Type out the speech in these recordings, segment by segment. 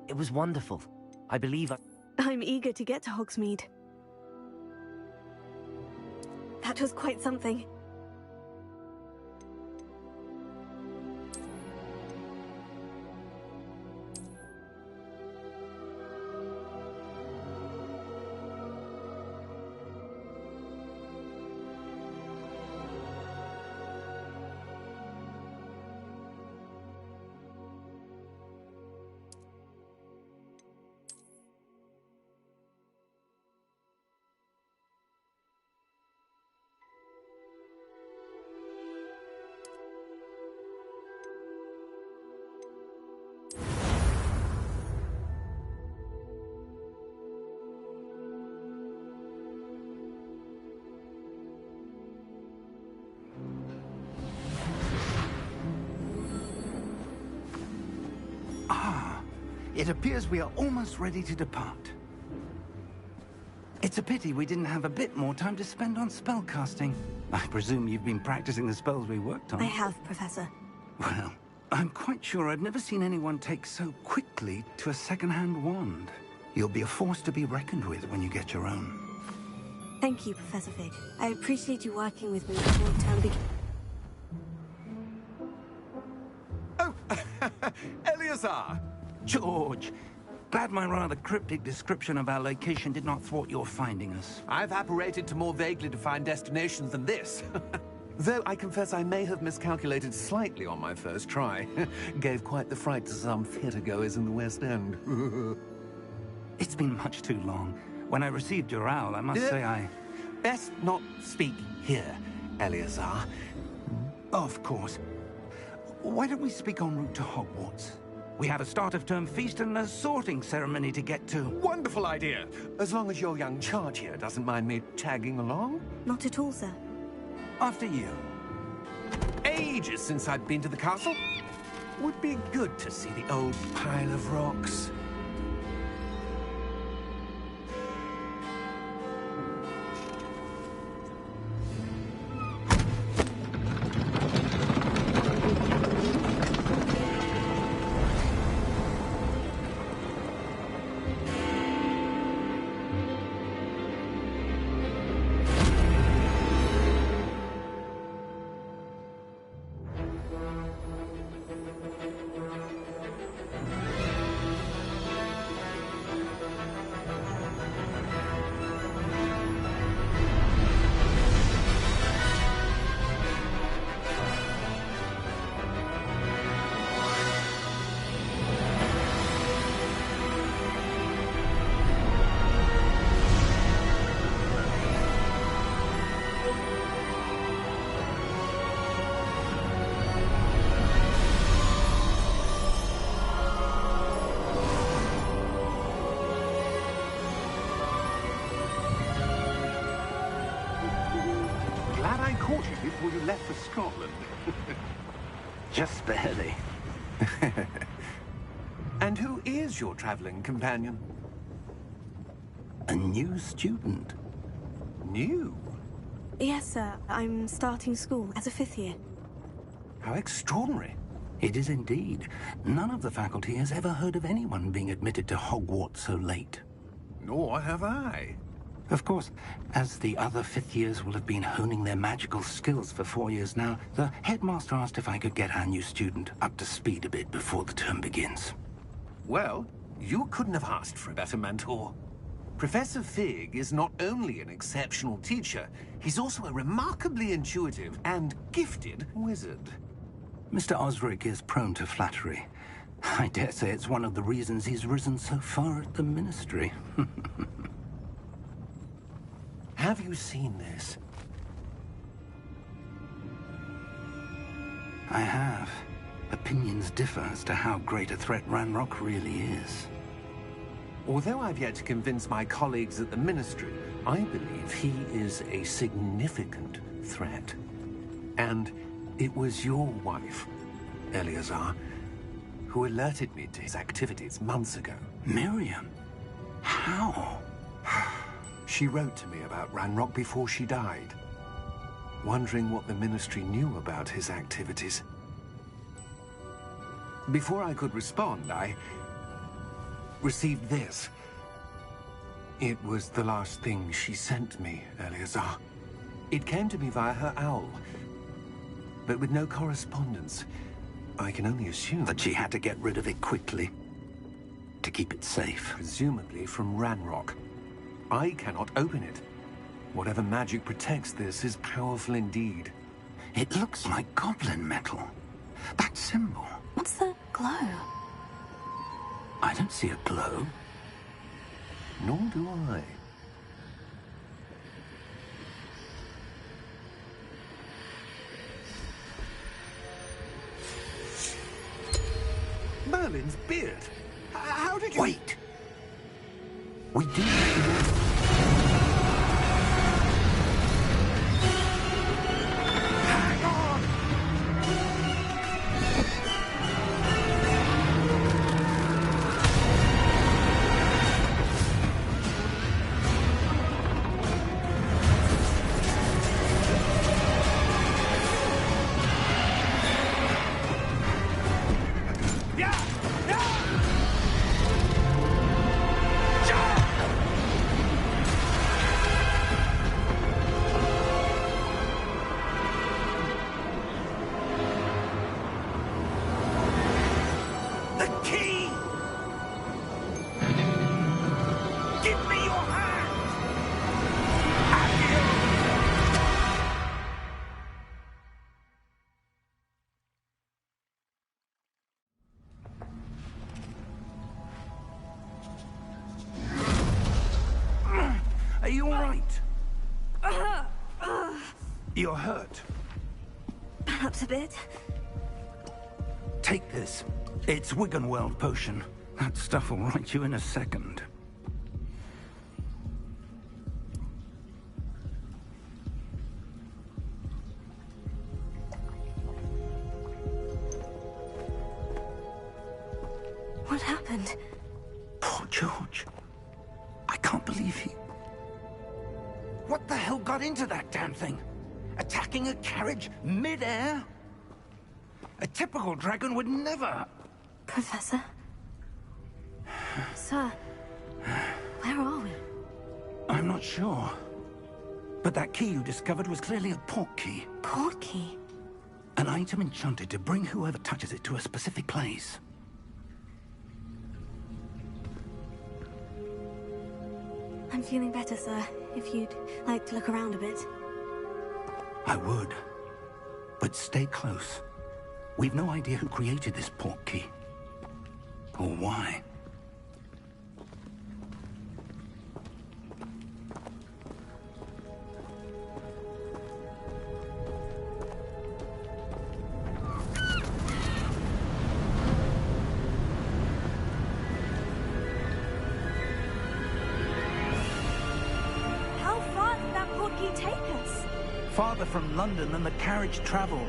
It was wonderful. I believe I'm eager to get to Hogsmeade. That was quite something. It appears we are almost ready to depart. It's a pity we didn't have a bit more time to spend on spellcasting. I presume you've been practicing the spells we worked on. I have, Professor. Well, I'm quite sure I've never seen anyone take so quickly to a second-hand wand. You'll be a force to be reckoned with when you get your own. Thank you, Professor Fig. I appreciate you working with me before the term begins. Oh, Eleazar! George, glad my rather cryptic description of our location did not thwart your finding us. I've apparated to more vaguely defined destinations than this. Though I confess I may have miscalculated slightly on my first try. Gave quite the fright to some theatre-goers in the West End. It's been much too long. When I received your owl, I must say I... Best not speak here, Eleazar. Of course. Why don't we speak en route to Hogwarts? We have a start-of-term feast and a sorting ceremony to get to. Wonderful idea! As long as your young charge here doesn't mind me tagging along. Not at all, sir. After you. Ages since I'd been to the castle. Would be good to see the old pile of rocks. Before you left for Scotland. Just barely. And who is your traveling companion? A new student. New? Yes, sir. I'm starting school as a 5th year. How extraordinary. It is indeed. None of the faculty has ever heard of anyone being admitted to Hogwarts so late. Nor have I. Of course, as the other 5th years will have been honing their magical skills for 4 years now, the headmaster asked if I could get our new student up to speed a bit before the term begins. Well, you couldn't have asked for a better mentor. Professor Fig is not only an exceptional teacher, he's also a remarkably intuitive and gifted wizard. Mr. Osric is prone to flattery. I dare say it's one of the reasons he's risen so far at the Ministry. Have you seen this? I have. Opinions differ as to how great a threat Ranrock really is. Although I've yet to convince my colleagues at the Ministry, I believe he is a significant threat. And it was your wife, Eleazar, who alerted me to his activities months ago. Miriam? How? She wrote to me about Ranrock before she died, wondering what the Ministry knew about his activities. Before I could respond, received this. It was the last thing she sent me, Eleazar. It came to me via her owl, but with no correspondence. I can only assume that she had to get rid of it quickly to keep it safe. Presumably from Ranrock. I cannot open it. Whatever magic protects this is powerful indeed. It looks like goblin metal. That symbol. What's the glow? I don't see a glow. Nor do I. Merlin's beard. How did you... Wait! We do... Hang on! Are you all right? You're hurt. Perhaps a bit. Take this. It's Wiggenweld potion. That stuff will right you in a second. What happened? Poor George. I can't believe he... What the hell got into that damn thing? Attacking a carriage mid-air? A typical dragon would never... Professor? Sir, where are we? I'm not sure. But that key you discovered was clearly a port key. Port key? An item enchanted to bring whoever touches it to a specific place. I'm feeling better, sir. If you'd like to look around a bit. I would. But stay close. We've no idea who created this port key. Or why. How far did that port key take us? Farther from London than the carriage traveled.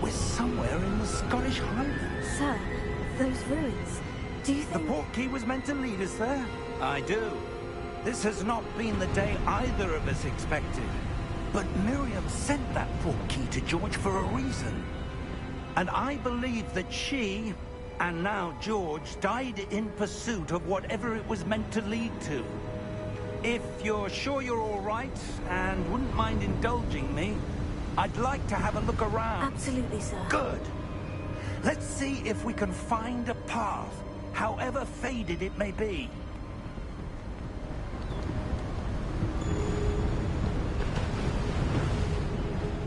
We're somewhere in the Scottish Highlands. Sir, those ruins. Do you The think... port key was meant to lead us there? I do. This has not been the day either of us expected. But Miriam sent that port key to George for a reason. And I believe that she, and now George, died in pursuit of whatever it was meant to lead to. If you're sure you're all right, and wouldn't mind indulging me, I'd like to have a look around. Absolutely, sir. Good. Let's see if we can find a path, however faded it may be.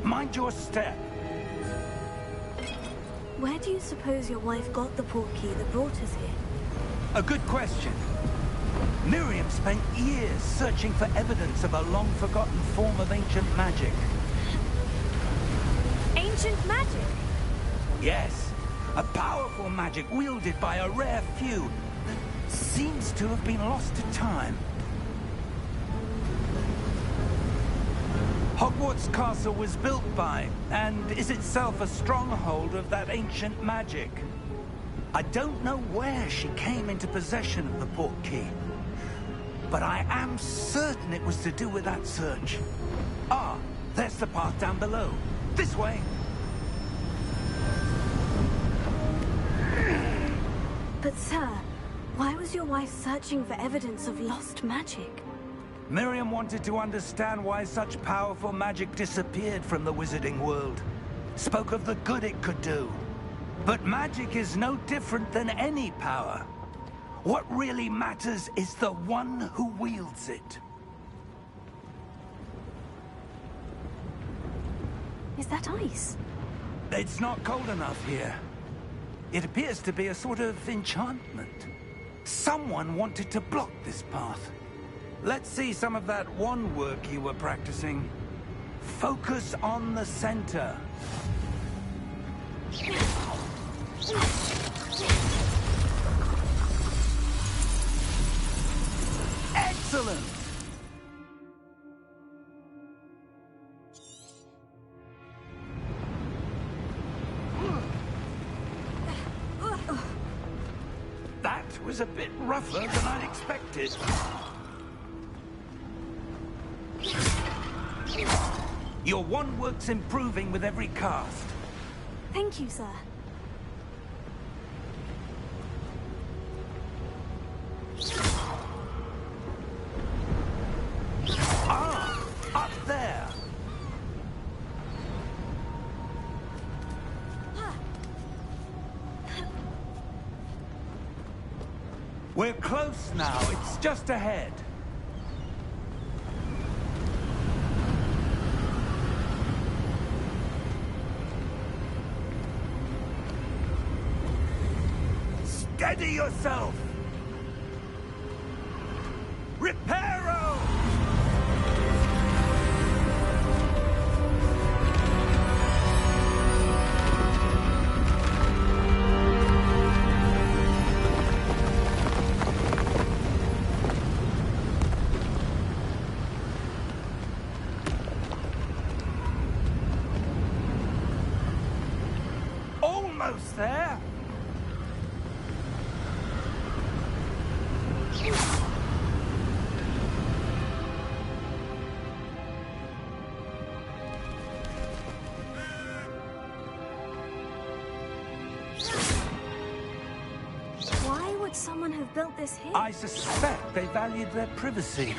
Mind your step. Where do you suppose your wife got the port key that brought us here? A good question. Miriam spent years searching for evidence of a long-forgotten form of ancient magic. Ancient magic? Yes, a powerful magic wielded by a rare few that seems to have been lost to time. Hogwarts Castle was built by, and is itself a stronghold of that ancient magic. I don't know where she came into possession of the port key, but I am certain it was to do with that search. Ah, there's the path down below. This way. But sir, Why was your wife searching for evidence of lost magic? Miriam wanted to understand why such powerful magic disappeared from the wizarding world. Spoke of the good it could do. But magic is no different than any power. What really matters is the one who wields it. Is that ice? It's not cold enough here. It appears to be a sort of enchantment. Someone wanted to block this path. Let's see some of that wand work you were practicing. Focus on the center. Excellent! That was a bit rougher than I'd expected. Your wand work's improving with every cast. Thank you, sir. Ah, up there. We're close now. It's just ahead. Steady yourself! Reparo! Almost there! Why would someone have built this here? I suspect they valued their privacy.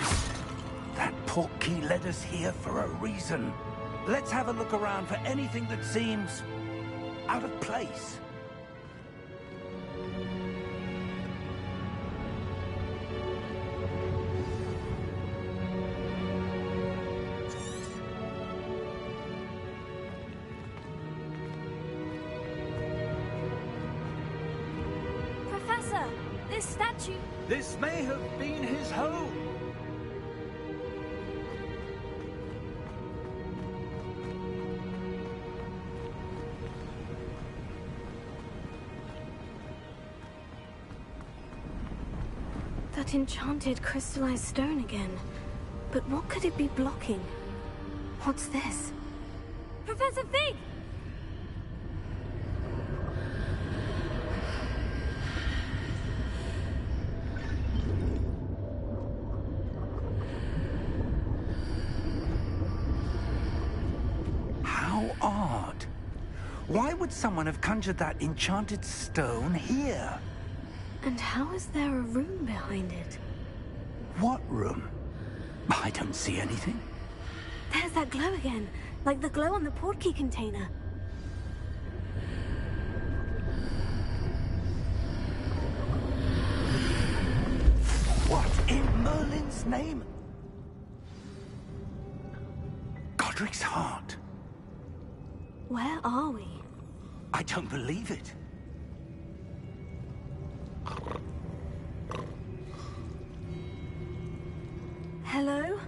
That portkey led us here for a reason. Let's have a look around for anything that seems out of place. Professor, this statue... This may have been his home. That enchanted crystallized stone again. But what could it be blocking? What's this? Professor Fig! How odd. Why would someone have conjured that enchanted stone here? And how is there a room behind it? What room? I don't see anything. There's that glow again, like the glow on the portkey container. What in Merlin's name? Godric's heart. Where are we? I don't believe it. Hello?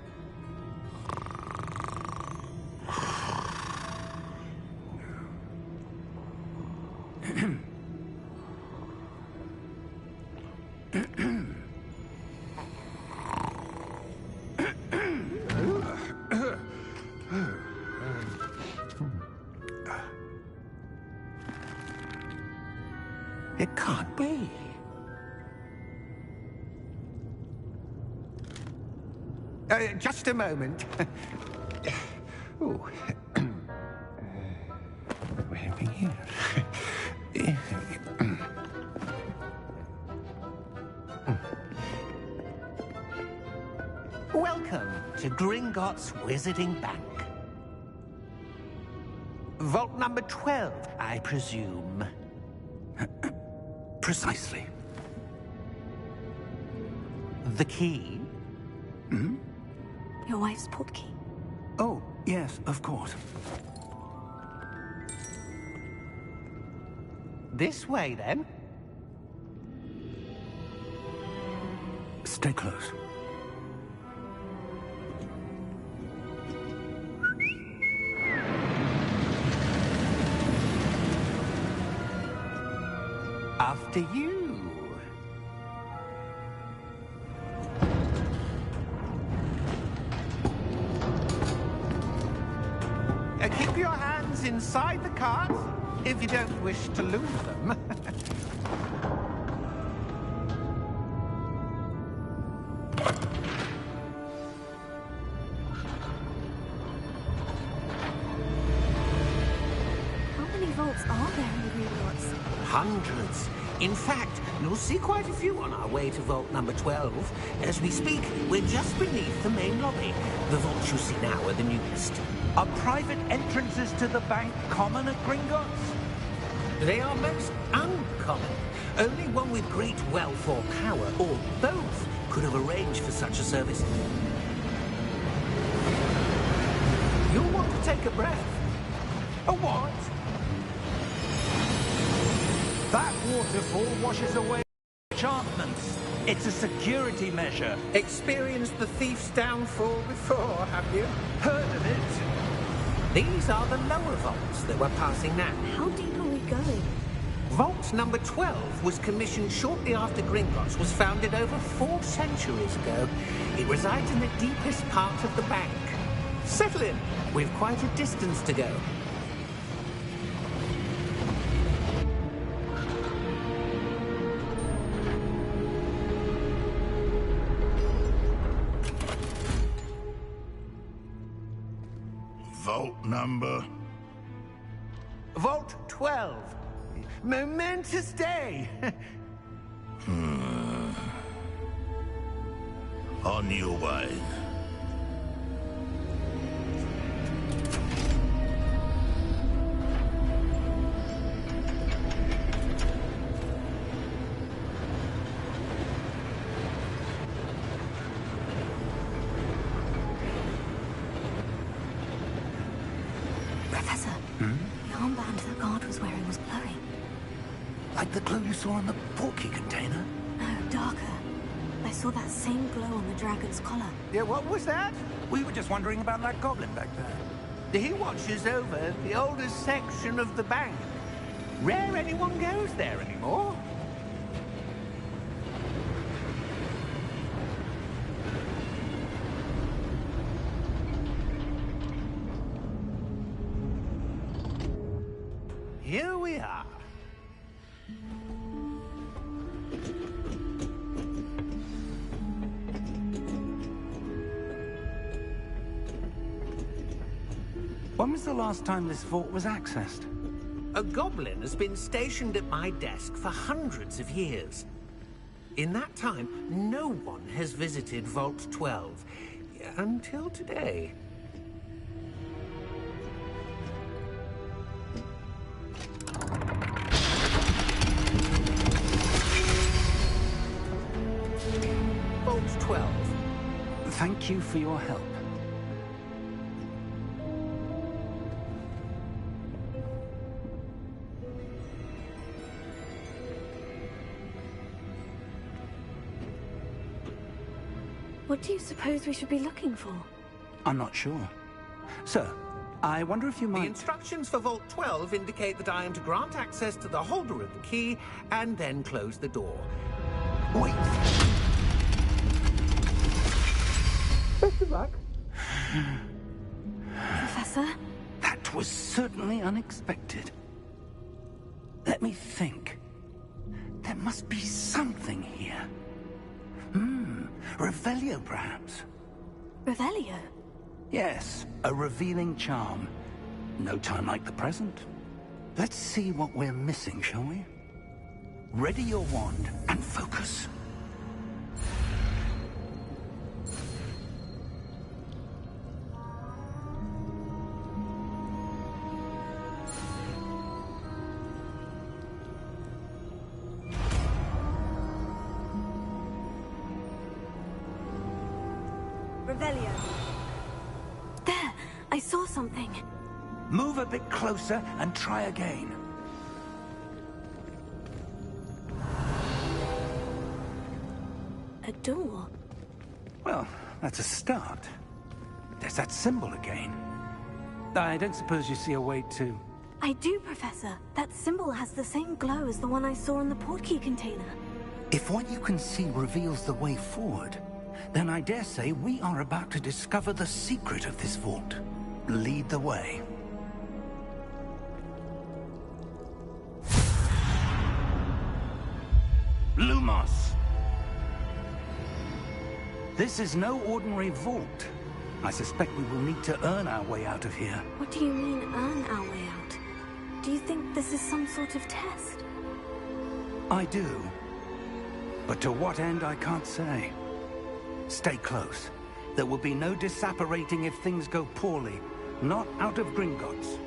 It can't be. Just a moment. Oh. Wait a minute. Welcome to Gringotts Wizarding Bank. Vault number 12, I presume. Precisely. The key? Your wife's portkey. Oh, yes, of course. This way, then. Stay close. After you. Keep your hands inside the cart if you don't wish to lose them. How many vaults are there in Hogwarts? Hundreds. In fact, you'll see quite a few on our way to vault number 12. As we speak, we're just beneath the main lobby. The vaults you see now are the newest. Are private entrances to the bank common at Gringotts? They are most uncommon. Only one with great wealth or power, or both, could have arranged for such a service. You'll want to take a breath. A what? That waterfall washes away enchantments. It's a security measure. Experienced the thief's downfall before, have you? Heard of it? These are the lower vaults that we're passing now. How deep are we going? Vault number 12 was commissioned shortly after Gringotts was founded over 4 centuries ago. It resides in the deepest part of the bank. Settle in. We've quite a distance to go. Vault number? Vault 12. Momentous day. On your way. Professor, the armband the guard was wearing was glowing. Like the glow you saw on the portkey container? No, darker. I saw that same glow on the dragon's collar. Yeah, what was that? We were just wondering about that goblin back there. He watches over the oldest section of the bank. Rare anyone goes there anymore. Here we are. When was the last time this vault was accessed? A goblin has been stationed at my desk for hundreds of years. In that time, no one has visited Vault 12. Until today. Vault 12. Thank you for your help. What do you suppose we should be looking for? I'm not sure. Sir, I wonder if you The might... instructions for Vault 12 indicate that I am to grant access to the holder of the key and then close the door. Wait! Best of luck. Professor? That was certainly unexpected. Let me think. There must be something here. Revelio, perhaps? Revelio? Yes, a revealing charm. No time like the present. Let's see what we're missing, shall we? Ready your wand and focus. Revelio. There! I saw something. Move a bit closer and try again. A door. Well, that's a start. There's that symbol again. I don't suppose you see a way to... I do, Professor. That symbol has the same glow as the one I saw in the portkey container. If what you can see reveals the way forward, then I dare say we are about to discover the secret of this vault. Lead the way. Lumos! This is no ordinary vault. I suspect we will need to earn our way out of here. What do you mean, earn our way out? Do you think this is some sort of test? I do. But to what end, I can't say. Stay close. There will be no disapparating if things go poorly. Not out of Gringotts.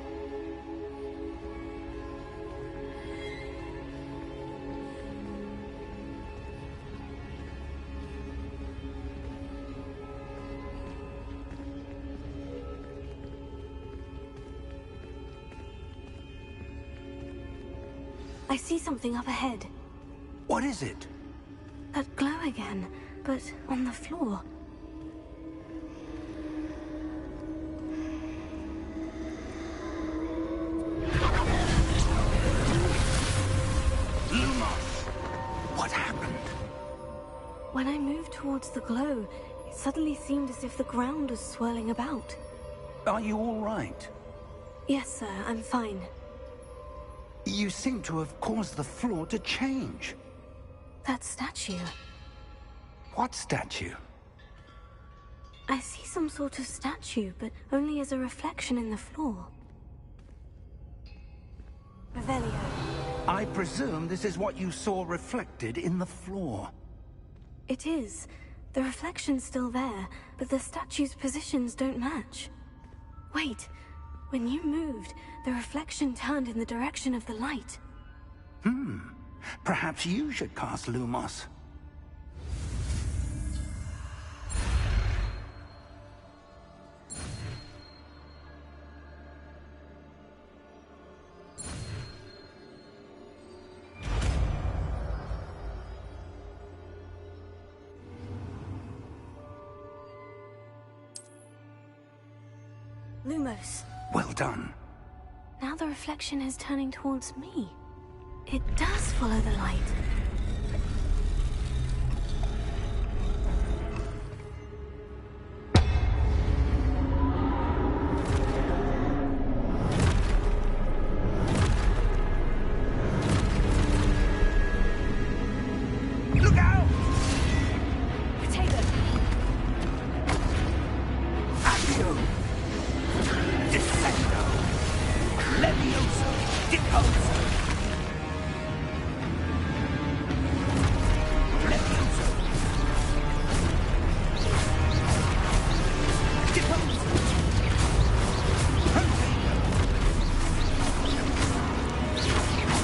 I see something up ahead. What is it? That glow again, but on the floor. Lumos! What happened? When I moved towards the glow, it suddenly seemed as if the ground was swirling about. Are you all right? Yes, sir, I'm fine. You seem to have caused the floor to change. That statue. What statue? I see some sort of statue, but only as a reflection in the floor. Revelio. I presume this is what you saw reflected in the floor. It is. The reflection's still there, but the statue's positions don't match. Wait. When you moved, the reflection turned in the direction of the light. Perhaps you should cast Lumos. Lumos. Well done. Now the reflection is turning towards me. It does follow the light. Look out! Potato! Accio! Descendo! Levioso! Deposo! Levioso! Deposo! Potato!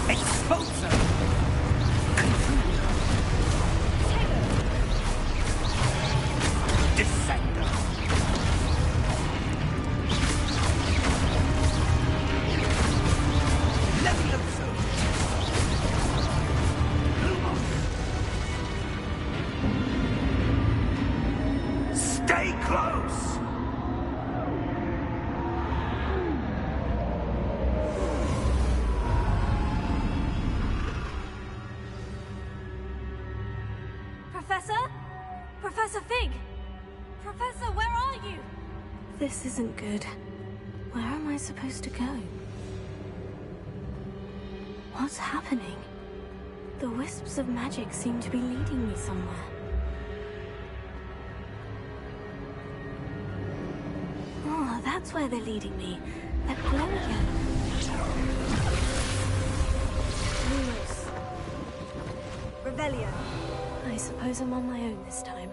Exposo! Confuso! Descendo! Levioso! Lumos! Stay close! Professor? Professor Fig! Professor, where are you? This isn't good. Where am I supposed to go? What's happening? The wisps of magic seem to be leading me somewhere. Oh, that's where they're leading me. That glow again. Lumos. Revelio. I suppose I'm on my own this time.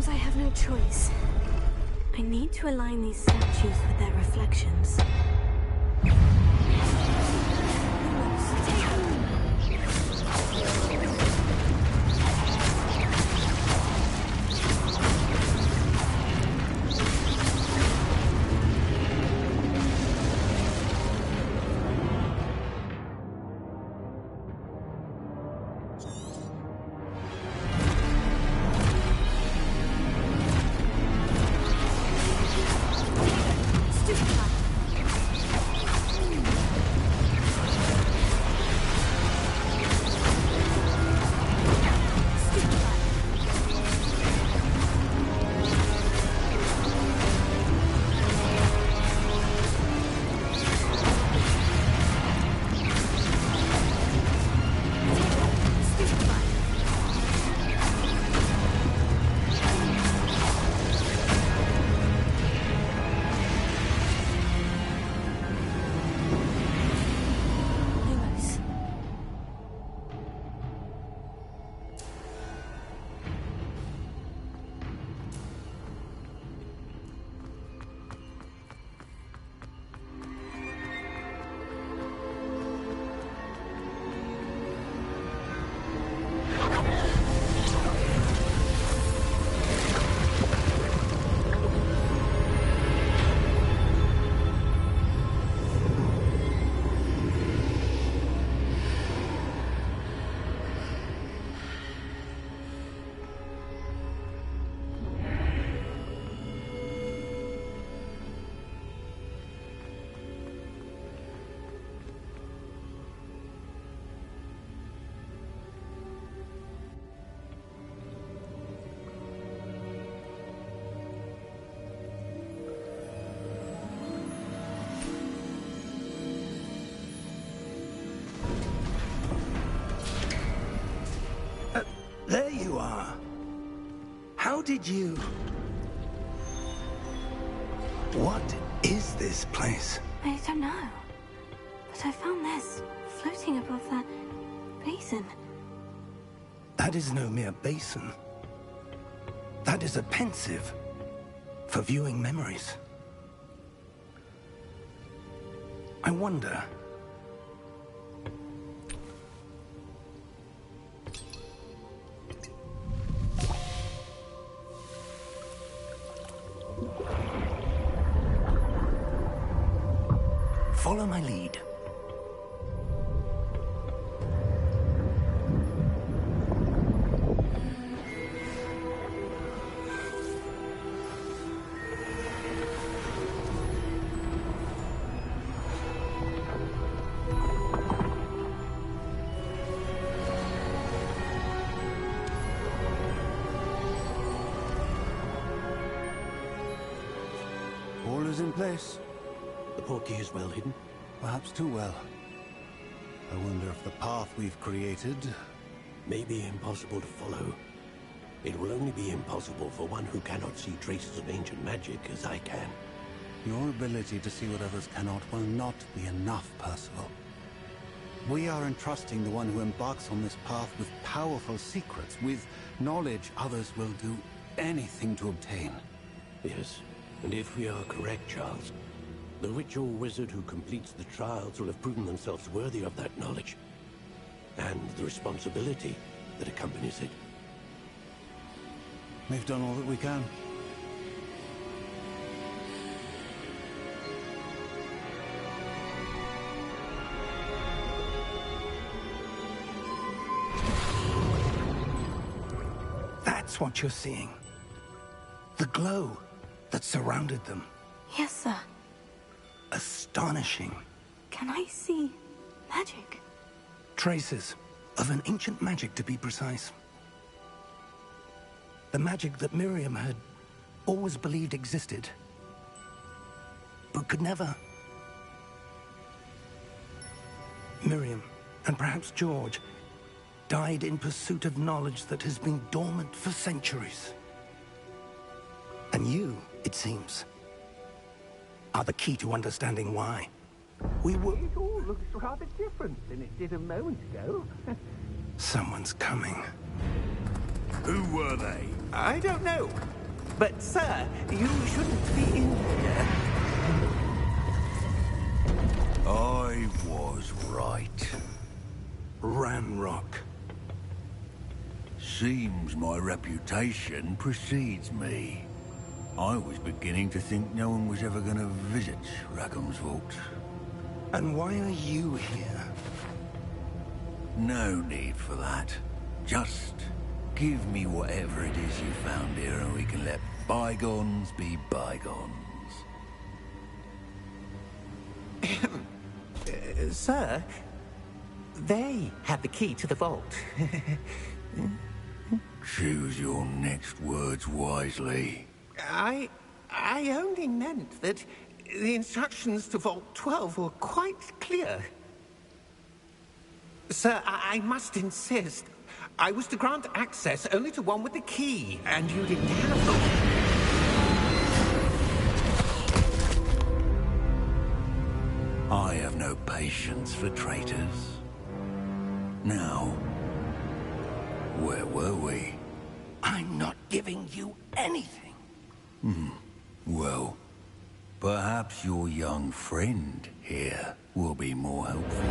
seems I have no choice. I need to align these statues with their reflections. There you are. How did you... What is this place? I don't know. But I found this floating above that basin. That is no mere basin. That is a pensive for viewing memories. I wonder... Follow my lead. All is in place. The portkey is well hidden. Perhaps too well. I wonder if the path we've created... May be impossible to follow. It will only be impossible for one who cannot see traces of ancient magic as I can. Your ability to see what others cannot will not be enough, Percival. We are entrusting the one who embarks on this path with powerful secrets, with knowledge others will do anything to obtain. Yes, and if we are correct, Charles, the witch or wizard who completes the trials will have proven themselves worthy of that knowledge, and the responsibility that accompanies it. We've done all that we can. That's what you're seeing. The glow that surrounded them. Yes, sir. Astonishing. Can I see magic? Traces of an ancient magic, to be precise. The magic that Miriam had always believed existed, but could never. Miriam, and perhaps George, died in pursuit of knowledge that has been dormant for centuries. And you, it seems, are the key to understanding why. We were... It all looks rather different than it did a moment ago. Someone's coming. Who were they? I don't know. But, sir, you shouldn't be in here. I was right. Ranrock. Seems my reputation precedes me. I was beginning to think no one was ever going to visit Rackham's vault. And why are you here? No need for that. Just give me whatever it is you found here and we can let bygones be bygones. Sir, they have the key to the vault. Choose your next words wisely. I only meant that the instructions to Vault 12 were quite clear. Sir, I must insist. I was to grant access only to one with the key, and you didn't have them. I have no patience for traitors. Now, where were we? I'm not giving you anything. Well, perhaps your young friend here will be more helpful.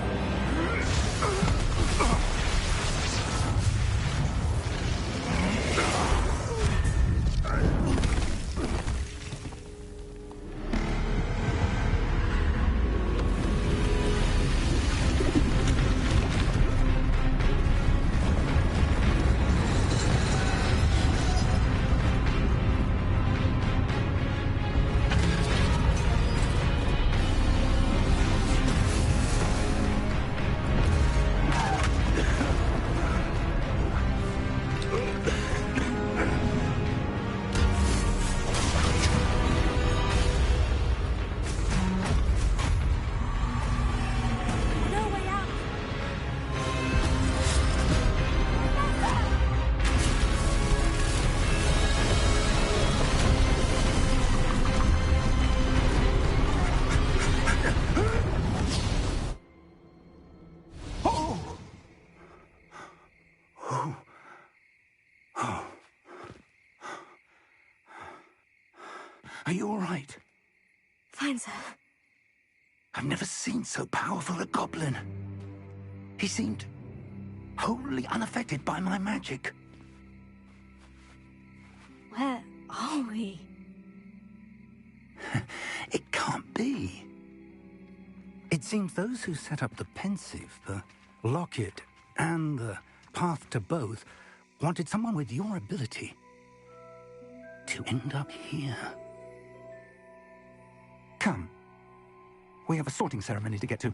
Are you all right? Fine, sir. I've never seen so powerful a goblin. He seemed wholly unaffected by my magic. Where are we? It can't be. It seems those who set up the pensive, the locket, and the path to both wanted someone with your ability to end up here. Come. We have a sorting ceremony to get to.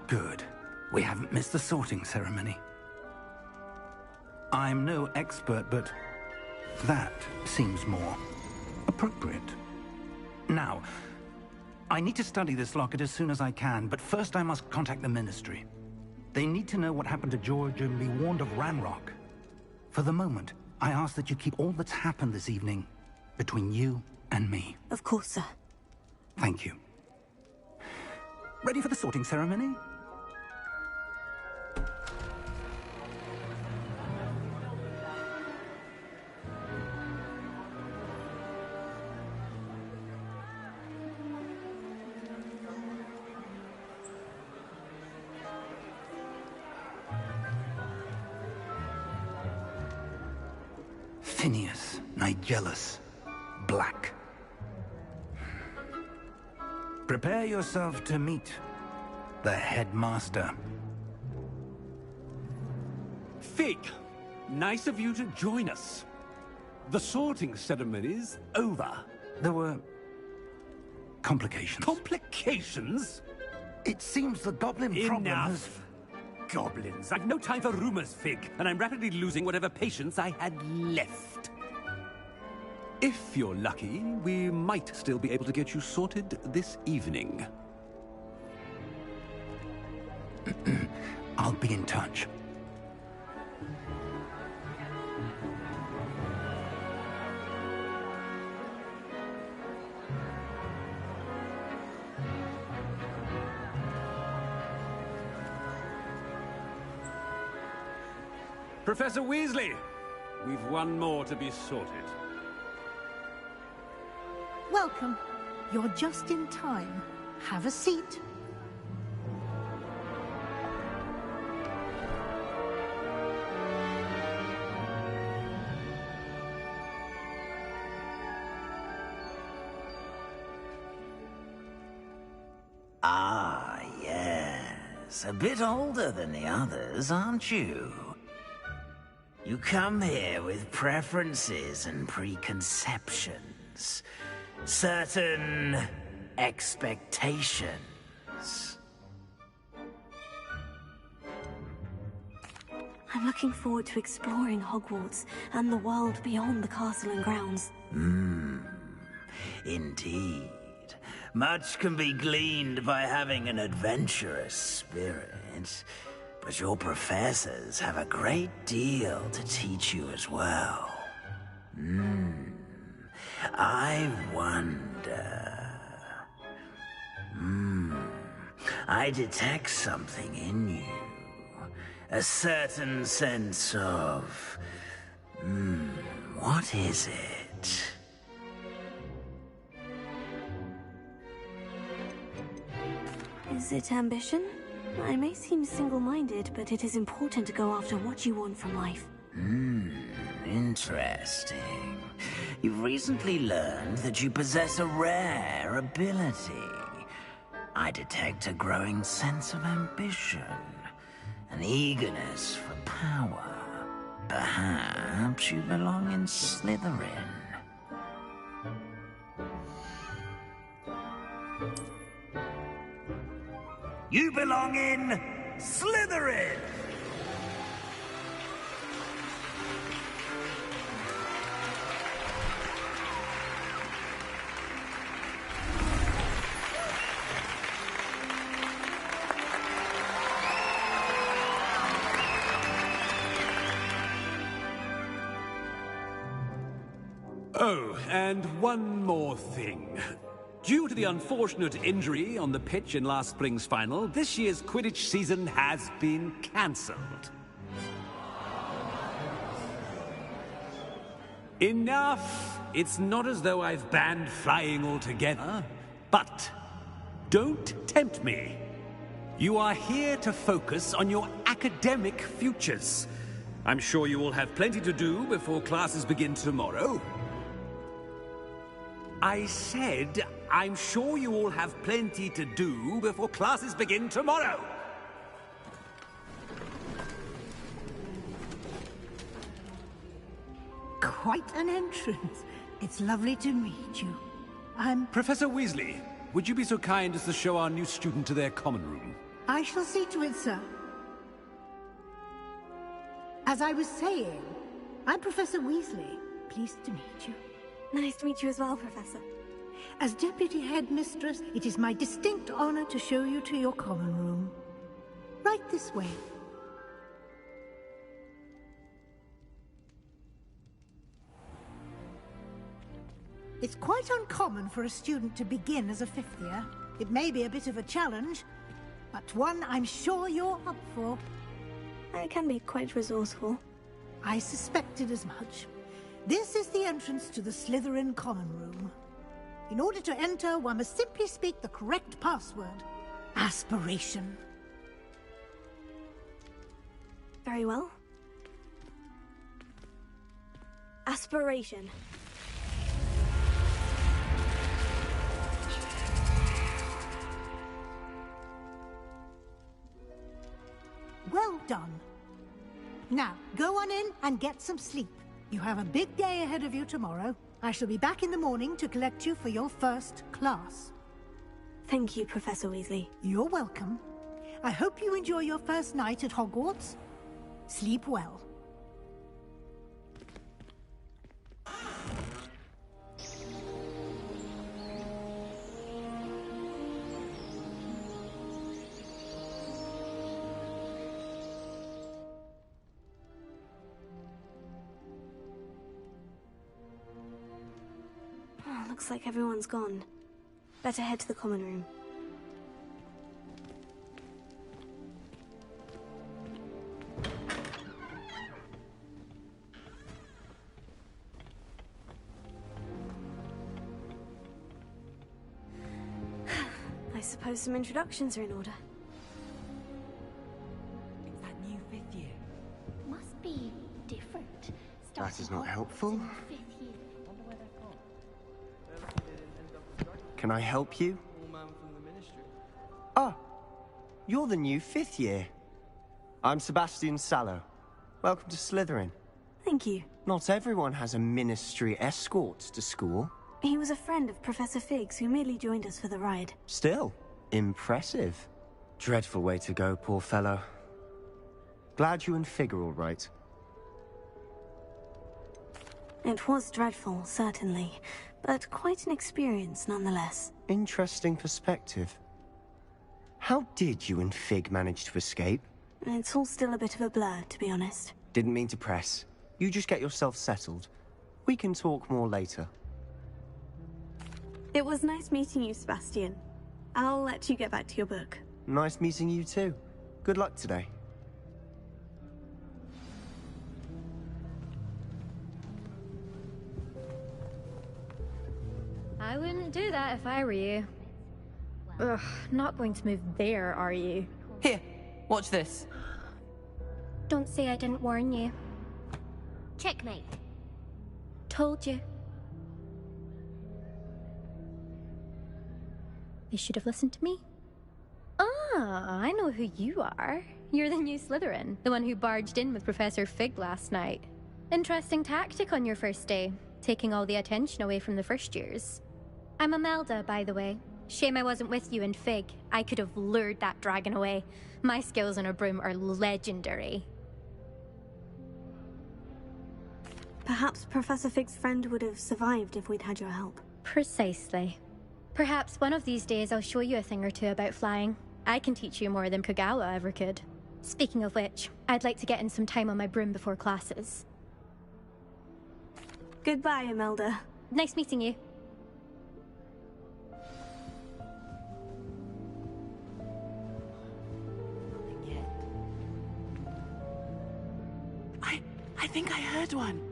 Good. We haven't missed the sorting ceremony. I'm no expert, but that seems more appropriate. Now, I need to study this locket as soon as I can, but first I must contact the Ministry. They need to know what happened to George and be warned of Ranrock. For the moment, I ask that you keep all that's happened this evening between you and me. Of course, sir. Thank you. Ready for the sorting ceremony? Phineas, Nigellus, Black. Prepare yourself to meet the headmaster. Fig, nice of you to join us. The sorting ceremony's over. There were complications. Complications? It seems the goblin problem has... Enough! Goblins. I've no time for rumors, Fig, and I'm rapidly losing whatever patience I had left. If you're lucky, we might still be able to get you sorted this evening. I'll be in touch. Professor Weasley, we've one more to be sorted. Welcome. You're just in time. Have a seat. Ah, yes. A bit older than the others, aren't you? You come here with preferences and preconceptions. Certain expectations. I'm looking forward to exploring Hogwarts and the world beyond the castle and grounds. Indeed. Much can be gleaned by having an adventurous spirit. But your professors have a great deal to teach you as well. I wonder... I detect something in you. A certain sense of... what is it? Is it ambition? I may seem single-minded, but it is important to go after what you want from life. Interesting. You've recently learned that you possess a rare ability. I detect a growing sense of ambition, an eagerness for power. Perhaps you belong in Slytherin. You belong in Slytherin! Oh, and one more thing. Due to the unfortunate injury on the pitch in last spring's final, this year's Quidditch season has been cancelled. Enough! It's not as though I've banned flying altogether, but don't tempt me. You are here to focus on your academic futures. I'm sure you will have plenty to do before classes begin tomorrow. I said, I'm sure you all have plenty to do before classes begin tomorrow. Quite an entrance. It's lovely to meet you. I'm... Professor Weasley, would you be so kind as to show our new student to their common room? I shall see to it, sir. As I was saying, I'm Professor Weasley. Pleased to meet you. Nice to meet you as well, Professor. As Deputy Headmistress, it is my distinct honor to show you to your common room. Right this way. It's quite uncommon for a student to begin as a fifth year. It may be a bit of a challenge, but one I'm sure you're up for. I can be quite resourceful. I suspected as much. This is the entrance to the Slytherin common room. In order to enter, one must simply speak the correct password. Aspiration. Very well. Aspiration. Well done. Now, go on in and get some sleep. You have a big day ahead of you tomorrow. I shall be back in the morning to collect you for your first class. Thank you, Professor Weasley. You're welcome. I hope you enjoy your first night at Hogwarts. Sleep well. Looks like everyone's gone. Better head to the common room. I suppose some introductions are in order. It's that new fifth year. Must be different. That is not helpful. Can I help you? Ah, you're the new fifth year. I'm Sebastian Sallow. Welcome to Slytherin. Thank you. Not everyone has a ministry escort to school. He was a friend of Professor Fig's who merely joined us for the ride. Still, impressive. Dreadful way to go, poor fellow. Glad you and Fig are all right. It was dreadful, certainly, but quite an experience nonetheless. Interesting perspective. How did you and Fig manage to escape? It's all still a bit of a blur, to be honest. Didn't mean to press. You just get yourself settled. We can talk more later. It was nice meeting you, Sebastian. I'll let you get back to your book. Nice meeting you too. Good luck today. I wouldn't do that if I were you. Ugh, not going to move there, are you? Here, watch this. Don't say I didn't warn you. Checkmate. Told you. They should have listened to me. Ah, I know who you are. You're the new Slytherin, the one who barged in with Professor Fig last night. Interesting tactic on your first day, taking all the attention away from the first years. I'm Imelda, by the way. Shame I wasn't with you in Fig. I could have lured that dragon away. My skills on a broom are legendary. Perhaps Professor Fig's friend would have survived if we'd had your help. Precisely. Perhaps one of these days I'll show you a thing or two about flying. I can teach you more than Kagawa ever could. Speaking of which, I'd like to get in some time on my broom before classes. Goodbye, Imelda. Nice meeting you. I think I heard one.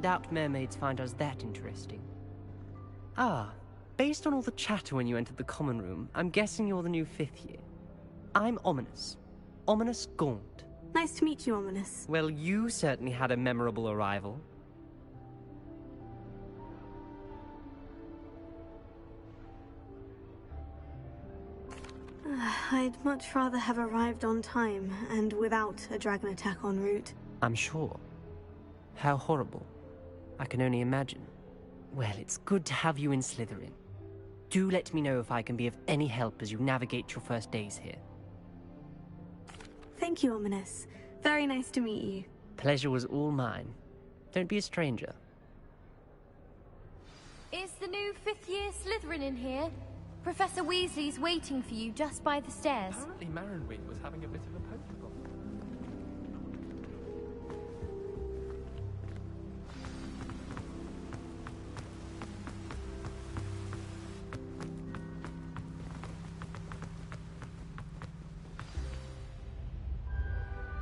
Doubt mermaids find us that interesting. Ah, based on all the chatter when you entered the common room, I'm guessing you're the new fifth year. I'm Ominous. Ominous Gaunt. Nice to meet you, Ominous. Well, you certainly had a memorable arrival. I'd much rather have arrived on time and without a dragon attack en route. I'm sure. How horrible. I can only imagine. Well, it's good to have you in Slytherin. Do let me know if I can be of any help as you navigate your first days here. Thank you, Ominous. Very nice to meet you. Pleasure was all mine. Don't be a stranger. Is the new fifth-year Slytherin in here? Professor Weasley's waiting for you just by the stairs. Apparently Marinweed was having a bit of a poker.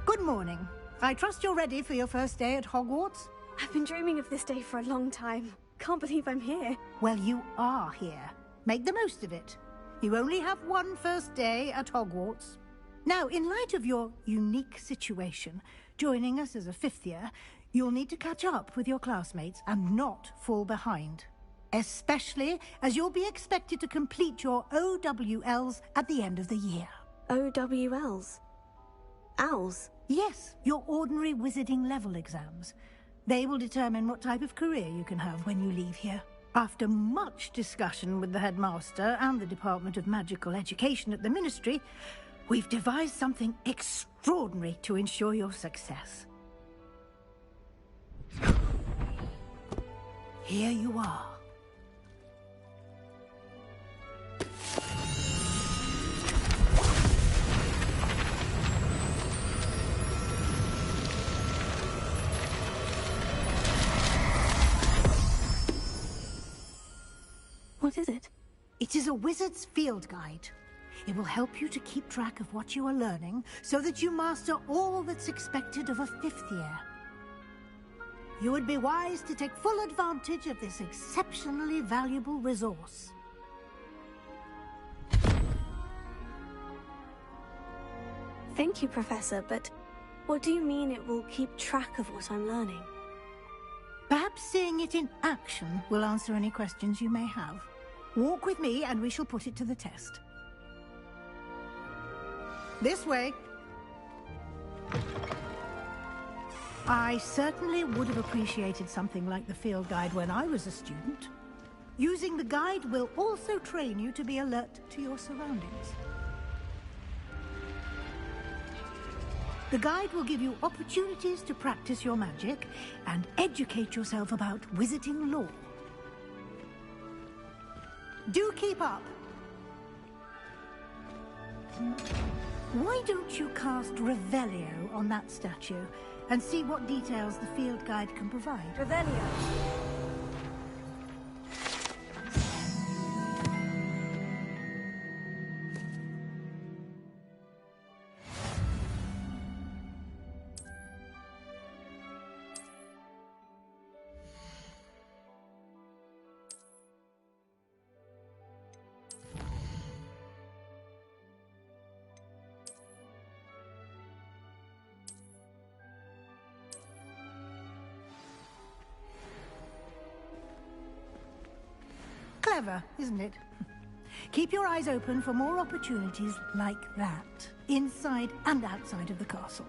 Good morning. I trust you're ready for your first day at Hogwarts? I've been dreaming of this day for a long time. Can't believe I'm here. Well, you are here. Make the most of it. You only have one first day at Hogwarts. Now, in light of your unique situation, joining us as a fifth year, you'll need to catch up with your classmates and not fall behind. Especially as you'll be expected to complete your OWLs at the end of the year. OWLs? Owls? Yes, your ordinary wizarding level exams. They will determine what type of career you can have when you leave here. After much discussion with the headmaster and the Department of Magical Education at the Ministry, we've devised something extraordinary to ensure your success. Here you are. What is it? It is a wizard's field guide. It will help you to keep track of what you are learning so that you master all that's expected of a fifth year. You would be wise to take full advantage of this exceptionally valuable resource. Thank you, Professor, but what do you mean it will keep track of what I'm learning? Perhaps seeing it in action will answer any questions you may have. Walk with me and we shall put it to the test. This way. I certainly would have appreciated something like the field guide when I was a student. Using the guide will also train you to be alert to your surroundings. The guide will give you opportunities to practice your magic and educate yourself about wizarding lore. Do keep up. Why don't you cast Revelio on that statue and see what details the field guide can provide? Revelio. Clever, isn't it? Keep your eyes open for more opportunities like that, inside and outside of the castle.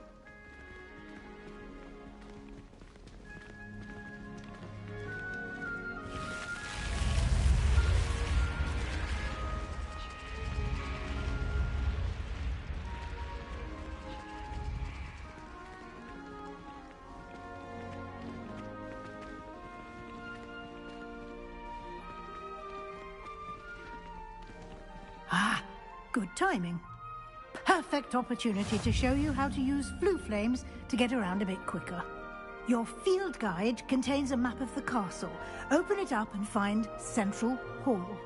Ah, good timing. Perfect opportunity to show you how to use flue flames to get around a bit quicker. Your field guide contains a map of the castle. Open it up and find Central Hall.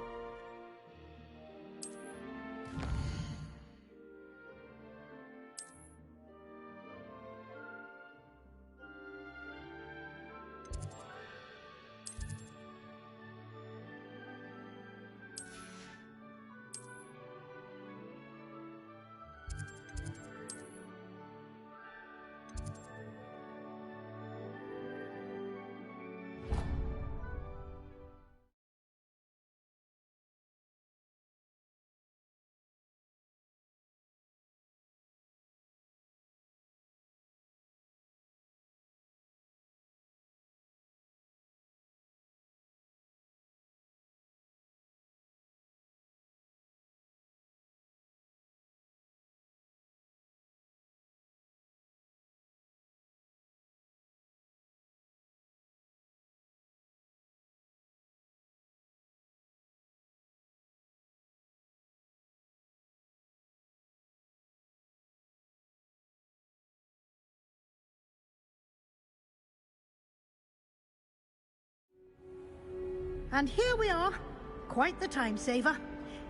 And here we are. Quite the time saver.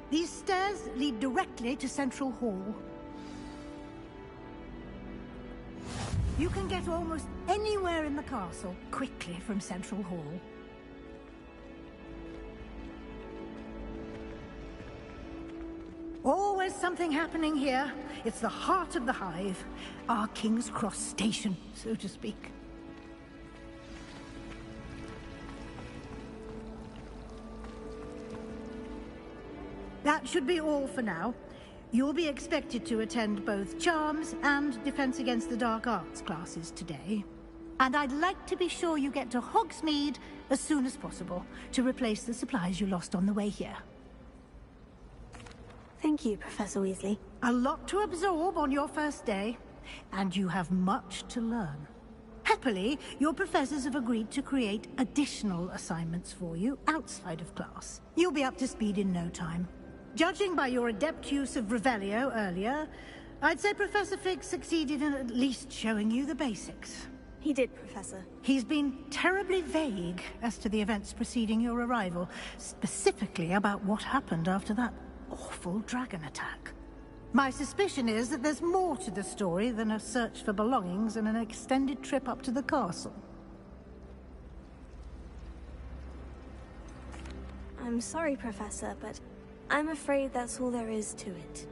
These stairs lead directly to Central Hall. You can get almost anywhere in the castle quickly from Central Hall. Always something happening here. It's the heart of the hive. Our King's Cross station, so to speak. That should be all for now. You'll be expected to attend both Charms and Defense Against the Dark Arts classes today. And I'd like to be sure you get to Hogsmeade as soon as possible to replace the supplies you lost on the way here. Thank you, Professor Weasley. A lot to absorb on your first day, and you have much to learn. Happily, your professors have agreed to create additional assignments for you outside of class. You'll be up to speed in no time. Judging by your adept use of Revelio earlier, I'd say Professor Fig succeeded in at least showing you the basics. He did, Professor. He's been terribly vague as to the events preceding your arrival, specifically about what happened after that awful dragon attack. My suspicion is that there's more to the story than a search for belongings and an extended trip up to the castle. I'm sorry, Professor, but I'm afraid that's all there is to it.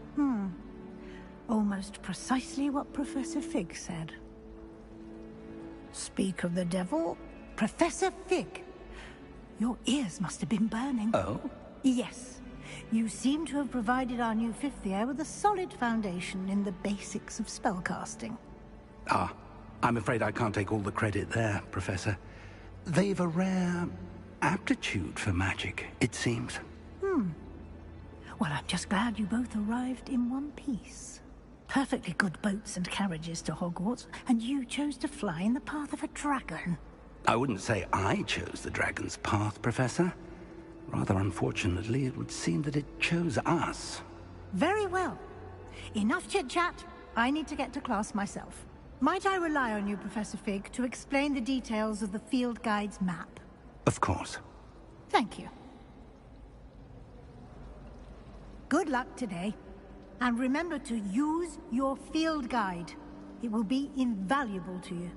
Almost precisely what Professor Fig said. Speak of the devil, Professor Fig. Your ears must have been burning. Oh? Yes. You seem to have provided our new fifth year with a solid foundation in the basics of spellcasting. Ah, I'm afraid I can't take all the credit there, Professor. They've a rare aptitude for magic, it seems. Well, I'm just glad you both arrived in one piece. Perfectly good boats and carriages to Hogwarts, and you chose to fly in the path of a dragon. I wouldn't say I chose the dragon's path, Professor. Rather unfortunately, it would seem that it chose us. Very well. Enough chit-chat. I need to get to class myself. Might I rely on you, Professor Fig, to explain the details of the field guide's map? Of course. Thank you. Good luck today. And remember to use your field guide. It will be invaluable to you.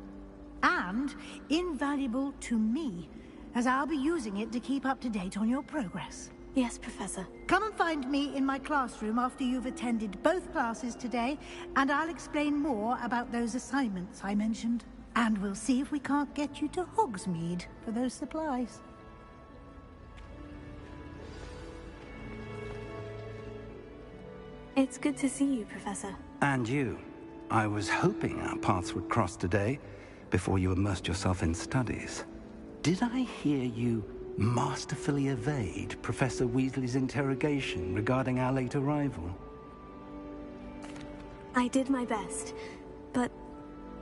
And invaluable to me, as I'll be using it to keep up to date on your progress. Yes, Professor. Come and find me in my classroom after you've attended both classes today, and I'll explain more about those assignments I mentioned. And we'll see if we can't get you to Hogsmeade for those supplies. It's good to see you, Professor. And you. I was hoping our paths would cross today, before you immersed yourself in studies. Did I hear you masterfully evade Professor Weasley's interrogation regarding our late arrival? I did my best, but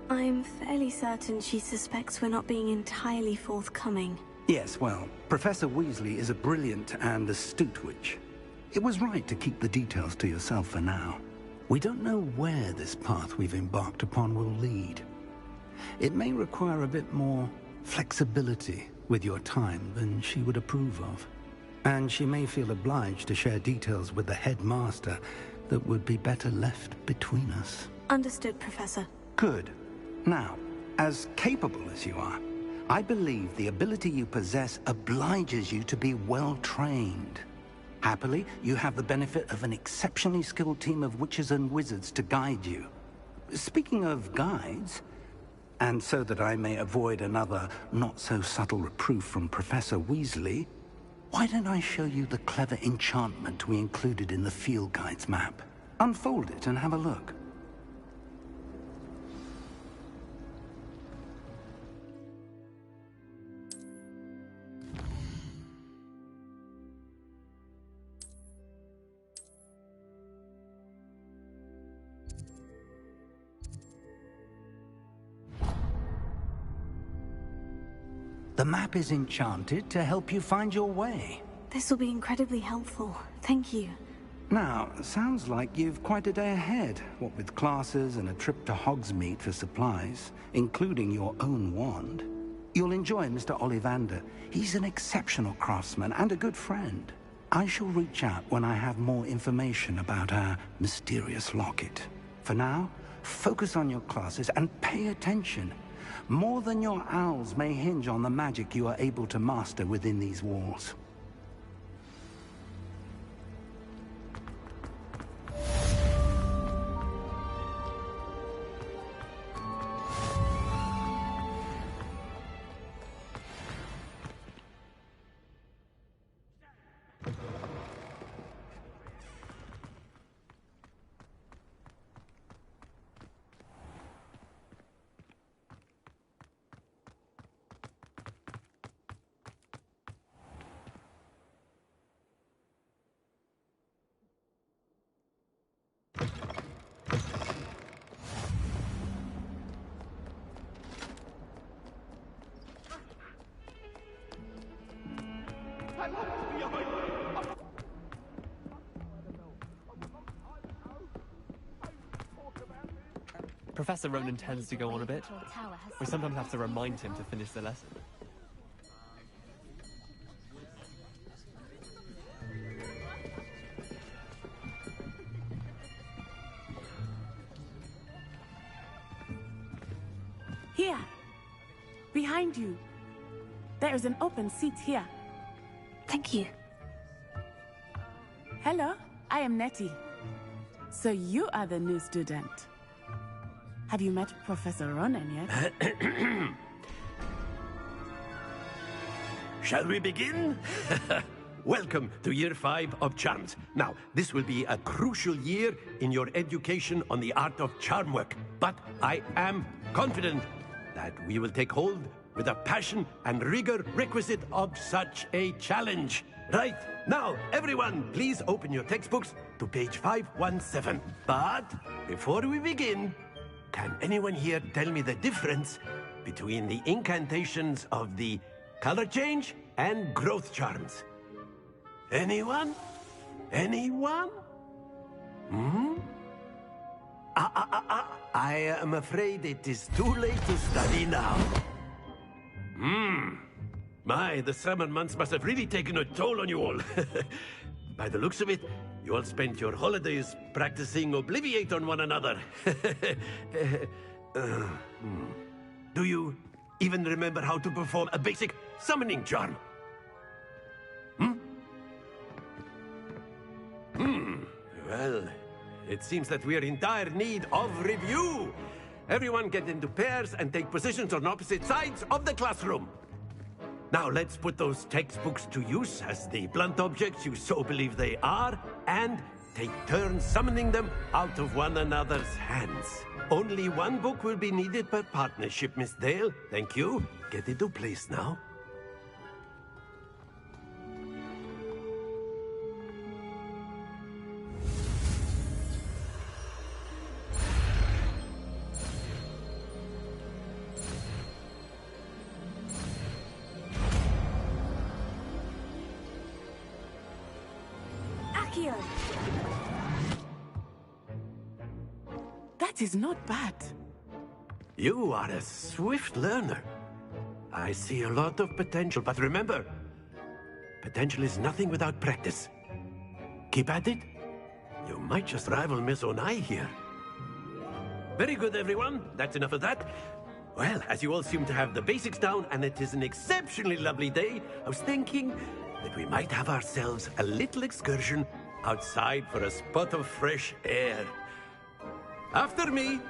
I'm fairly certain she suspects we're not being entirely forthcoming. Yes, well, Professor Weasley is a brilliant and astute witch. It was right to keep the details to yourself for now. We don't know where this path we've embarked upon will lead. It may require a bit more flexibility with your time than she would approve of. And she may feel obliged to share details with the headmaster that would be better left between us. Understood, Professor. Good. Now, as capable as you are, I believe the ability you possess obliges you to be well trained. Happily, you have the benefit of an exceptionally skilled team of witches and wizards to guide you. Speaking of guides, and so that I may avoid another not-so-subtle reproof from Professor Weasley, why don't I show you the clever enchantment we included in the field guide's map? Unfold it and have a look. The map is enchanted to help you find your way. This will be incredibly helpful. Thank you. Now, sounds like you've quite a day ahead, what with classes and a trip to Hogsmeade for supplies, including your own wand. You'll enjoy Mr. Ollivander. He's an exceptional craftsman and a good friend. I shall reach out when I have more information about our mysterious locket. For now, focus on your classes and pay attention. More than your owls may hinge on the magic you are able to master within these walls. Professor Ronan tends to go on a bit. We sometimes have to remind him to finish the lesson. Here. Behind you. There is an open seat here. Thank you. Hello, I am Nettie. So you are the new student. Have you met Professor Ronan yet? Shall we begin? Welcome to Year 5 of Charms. Now, this will be a crucial year in your education on the art of charm work. But I am confident that we will take hold with the passion and rigor requisite of such a challenge. Right, now, everyone, please open your textbooks to page 517. But before we begin, can anyone here tell me the difference between the incantations of the color change and growth charms? Anyone? Anyone? I am afraid it is too late to study now. My, the summer months must have really taken a toll on you all. By the looks of it, you all spent your holidays practicing Obliviate on one another. Do you even remember how to perform a basic summoning charm? Well, it seems that we are in dire need of review. Everyone get into pairs and take positions on opposite sides of the classroom. Now let's put those textbooks to use as the blunt objects you so believe they are, and take turns summoning them out of one another's hands. Only one book will be needed per partnership, Miss Dale. Thank you. Get into place now. That is not bad. You are a swift learner. I see a lot of potential, but remember, potential is nothing without practice. Keep at it. You might just rival Miss Onai here. Very good, everyone. That's enough of that. Well, as you all seem to have the basics down, and it is an exceptionally lovely day, I was thinking that we might have ourselves a little excursion outside for a spot of fresh air. After me.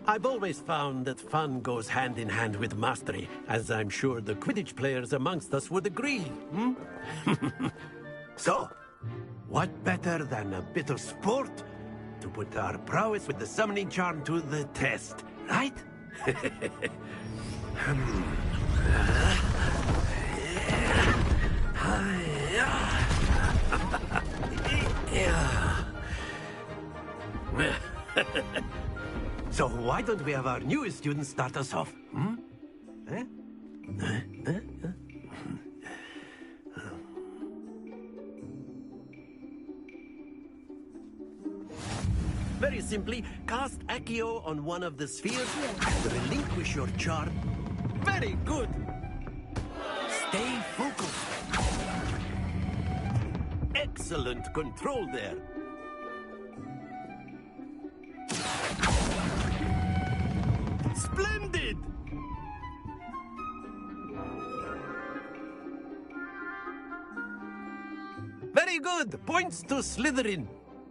I've always found that fun goes hand in hand with mastery, as I'm sure the Quidditch players amongst us would agree. So, what better than a bit of sport to put our prowess with the summoning charm to the test, right? why don't we have our newest student start us off? Very simply, cast Accio on one of the spheres and relinquish your charm. Very good! Stay focused. Excellent control there. Splendid! Very good! Points to Slytherin.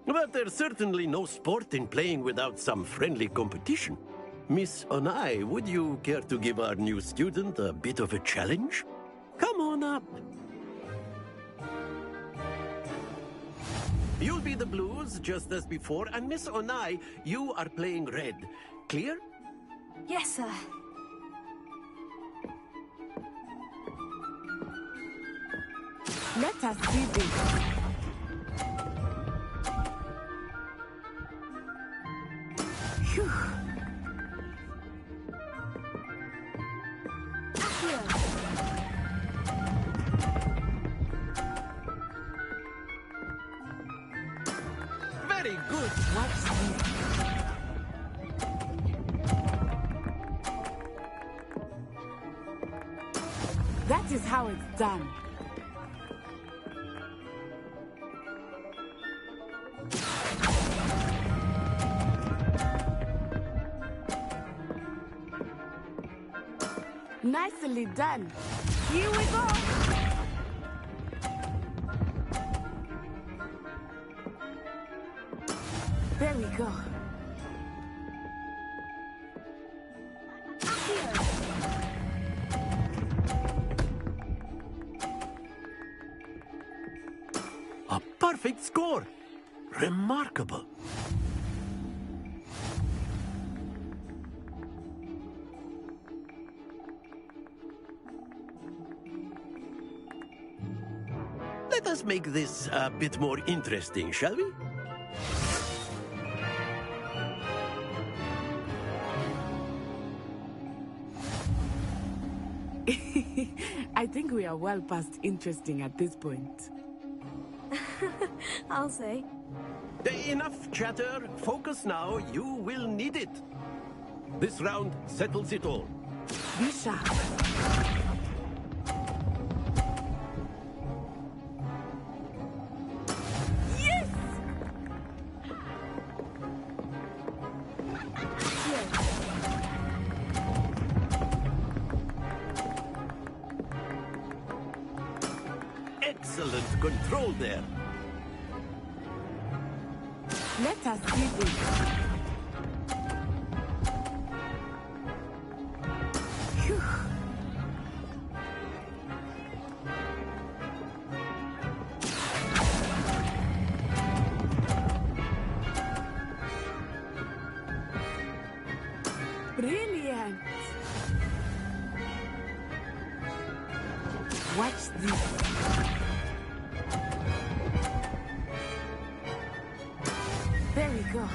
But there's certainly no sport in playing without some friendly competition. Miss Onai, would you care to give our new student a bit of a challenge? Come on up. You'll be the blues, just as before, and Miss Onai, you are playing red. Clear? Yes, sir. Let us see this. Phew. Very good. Watch this. That is how it's done. Nicely done. Here we go. There we go. A perfect score. Remarkable. Let us make this a bit more interesting, shall we? I think we are well past interesting at this point. I'll say. Enough chatter. Focus now. You will need it. This round settles it all. Be sharp. Yes! Excellent control there. Let us see this. Phew. Brilliant. Watch this. There we go.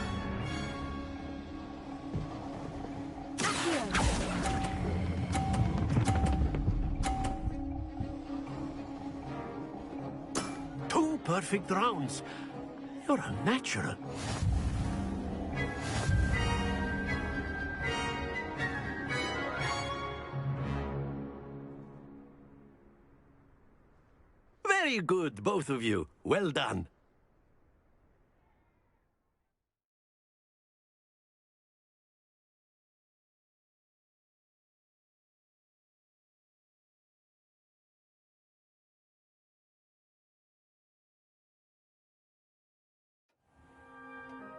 Two perfect rounds. You're a natural. Very good, both of you. Well done.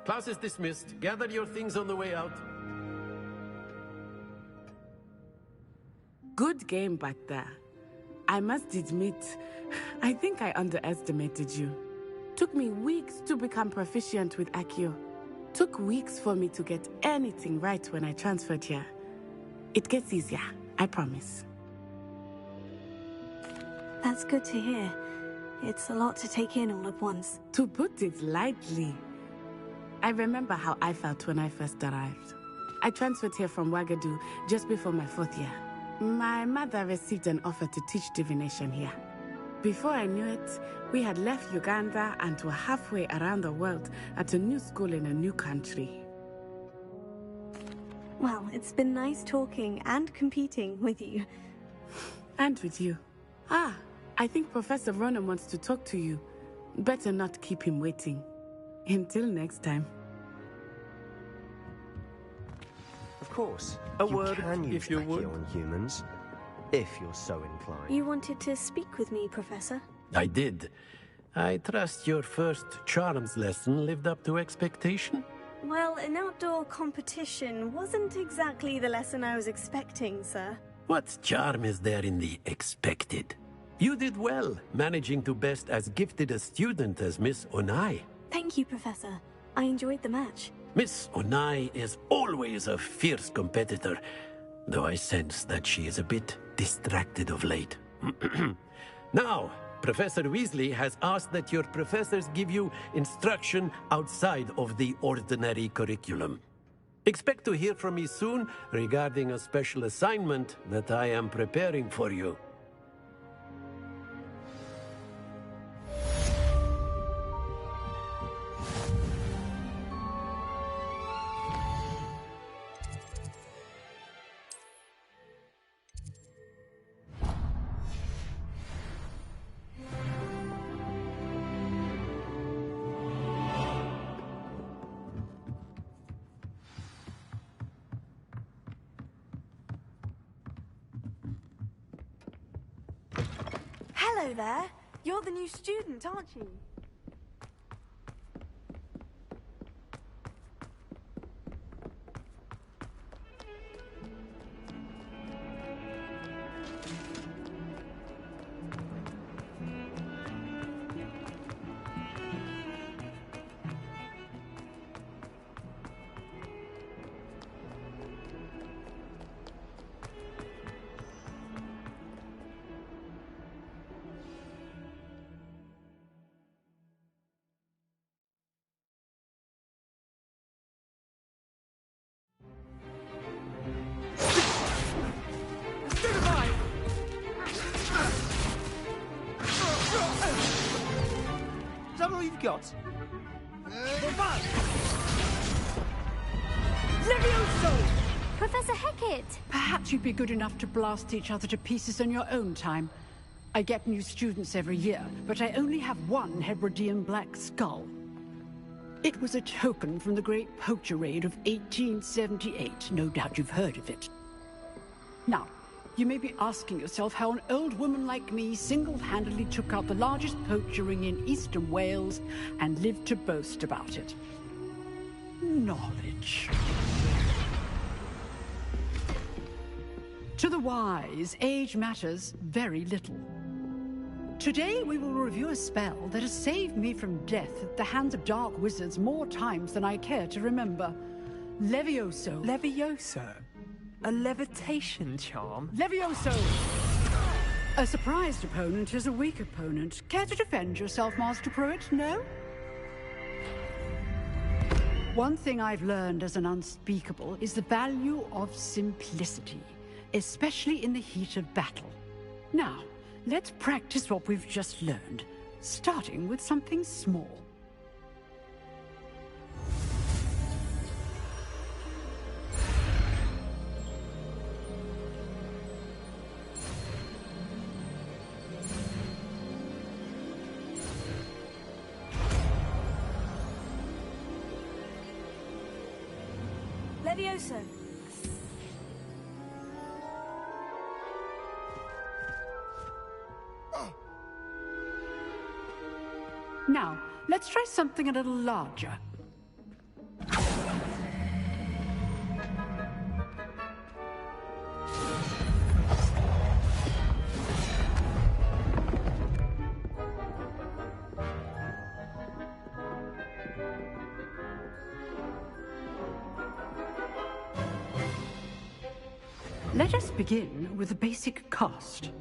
Class is dismissed. Gather your things on the way out. Good game back there. I must admit, I think I underestimated you. Took me weeks to become proficient with Accio. Took weeks for me to get anything right when I transferred here. It gets easier, I promise. That's good to hear. It's a lot to take in all at once. To put it lightly, I remember how I felt when I first arrived. I transferred here from Wagadu just before my 4th year. My mother received an offer to teach divination here. Before I knew it, we had left Uganda and were halfway around the world at a new school in a new country. Well, it's been nice talking and competing with you. And with you. Ah, I think Professor Ronan wants to talk to you. Better not keep him waiting. Until next time. Of course. A you word, can use if you would. Accio on humans, if you're so inclined. You wanted to speak with me, Professor? I did. I trust your first charms lesson lived up to expectation? Well, an outdoor competition wasn't exactly the lesson I was expecting, sir. What charm is there in the expected? You did well, managing to best as gifted a student as Miss Onai. Thank you, Professor. I enjoyed the match. Miss Onai is always a fierce competitor, though I sense that she is a bit distracted of late. Now, Professor Weasley has asked that your professors give you instruction outside of the ordinary curriculum. Expect to hear from me soon regarding a special assignment that I am preparing for you. Hello there. You're the new student, aren't you? Is that all you've got? Levioso! Professor Hecat! Perhaps you'd be good enough to blast each other to pieces on your own time. I get new students every year, but I only have one Hebridean black skull. It was a token from the Great Poacher Raid of 1878. No doubt you've heard of it. Now, you may be asking yourself how an old woman like me single-handedly took out the largest poacher ring in eastern Wales and lived to boast about it. Knowledge. To the wise, age matters very little. Today we will review a spell that has saved me from death at the hands of dark wizards more times than I care to remember. Levioso. Levioso? A levitation charm? Levioso! A surprised opponent is a weak opponent. Care to defend yourself, Master Pruitt? No? One thing I've learned as an unspeakable is the value of simplicity, especially in the heat of battle. Now, let's practice what we've just learned, starting with something small. Levioso. Now, let's try something a little larger. Let us begin with a basic cast.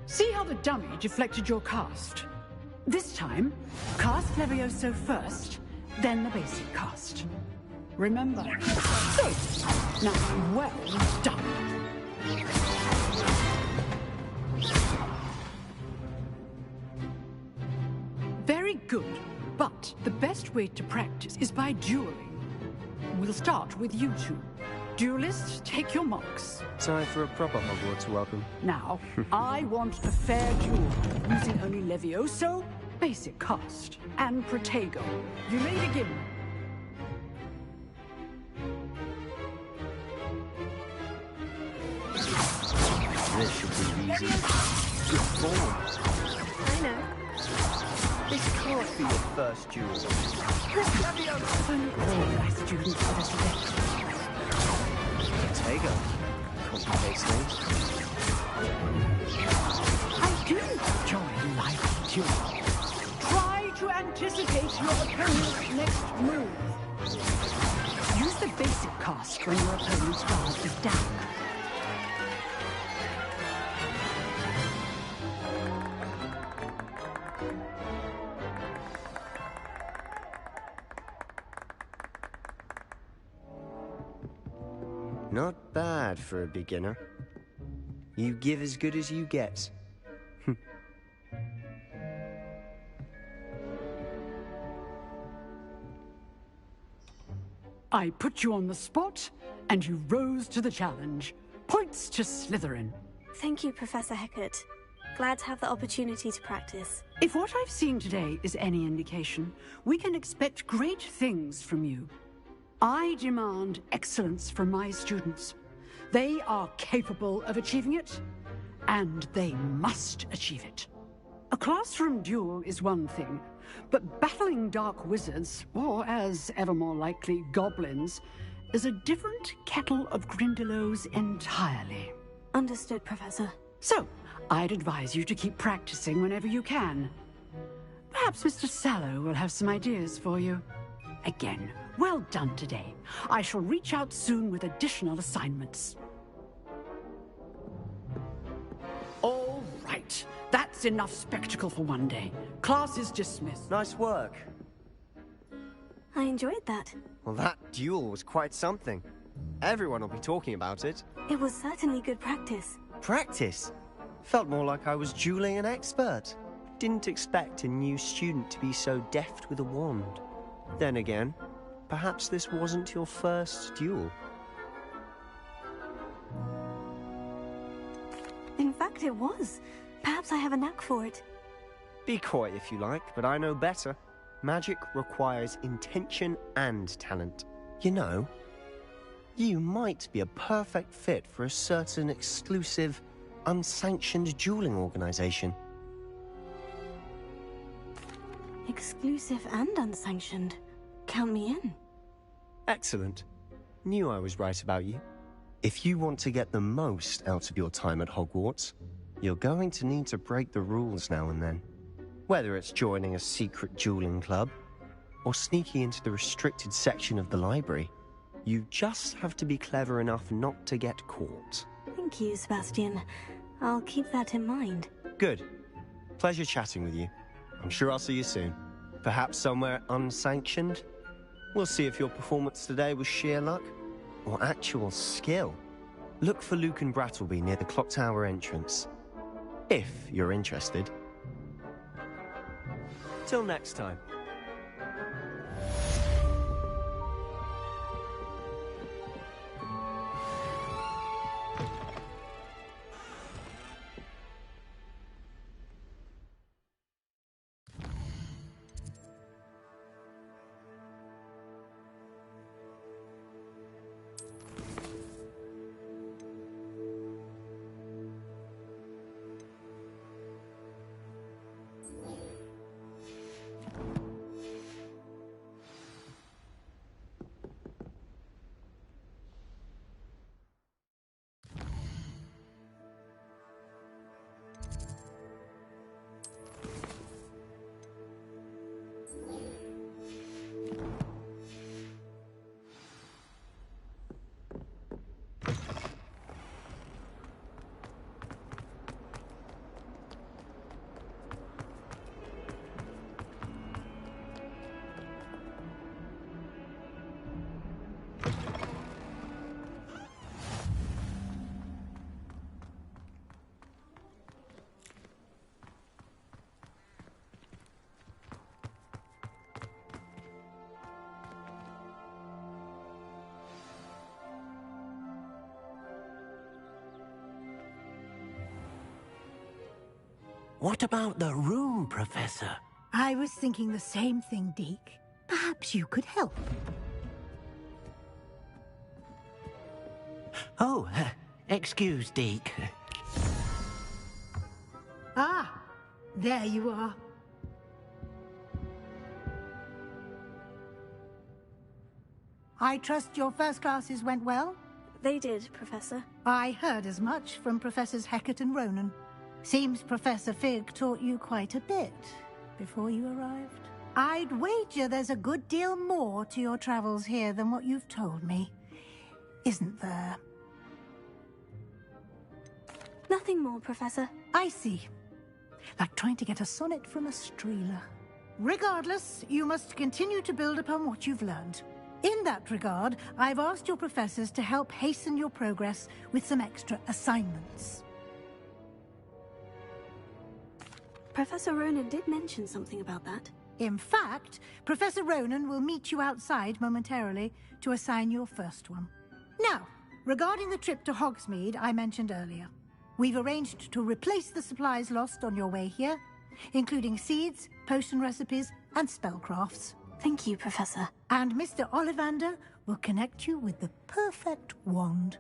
See how the dummy deflected your cast? This time, cast Levioso first, then the basic cast. remember. So, now, well done. Very good, but the best way to practice is by dueling. We'll start with you two. Duelists, take your marks. Time for a proper Hogwarts welcome. Now, I want a fair duel, using only Levioso, basic cast, and Protego. You may begin. This should be easy. Good form. I know. This can't be your first duel. All my students for this event. Protego. Complicates things. I do enjoy life duel. Try to anticipate your opponent's next move. Use the basic cast when your opponent's guard is down. Not bad for a beginner. You give as good as you get. I put you on the spot, and you rose to the challenge. Points to Slytherin. Thank you, Professor Hecat. Glad to have the opportunity to practice. If what I've seen today is any indication, we can expect great things from you. I demand excellence from my students. They are capable of achieving it, and they must achieve it. A classroom duel is one thing, but battling dark wizards, or as ever more likely, goblins, is a different kettle of Grindylows entirely. Understood, Professor. So, I'd advise you to keep practicing whenever you can. Perhaps Mr. Sallow will have some ideas for you. Again, well done today. I shall reach out soon with additional assignments. All right. That's enough spectacle for one day. Class is dismissed. Nice work. I enjoyed that. Well, that duel was quite something. Everyone will be talking about it. It was certainly good practice. Practice? Felt more like I was dueling an expert. Didn't expect a new student to be so deft with a wand. Then again, perhaps this wasn't your first duel. In fact, it was. Perhaps I have a knack for it. Be coy if you like, but I know better. Magic requires intention and talent. You know, you might be a perfect fit for a certain exclusive, unsanctioned dueling organization. Exclusive and unsanctioned. Count me in. Excellent. Knew I was right about you. If you want to get the most out of your time at Hogwarts, you're going to need to break the rules now and then. Whether it's joining a secret dueling club, or sneaking into the restricted section of the library, you just have to be clever enough not to get caught. Thank you, Sebastian. I'll keep that in mind. Good. Pleasure chatting with you. I'm sure I'll see you soon. Perhaps somewhere unsanctioned? We'll see if your performance today was sheer luck or actual skill. Look for Luke and Brattleby near the clock tower entrance. If you're interested. Till next time. What about the room, Professor? I was thinking the same thing, Deke. Perhaps you could help. Oh, excuse, Deke. Ah, there you are. I trust your first classes went well? They did, Professor. I heard as much from Professors Hecat and Ronan. Seems Professor Fig taught you quite a bit before you arrived. I'd wager there's a good deal more to your travels here than what you've told me. Isn't there? Nothing more, Professor. I see. Like trying to get a sonnet from a streeler. Regardless, you must continue to build upon what you've learned. In that regard, I've asked your professors to help hasten your progress with some extra assignments. Professor Ronan did mention something about that. In fact, Professor Ronan will meet you outside momentarily to assign your first one. Now, regarding the trip to Hogsmeade I mentioned earlier, we've arranged to replace the supplies lost on your way here, including seeds, potion recipes, and spellcrafts. Thank you, Professor. And Mr. Ollivander will connect you with the perfect wand.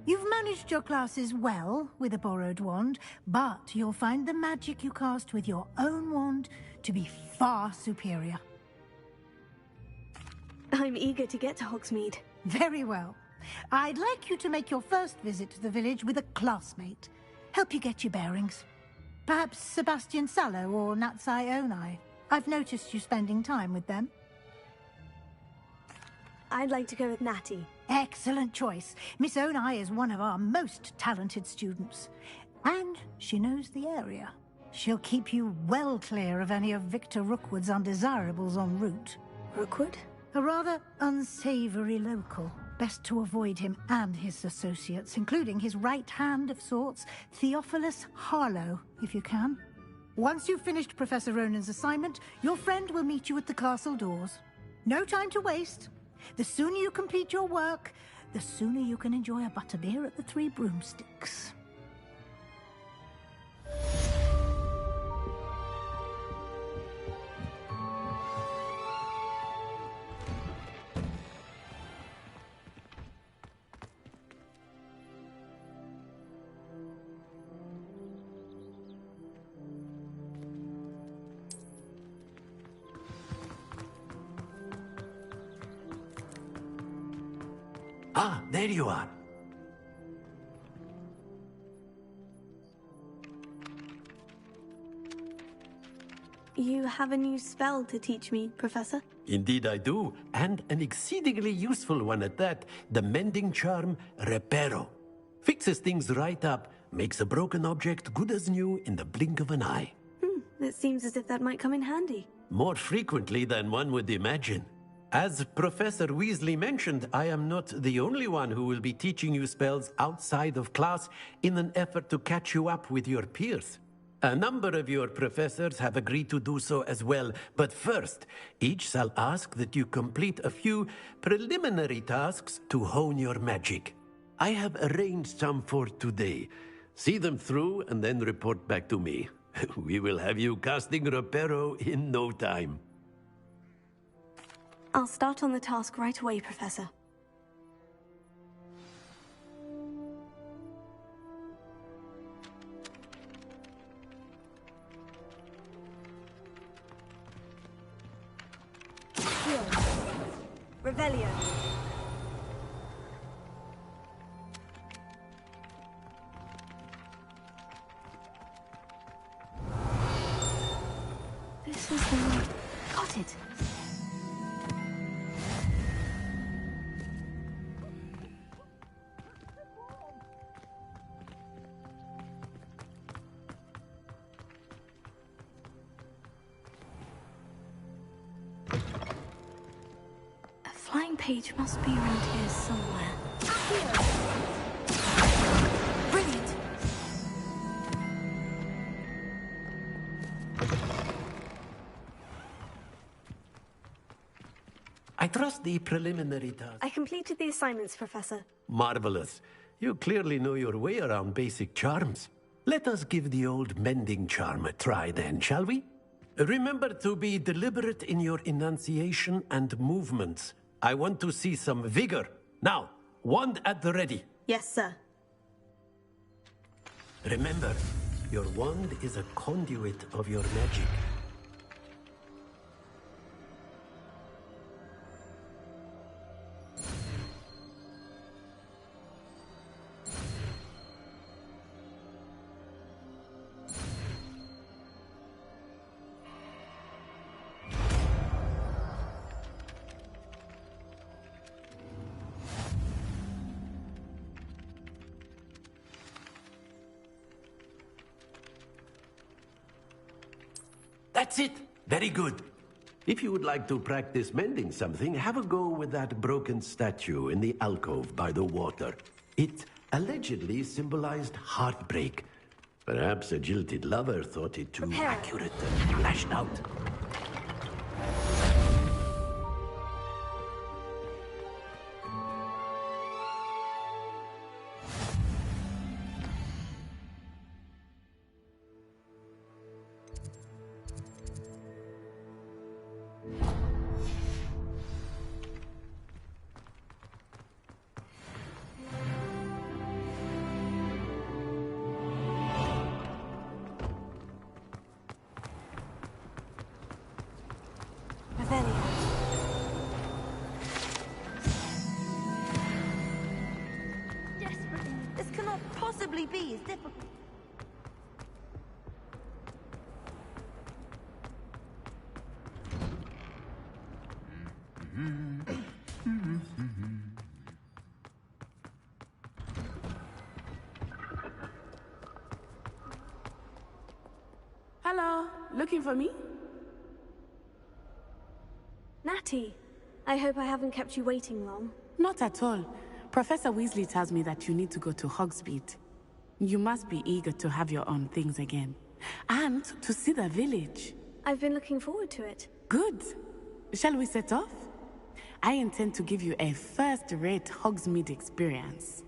You've managed your classes well with a borrowed wand, but you'll find the magic you cast with your own wand to be far superior. I'm eager to get to Hogsmeade. Very well. I'd like you to make your first visit to the village with a classmate. Help you get your bearings. Perhaps Sebastian Sallow or Natsai Onai. I've noticed you spending time with them. I'd like to go with Natty. Excellent choice. Miss Onai is one of our most talented students. And she knows the area. She'll keep you well clear of any of Victor Rookwood's undesirables en route. Rookwood? A rather unsavory local. Best to avoid him and his associates, including his right hand of sorts, Theophilus Harlow, if you can. Once you've finished Professor Ronan's assignment, your friend will meet you at the castle doors. No time to waste. The sooner you complete your work, the sooner you can enjoy a butterbeer at the Three Broomsticks. Ah, there you are. You have a new spell to teach me, Professor? Indeed I do, and an exceedingly useful one at that. The mending charm, Reparo. Fixes things right up, makes a broken object good as new in the blink of an eye. It seems as if that might come in handy. More frequently than one would imagine. As Professor Weasley mentioned, I am not the only one who will be teaching you spells outside of class in an effort to catch you up with your peers. A number of your professors have agreed to do so as well, but first, each shall ask that you complete a few preliminary tasks to hone your magic. I have arranged some for today. See them through and then report back to me. We will have you casting Reparo in no time. I'll start on the task right away, Professor. Revelio. This is the one. Got it. Flying page must be around here somewhere. Brilliant! I trust the preliminary task. I completed the assignments, Professor. Marvelous. You clearly know your way around basic charms. Let us give the old mending charm a try then, shall we? Remember to be deliberate in your enunciation and movements. I want to see some vigor. Now, wand at the ready. Yes, sir. Remember, your wand is a conduit of your magic. That's it. Very good. If you would like to practice mending something, have a go with that broken statue in the alcove by the water. It allegedly symbolized heartbreak. Perhaps a jilted lover thought it too accurate and lashed out. This cannot possibly be as difficult. Hello, looking for me? Natty, I hope I haven't kept you waiting long. Not at all. Professor Weasley tells me that you need to go to Hogsmeade. You must be eager to have your own things again. And to see the village. I've been looking forward to it. Good. Shall we set off? I intend to give you a first-rate Hogsmeade experience.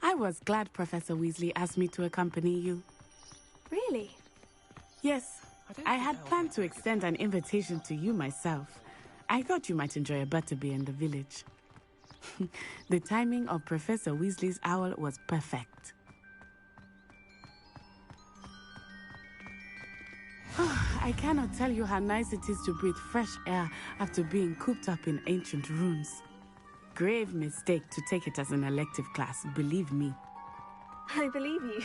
I was glad Professor Weasley asked me to accompany you. Really? Yes, I had planned to extend an invitation to you myself. I thought you might enjoy a butterbeer in the village. The timing of Professor Weasley's owl was perfect. I cannot tell you how nice it is to breathe fresh air after being cooped up in ancient ruins. Grave mistake to take it as an elective class, believe me. I believe you.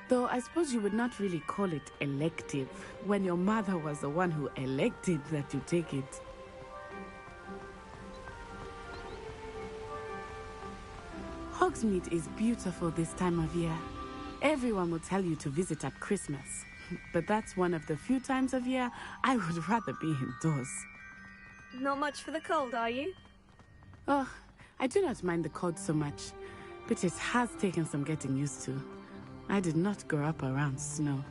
Though I suppose you would not really call it elective when your mother was the one who elected that you take it. Hogsmeade is beautiful this time of year. Everyone will tell you to visit at Christmas. But that's one of the few times of year I would rather be indoors. Not much for the cold, are you? Oh, I do not mind the cold so much, but it has taken some getting used to. I did not grow up around snow.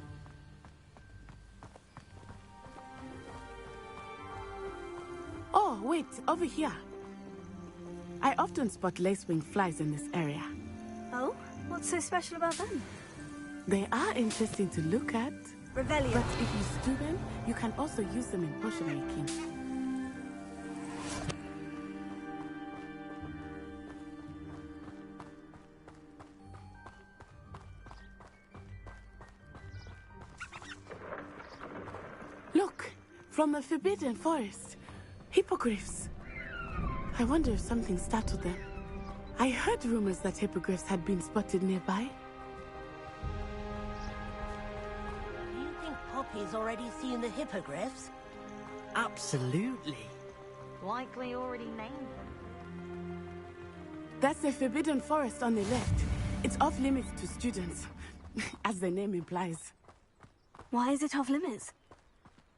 Oh, Oh, wait, over here. I often spot lacewing flies in this area. Oh? What's so special about them? They are interesting to look at. Revelio. But if you stew them, you can also use them in potion making. Look, from the Forbidden Forest. Hippogriffs. I wonder if something startled them. I heard rumors that hippogriffs had been spotted nearby. Do you think Poppy's already seen the hippogriffs? Absolutely. Likely already named them. That's the Forbidden Forest on the left. It's off limits to students, as the name implies. Why is it off limits?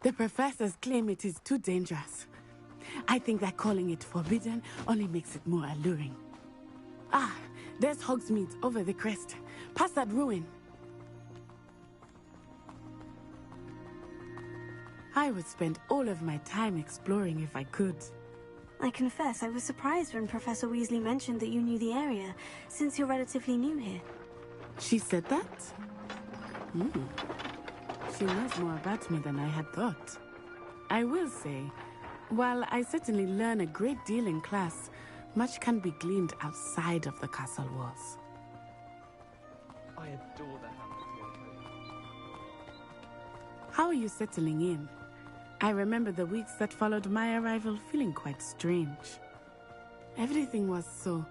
The professors claim it is too dangerous. I think that calling it forbidden only makes it more alluring. Ah, there's Hogsmeade over the crest. Past that ruin. I would spend all of my time exploring if I could. I confess I was surprised when Professor Weasley mentioned that you knew the area, since you're relatively new here. She said that? She knows more about me than I had thought. I will say, while I certainly learn a great deal in class, much can be gleaned outside of the castle walls. I adore the house. How are you settling in? I remember the weeks that followed my arrival feeling quite strange. Everything was so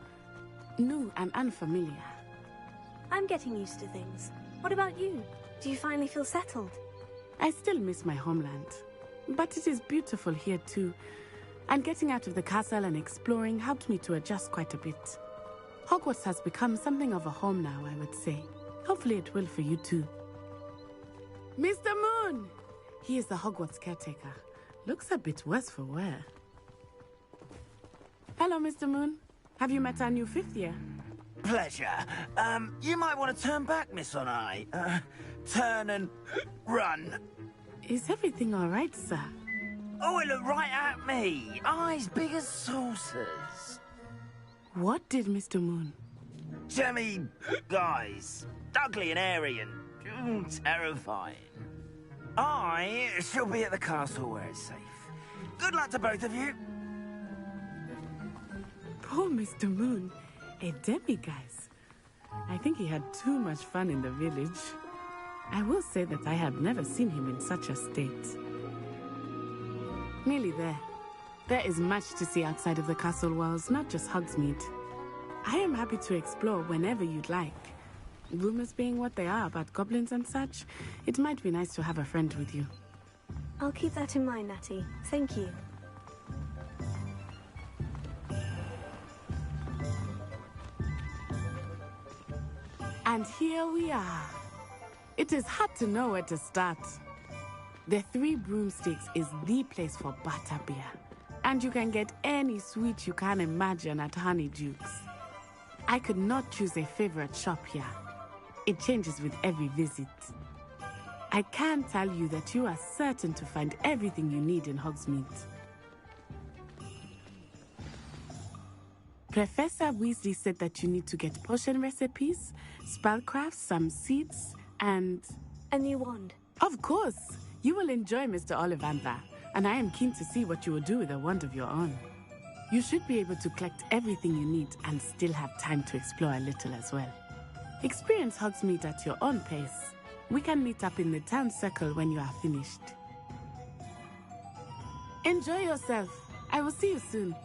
new and unfamiliar. I'm getting used to things. What about you? Do you finally feel settled? I still miss my homeland, but it is beautiful here too. And getting out of the castle and exploring helped me to adjust quite a bit. Hogwarts has become something of a home now, I would say. Hopefully it will for you too. Mr. Moon! He is the Hogwarts caretaker. Looks a bit worse for wear. Hello, Mr. Moon. Have you met our new fifth year? Pleasure. You might want to turn back, Miss Onai. Turn and run. Is everything all right, sir? Oh, it looked right at me. Eyes big as saucers. What did Mr. Moon? Jemmy guys. Ugly and airy and terrifying. I shall be at the castle where it's safe. Good luck to both of you. Poor Mr. Moon. A demiguise. I think he had too much fun in the village. I will say that I have never seen him in such a state. Nearly there. There is much to see outside of the castle walls, not just Hogsmeade. I am happy to explore whenever you'd like. Rumors being what they are about goblins and such, it might be nice to have a friend with you. I'll keep that in mind, Natty. Thank you. And here we are. It is hard to know where to start. The Three Broomsticks is the place for butterbeer. And you can get any sweet you can imagine at Honeydukes. I could not choose a favorite shop here. It changes with every visit. I can tell you that you are certain to find everything you need in Hogsmeade. Professor Weasley said that you need to get potion recipes, spellcrafts, some seeds, and... a new wand. Of course! You will enjoy Mr. Ollivander, and I am keen to see what you will do with a wand of your own. You should be able to collect everything you need and still have time to explore a little as well. Experience Hogsmeade at your own pace. We can meet up in the town circle when you are finished. Enjoy yourself. I will see you soon.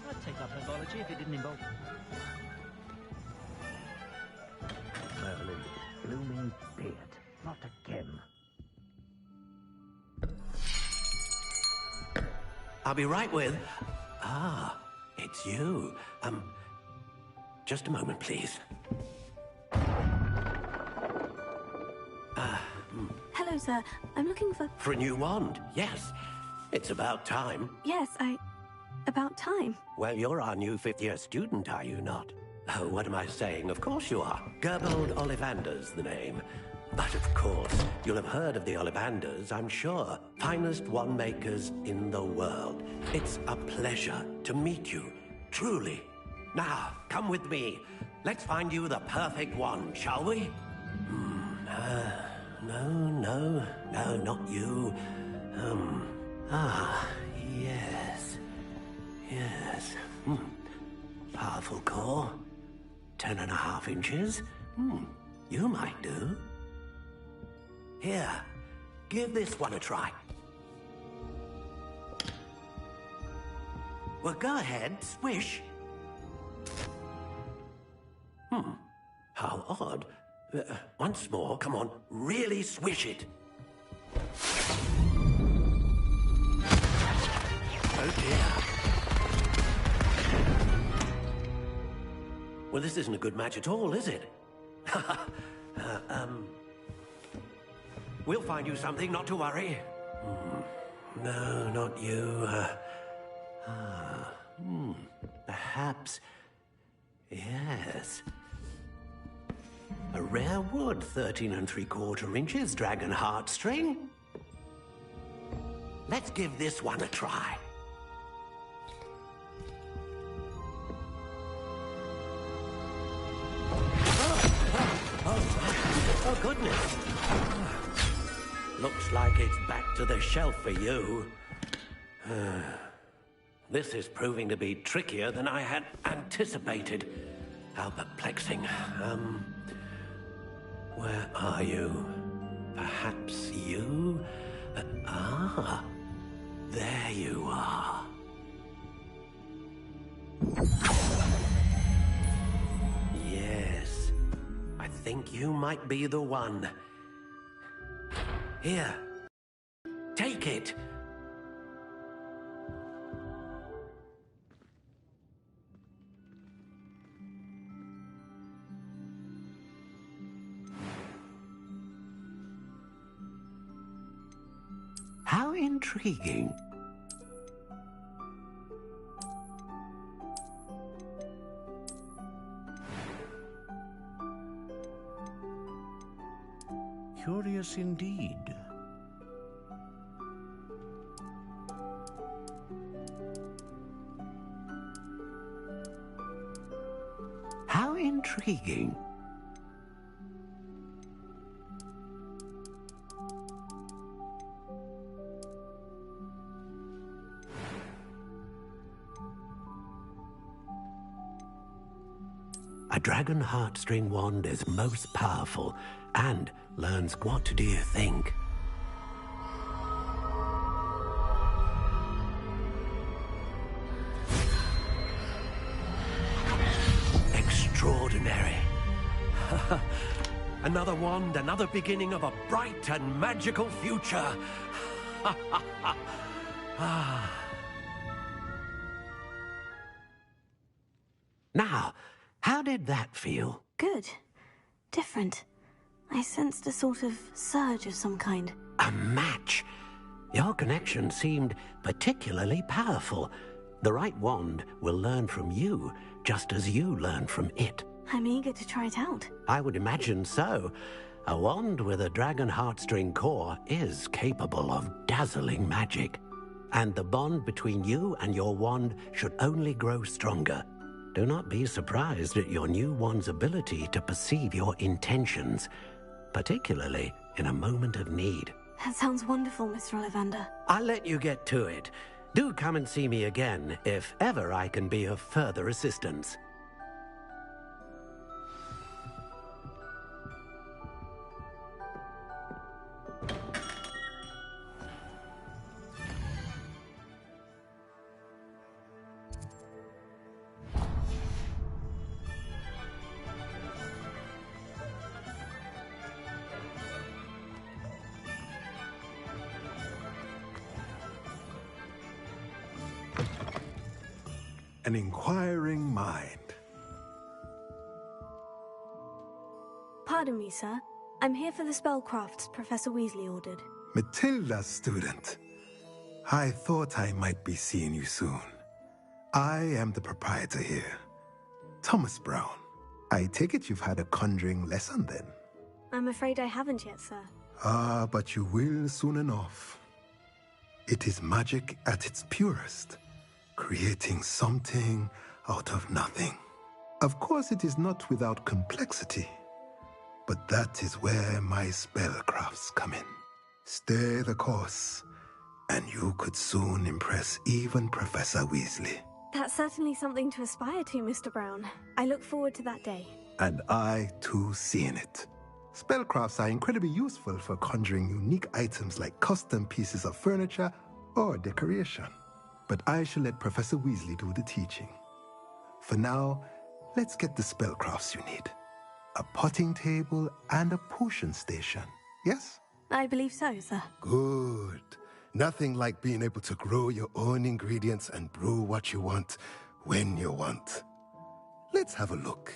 I'd take up herbology if it didn't involve... Merlin's blooming beard. Not again. I'll be right with... Ah, it's you. Just a moment, please. Hello, sir. I'm looking for... For a new wand, yes. It's about time. Yes, about time. Well, you're our new fifth-year student, are you not? Oh, what am I saying? Of course you are. Gerbold Ollivander's the name. But of course, you'll have heard of the Ollivanders, I'm sure. Finest wand makers in the world. It's a pleasure to meet you, truly. Now, come with me. Let's find you the perfect wand, shall we? No, not you. Yes. Powerful core. 10.5 inches. You might do. Here, give this one a try. Well, go ahead, swish. How odd. Once more, come on, really swish it. Oh dear. Well, this isn't a good match at all, is it? We'll find you something, not to worry. No, not you. Perhaps... Yes. A rare wood, 13 3/4 inches, dragon heartstring. Let's give this one a try. Oh, goodness. Looks like it's back to the shelf for you. This is proving to be trickier than I had anticipated. How perplexing. Where are you? Perhaps you? There you are. Yes, I think you might be the one. Here, take it. How intriguing. Curious indeed. How intriguing. A dragon heartstring wand is most powerful and learns what do you think? Extraordinary. Another wand, another beginning of a bright and magical future. Now, how did that feel? Good. Different. I sensed a sort of surge of some kind. A match? Your connection seemed particularly powerful. The right wand will learn from you, just as you learn from it. I'm eager to try it out. I would imagine so. A wand with a dragon heartstring core is capable of dazzling magic. And the bond between you and your wand should only grow stronger. Do not be surprised at your new wand's ability to perceive your intentions, particularly in a moment of need. That sounds wonderful, Mr. Ollivander. I'll let you get to it. Do come and see me again if ever I can be of further assistance. an inquiring mind. Pardon me, sir. I'm here for the spellcrafts Professor Weasley ordered. Matilda's student. I thought I might be seeing you soon. I am the proprietor here, Thomas Brown. I take it you've had a conjuring lesson then? I'm afraid I haven't yet, sir. Ah, but you will soon enough. It is magic at its purest, creating something out of nothing. Of course, it is not without complexity, but that is where my spellcrafts come in. Stay the course, and you could soon impress even Professor Weasley. That's certainly something to aspire to, Mr. Brown. I look forward to that day. And I, too, seeing it. Spellcrafts are incredibly useful for conjuring unique items like custom pieces of furniture or decoration. But I shall let Professor Weasley do the teaching. For now, let's get the spellcrafts you need. A potting table and a potion station, yes? I believe so, sir. Good. Nothing like being able to grow your own ingredients and brew what you want, when you want. Let's have a look.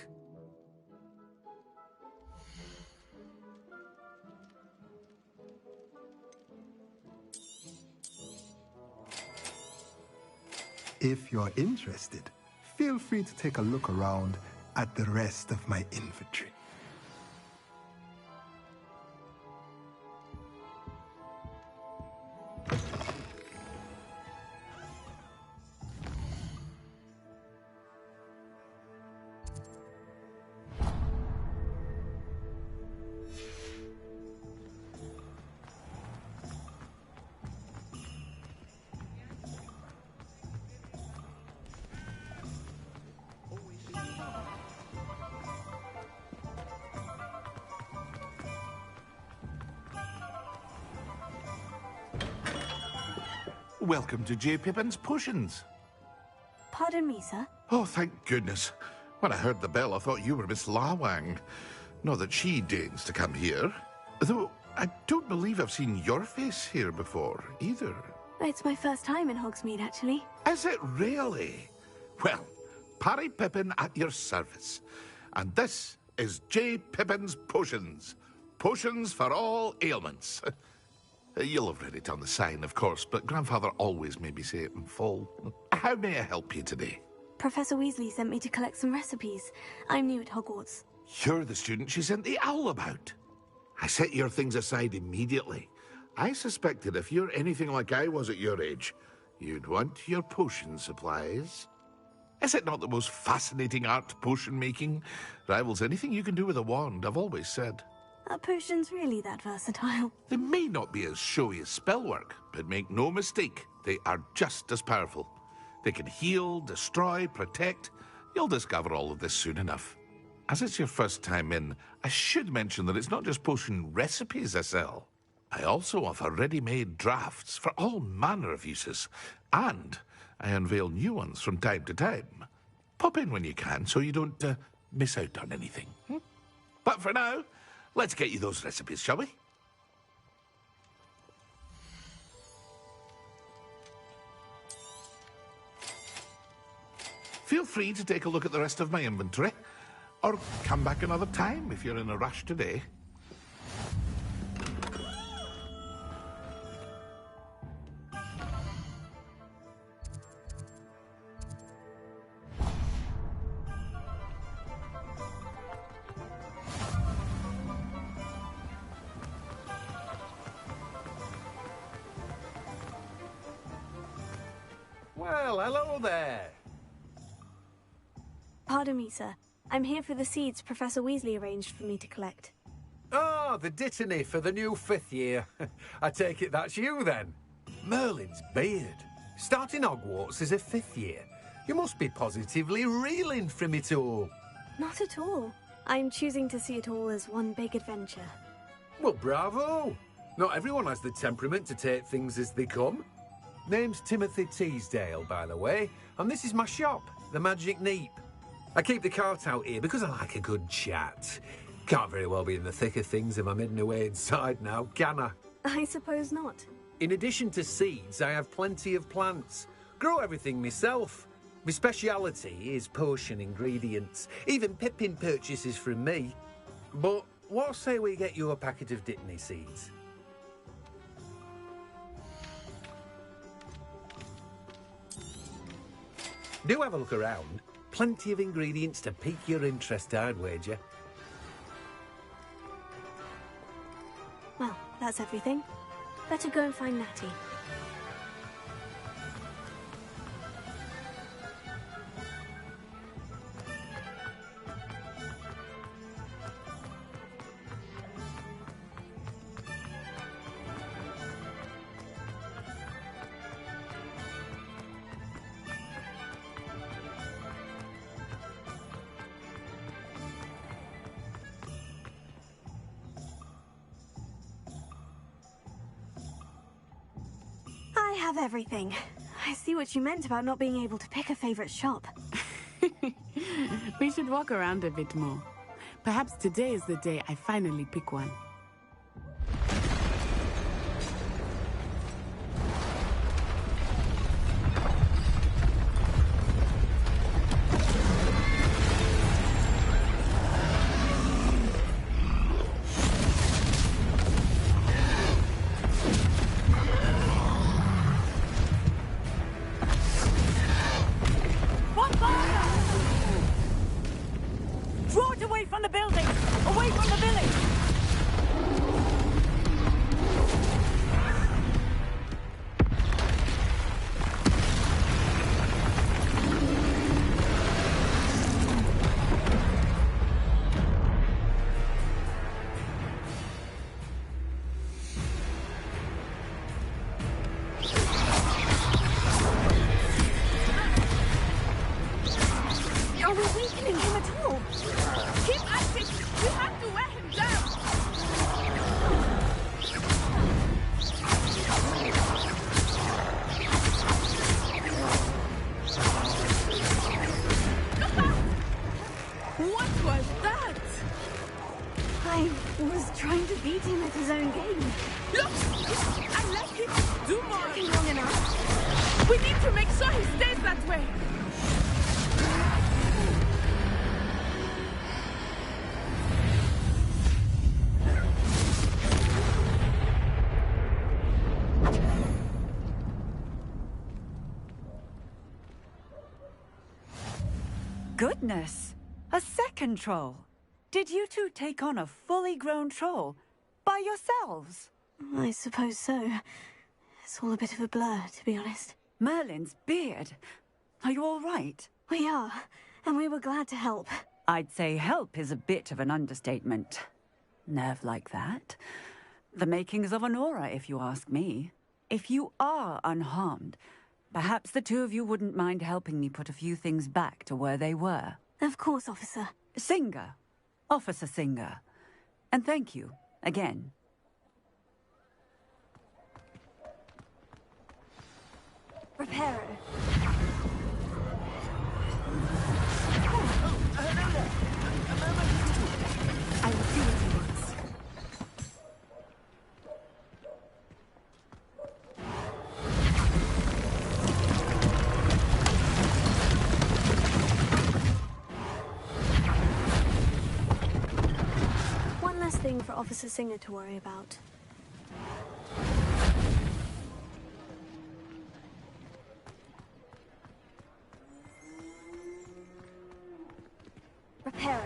If you're interested, feel free to take a look around at the rest of my inventory. Welcome to J. Pippin's Potions. Pardon me, sir. Oh, thank goodness. When I heard the bell, I thought you were Miss Lawang. Not that she deigns to come here. Though, I don't believe I've seen your face here before, either. It's my first time in Hogsmeade, actually. Is it really? Well, Parry Pippin at your service. And this is J. Pippin's Potions. Potions for all ailments. You'll have read it on the sign, of course, but Grandfather always made me say it in full. How may I help you today? Professor Weasley sent me to collect some recipes. I'm new at Hogwarts. You're the student she sent the owl about. I set your things aside immediately. I suspected if you're anything like I was at your age, you'd want your potion supplies. Is it not the most fascinating art, potion making? Rivals anything you can do with a wand, I've always said. Are potions really that versatile? They may not be as showy as spellwork, but make no mistake, they are just as powerful. They can heal, destroy, protect. You'll discover all of this soon enough. As it's your first time in, I should mention that it's not just potion recipes I sell. I also offer ready-made drafts for all manner of uses, and I unveil new ones from time to time. Pop in when you can so you don't miss out on anything. But for now, let's get you those recipes, shall we? Feel free to take a look at the rest of my inventory, or come back another time if you're in a rush today. Well, hello there. Pardon me, sir. I'm here for the seeds Professor Weasley arranged for me to collect. Ah, the dittany for the new 5th year. I take it that's you, then. Merlin's beard. Starting Hogwarts as a 5th year. You must be positively reeling from it all. Not at all. I'm choosing to see it all as one big adventure. Well, bravo. Not everyone has the temperament to take things as they come. Name's Timothy Teasdale, by the way, and this is my shop, the Magic Neep. I keep the cart out here because I like a good chat. Can't very well be in the thick of things if I'm heading away inside now, can I? I suppose not. In addition to seeds, I have plenty of plants. Grow everything myself. My speciality is potion ingredients. Even Pippin purchases from me. But what say we get you a packet of Dittany seeds? Do have a look around. Plenty of ingredients to pique your interest, I'd wager. Well, that's everything. Better go and find Natty. I have everything. I see what you meant about not being able to pick a favorite shop. We should walk around a bit more. Perhaps today is the day I finally pick one. Draw it away from the building! Away from the village! Are we weakening him at all? Keep at it! We have to wear him down! What was that? I was trying to beat him at his own game. Look! I let him do more! Taking long enough. We need to make sure he stays that way! Goodness! A second troll! Did you two take on a fully grown troll? By yourselves? I suppose so. It's all a bit of a blur, to be honest. Merlin's beard. Are you all right? We are, and we were glad to help. I'd say help is a bit of an understatement. Nerve like that. The makings of an aura, if you ask me. If you are unharmed, perhaps the two of you wouldn't mind helping me put a few things back to where they were. Of course, officer. Singer. Officer Singer. And thank you, again. Reparo. I will see what he wants. One less thing for Officer Singer to worry about. Reparo.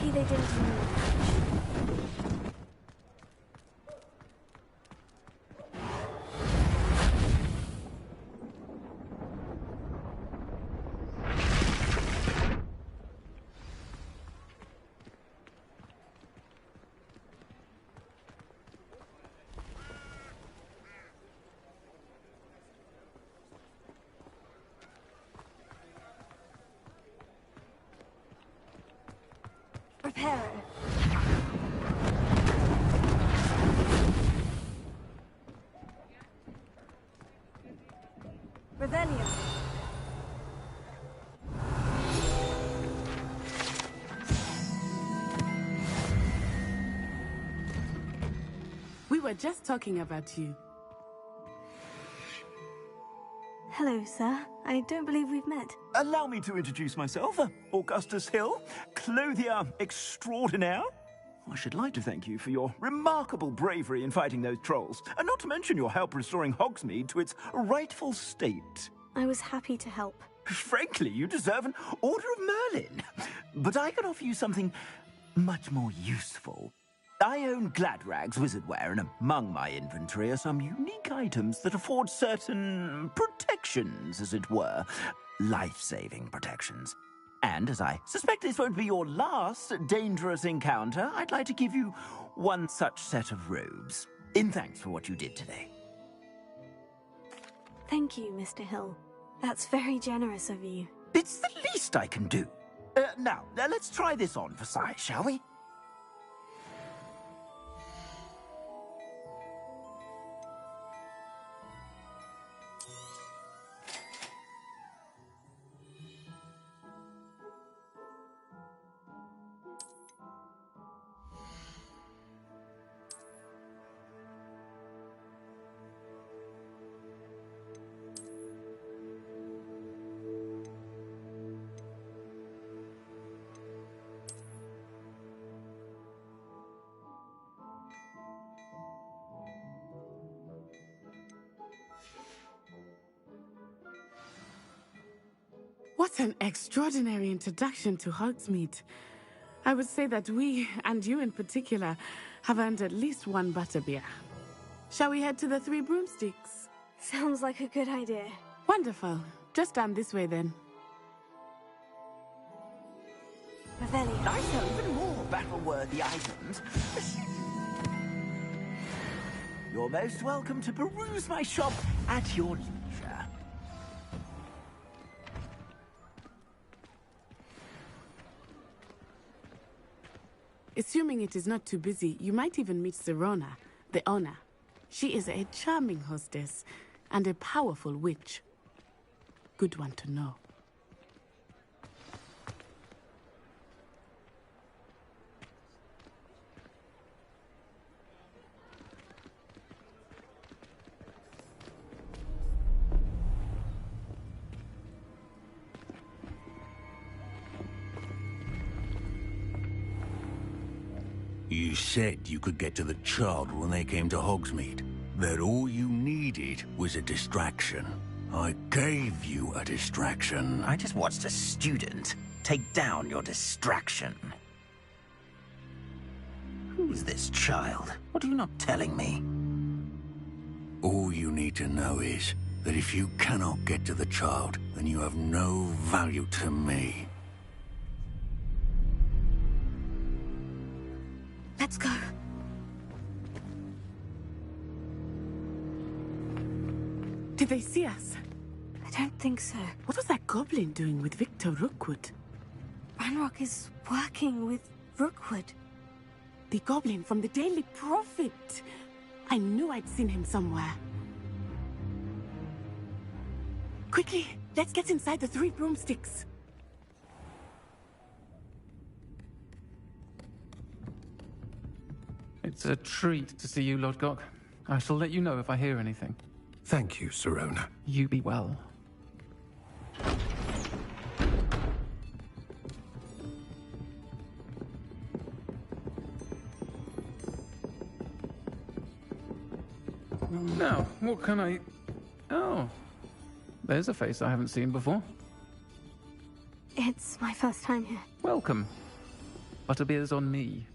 Lucky they didn't do more damage. Reparo. Revelio. We were just talking about you. Hello, sir. I don't believe we've met. Allow me to introduce myself. Augustus Hill, clothier extraordinaire. I should like to thank you for your remarkable bravery in fighting those trolls, and not to mention your help restoring Hogsmeade to its rightful state. I was happy to help. Frankly, you deserve an Order of Merlin. But I can offer you something much more useful. I own Gladrag's wizardware, and among my inventory are some unique items that afford certain protections, as it were. Life-saving protections. And as I suspect this won't be your last dangerous encounter, I'd like to give you one such set of robes, in thanks for what you did today. Thank you, Mr. Hill. That's very generous of you. It's the least I can do. Now, let's try this on for size, shall we? What an extraordinary introduction to Hogsmeade. I would say that we, and you in particular, have earned at least one butterbeer. Shall we head to the Three Broomsticks? Sounds like a good idea. Wonderful. Just down this way then. Revelio. I sell even more battle-worthy items. You're most welcome to peruse my shop at your leisure. Assuming it is not too busy, you might even meet Sirona, the owner. She is a charming hostess and a powerful witch. Good one to know. You said you could get to the child when they came to Hogsmeade. That all you needed was a distraction. I gave you a distraction. I just watched a student take down your distraction. Who's this child? What are you not telling me? All you need to know is that if you cannot get to the child, then you have no value to me. Let's go. Did they see us? I don't think so. What was that goblin doing with Victor Rookwood? Ranrock is working with Rookwood. The goblin from the Daily Prophet. I knew I'd seen him somewhere. Quickly, let's get inside the Three Broomsticks. It's a treat to see you, Lodgok. I shall let you know if I hear anything. Thank you, Sirona. You be well. Now, what can I... Oh, there's a face I haven't seen before. It's my first time here. Welcome. Butterbeer's on me.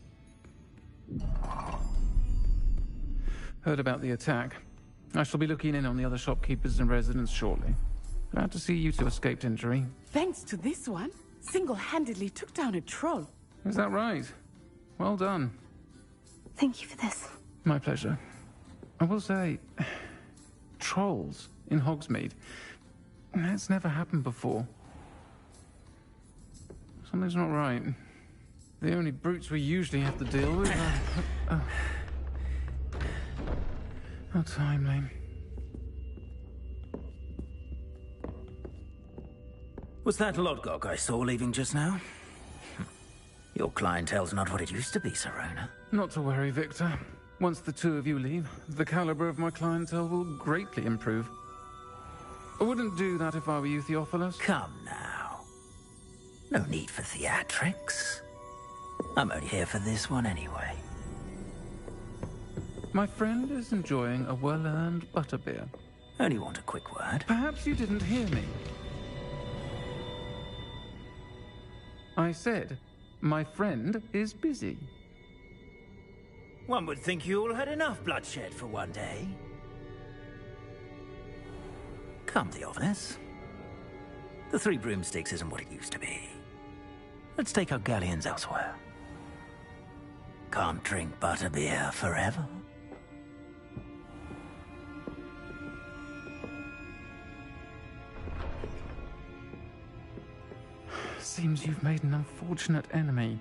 Heard about the attack. I shall be looking in on the other shopkeepers and residents shortly. Glad to see you two escaped injury. Thanks to this one, single-handedly took down a troll. Is that right? Well done. Thank you for this. My pleasure. I will say, trolls in Hogsmeade. That's never happened before. Something's not right. The only brutes we usually have to deal with are... How timely. Was that Lodgok I saw leaving just now? Your clientele's not what it used to be, Sirona. Not to worry, Victor. Once the two of you leave, the caliber of my clientele will greatly improve. I wouldn't do that if I were you, Theophilus. Come now. No need for theatrics. I'm only here for this one anyway. My friend is enjoying a well-earned butterbeer. Only want a quick word. Perhaps you didn't hear me. I said, my friend is busy. One would think you all had enough bloodshed for one day. Come, Theophilus. The Three Broomsticks isn't what it used to be. Let's take our galleons elsewhere. Can't drink butterbeer forever. Seems you've made an unfortunate enemy.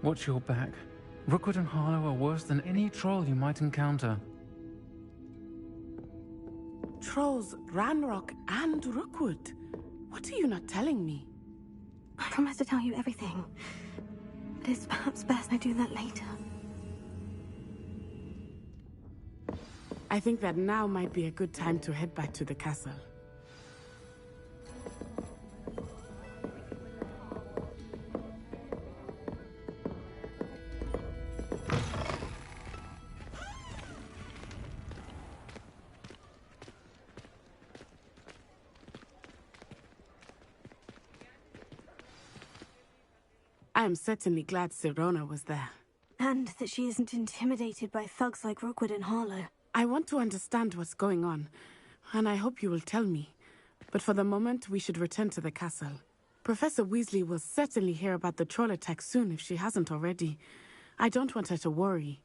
Watch your back. Rookwood and Harlow are worse than any troll you might encounter. Trolls, Ranrock, and Rookwood. What are you not telling me? I promise to tell you everything. But it's perhaps best I do that later. I think that now might be a good time to head back to the castle. I am certainly glad Sirona was there. And that she isn't intimidated by thugs like Rookwood and Harlow. I want to understand what's going on, and I hope you will tell me. But for the moment, we should return to the castle. Professor Weasley will certainly hear about the troll attack soon if she hasn't already. I don't want her to worry.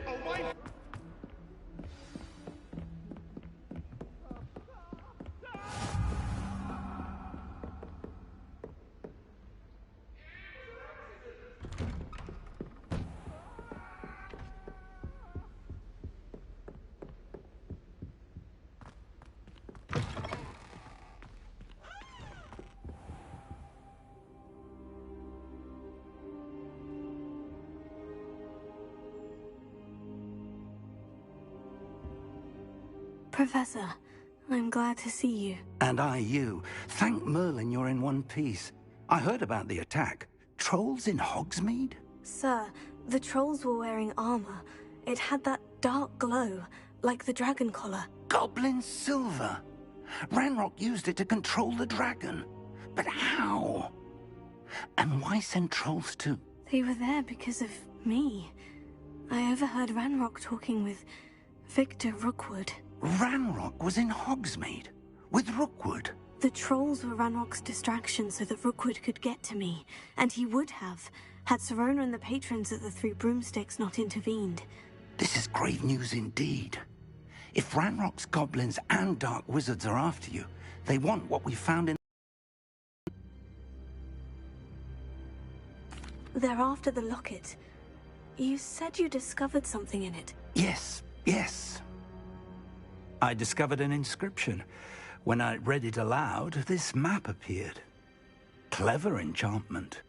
Away! Professor, I'm glad to see you. And I you. Thank Merlin you're in one piece. I heard about the attack. Trolls in Hogsmeade? Sir, the trolls were wearing armor. It had that dark glow, like the dragon collar. Goblin silver. Ranrock used it to control the dragon. But how? And why send trolls to... They were there because of me. I overheard Ranrock talking with Victor Rookwood. Ranrock was in Hogsmeade? With Rookwood? The trolls were Ranrock's distraction so that Rookwood could get to me. And he would have, had Serona and the patrons at the Three Broomsticks not intervened. This is grave news indeed. If Ranrock's goblins and dark wizards are after you, they want what we found in... They're after the locket. You said you discovered something in it. Yes, yes. I discovered an inscription. When I read it aloud, this map appeared. Clever enchantment.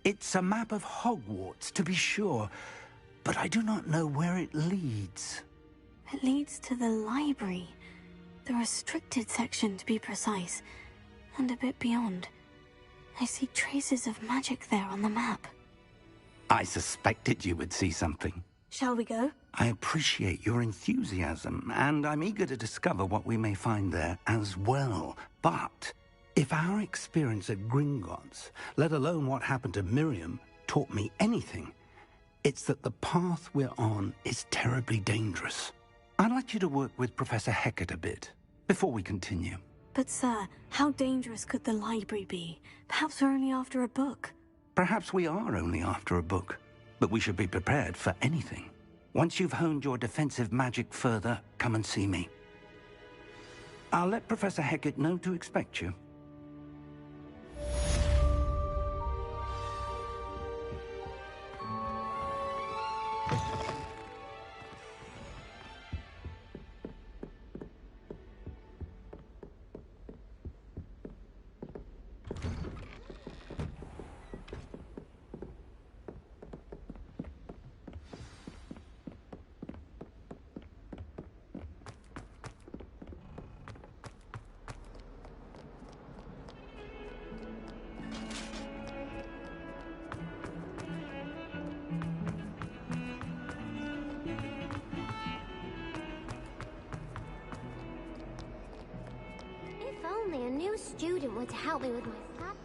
It's a map of Hogwarts, to be sure, but I do not know where it leads. It leads to the library. The restricted section, to be precise. And a bit beyond. I see traces of magic there on the map. I suspected you would see something. Shall we go? I appreciate your enthusiasm, and I'm eager to discover what we may find there as well. But if our experience at Gringotts, let alone what happened to Miriam, taught me anything, it's that the path we're on is terribly dangerous. I'd like you to work with Professor Hecat a bit, before we continue. But sir, how dangerous could the library be? Perhaps we're only after a book. Perhaps we are only after a book, but we should be prepared for anything. Once you've honed your defensive magic further, come and see me. I'll let Professor Hecat know to expect you. If only a new student would help me with my sad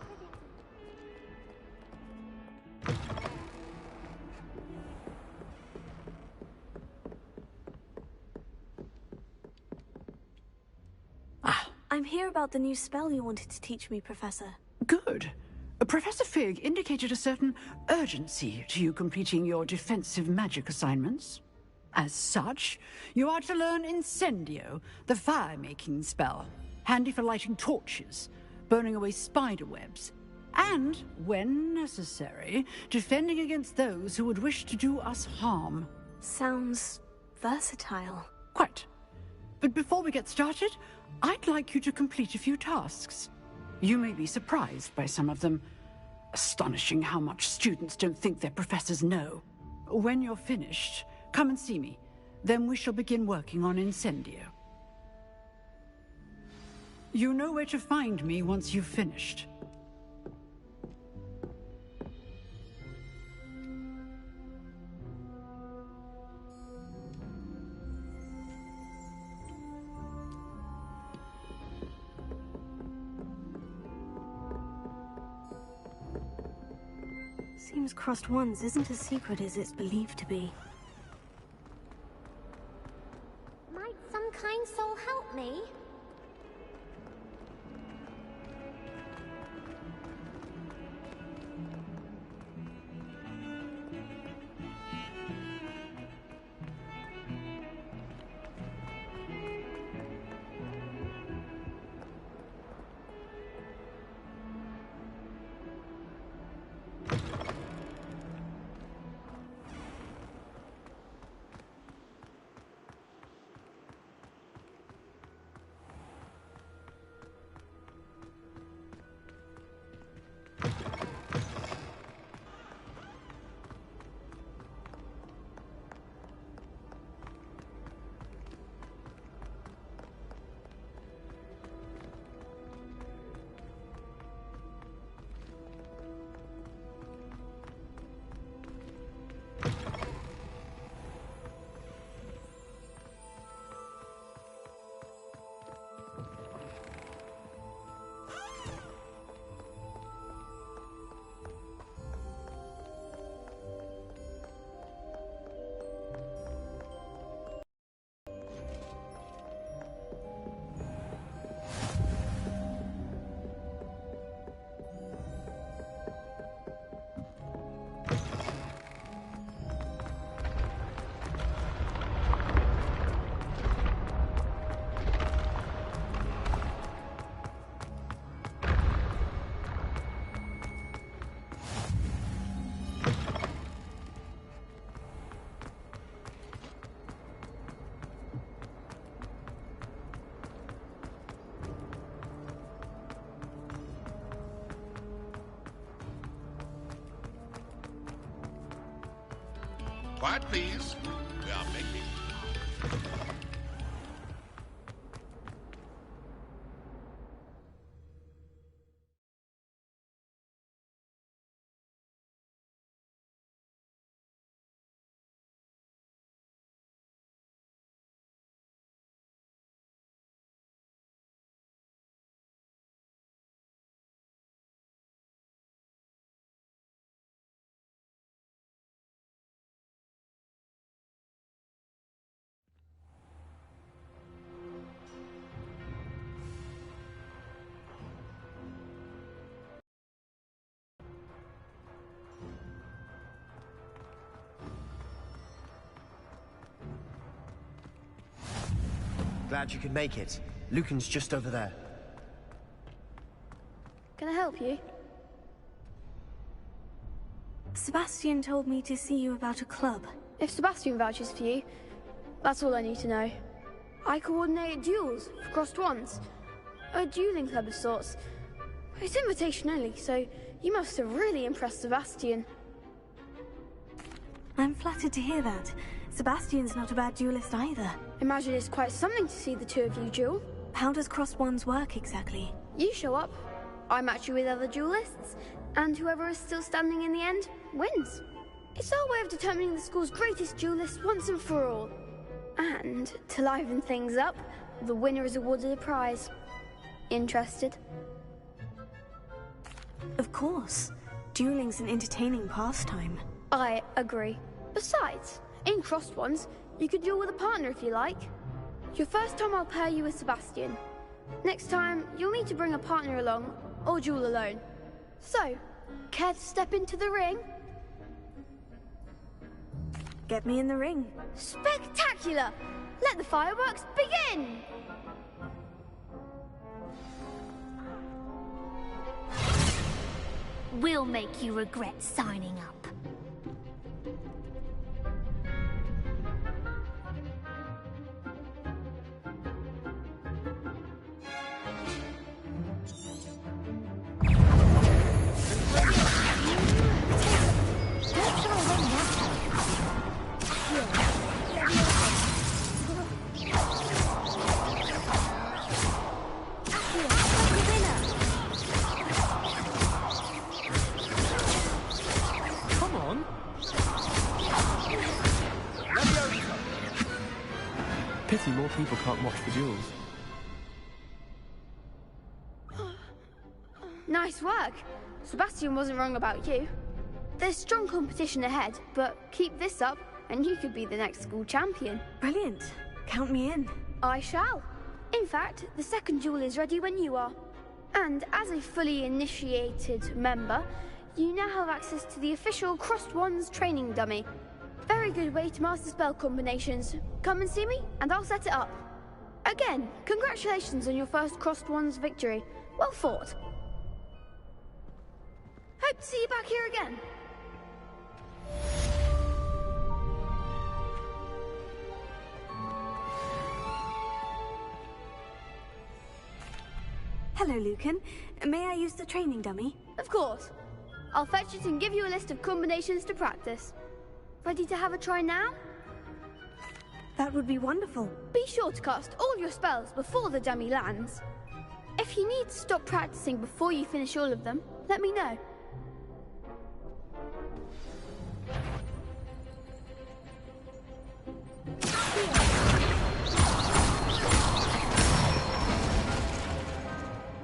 I'm here about the new spell you wanted to teach me, Professor. Good. Professor Fig indicated a certain urgency to you completing your defensive magic assignments. As such, you are to learn Incendio, the fire-making spell, handy for lighting torches, burning away spider webs, and, when necessary, defending against those who would wish to do us harm. Sounds versatile. Quite. But before we get started, I'd like you to complete a few tasks. You may be surprised by some of them. Astonishing how much students don't think their professors know. When you're finished, come and see me. Then we shall begin working on Incendio. You know where to find me once you've finished. Seems crossed ones isn't as secret as it's believed to be. Might some kind soul help me? Quiet, please. We are making... Glad you could make it. Lucan's just over there. Can I help you? Sebastian told me to see you about a club. If Sebastian vouches for you, that's all I need to know. I coordinate duels for crossed wands. A dueling club of sorts. It's invitation only, so you must have really impressed Sebastian. I'm flattered to hear that. Sebastian's not a bad duelist either. Imagine it's quite something to see the two of you duel. How does crossed wands work exactly? You show up, I match you with other duelists, and whoever is still standing in the end wins. It's our way of determining the school's greatest duelist once and for all. And to liven things up, the winner is awarded a prize. Interested? Of course. Dueling's an entertaining pastime. I agree. Besides, in crossed wands, you could duel with a partner if you like. Your first time I'll pair you with Sebastian. Next time, you'll need to bring a partner along, or duel alone. So, care to step into the ring? Get me in the ring. Spectacular! Let the fireworks begin! We'll make you regret signing up. Pity more people can't watch the duels. Nice work. Sebastian wasn't wrong about you. There's strong competition ahead, but keep this up and you could be the next school champion. Brilliant. Count me in. I shall. In fact, the second duel is ready when you are. And as a fully initiated member, you now have access to the official Crossed Wands training dummy. Very good way to master spell combinations. Come and see me, and I'll set it up. Again, congratulations on your first Crossed Wands victory. Well fought. Hope to see you back here again. Hello, Lucan. May I use the training dummy? Of course. I'll fetch it and give you a list of combinations to practice. Ready to have a try now? That would be wonderful. Be sure to cast all your spells before the dummy lands. If you need to stop practicing before you finish all of them, let me know.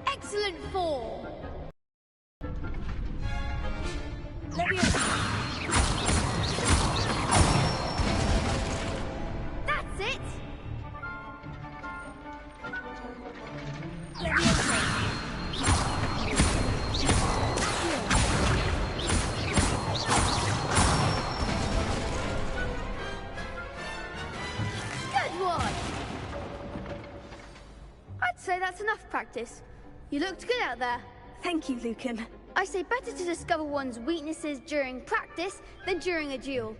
Excellent form! That's it! Good one! I'd say that's enough practice. You looked good out there. Thank you, Lucan. I say better to discover one's weaknesses during practice than during a duel.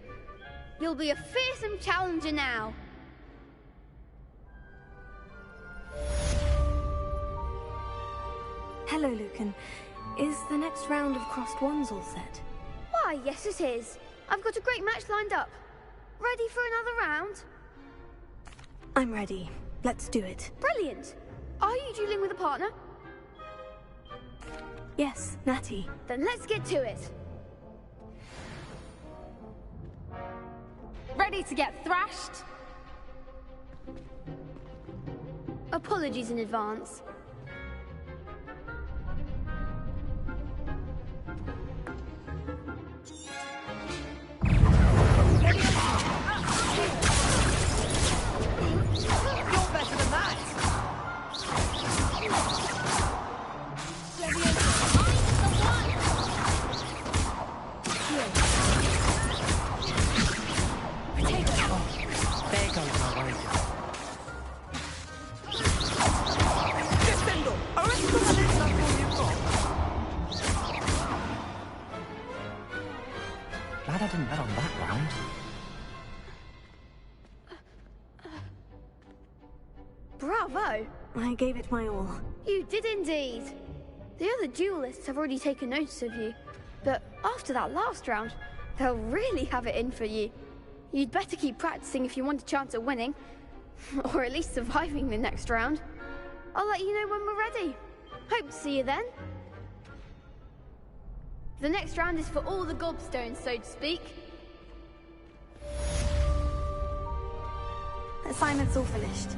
You'll be a fearsome challenger now. Hello, Lucan. Is the next round of Crossed Wands all set? Why, yes it is. I've got a great match lined up. ready for another round? I'm ready. Let's do it. Brilliant. Are you dueling with a partner? Yes, Natty. Then let's get to it. Ready to get thrashed? Apologies in advance. You're better than that! There goes my wager. Descendo! Arresto la lista for you got. Glad I didn't bet on that round. Bravo! I gave it my all. You did indeed. The other duelists have already taken notice of you, but after that last round, they'll really have it in for you. You'd better keep practicing if you want a chance at winning, or at least surviving the next round. I'll let you know when we're ready. Hope to see you then. The next round is for all the gobstones, so to speak. Assignment's all finished.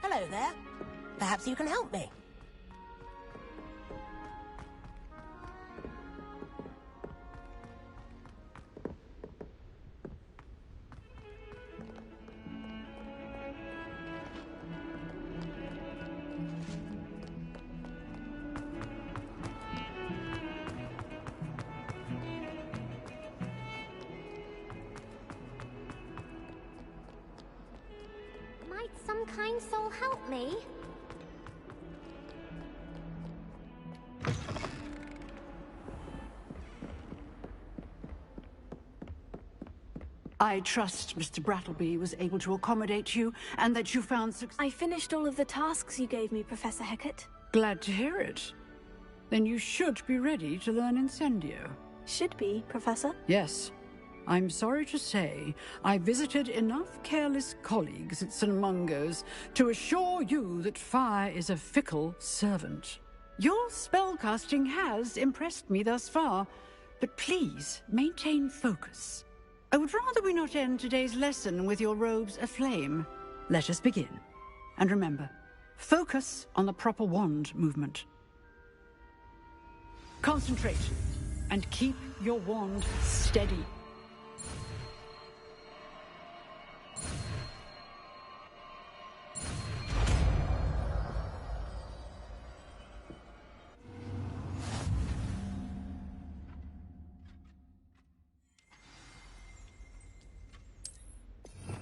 Hello there. Perhaps you can help me. Might some kind soul help me? I trust Mr. Brattleby was able to accommodate you, and that you found success. I finished all of the tasks you gave me, Professor Hecat. Glad to hear it. Then you should be ready to learn Incendio. Should be, Professor. Yes. I'm sorry to say, I visited enough careless colleagues at St. Mungo's to assure you that fire is a fickle servant. Your spellcasting has impressed me thus far, but please maintain focus. I would rather we not end today's lesson with your robes aflame. Let us begin. And remember, focus on the proper wand movement. Concentrate, and keep your wand steady.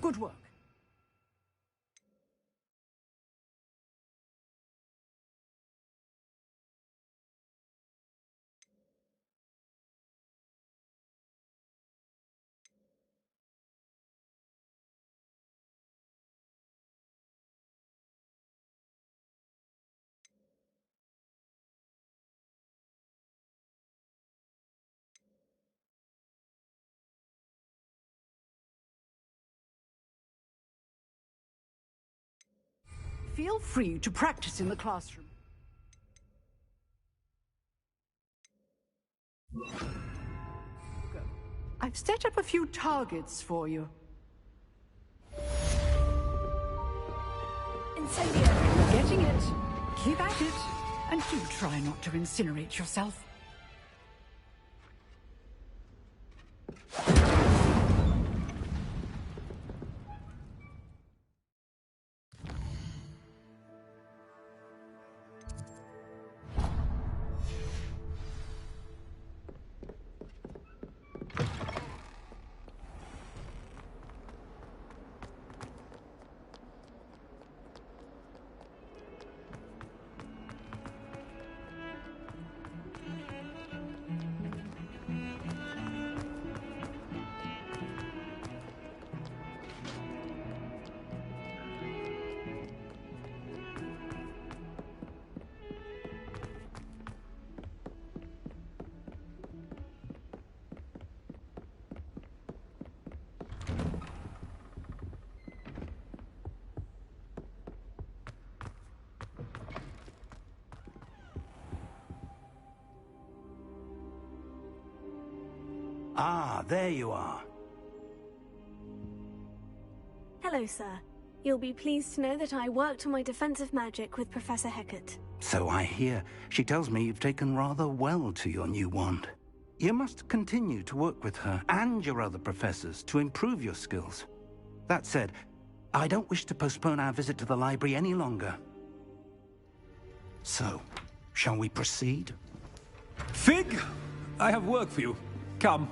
Good work. Feel free to practice in the classroom. Go. I've set up a few targets for you. Incendio. You're getting it. Keep at it. And do try not to incinerate yourself. Ah, there you are. Hello, sir. You'll be pleased to know that I worked on my defensive magic with Professor Hecat. So I hear. She tells me you've taken rather well to your new wand. You must continue to work with her and your other professors to improve your skills. That said, I don't wish to postpone our visit to the library any longer. So, shall we proceed? Fig! I have work for you. Come.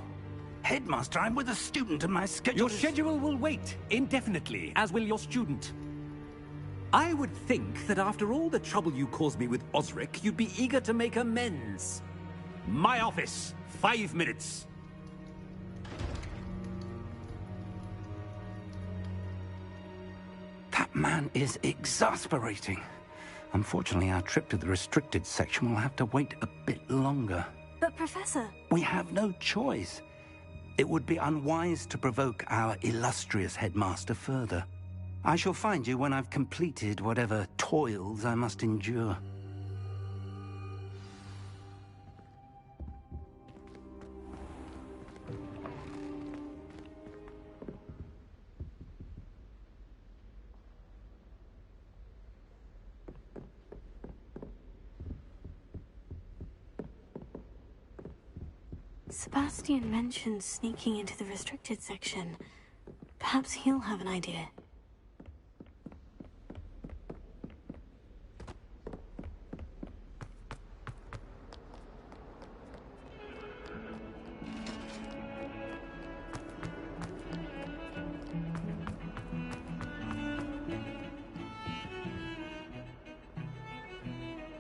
Headmaster, I'm with a student and my schedule Your schedule will wait indefinitely, as will your student. I would think that after all the trouble you caused me with Osric, you'd be eager to make amends. My office, 5 minutes. That man is exasperating. Unfortunately, our trip to the restricted section will have to wait a bit longer. But, Professor... We have no choice. It would be unwise to provoke our illustrious headmaster further. I shall find you when I've completed whatever toils I must endure. Sebastian mentioned sneaking into the restricted section. Perhaps he'll have an idea.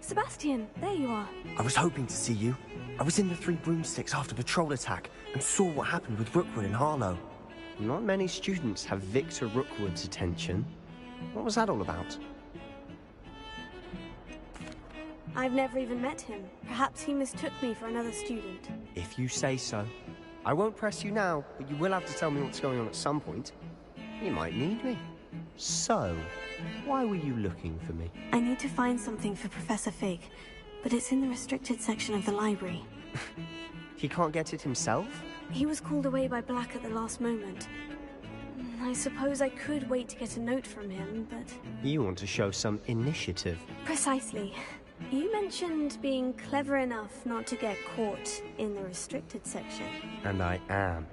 Sebastian, there you are. I was hoping to see you. I was in the Three Broomsticks after patrol attack and saw what happened with Rookwood and Harlow. Not many students have Victor Rookwood's attention. What was that all about? I've never even met him. Perhaps he mistook me for another student. If you say so. I won't press you now, but you will have to tell me what's going on at some point. You might need me. So, why were you looking for me? I need to find something for Professor Fig, but it's in the restricted section of the library. He can't get it himself? He was called away by Black at the last moment. I suppose I could wait to get a note from him, but... You want to show some initiative. Precisely. You mentioned being clever enough not to get caught in the restricted section. And I am.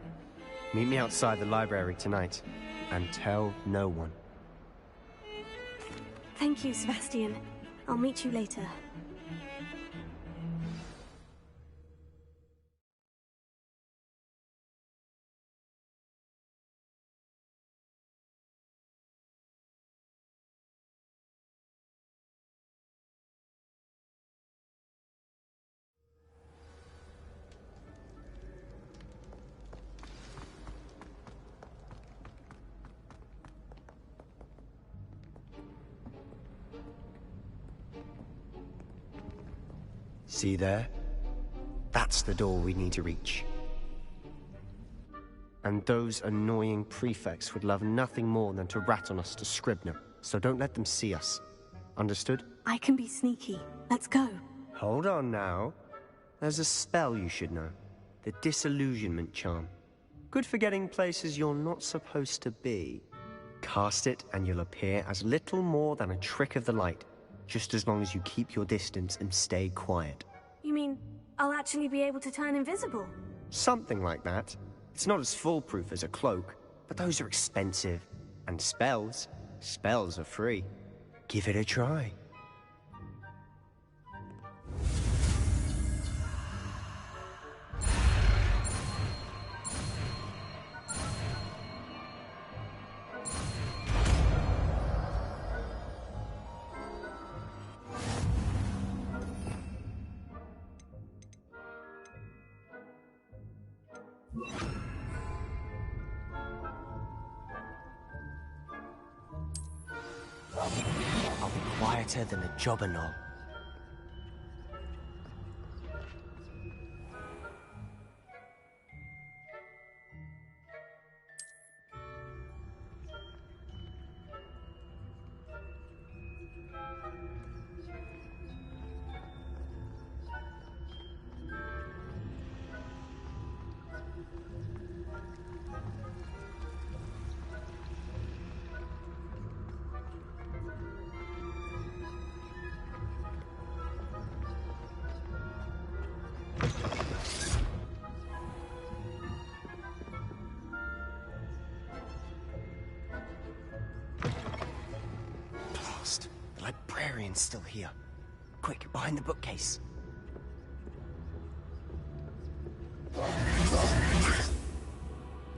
Meet me outside the library tonight, and tell no one. Thank you, Sebastian. I'll meet you later. See there? That's the door we need to reach. And those annoying prefects would love nothing more than to rat on us to Scribner, so don't let them see us. Understood? I can be sneaky. Let's go. Hold on now. There's a spell you should know. The Disillusionment Charm. Good for getting places you're not supposed to be. Cast it and you'll appear as little more than a trick of the light, just as long as you keep your distance and stay quiet. You mean I'll actually be able to turn invisible? Something like that. It's not as foolproof as a cloak, but those are expensive. And spells are free. Give it a try. I'll be quieter than a jobberknoll. The librarian's still here. Quick, behind the bookcase.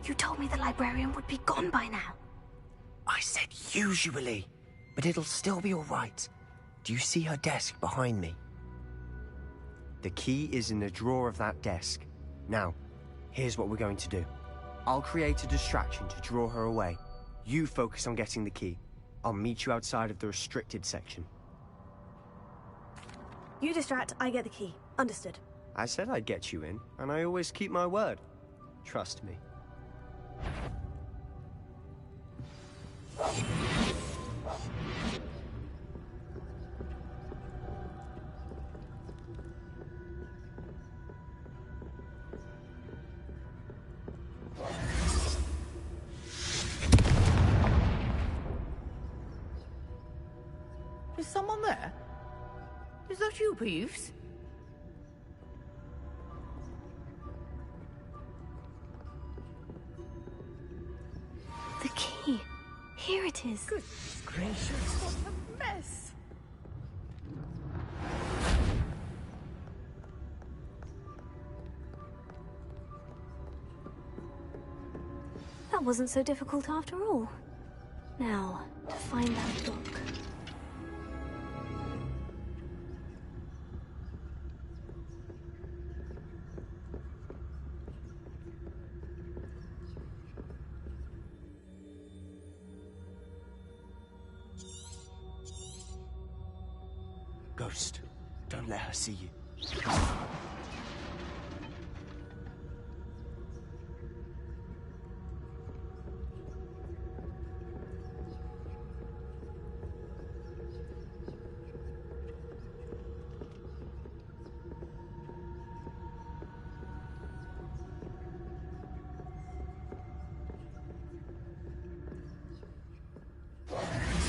You told me the librarian would be gone by now. I said usually, but it'll still be all right. Do you see her desk behind me? The key is in the drawer of that desk. Now, here's what we're going to do. I'll create a distraction to draw her away. You focus on getting the key. I'll meet you outside of the restricted section. You distract, I get the key. Understood. I said I'd get you in, and I always keep my word. Trust me. Is someone there? Is that you, Peeves? The key. Here it is. Good gracious, what a mess. That wasn't so difficult after all. Now, to find that book. Ghost, don't let her see you.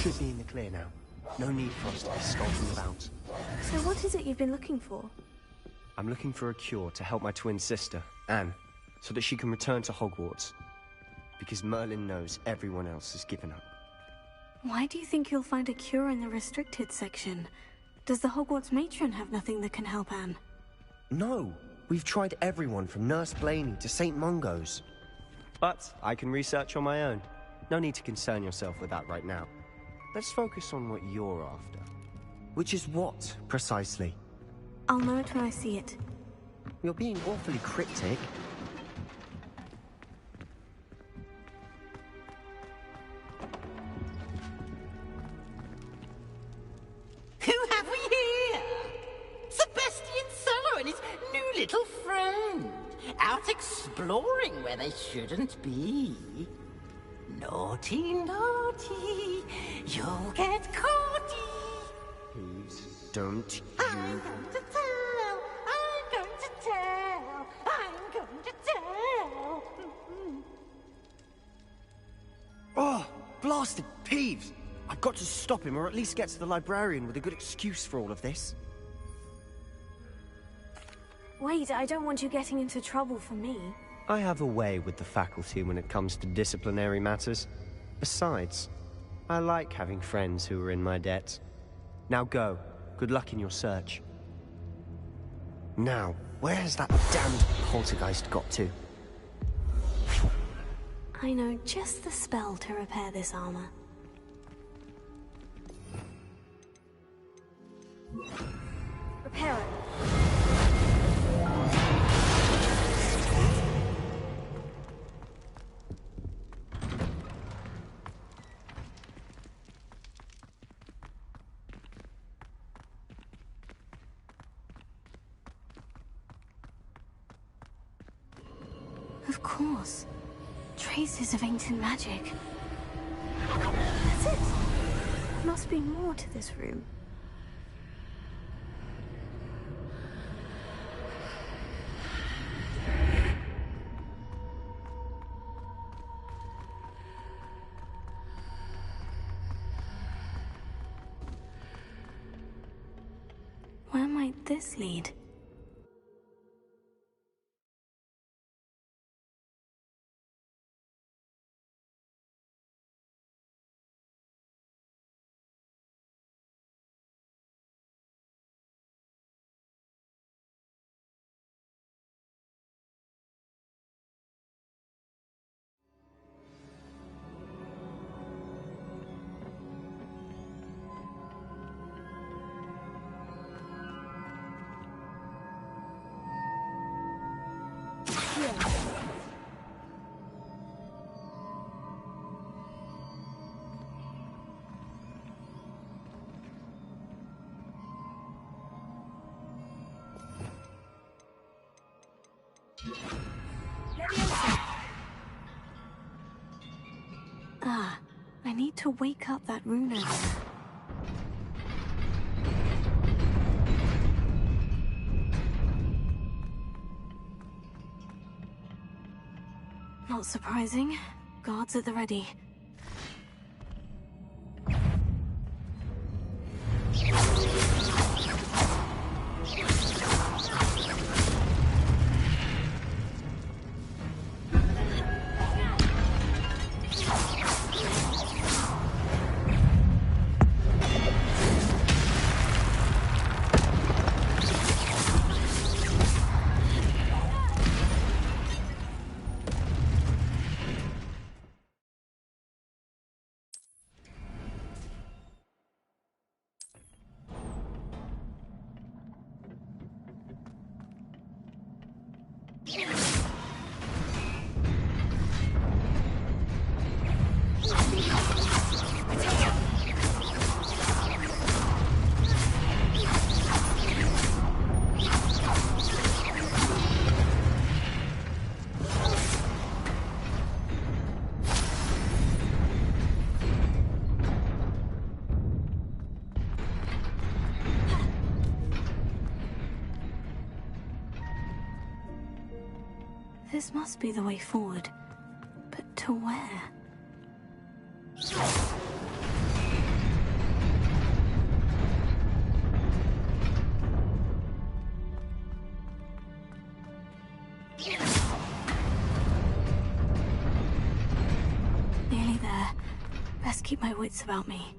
Should be in the clear now. No need for us to be skulking about. So what is it you've been looking for? I'm looking for a cure to help my twin sister, Anne, so that she can return to Hogwarts. Because Merlin knows everyone else has given up. Why do you think you'll find a cure in the restricted section? Does the Hogwarts matron have nothing that can help Anne? No! We've tried everyone from Nurse Blaney to St. Mungo's. But I can research on my own. No need to concern yourself with that right now. Let's focus on what you're after. Which is what, precisely? I'll know it when I see it. You're being awfully cryptic. Who have we here? Sebastian Cello and his new little friend. Out exploring where they shouldn't be. Naughty, naughty, you'll get caughty. don't you... I'm going to tell! I'm going to tell! I'm going to tell! Oh, blasted Peeves! I've got to stop him, or at least get to the librarian with a good excuse for all of this. Wait, I don't want you getting into trouble for me. I have a way with the faculty when it comes to disciplinary matters. Besides, I like having friends who are in my debt. Now go. Good luck in your search. Now, where has that damned poltergeist got to? I know just the spell to repair this armor. Repair it. Of course. Traces of ancient magic. That's it. There must be more to this room. Where might this lead? Ah, I need to wake up that rune over there. Not surprising. Guards at the ready. This must be the way forward. But to where? Nearly there. Best keep my wits about me.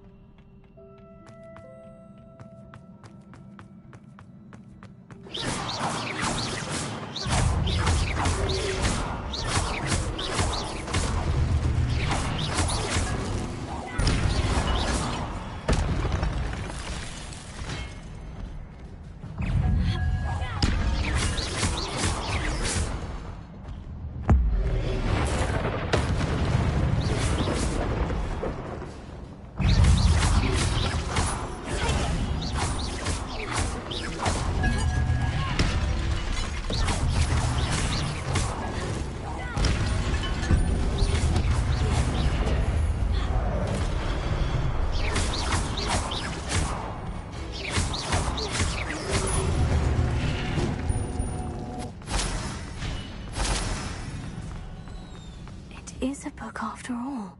is a book after all.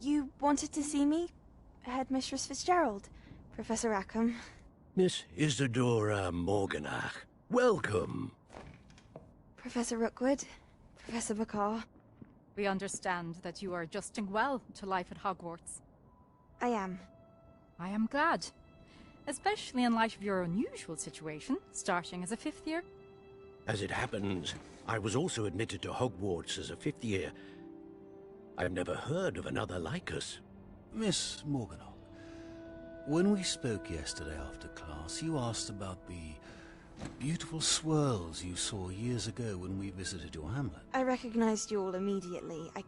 You wanted to see me? Headmistress Fitzgerald? Professor Rackham? Miss Isadora Morganach, welcome. Professor Rookwood? Professor Bakar? We understand that you are adjusting well to life at Hogwarts. I am. I am glad. Especially in light of your unusual situation, starting as a 5th year. As it happens, I was also admitted to Hogwarts as a 5th year. I've never heard of another like us. Miss Morganach, when we spoke yesterday after class, you asked about the beautiful swirls you saw years ago when we visited your hamlet. I recognized you all immediately. I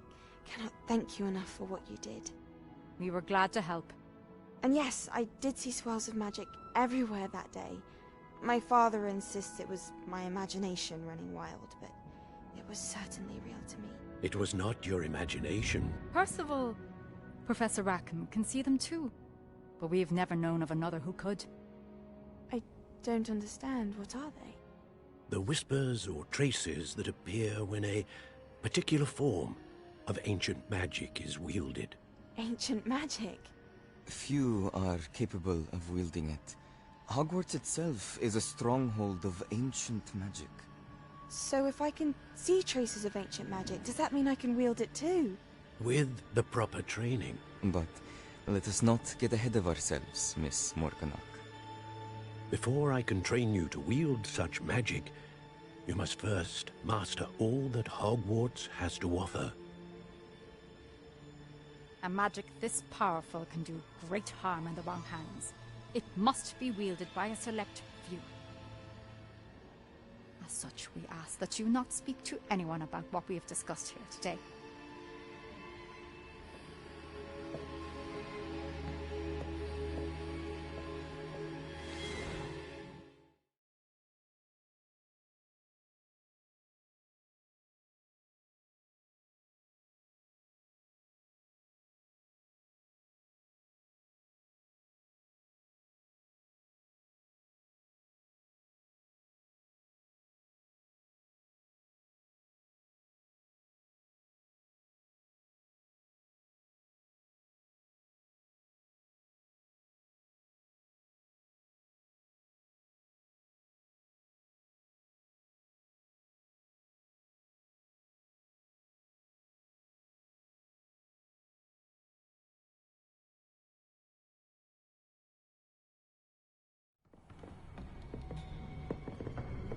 cannot thank you enough for what you did. We were glad to help. And yes, I did see swirls of magic everywhere that day. My father insists it was my imagination running wild, but it was certainly real to me. It was not your imagination. Percival, Professor Rackham can see them too. But we have never known of another who could. I don't understand. What are they? The whispers or traces that appear when a particular form of ancient magic is wielded. Ancient magic? Few are capable of wielding it. Hogwarts itself is a stronghold of ancient magic. So if I can see traces of ancient magic, does that mean I can wield it too? With the proper training. But let us not get ahead of ourselves, Miss Morganach. Before I can train you to wield such magic, you must first master all that Hogwarts has to offer. A magic this powerful can do great harm in the wrong hands. It must be wielded by a select few. As such, we ask that you not speak to anyone about what we have discussed here today.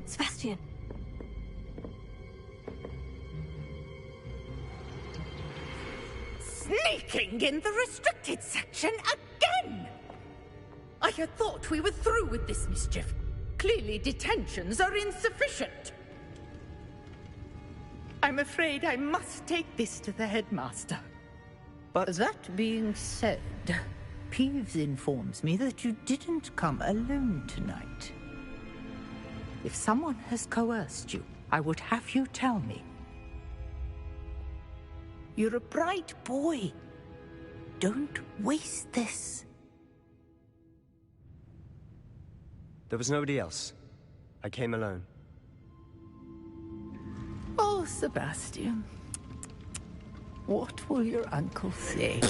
Sebastian. Sneaking in the restricted section again! I had thought we were through with this mischief. Clearly detentions are insufficient. I'm afraid I must take this to the headmaster. But that being said, Peeves informs me that you didn't come alone tonight. If someone has coerced you, I would have you tell me. You're a bright boy. Don't waste this. There was nobody else. I came alone. Oh, Sebastian. What will your uncle say?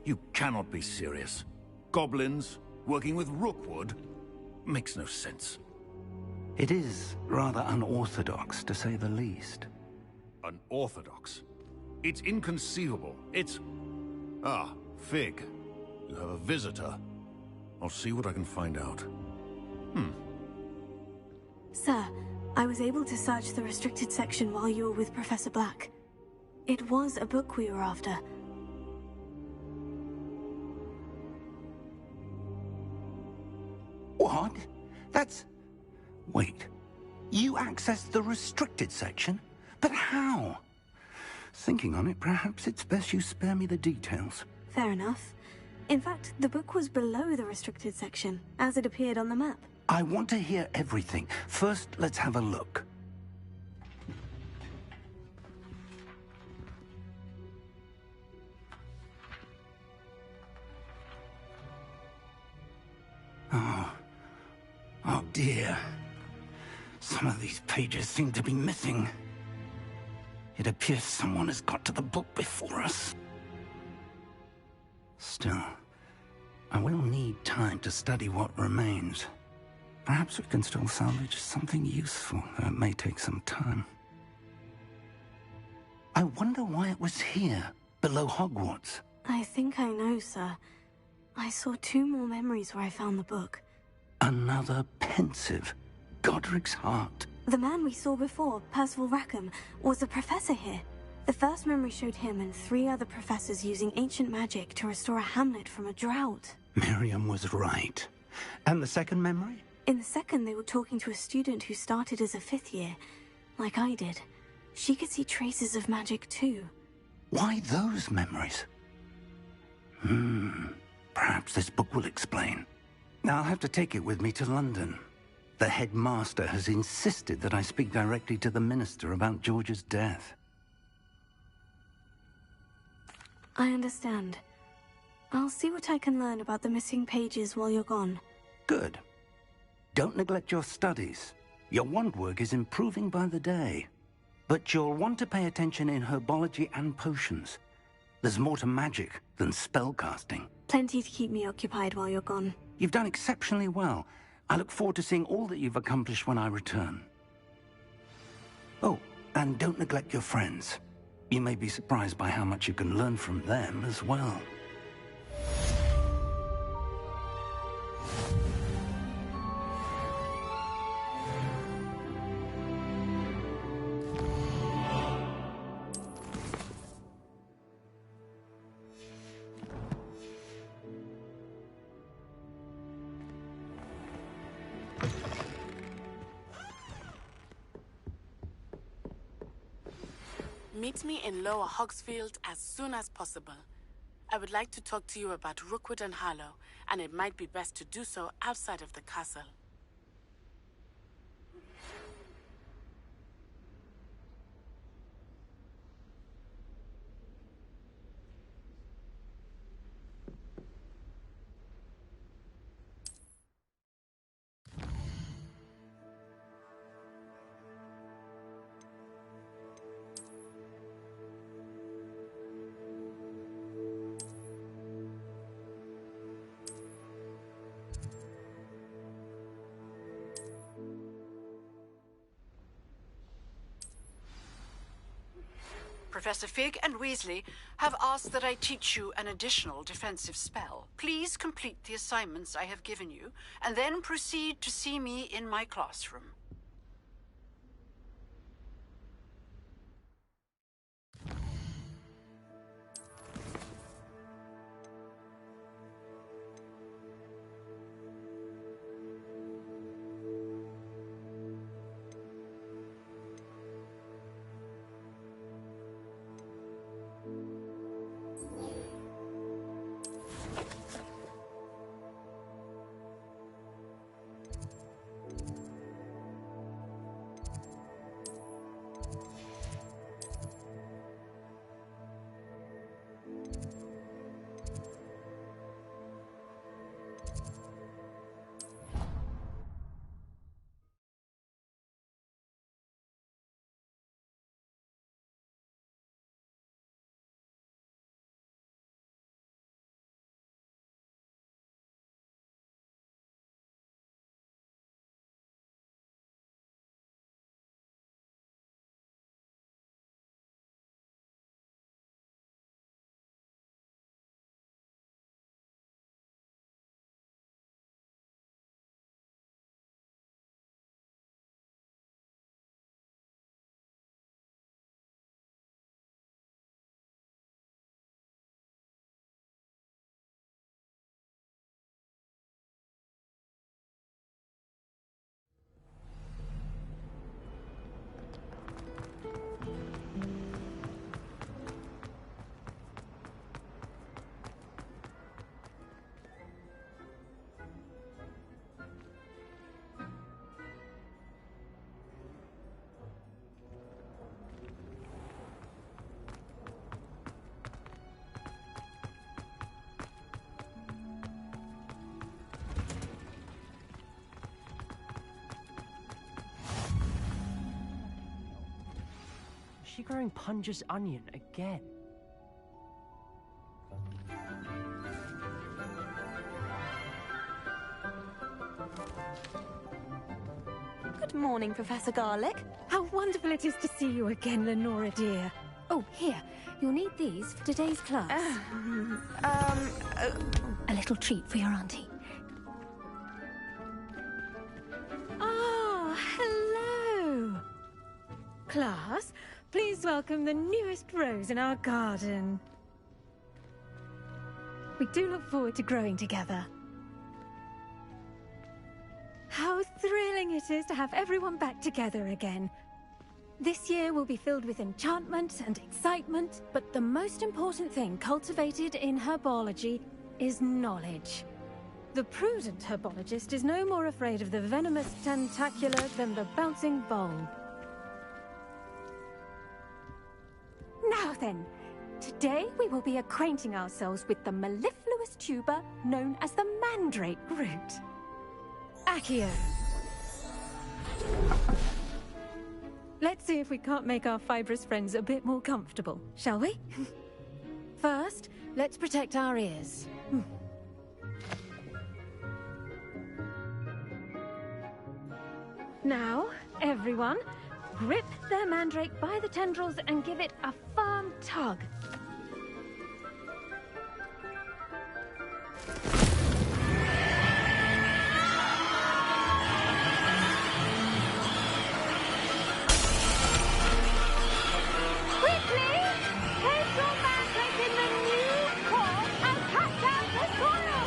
You cannot be serious. Goblins working with Rookwood makes no sense. It is rather unorthodox, to say the least. Unorthodox? It's inconceivable. It's... Ah, Fig. You have a visitor. I'll see what I can find out. Sir, I was able to search the restricted section while you were with Professor Black. It was a book we were after. What? That's... Wait. You accessed the restricted section? But how? Thinking on it, perhaps it's best you spare me the details. Fair enough. In fact, the book was below the restricted section, as it appeared on the map. I want to hear everything. First, let's have a look. Oh dear. Some of these pages seem to be missing. It appears someone has got to the book before us. Still, I will need time to study what remains. Perhaps we can still salvage something useful, though it may take some time. I wonder why it was here, below Hogwarts. I think I know, sir. I saw 2 more memories where I found the book. Another pensive. Godric's heart. The man we saw before, Percival Rackham, was a professor here. The first memory showed him and 3 other professors using ancient magic to restore a hamlet from a drought. Miriam was right. And the second memory? In the second, they were talking to a student who started as a 5th year, like I did. She could see traces of magic too. Why those memories? Perhaps this book will explain. I'll have to take it with me to London. The headmaster has insisted that I speak directly to the minister about George's death. I understand. I'll see what I can learn about the missing pages while you're gone. Good. Don't neglect your studies. Your wand work is improving by the day. But you'll want to pay attention in herbology and potions. There's more to magic than spellcasting. Plenty to keep me occupied while you're gone. You've done exceptionally well. I look forward to seeing all that you've accomplished when I return. Oh, and don't neglect your friends. You may be surprised by how much you can learn from them as well. Meet me in Lower Hogsfield as soon as possible. I would like to talk to you about Rookwood and Harlow, and it might be best to do so outside of the castle. Professor Fig and Weasley have asked that I teach you an additional defensive spell. Please complete the assignments I have given you, and then proceed to see me in my classroom. Is she growing Punja's onion again? Good morning, Professor Garlick. How wonderful it is to see you again, Lenora dear. Oh, here. You'll need these for today's class. A little treat for your auntie. Ah, class, please welcome the newest rose in our garden. We do look forward to growing together. How thrilling it is to have everyone back together again. This year will be filled with enchantment and excitement, but the most important thing cultivated in herbology is knowledge. The prudent herbologist is no more afraid of the venomous tentacula than the bouncing bulb. Now then, today we will be acquainting ourselves with the mellifluous tuber known as the mandrake root. Accio. Let's see if we can't make our fibrous friends a bit more comfortable, shall we? First, let's protect our ears. Now, everyone, grip their mandrake by the tendrils and give it a firm tug. Quickly! Place your mandrake in the new pot and cut out the soil!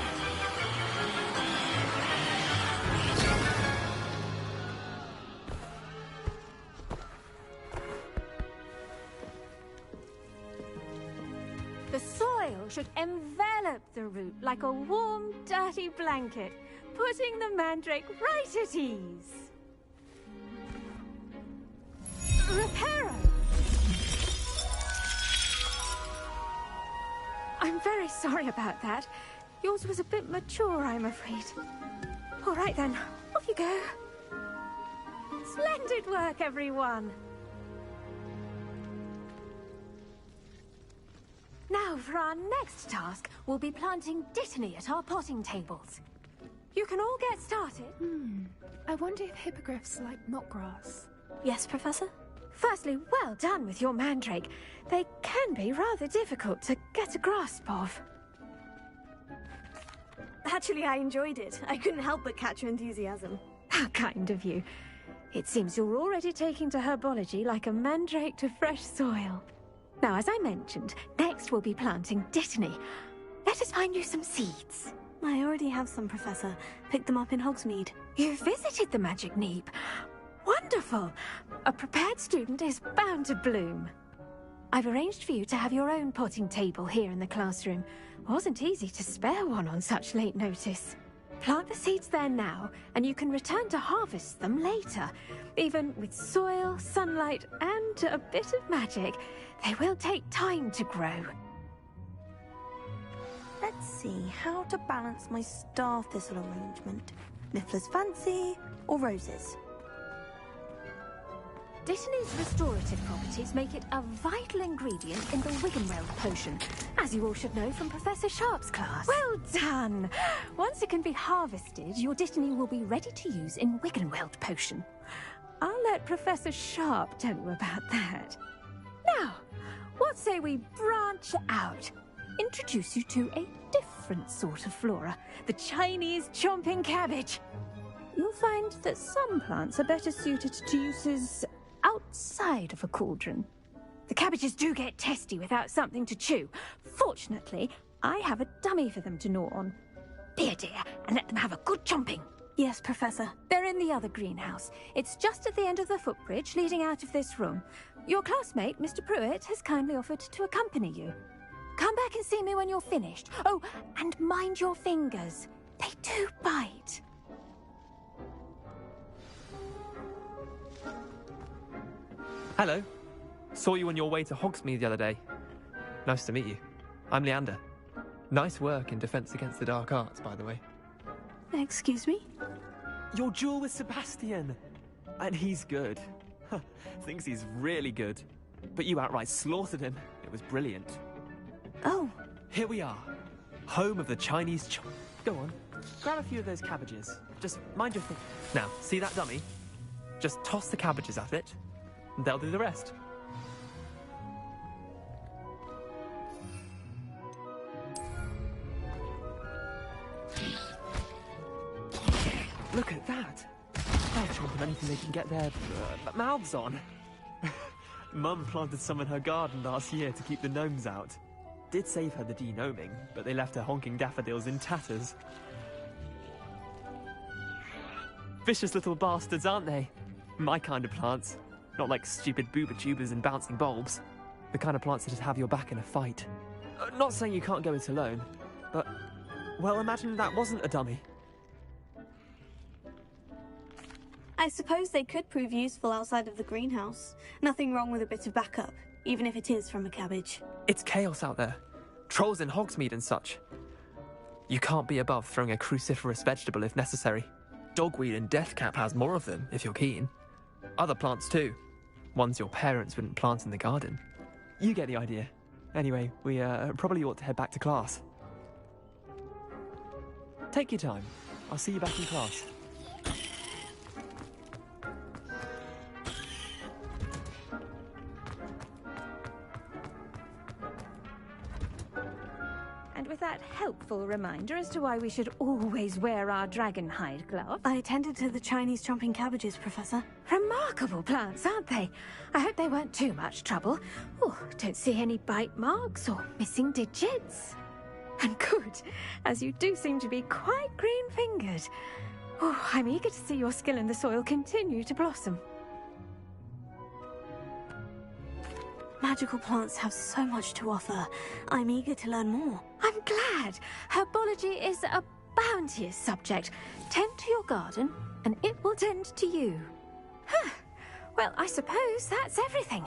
The soil should envelop the root like a warm, dirty blanket, putting the mandrake right at ease. Reparo! I'm very sorry about that. Yours was a bit mature, I'm afraid. All right then, off you go. Splendid work, everyone! Now, for our next task, we'll be planting dittany at our potting tables. You can all get started. I wonder if hippogriffs like knotgrass. Yes, Professor? Firstly, well done with your mandrake. They can be rather difficult to get a grasp of. Actually, I enjoyed it. I couldn't help but catch your enthusiasm. How kind of you. It seems you're already taking to herbology like a mandrake to fresh soil. Now, as I mentioned, next we'll be planting dittany. Let us find you some seeds. I already have some, Professor. Picked them up in Hogsmeade. You visited the Magic Neep. Wonderful! A prepared student is bound to bloom. I've arranged for you to have your own potting table here in the classroom. Wasn't easy to spare one on such late notice. Plant the seeds there now, and you can return to harvest them later. Even with soil, sunlight, and a bit of magic, they will take time to grow. Let's see how to balance my star thistle arrangement. Niffler's fancy or roses? Dittany's restorative properties make it a vital ingredient in the Wiggenweld potion, as you all should know from Professor Sharp's class. Well done! Once it can be harvested, your dittany will be ready to use in Wiggenweld potion. I'll let Professor Sharp tell you about that. Now, what say we branch out? Introduce you to a different sort of flora, the Chinese chomping cabbage. You'll find that some plants are better suited to uses outside of a cauldron. The cabbages do get testy without something to chew. Fortunately, I have a dummy for them to gnaw on. Be a dear and let them have a good chomping. Yes, Professor. They're in the other greenhouse. It's just at the end of the footbridge leading out of this room. Your classmate, Mr. Pruitt, has kindly offered to accompany you. Come back and see me when you're finished. Oh, and mind your fingers. They do bite. Hello. Saw you on your way to Hogsmeade the other day. Nice to meet you. I'm Leander. Nice work in Defense Against the Dark Arts, by the way. Excuse me? Your duel with Sebastian! And he's good. Thinks he's really good. But you outright slaughtered him. It was brilliant. Oh. Here we are. Home of the Chinese Go on. Grab a few of those cabbages. Just mind your thing. Now, see that dummy? Just toss the cabbages at it. And they'll do the rest. Look at that! They'll chomp on anything they can get their mouths on. Mum planted some in her garden last year to keep the gnomes out. Did save her the de-gnoming, but they left her honking daffodils in tatters. Vicious little bastards, aren't they? My kind of plants. Not like stupid booba tubers and bouncing bulbs. The kind of plants that just have your back in a fight. Not saying you can't go it alone, but... well, imagine that wasn't a dummy. I suppose they could prove useful outside of the greenhouse. Nothing wrong with a bit of backup, even if it is from a cabbage. It's chaos out there. Trolls in Hogsmeade and such. You can't be above throwing a cruciferous vegetable if necessary. Dogweed and deathcap has more of them, if you're keen. Other plants too. Ones your parents wouldn't plant in the garden. You get the idea. Anyway, we probably ought to head back to class. Take your time. I'll see you back in class. And with that helpful reminder as to why we should always wear our dragon hide glove. I attended to the Chinese chomping cabbages, Professor. Remarkable plants, aren't they? I hope they weren't too much trouble. Oh, don't see any bite marks or missing digits. And good, as you do seem to be quite green-fingered. Oh, I'm eager to see your skill in the soil continue to blossom. Magical plants have so much to offer. I'm eager to learn more. I'm glad. Herbology is a bounteous subject. Tend to your garden, and it will tend to you. Huh. Well, I suppose that's everything.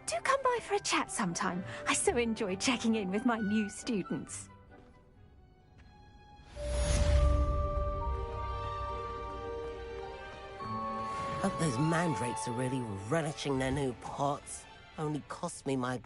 Do come by for a chat sometime. I so enjoy checking in with my new students. Hope those mandrakes are really relishing their new pots. Only cost me my...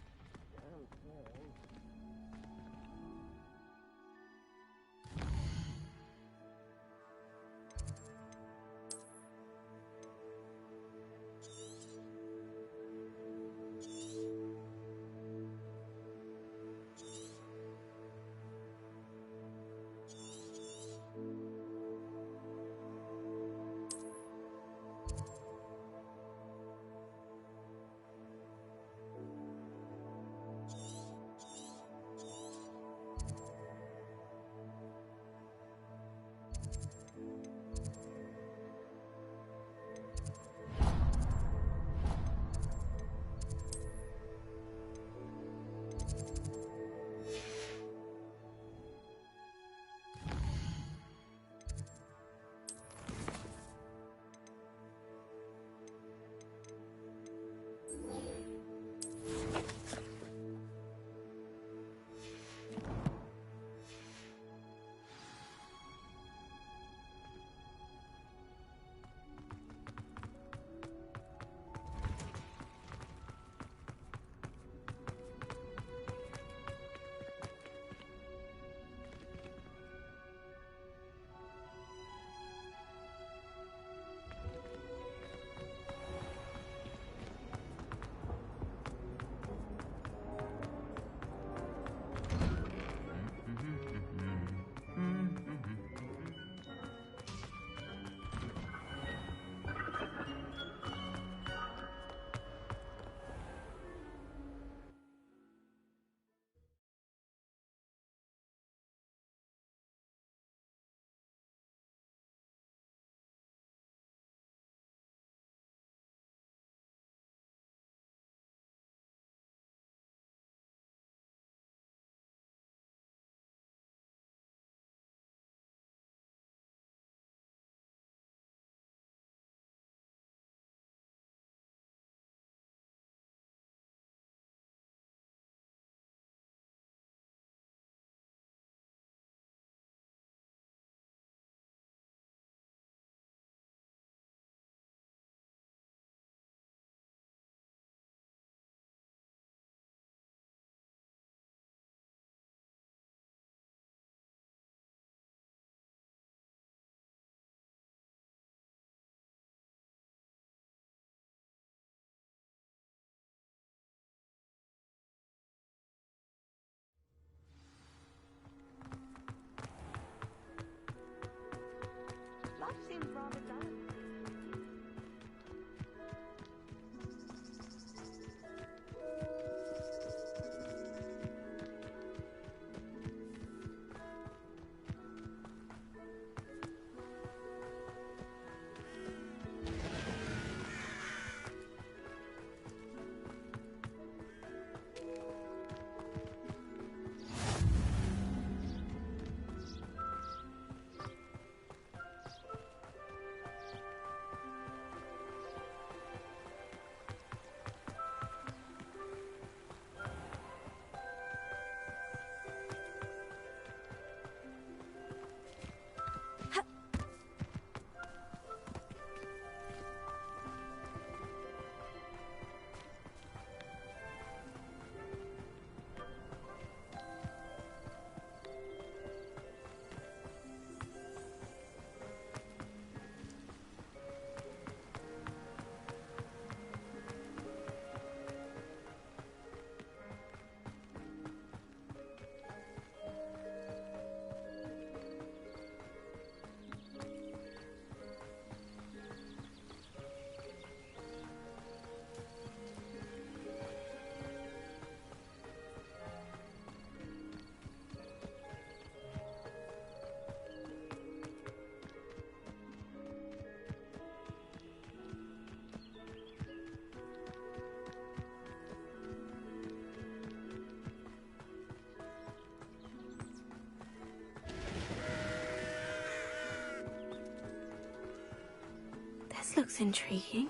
This looks intriguing.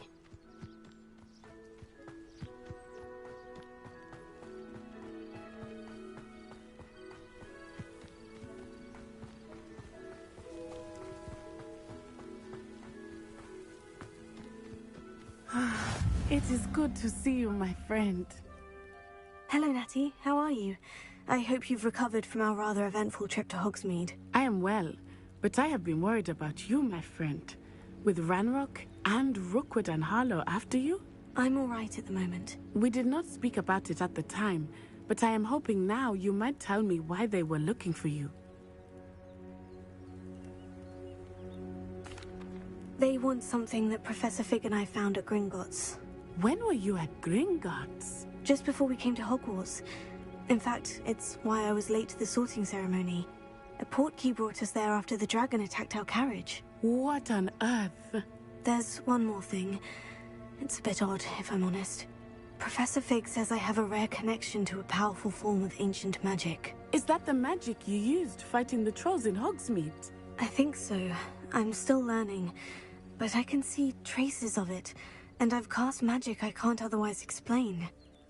It is good to see you, my friend. Hello, Natty. How are you? I hope you've recovered from our rather eventful trip to Hogsmeade. I am well, but I have been worried about you, my friend. With Ranrock and Rookwood and Harlow after you? I'm all right at the moment. We did not speak about it at the time, but I am hoping now you might tell me why they were looking for you. They want something that Professor Fig and I found at Gringotts. When were you at Gringotts? Just before we came to Hogwarts. In fact, it's why I was late to the sorting ceremony. A portkey brought us there after the dragon attacked our carriage. What on earth? There's one more thing. It's a bit odd, if I'm honest. Professor Fig says I have a rare connection to a powerful form of ancient magic. Is that the magic you used fighting the trolls in Hogsmeade? I think so. I'm still learning, but I can see traces of it, and I've cast magic I can't otherwise explain.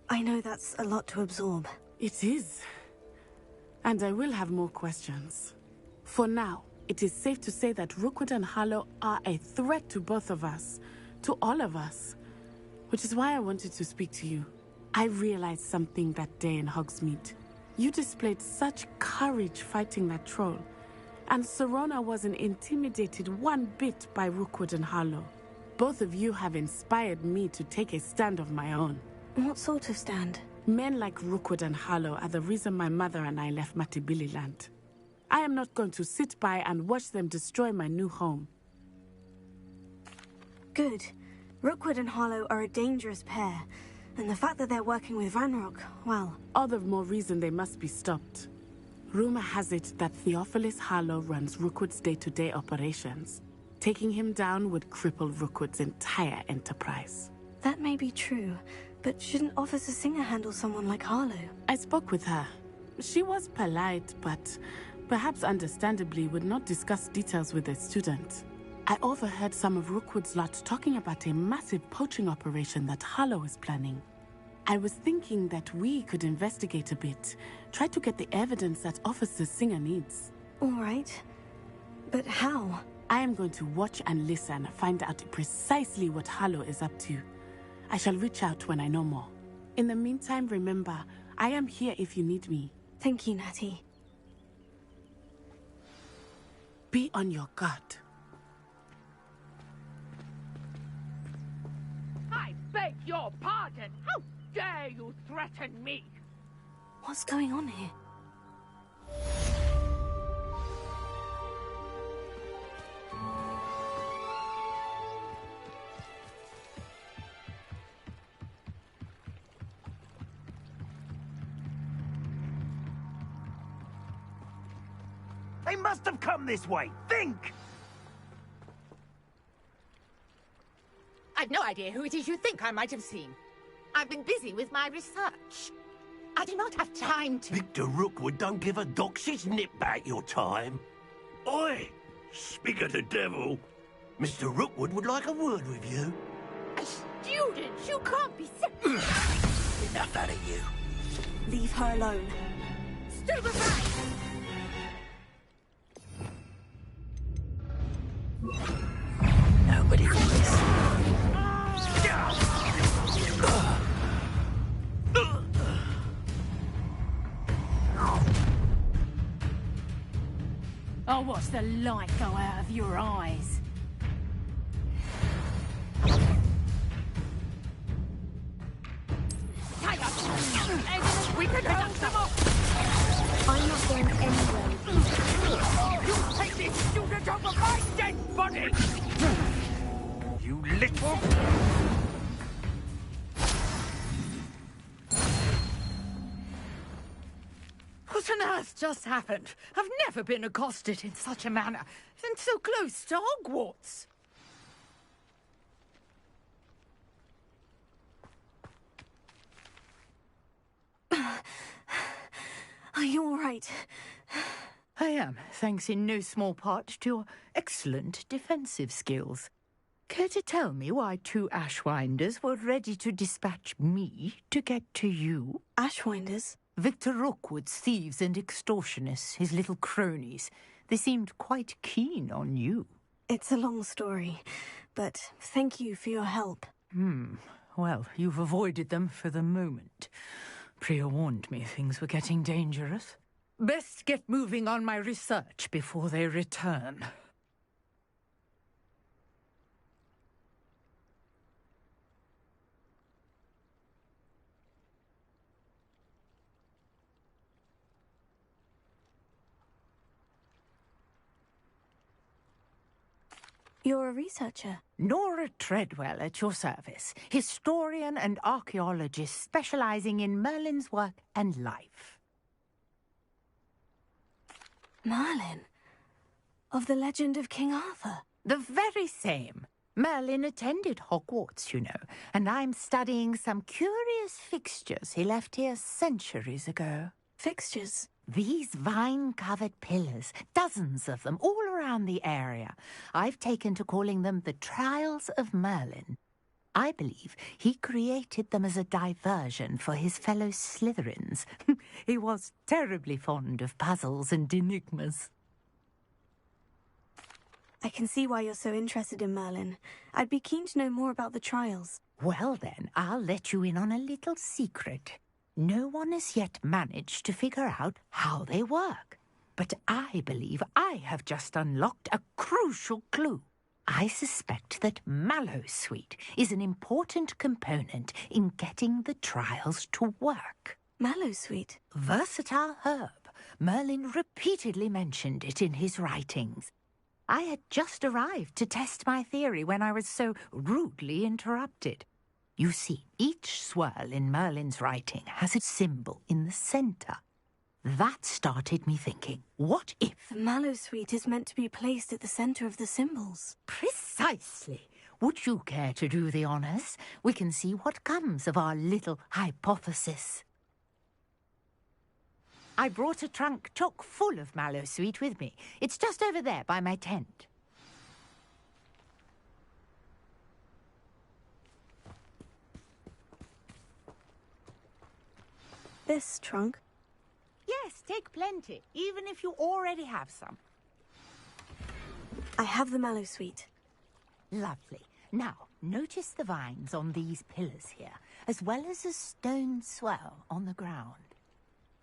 I know that's a lot to absorb. It is. And I will have more questions. For now, it is safe to say that Rookwood and Harlow are a threat to both of us, to all of us. Which is why I wanted to speak to you. I realized something that day in Hogsmeade. You displayed such courage fighting that troll, and Serona wasn't intimidated one bit by Rookwood and Harlow. Both of you have inspired me to take a stand of my own. What sort of stand? Men like Rookwood and Harlow are the reason my mother and I left Matibili-land. I am not going to sit by and watch them destroy my new home. Good. Rookwood and Harlow are a dangerous pair, and the fact that they're working with Ranrock, well... All the more reason they must be stopped. Rumor has it that Theophilus Harlow runs Rookwood's day-to-day operations. Taking him down would cripple Rookwood's entire enterprise. That may be true, but shouldn't Officer Singer handle someone like Harlow? I spoke with her. She was polite, but perhaps understandably would not discuss details with a student. I overheard some of Rookwood's lot talking about a massive poaching operation that Harlow is planning. I was thinking that we could investigate a bit, try to get the evidence that Officer Singer needs. All right. But how? I am going to watch and listen, find out precisely what Harlow is up to. I shall reach out when I know more. In the meantime, remember, I am here if you need me. Thank you, Natty. Be on your guard. I beg your pardon! How dare you threaten me? What's going on here? They must have come this way. Think! I've no idea who it is you think I might have seen. I've been busy with my research. I do not have time to... Victor Rookwood don't give a doxy's nip back your time. Oi! Speak of the devil. Mr. Rookwood would like a word with you. A student? You can't be... Enough out of you. Leave her alone. Stupefy! Nobody will listen. I'll watch the light go out of your eyes. Tie up! We can hold them off! I'm not going anywhere. You take this student over my dead body! You little... What on earth just happened? I've never been accosted in such a manner, and so close to Hogwarts. Are you all right? I am, thanks in no small part to your excellent defensive skills. Care to tell me why 2 Ashwinders were ready to dispatch me to get to you? Ashwinders? Victor Rookwood's thieves and extortionists, his little cronies. They seemed quite keen on you. It's a long story, but thank you for your help. Well, you've avoided them for the moment. Priya warned me things were getting dangerous. Best get moving on my research before they return. You're a researcher? Nora Treadwell at your service, historian and archaeologist specializing in Merlin's work and life. Merlin? Of the legend of King Arthur? The very same. Merlin attended Hogwarts, you know, and I'm studying some curious fixtures he left here centuries ago. Fixtures? These vine-covered pillars, dozens of them, all around the area. I've taken to calling them the Trials of Merlin. I believe he created them as a diversion for his fellow Slytherins. He was terribly fond of puzzles and enigmas. I can see why you're so interested in Merlin. I'd be keen to know more about the trials. Well then, I'll let you in on a little secret. No one has yet managed to figure out how they work. But I believe I have just unlocked a crucial clue. I suspect that Mallowsweet is an important component in getting the trials to work. Mallowsweet? Versatile herb. Merlin repeatedly mentioned it in his writings. I had just arrived to test my theory when I was so rudely interrupted. You see, each swirl in Merlin's writing has a symbol in the center. That started me thinking, what if... The Mallowsweet is meant to be placed at the center of the symbols. Precisely. Would you care to do the honors? We can see what comes of our little hypothesis. I brought a trunk chock full of Mallowsweet with me. It's just over there by my tent. This trunk? Yes, take plenty, even if you already have some. I have the Mallowsweet. Lovely. Now, notice the vines on these pillars here, as well as a stone swell on the ground.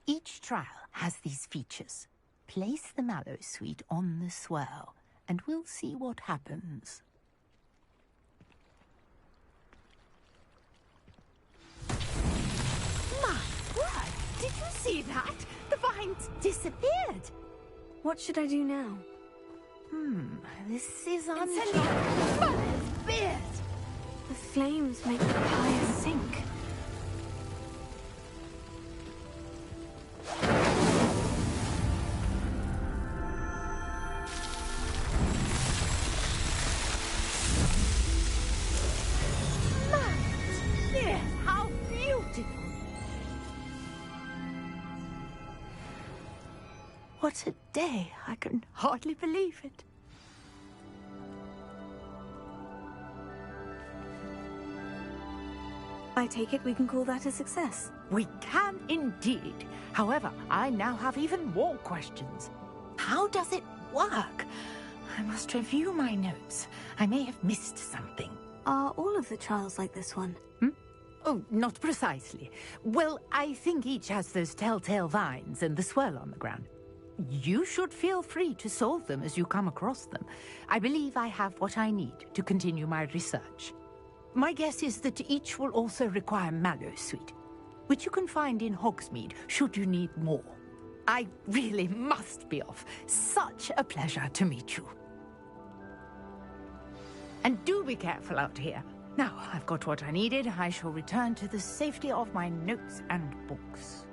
Each trial has these features. Place the Mallowsweet on the swirl, and we'll see what happens. My word! Did you see that? The vines disappeared. What should I do now? This is Mother's beard! The flames make the pyre sink. Yes, how beautiful! What a day! I can hardly believe it. I take it we can call that a success. We can indeed. However, I now have even more questions. How does it work? I must review my notes. I may have missed something. Are all of the trials like this one? Oh, not precisely. Well, I think each has those telltale vines and the swirl on the ground. You should feel free to solve them as you come across them. I believe I have what I need to continue my research. My guess is that each will also require Mallowsweet, which you can find in Hogsmeade should you need more. I really must be off. Such a pleasure to meet you. And do be careful out here. Now, I've got what I needed. I shall return to the safety of my notes and books.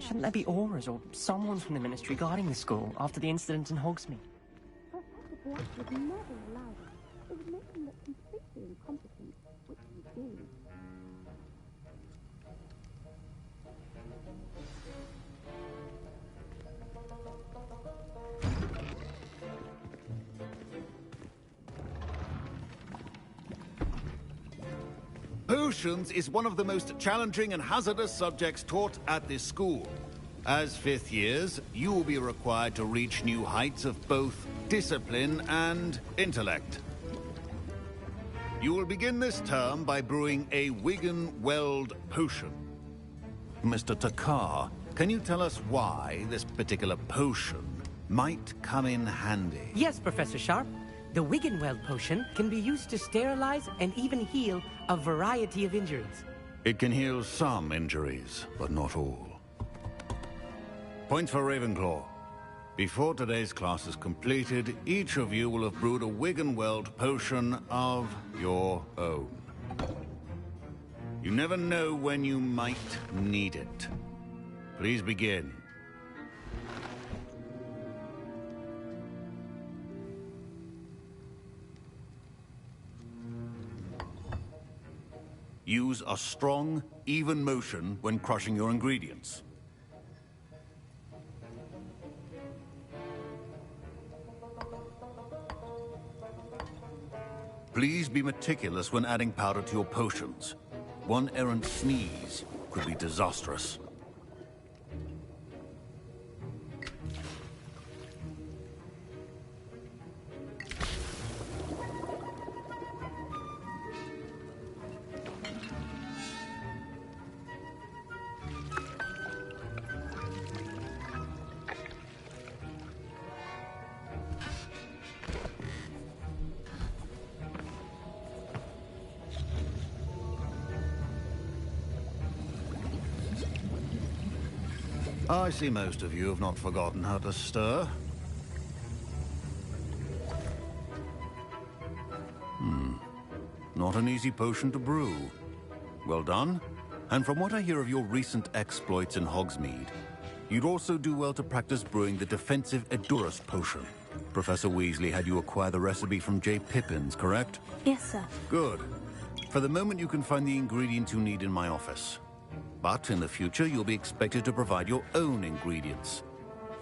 Shouldn't there be Aura's or someone from the Ministry guarding the school after the incident in Hogsmeade? Professor Black would never allow that. It would make him look completely incompetent, which he did. Potions is one of the most challenging and hazardous subjects taught at this school. As fifth years, you will be required to reach new heights of both discipline and intellect. You will begin this term by brewing a Wigan-Weld potion. Mr. Takar, can you tell us why this particular potion might come in handy? Yes, Professor Sharp. The Wigan-Weld potion can be used to sterilize and even heal a variety of injuries. It can heal some injuries, but not all. Points for Ravenclaw. Before today's class is completed, each of you will have brewed a Wigan-Weld potion of your own. You never know when you might need it. Please begin. Use a strong, even motion when crushing your ingredients. Please be meticulous when adding powder to your potions. One errant sneeze could be disastrous. I see most of you have not forgotten how to stir. Not an easy potion to brew. Well done. And from what I hear of your recent exploits in Hogsmeade, you'd also do well to practice brewing the defensive Edurus potion. Professor Weasley had you acquire the recipe from J. Pippin's, correct? Yes, sir. Good. For the moment, you can find the ingredients you need in my office. But in the future, you'll be expected to provide your own ingredients.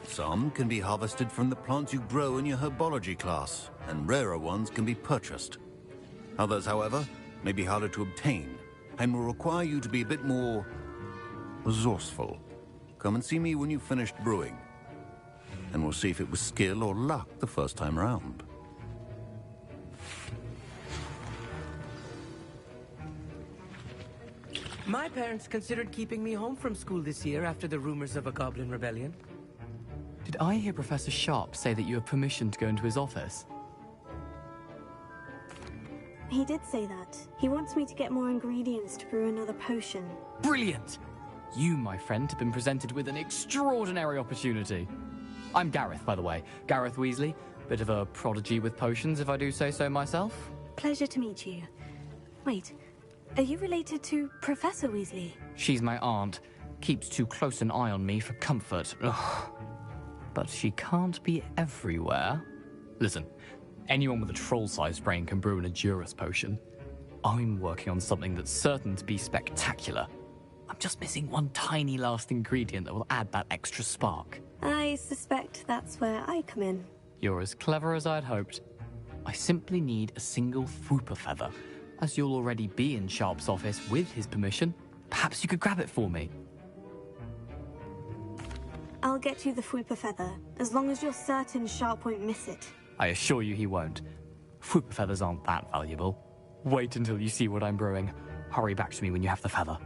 Some can be harvested from the plants you grow in your herbology class, and rarer ones can be purchased. Others, however, may be harder to obtain, and will require you to be a bit more resourceful. Come and see me when you've finished brewing, and we'll see if it was skill or luck the first time round. My parents considered keeping me home from school this year after the rumors of a goblin rebellion. Did I hear Professor Sharp say that you have permission to go into his office? He did say that. He wants me to get more ingredients to brew another potion. Brilliant! You, my friend, have been presented with an extraordinary opportunity. I'm Gareth, by the way. Gareth Weasley. Bit of a prodigy with potions, if I do say so myself. Pleasure to meet you. Wait, are you related to Professor Weasley? She's my aunt. Keeps too close an eye on me for comfort. Ugh. But she can't be everywhere. Listen, anyone with a troll-sized brain can brew an Edurus potion. I'm working on something that's certain to be spectacular. I'm just missing one tiny last ingredient that will add that extra spark. I suspect that's where I come in. You're as clever as I'd hoped. I simply need a single Fwooper feather. As you'll already be in Sharp's office with his permission, perhaps you could grab it for me. I'll get you the Fwooper feather, as long as you're certain Sharp won't miss it. I assure you he won't. Fwooper feathers aren't that valuable. Wait until you see what I'm brewing. Hurry back to me when you have the feather.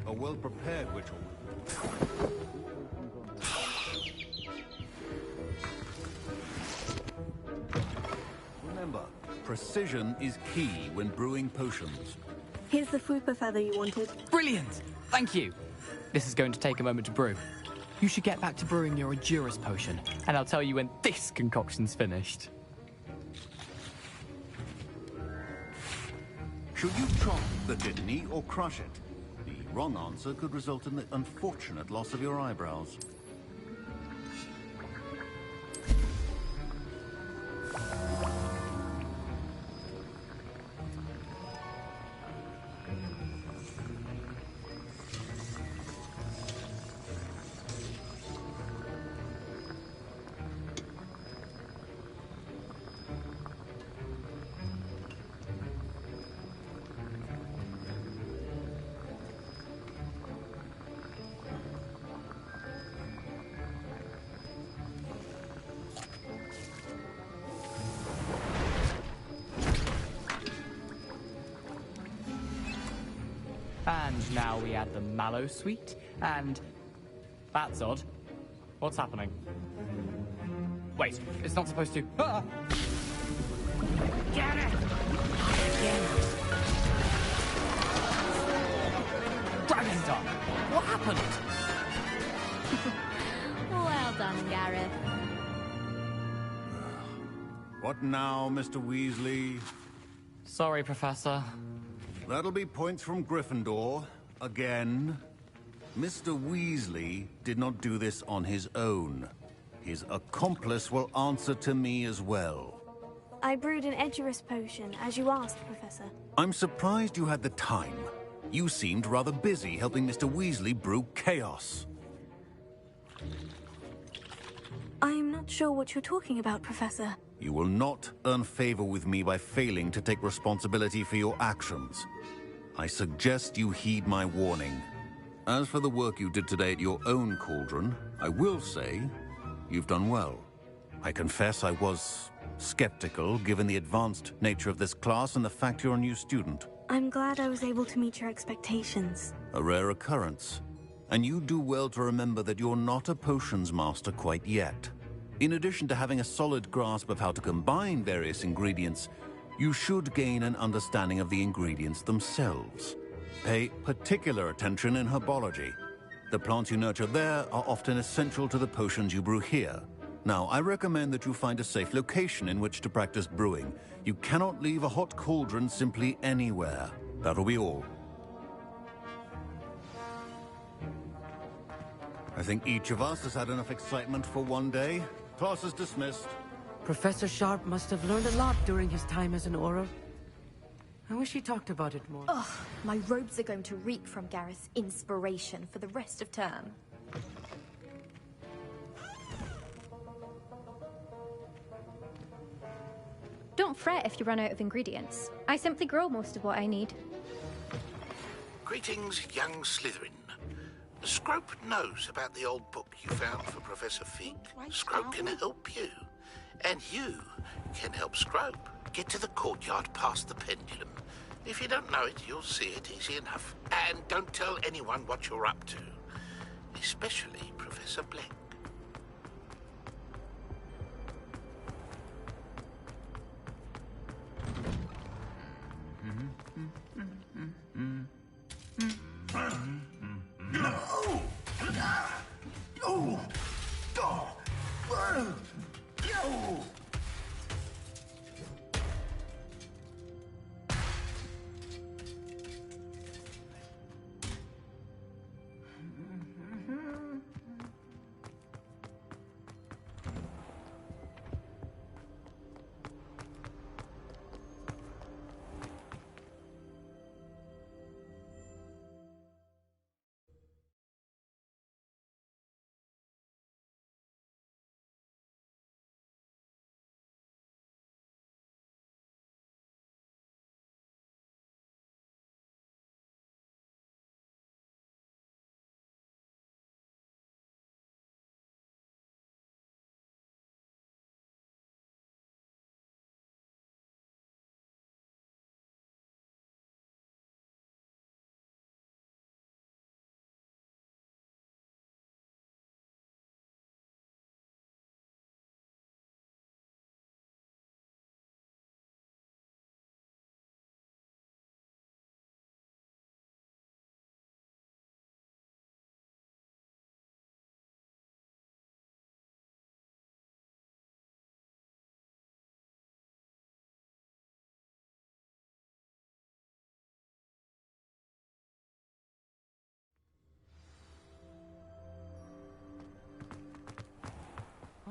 A well-prepared ritual. Remember, precision is key when brewing potions. Here's the Fwooper feather you wanted. Brilliant! Thank you. This is going to take a moment to brew. You should get back to brewing your Edurus potion, and I'll tell you when this concoction's finished. Should you chop the kidney or crush it? The wrong answer could result in the unfortunate loss of your eyebrows. And now we add the mallow sweet, and... That's odd. What's happening? Wait, it's not supposed to... Ah! Get it! Dragon Star! What happened? Well done, Gareth. What now, Mr. Weasley? Sorry, Professor. That'll be points from Gryffindor. Again. Mr. Weasley did not do this on his own. His accomplice will answer to me as well. I brewed an Edurus potion, as you asked, Professor. I'm surprised you had the time. You seemed rather busy helping Mr. Weasley brew chaos. I am not sure what you're talking about, Professor. You will not earn favor with me by failing to take responsibility for your actions. I suggest you heed my warning. As for the work you did today at your own cauldron, I will say you've done well. I confess I was skeptical, given the advanced nature of this class and the fact you're a new student. I'm glad I was able to meet your expectations. A rare occurrence. And you do well to remember that you're not a potions master quite yet. In addition to having a solid grasp of how to combine various ingredients, you should gain an understanding of the ingredients themselves. Pay particular attention in herbology. The plants you nurture there are often essential to the potions you brew here. Now, I recommend that you find a safe location in which to practice brewing. You cannot leave a hot cauldron simply anywhere. That'll be all. I think each of us has had enough excitement for one day. Class is dismissed. Professor Sharp must have learned a lot during his time as an Auror. I wish he talked about it more. Ugh, my robes are going to reek from Gareth's inspiration for the rest of term. Don't fret if you run out of ingredients. I simply grow most of what I need. Greetings, young Slytherin. Scrope knows about the old book you found for Professor Fig. Scrope can help you. And you can help Scrope get to the courtyard past the pendulum. If you don't know it, you'll see it easy enough. And don't tell anyone what you're up to. Especially Professor Black.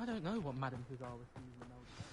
I don't know what Madame Hugar refused when I was there.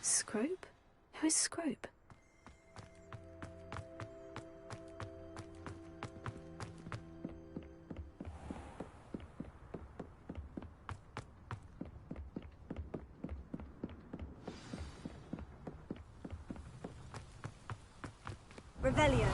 Scrope? Who is Scrope? Revelio.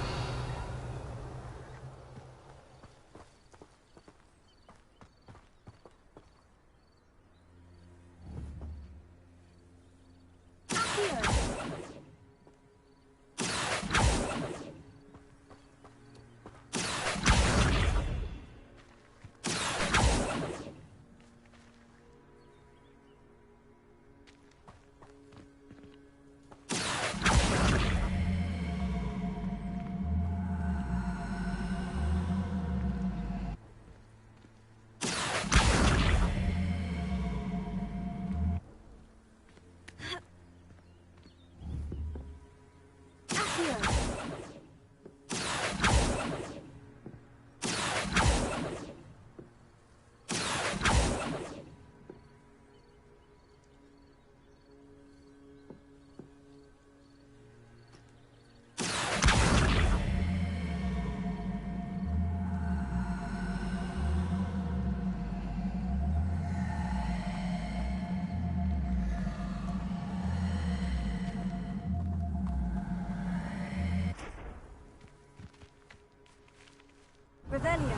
Revelio.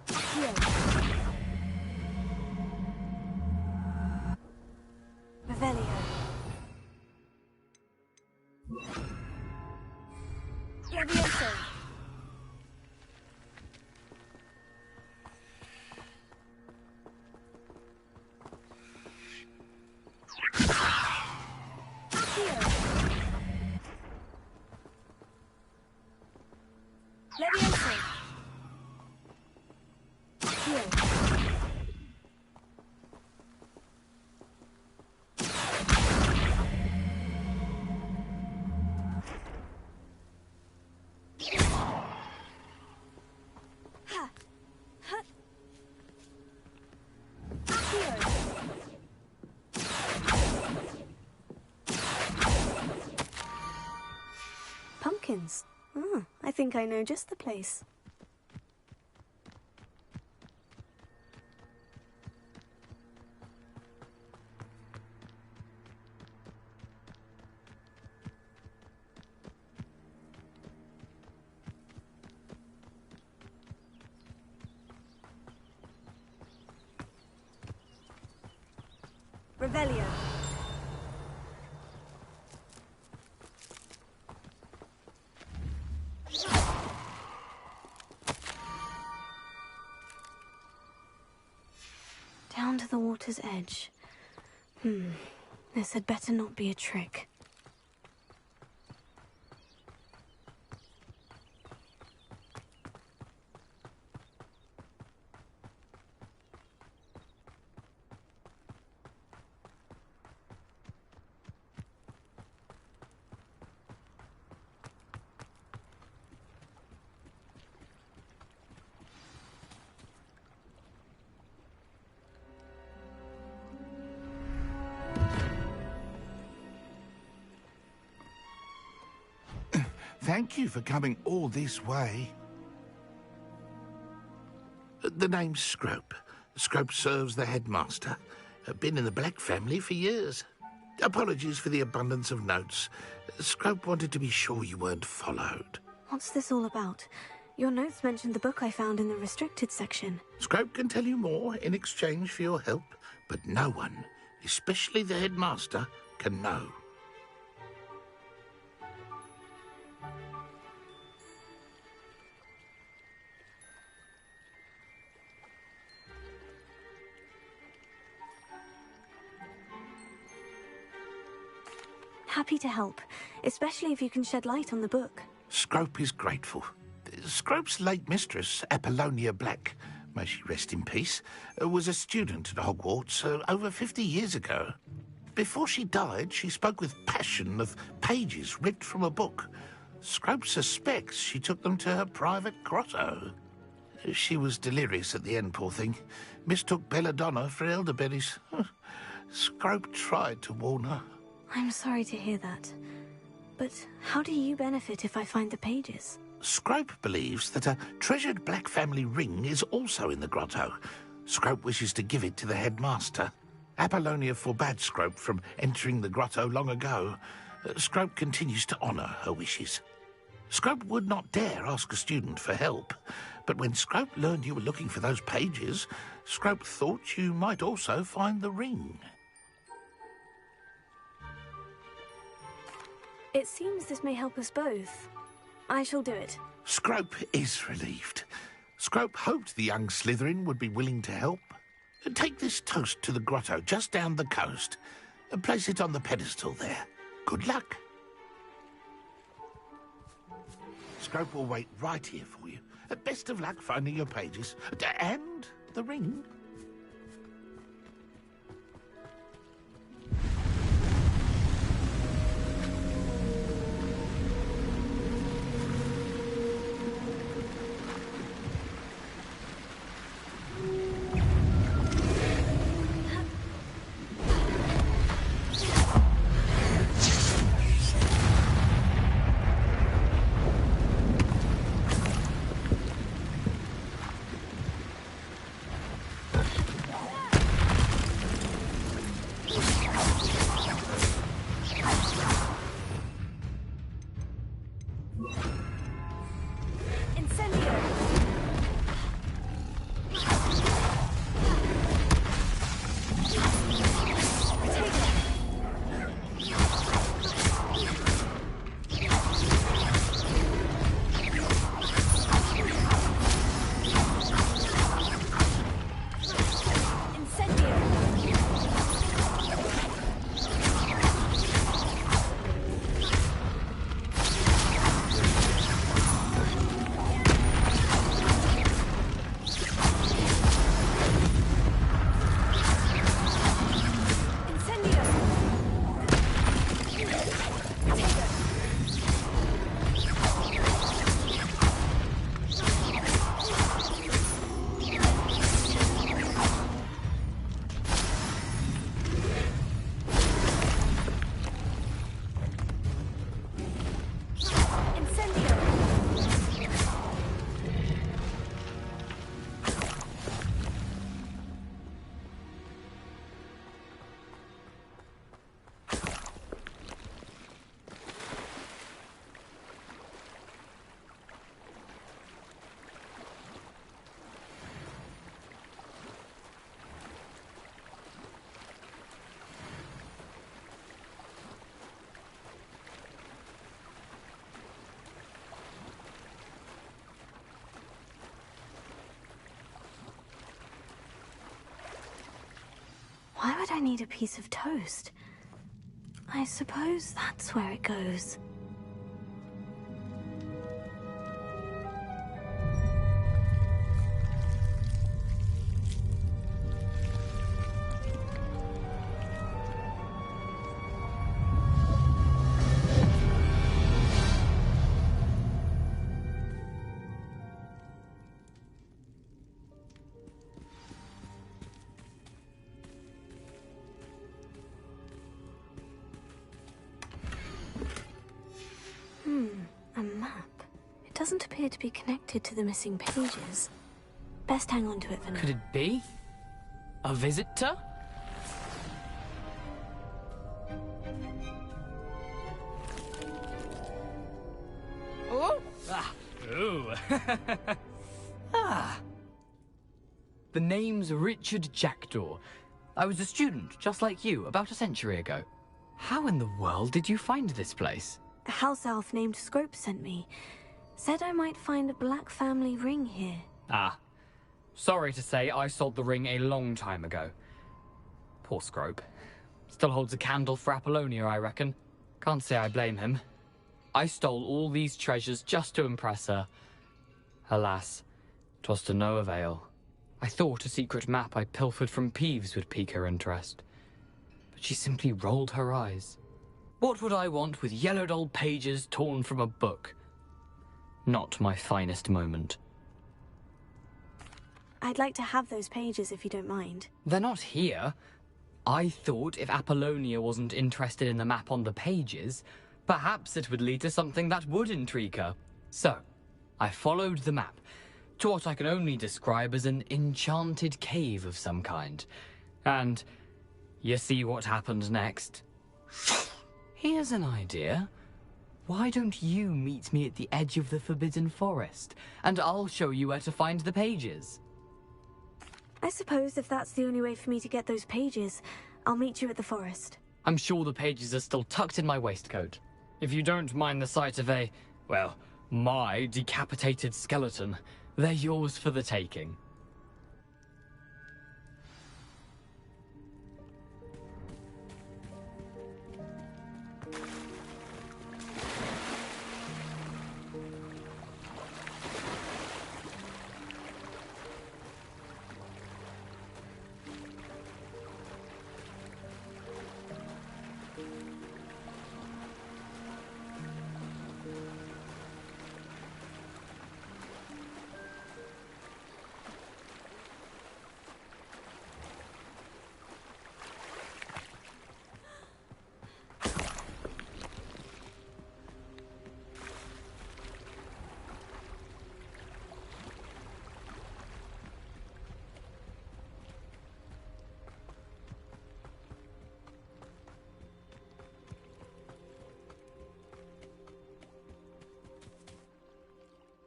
Accio. Revelio. Levioso. Levioso. Accio. Ha. Ha. Accio. Pumpkins. Ah, I think I know just the place. Revelio. Down water's edge. This had better not be a trick. Thank you for coming all this way. The name's Scrope. Scrope serves the headmaster. Been in the Black family for years. Apologies for the abundance of notes. Scrope wanted to be sure you weren't followed. What's this all about? Your notes mentioned the book I found in the restricted section. Scrope can tell you more in exchange for your help, but no one, especially the headmaster, can know. Happy to help, especially if you can shed light on the book. Scrope is grateful. Scrope's late mistress, Apollonia Black, may she rest in peace, was a student at Hogwarts over 50 years ago. Before she died, she spoke with passion of pages ripped from a book. Scrope suspects she took them to her private grotto. She was delirious at the end, poor thing. Mistook belladonna for elderberries. Scrope tried to warn her. I'm sorry to hear that. But how do you benefit if I find the pages? Scrope believes that a treasured Black family ring is also in the grotto. Scrope wishes to give it to the headmaster. Apollonia forbade Scrope from entering the grotto long ago. Scrope continues to honour her wishes. Scrope would not dare ask a student for help, but when Scrope learned you were looking for those pages, Scrope thought you might also find the ring. It seems this may help us both. I shall do it. Scrope is relieved. Scrope hoped the young Slytherin would be willing to help. Take this toast to the grotto just down the coast and place it on the pedestal there. Good luck. Scrope will wait right here for you. Best of luck finding your pages. And the ring. Why would I need a piece of toast? I suppose that's where it goes. A map. It doesn't appear to be connected to the missing pages. Best hang on to it for now. Could it be? A visitor? Oh! Ah! Ooh! Ah! The name's Richard Jackdaw. I was a student, just like you, about a century ago. How in the world did you find this place? A house elf named Scrope sent me. Said I might find a black family ring here. Ah. Sorry to say, I sold the ring a long time ago. Poor Scrope. Still holds a candle for Apollonia, I reckon. Can't say I blame him. I stole all these treasures just to impress her. Alas, 'twas to no avail. I thought a secret map I pilfered from Peeves would pique her interest. But she simply rolled her eyes. What would I want with yellowed old pages torn from a book? Not my finest moment. I'd like to have those pages if you don't mind. They're not here. I thought if Apollonia wasn't interested in the map on the pages, perhaps it would lead to something that would intrigue her. So, I followed the map to what I can only describe as an enchanted cave of some kind. And you see what happened next? Here's an idea. Why don't you meet me at the edge of the Forbidden Forest, and I'll show you where to find the pages? I suppose if that's the only way for me to get those pages, I'll meet you at the forest. I'm sure the pages are still tucked in my waistcoat. If you don't mind the sight of a, well, my decapitated skeleton, they're yours for the taking.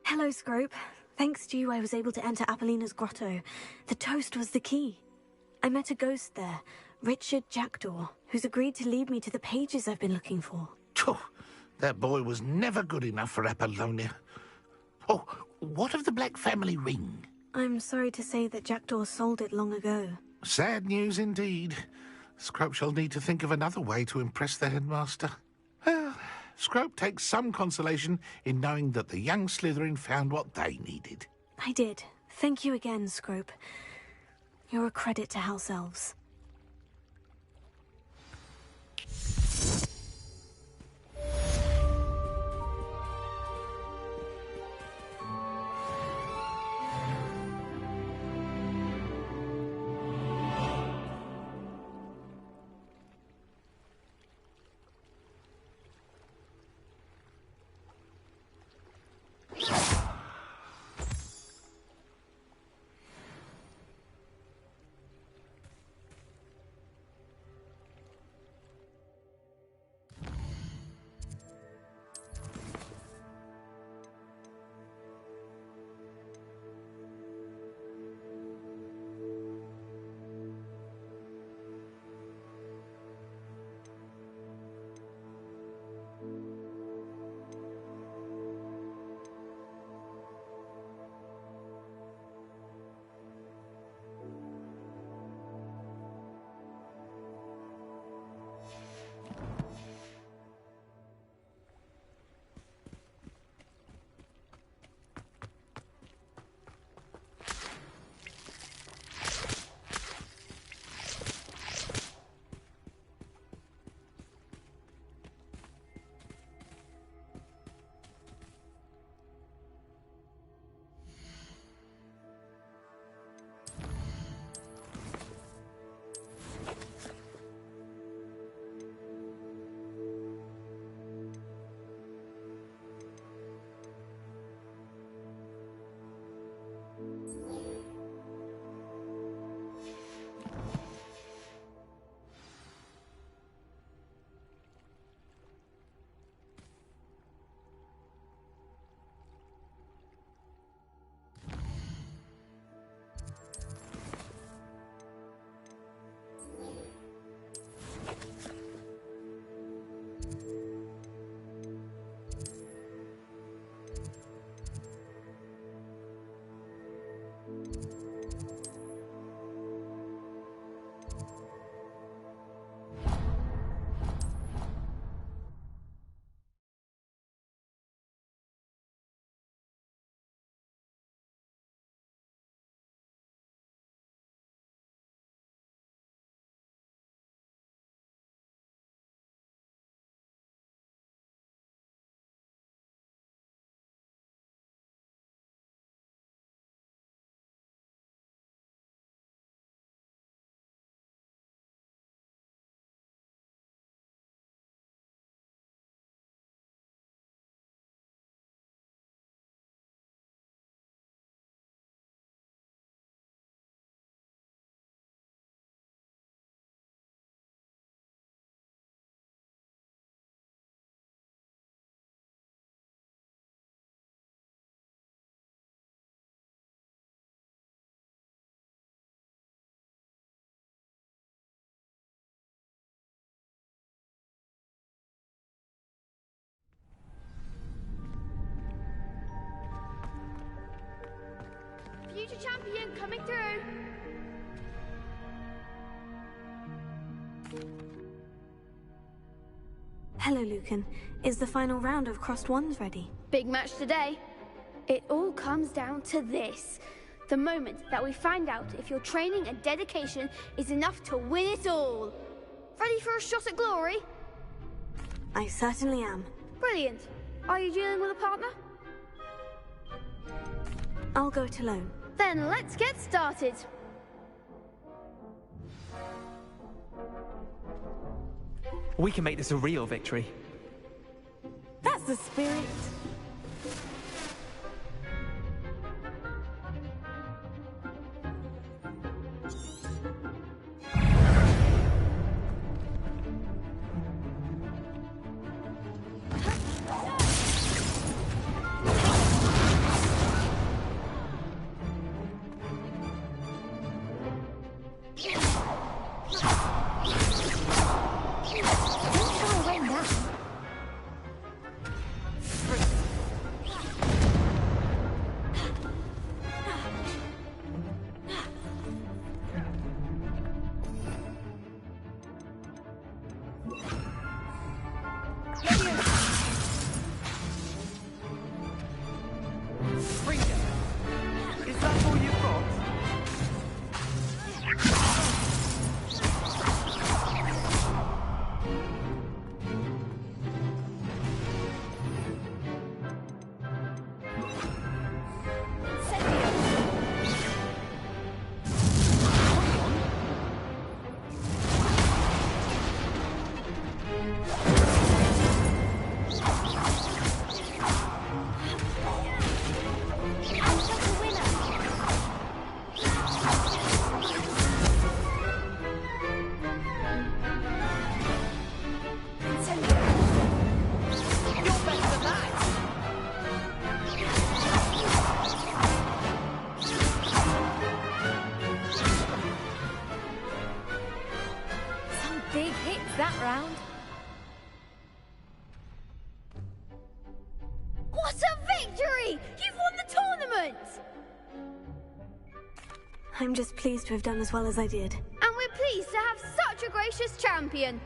Hello, Scrope. Thanks to you, I was able to enter Apollina's grotto. The toast was the key. I met a ghost there, Richard Jackdaw, who's agreed to lead me to the pages I've been looking for. That boy was never good enough for Apollonia. Oh, what of the Black family ring? I'm sorry to say that Jackdaw sold it long ago. Sad news indeed. Scrope shall need to think of another way to impress the headmaster. Well, Scrope takes some consolation in knowing that the young Slytherin found what they needed. I did. Thank you again, Scrope. You're a credit to House Elves. Champion coming through. Hello, Lucan. Is the final round of Crossed Wands ready? Big match today. It all comes down to this. The moment that we find out if your training and dedication is enough to win it all. Ready for a shot at glory? I certainly am. Brilliant. Are you dealing with a partner? I'll go it alone. Then let's get started. We can make this a real victory. That's the spirit. That round. What a victory! You've won the tournament! I'm just pleased to have done as well as I did. And we're pleased to have such a gracious champion.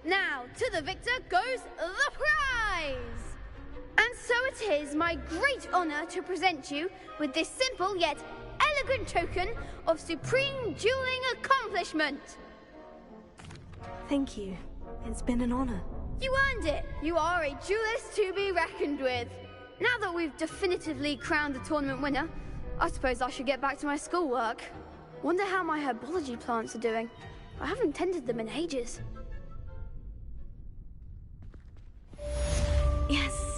Now, to the victor goes the prize! And so it is my great honor to present you with this simple yet elegant token of supreme dueling accomplishment. Thank you. It's been an honor. You earned it. You are a duelist to be reckoned with. Now that we've definitively crowned the tournament winner, I suppose I should get back to my schoolwork. Wonder how my herbology plants are doing. I haven't tended them in ages. Yes.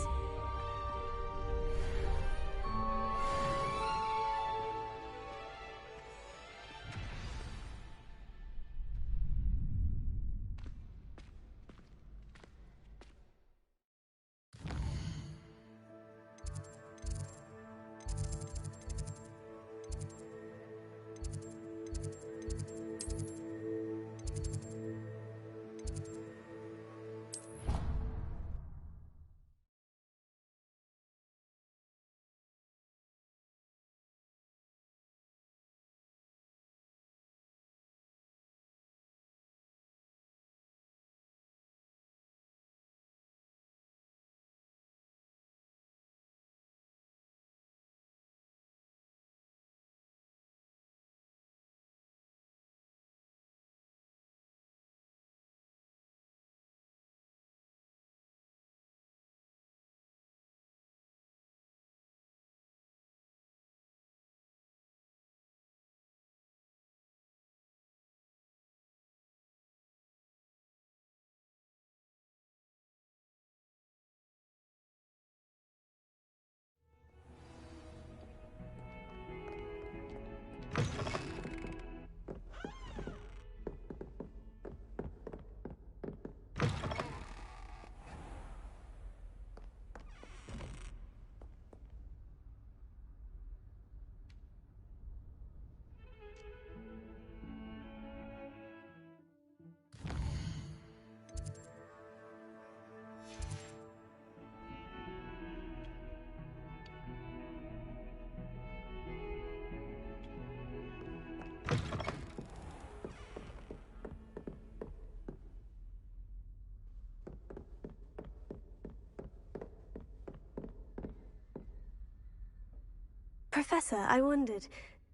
Professor, I wondered,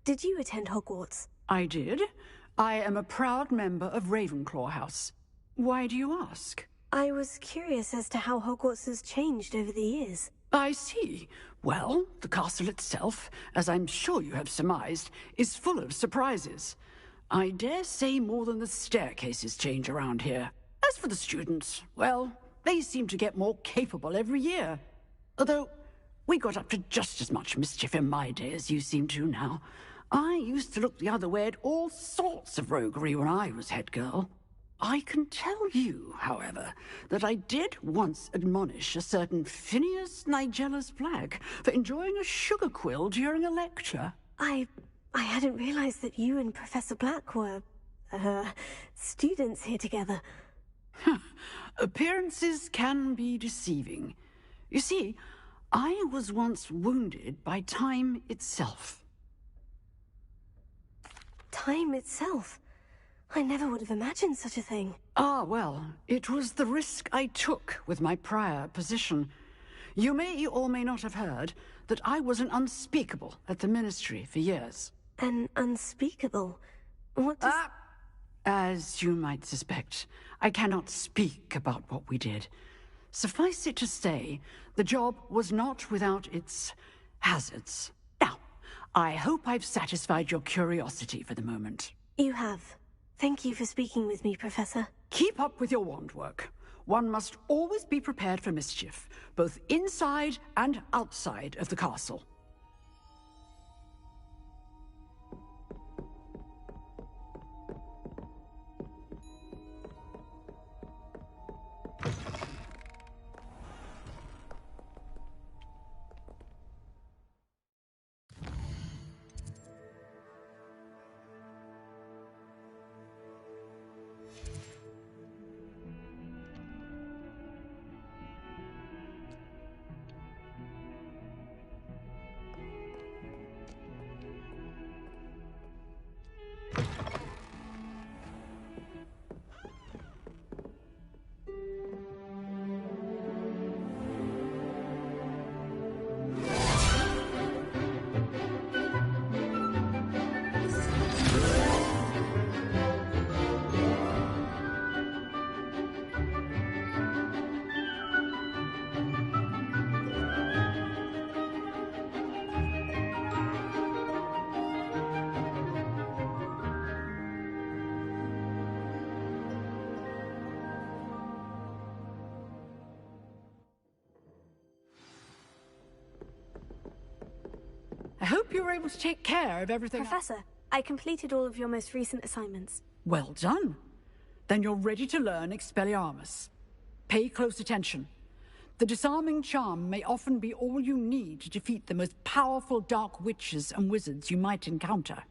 did you attend Hogwarts? I did. I am a proud member of Ravenclaw House. Why do you ask? I was curious as to how Hogwarts has changed over the years. I see. Well, the castle itself, as I'm sure you have surmised, is full of surprises. I dare say more than the staircases change around here. As for the students, well, they seem to get more capable every year. Although, we got up to just as much mischief in my day as you seem to now. I used to look the other way at all sorts of roguery when I was head girl. I can tell you, however, that I did once admonish a certain Phineas Nigellus Black for enjoying a sugar quill during a lecture. I hadn't realized that you and Professor Black were, students here together. Appearances can be deceiving. You see, I was once wounded by time itself. Time itself? I never would have imagined such a thing. Ah, well, it was the risk I took with my prior position. You may or may not have heard that I was an unspeakable at the Ministry for years. An unspeakable? What does... As you might suspect, I cannot speak about what we did. Suffice it to say, the job was not without its hazards. Now, I hope I've satisfied your curiosity for the moment. You have. Thank you for speaking with me, Professor. Keep up with your wand work. One must always be prepared for mischief, both inside and outside of the castle. I hope you were able to take care of everything. Professor, I completed all of your most recent assignments. Well done. Then you're ready to learn Expelliarmus. Pay close attention. The disarming charm may often be all you need to defeat the most powerful dark witches and wizards you might encounter.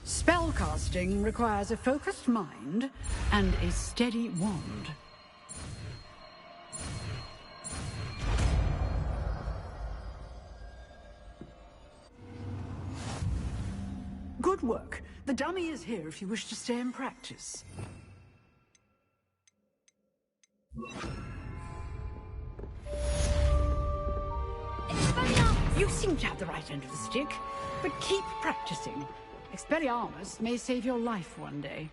Spellcasting requires a focused mind and a steady wand. Good work. The dummy is here if you wish to stay and practice. You seem to have the right end of the stick, but keep practicing. Expelliarmus may save your life one day.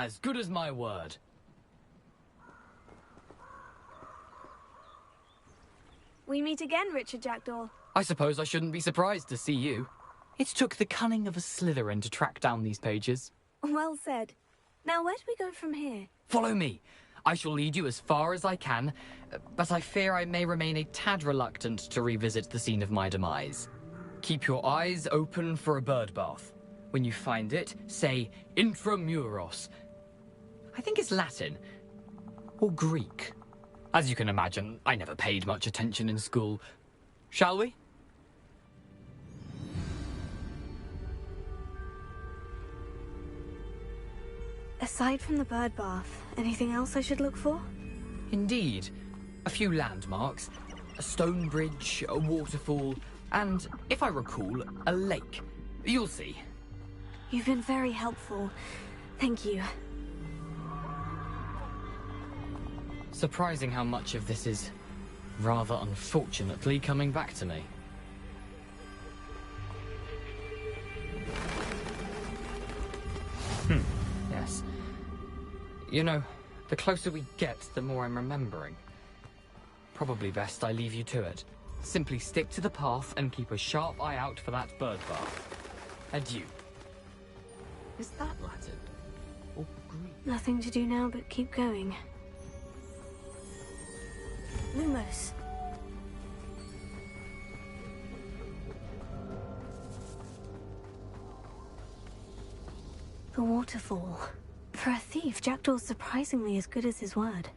As good as my word. We meet again, Richard Jackdaw. I suppose I shouldn't be surprised to see you. It took the cunning of a Slytherin to track down these pages. Well said. Now, where do we go from here? Follow me. I shall lead you as far as I can, but I fear I may remain a tad reluctant to revisit the scene of my demise. Keep your eyes open for a bird bath. When you find it, say intramuros. I think it's Latin. Or Greek. As you can imagine, I never paid much attention in school. Shall we? Aside from the bird bath, anything else I should look for? Indeed. A few landmarks. A stone bridge, a waterfall, and, if I recall, a lake. You'll see. You've been very helpful. Thank you. Surprising how much of this is, rather unfortunately, coming back to me. Yes. You know, the closer we get, the more I'm remembering. Probably best I leave you to it. Simply stick to the path and keep a sharp eye out for that bird bath. Adieu. Is that Latin? Or Greek? Nothing to do now but keep going. Lumos. The waterfall. For a thief, Jackdaw's surprisingly as good as his word.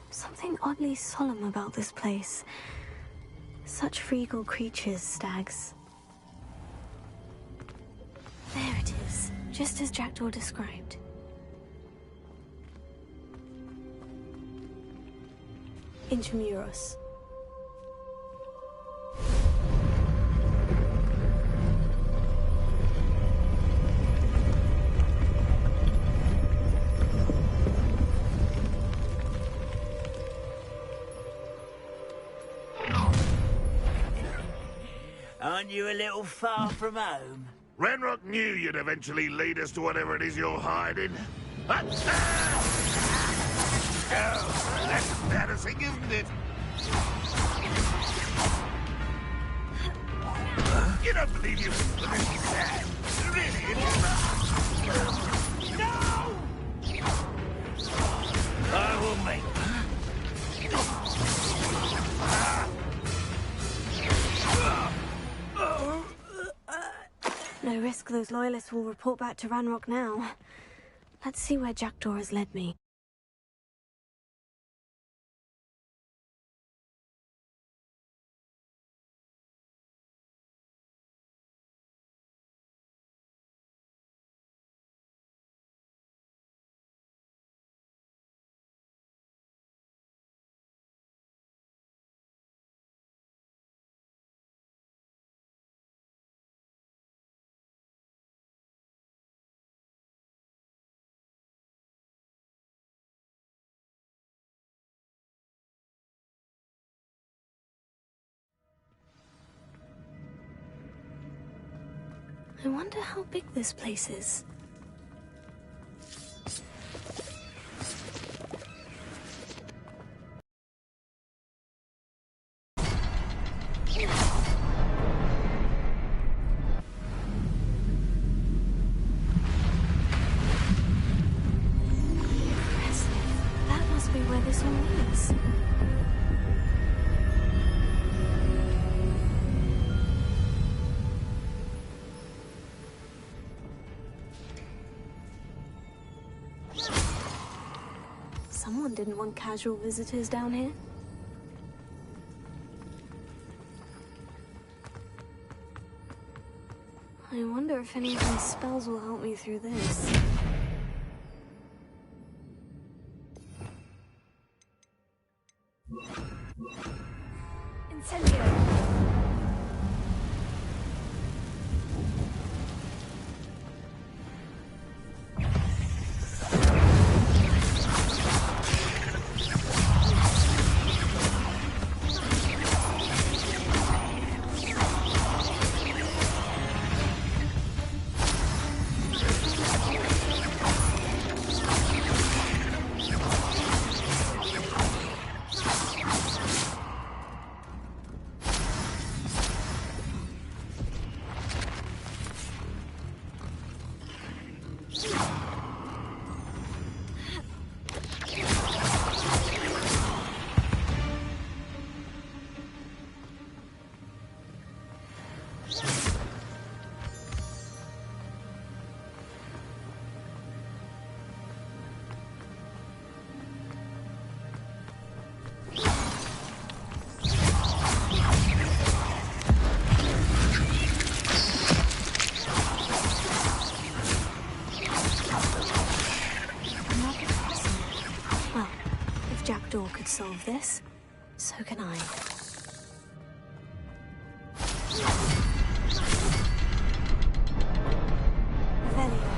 Something oddly solemn about this place. Such regal creatures, stags. There it is, just as Jackdaw described. Intramuros. Aren't you a little far from home? Ranrock knew you'd eventually lead us to whatever it is you're hiding. Oh, that's embarrassing, isn't it? You don't believe you can this is sad. Really? No! I will make No risk those loyalists will report back to Ranrock now. Let's see where Jackdaw has led me. I wonder how big this place is. Impressive. That must be where this one leads. Someone didn't want casual visitors down here. I wonder if any of my spells will help me through this. solve this, so can I. Revelio.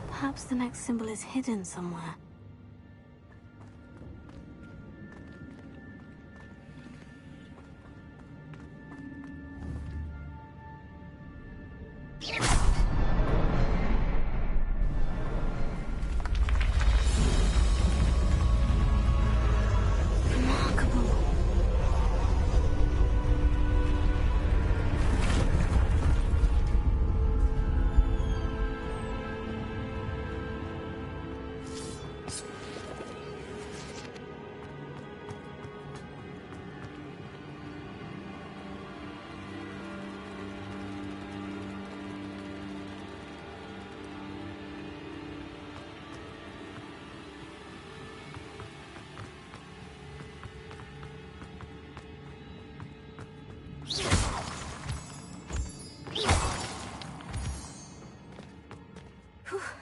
Perhaps the next symbol is hidden somewhere.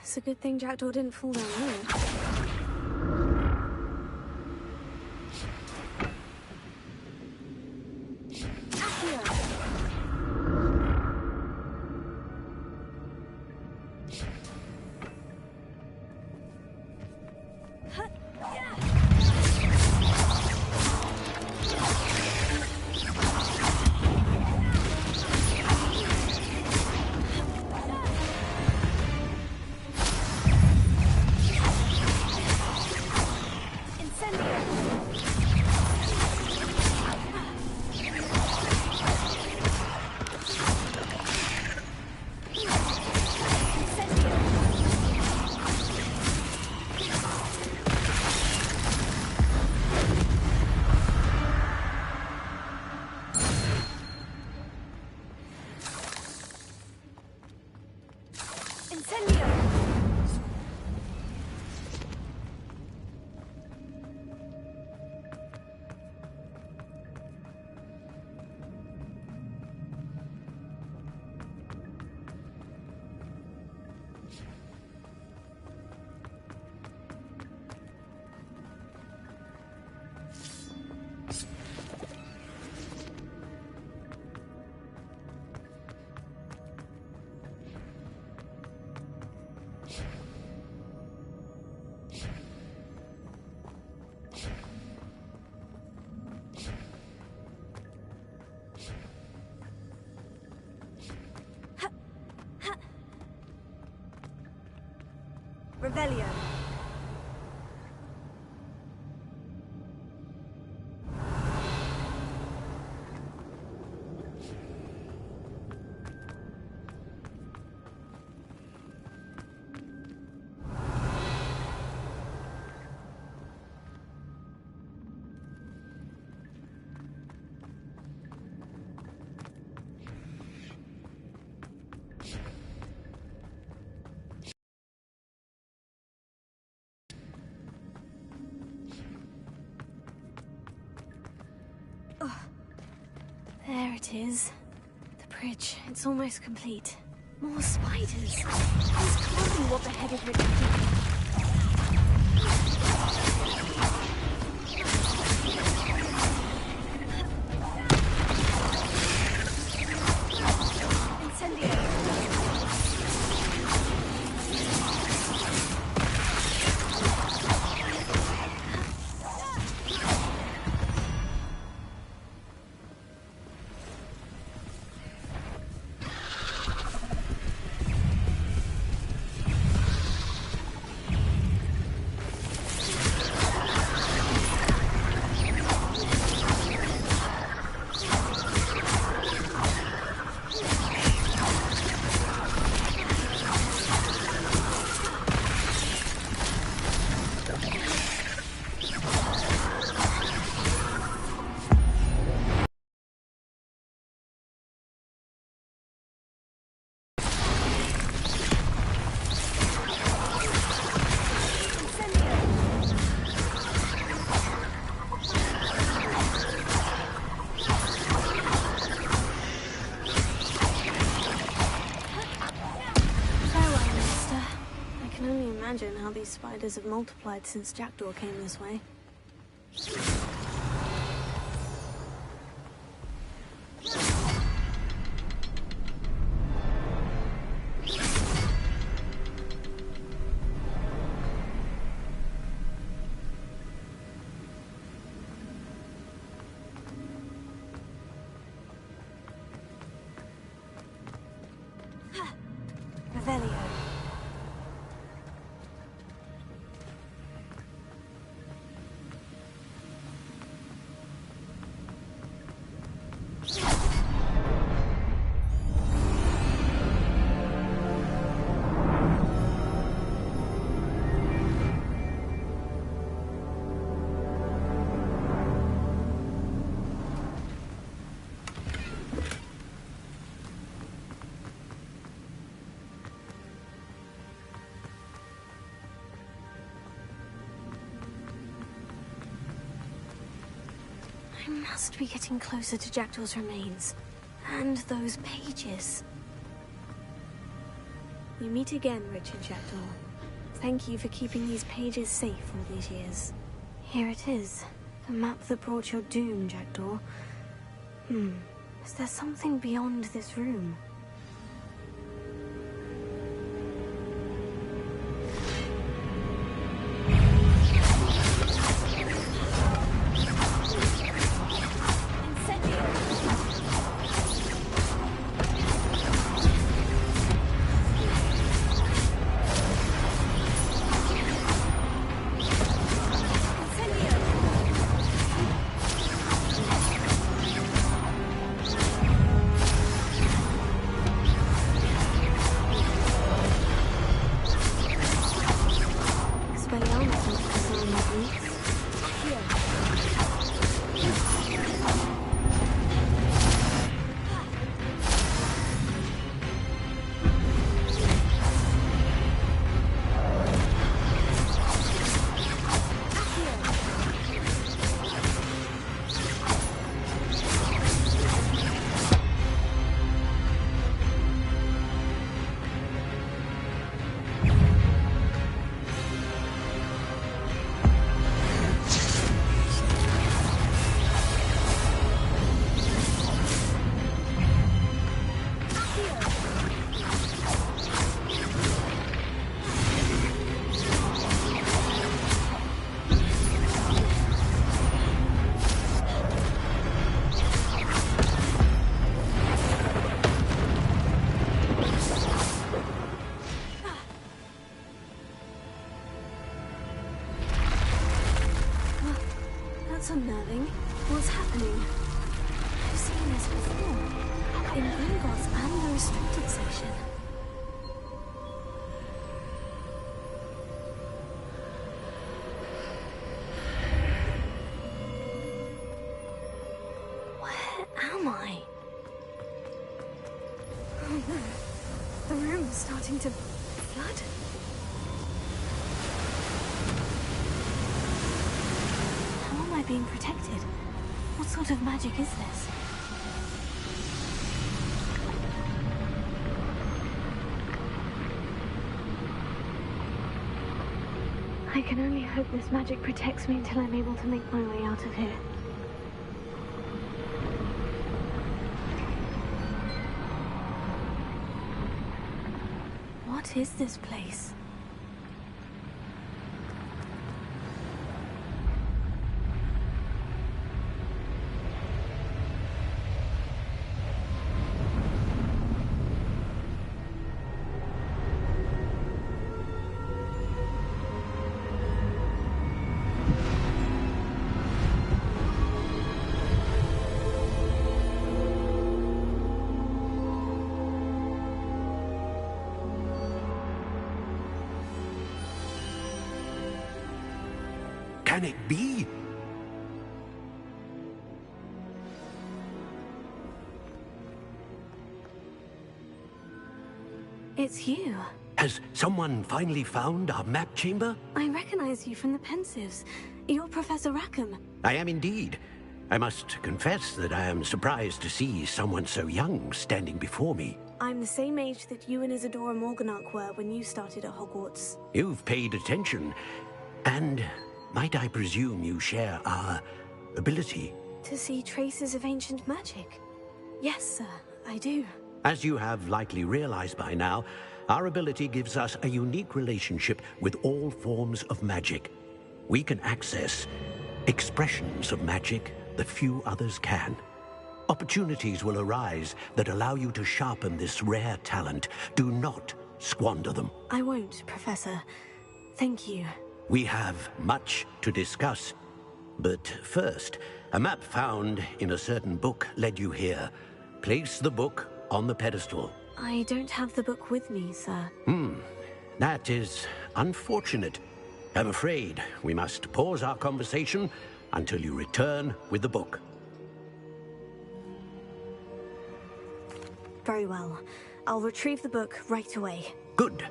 It's a good thing Jackdaw didn't fall down there. Revelio. There it is. The bridge. It's almost complete. More spiders. This can't be what the headed Rick did. imagine how these spiders have multiplied since Jackdaw came this way. I must be getting closer to Jackdaw's remains. And those pages. We meet again, Richard Jackdaw. Thank you for keeping these pages safe all these years. Here it is. The map that brought your doom, Jackdaw. Is there something beyond this room? That's unnerving. What's happening? I've seen this before. In Gringotts and the restricted section. Where am I? Oh no. The room's starting to flood. Being protected? What sort of magic is this? I can only hope this magic protects me until I'm able to make my way out of here. What is this place? Can it be? It's you. Has someone finally found our map chamber? I recognize you from the Pensives. You're Professor Rackham. I am indeed. I must confess that I am surprised to see someone so young standing before me. I'm the same age that you and Isadora Morganach were when you started at Hogwarts. You've paid attention. And might I presume you share our ability? To see traces of ancient magic? Yes, sir, I do. As you have likely realized by now, our ability gives us a unique relationship with all forms of magic. We can access expressions of magic that few others can. Opportunities will arise that allow you to sharpen this rare talent. Do not squander them. I won't, Professor. Thank you. We have much to discuss. But first, a map found in a certain book led you here. Place the book on the pedestal. I don't have the book with me, sir. That is unfortunate. I'm afraid we must pause our conversation until you return with the book. Very well. I'll retrieve the book right away. Good.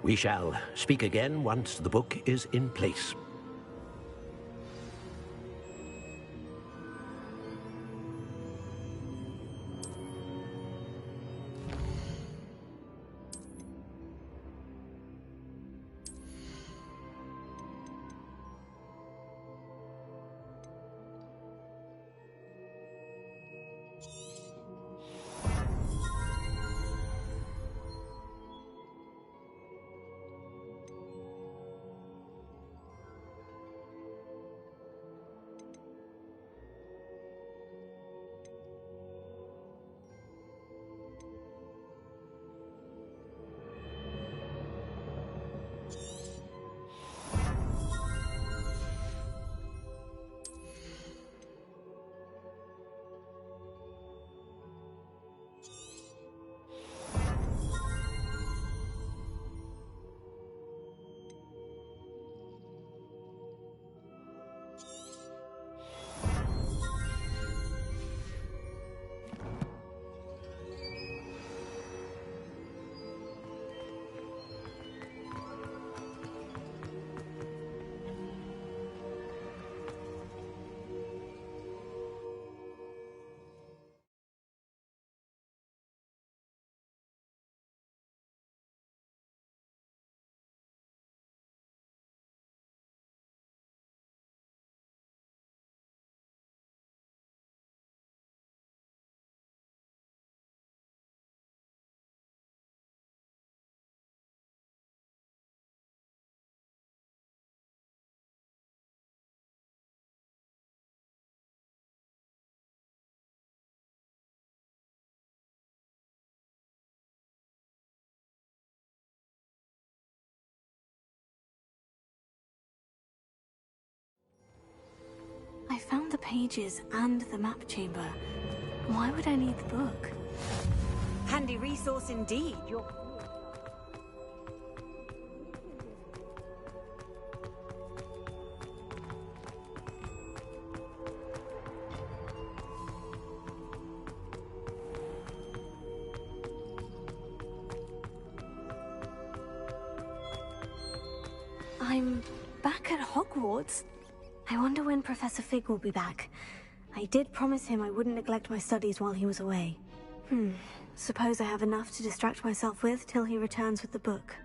We shall speak again once the book is in place. I found the pages and the map chamber. Why would I need the book? Handy resource indeed. I'm back at Hogwarts. I wonder when Professor Fig will be back. I did promise him I wouldn't neglect my studies while he was away. Suppose I have enough to distract myself with till he returns with the book.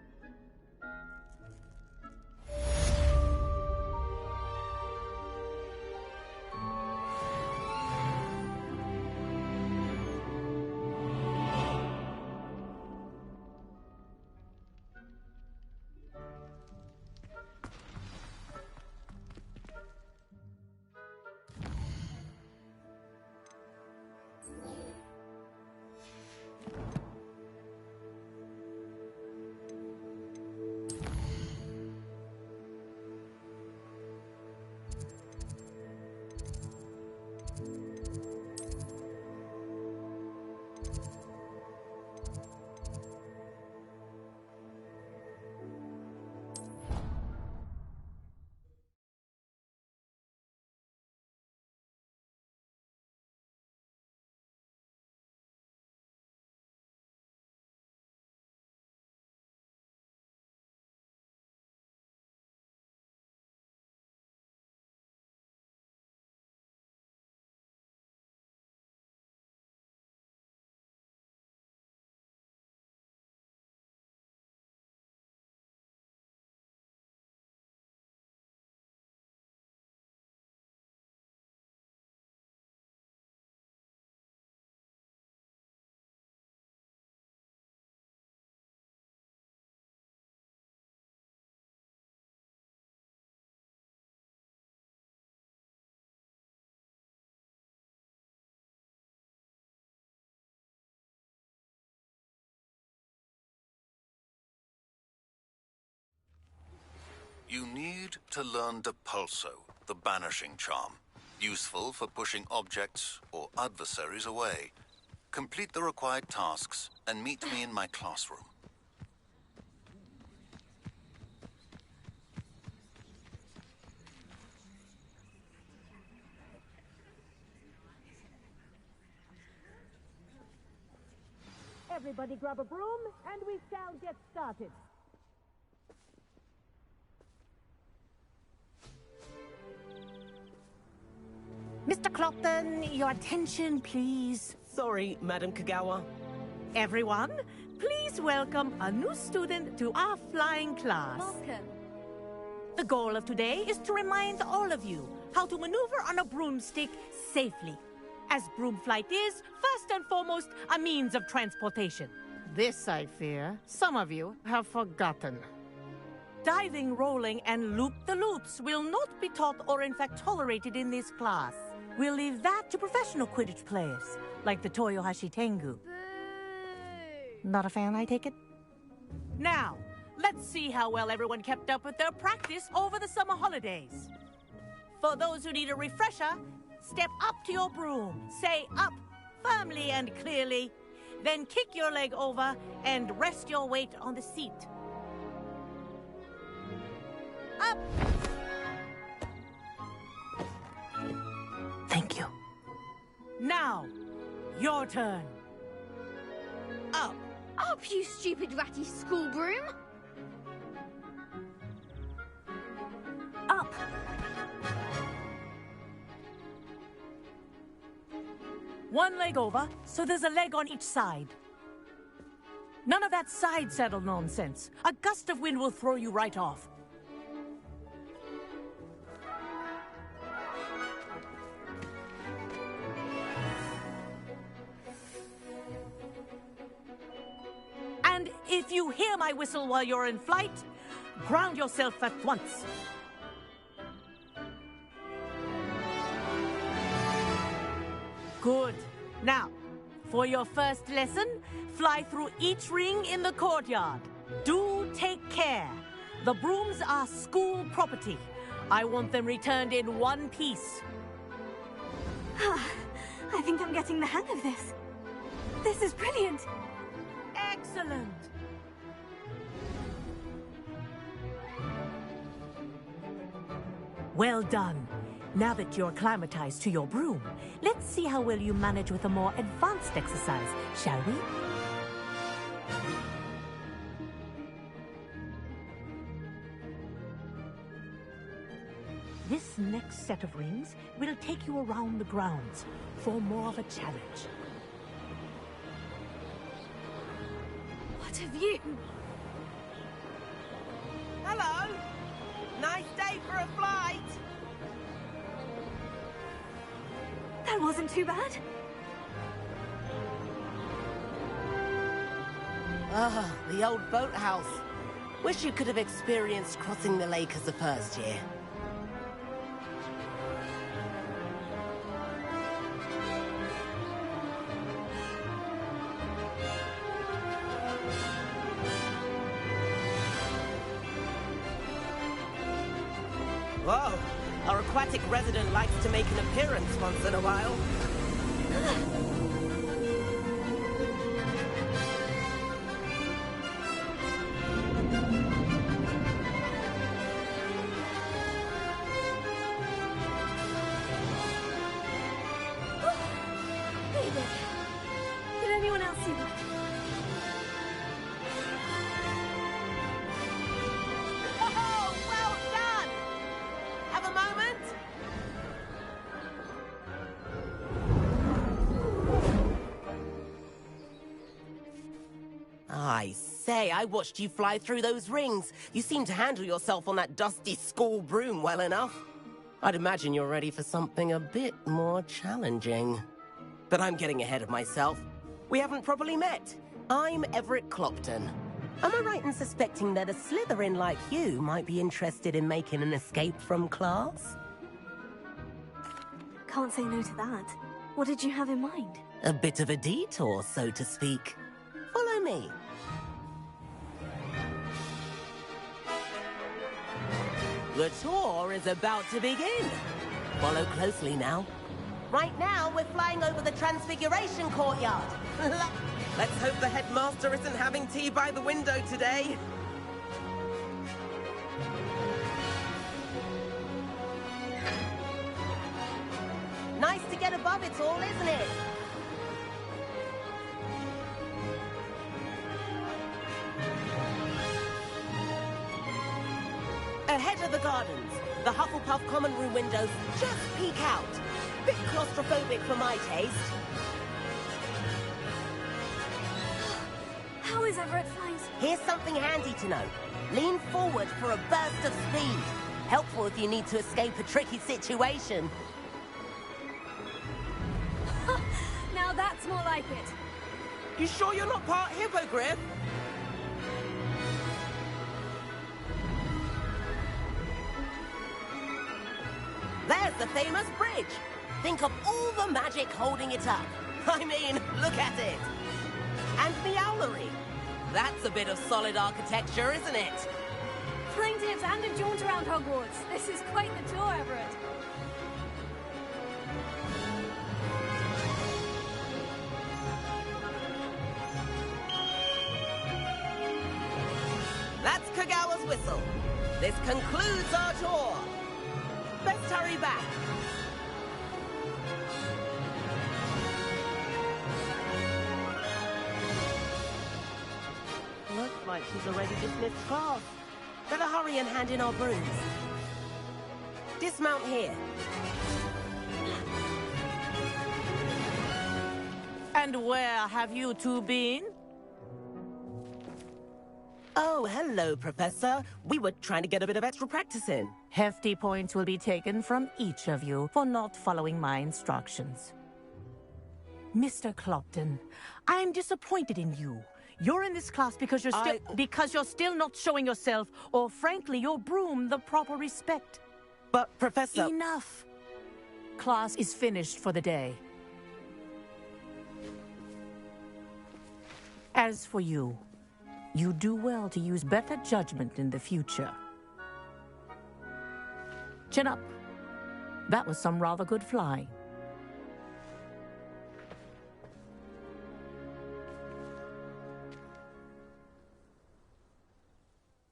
You need to learn Depulso, the banishing charm. Useful for pushing objects or adversaries away. Complete the required tasks and meet me in my classroom. Everybody grab a broom, and we shall get started. Mr. Clopton, your attention, please. Sorry, Madam Kagawa. Everyone, please welcome a new student to our flying class. Welcome. The goal of today is to remind all of you how to maneuver on a broomstick safely. As broom flight is, first and foremost, a means of transportation. This, I fear, some of you have forgotten. Diving, rolling, and loop-the-loops will not be taught or in fact tolerated in this class. We'll leave that to professional Quidditch players, like the Toyohashi Tengu. Not a fan, I take it? Now, let's see how well everyone kept up with their practice over the summer holidays. For those who need a refresher, step up to your broom, say up firmly and clearly, then kick your leg over and rest your weight on the seat. Up! Thank you. Now, your turn. Up! Up, you stupid ratty school broom! Up! One leg over, so there's a leg on each side. None of that side saddle nonsense. A gust of wind will throw you right off. And if you hear my whistle while you're in flight, ground yourself at once. Good. Now, for your first lesson, fly through each ring in the courtyard. Do take care. The brooms are school property. I want them returned in one piece. I think I'm getting the hang of this. This is brilliant. Excellent. Well done. Now that you're acclimatized to your broom, let's see how well you manage with a more advanced exercise, shall we? This next set of rings will take you around the grounds for more of a challenge. What have you... Hello! Nice day for a flight! That wasn't too bad. Ah, the old boathouse. Wish you could have experienced crossing the lake as a first year. Whoa! Our aquatic resident likes to make an appearance once in a while. Hey there. Did anyone else see that? Oh, well done! Have a moment? I say, I watched you fly through those rings. You seem to handle yourself on that dusty school broom well enough. I'd imagine you're ready for something a bit more challenging. But I'm getting ahead of myself. We haven't properly met. I'm Everett Clopton. Am I right in suspecting that a Slytherin like you might be interested in making an escape from class? Can't say no to that. What did you have in mind? A bit of a detour, so to speak. Follow me. The tour is about to begin. Follow closely now. Right now, we're flying over the Transfiguration Courtyard. Let's hope the headmaster isn't having tea by the window today. Nice to get above it all, isn't it? Ahead of the gardens, the Hufflepuff common room windows just peek out. Bit claustrophobic for my taste. How is Everett flying? Here's something handy to know. Lean forward for a burst of speed. Helpful if you need to escape a tricky situation. Now that's more like it. You sure you're not part hippogriff? There's the famous bridge. Think of all the magic holding it up. I mean, look at it. And the owlery. That's a bit of solid architecture, isn't it? Flying tips and a jaunt around Hogwarts. This is quite the tour, Everett. That's Kagawa's whistle. This concludes our tour. Let's hurry back. Looks like she's already dismissed class. Better hurry and hand in our brooms. Dismount here. And where have you two been? Oh, hello, Professor. We were trying to get a bit of extra practice in. Hefty points will be taken from each of you for not following my instructions. Mr. Clopton, I'm disappointed in you. You're in this class because you're still not showing yourself, or frankly, your broom the proper respect. But, Professor... Enough. Class is finished for the day. As for you, you do well to use better judgment in the future. Chin up. That was some rather good flying.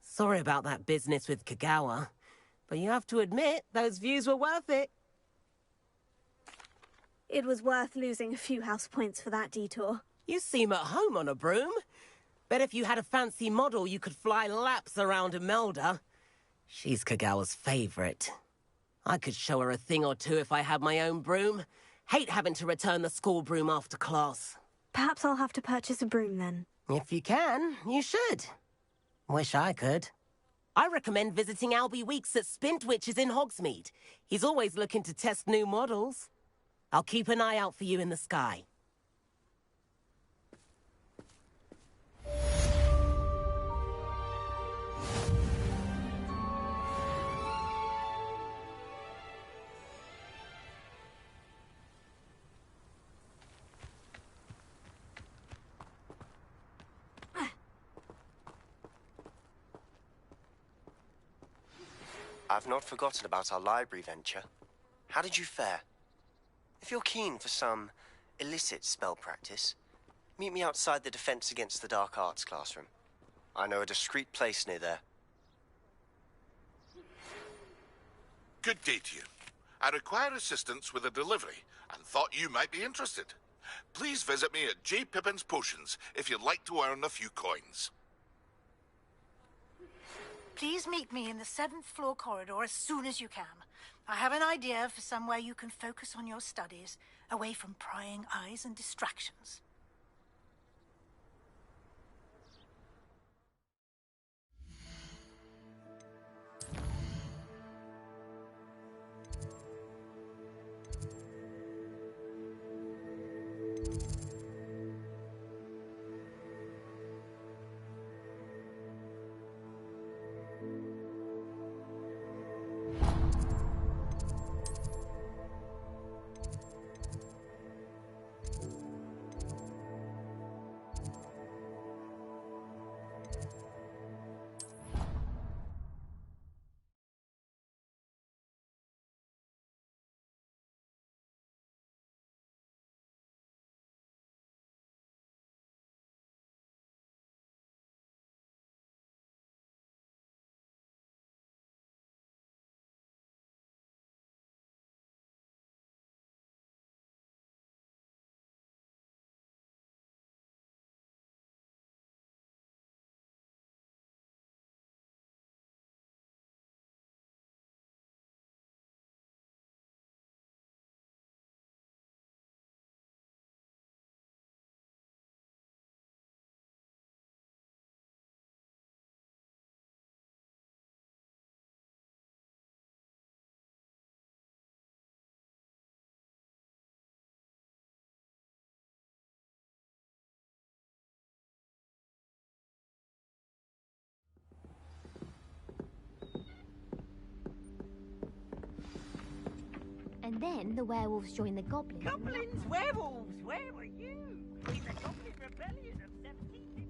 Sorry about that business with Kagawa, but you have to admit, those views were worth it. It was worth losing a few house points for that detour. You seem at home on a broom. Bet if you had a fancy model, you could fly laps around Imelda. She's Kagawa's favorite. I could show her a thing or two if I had my own broom. Hate having to return the school broom after class. Perhaps I'll have to purchase a broom then. If you can, you should. Wish I could. I recommend visiting Albie Weeks at Spintwitches in Hogsmeade. He's always looking to test new models. I'll keep an eye out for you in the sky. I've not forgotten about our library venture. How did you fare? If you're keen for some illicit spell practice, meet me outside the Defense Against the Dark Arts classroom. I know a discreet place near there. Good day to you. I require assistance with a delivery and thought you might be interested. Please visit me at J. Pippin's Potions if you'd like to earn a few coins. Please meet me in the 7th floor corridor as soon as you can. I have an idea for somewhere you can focus on your studies, away from prying eyes and distractions. And then the werewolves join the goblins. Goblins, werewolves, where were you? In the Goblin Rebellion of 17...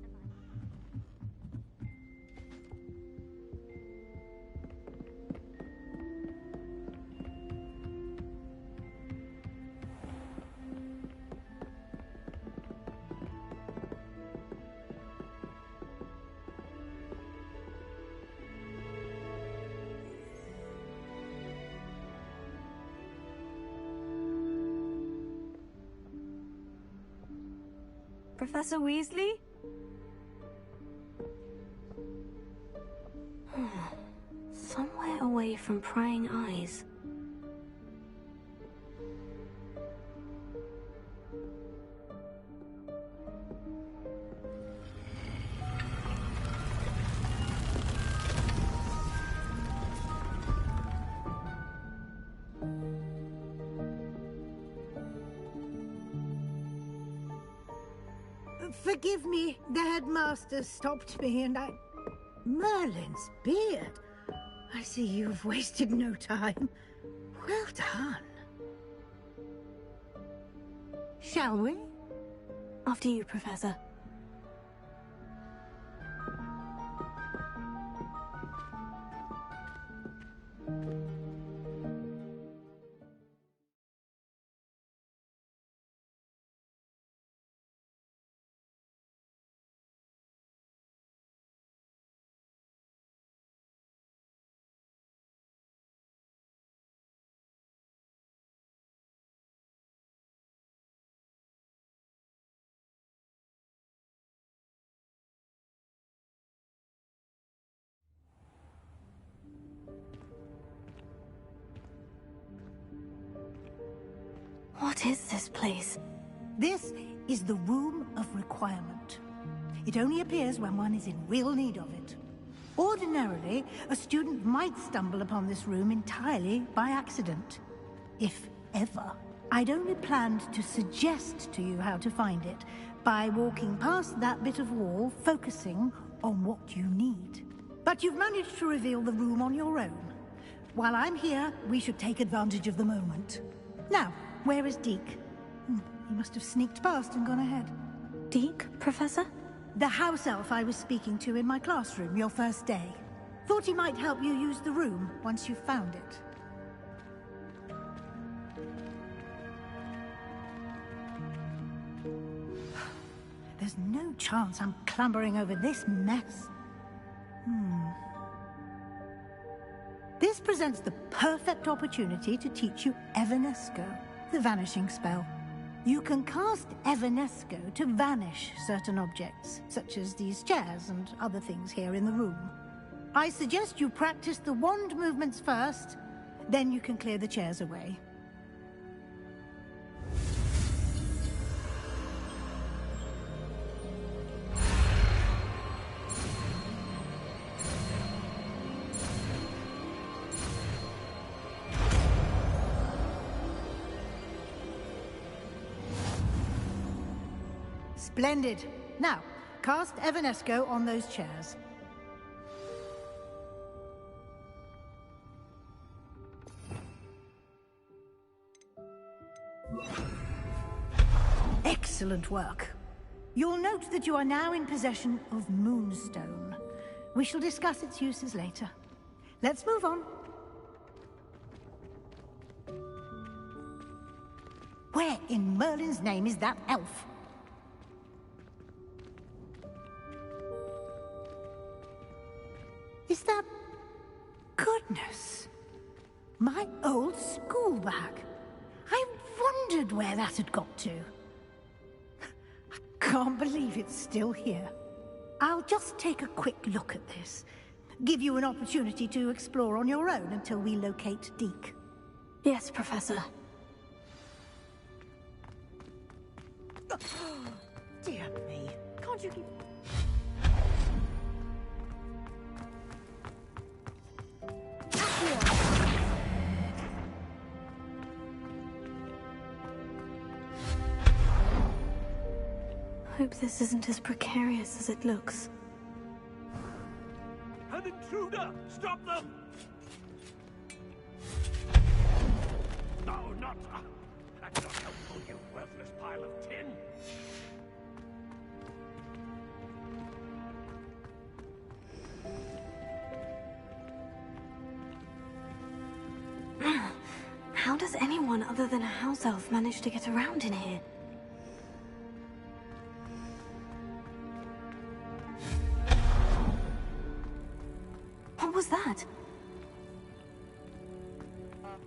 Professor Weasley? Somewhere away from prying eyes. Forgive me, the headmaster stopped me and I... Merlin's beard. I see you've wasted no time. Well done. Shall we? After you, Professor. What is this place? This is the Room of Requirement. It only appears when one is in real need of it. Ordinarily, a student might stumble upon this room entirely by accident. If ever. I'd only planned to suggest to you how to find it by walking past that bit of wall, focusing on what you need. But you've managed to reveal the room on your own. While I'm here, we should take advantage of the moment. Now, where is Deke? He must have sneaked past and gone ahead. Deke, Professor? The house elf I was speaking to in my classroom your first day. Thought he might help you use the room once you found it. There's no chance I'm clambering over this mess. This presents the perfect opportunity to teach you Evanesco, the vanishing spell. You can cast Evanesco to vanish certain objects, such as these chairs and other things here in the room. I suggest you practice the wand movements first, then you can clear the chairs away. Splendid. Now, cast Evanesco on those chairs. Excellent work. You'll note that you are now in possession of Moonstone. We shall discuss its uses later. Let's move on. Where in Merlin's name is that elf? Is that... Goodness! My old school bag. I wondered where that had got to. I can't believe it's still here. I'll just take a quick look at this. Give you an opportunity to explore on your own until we locate Deke. Yes, Professor. Dear me. Can't you keep... Hope this isn't as precarious as it looks. An intruder! Stop them! No, not... That's not helpful, you worthless pile of tin. How does anyone other than a house elf manage to get around in here? What was that?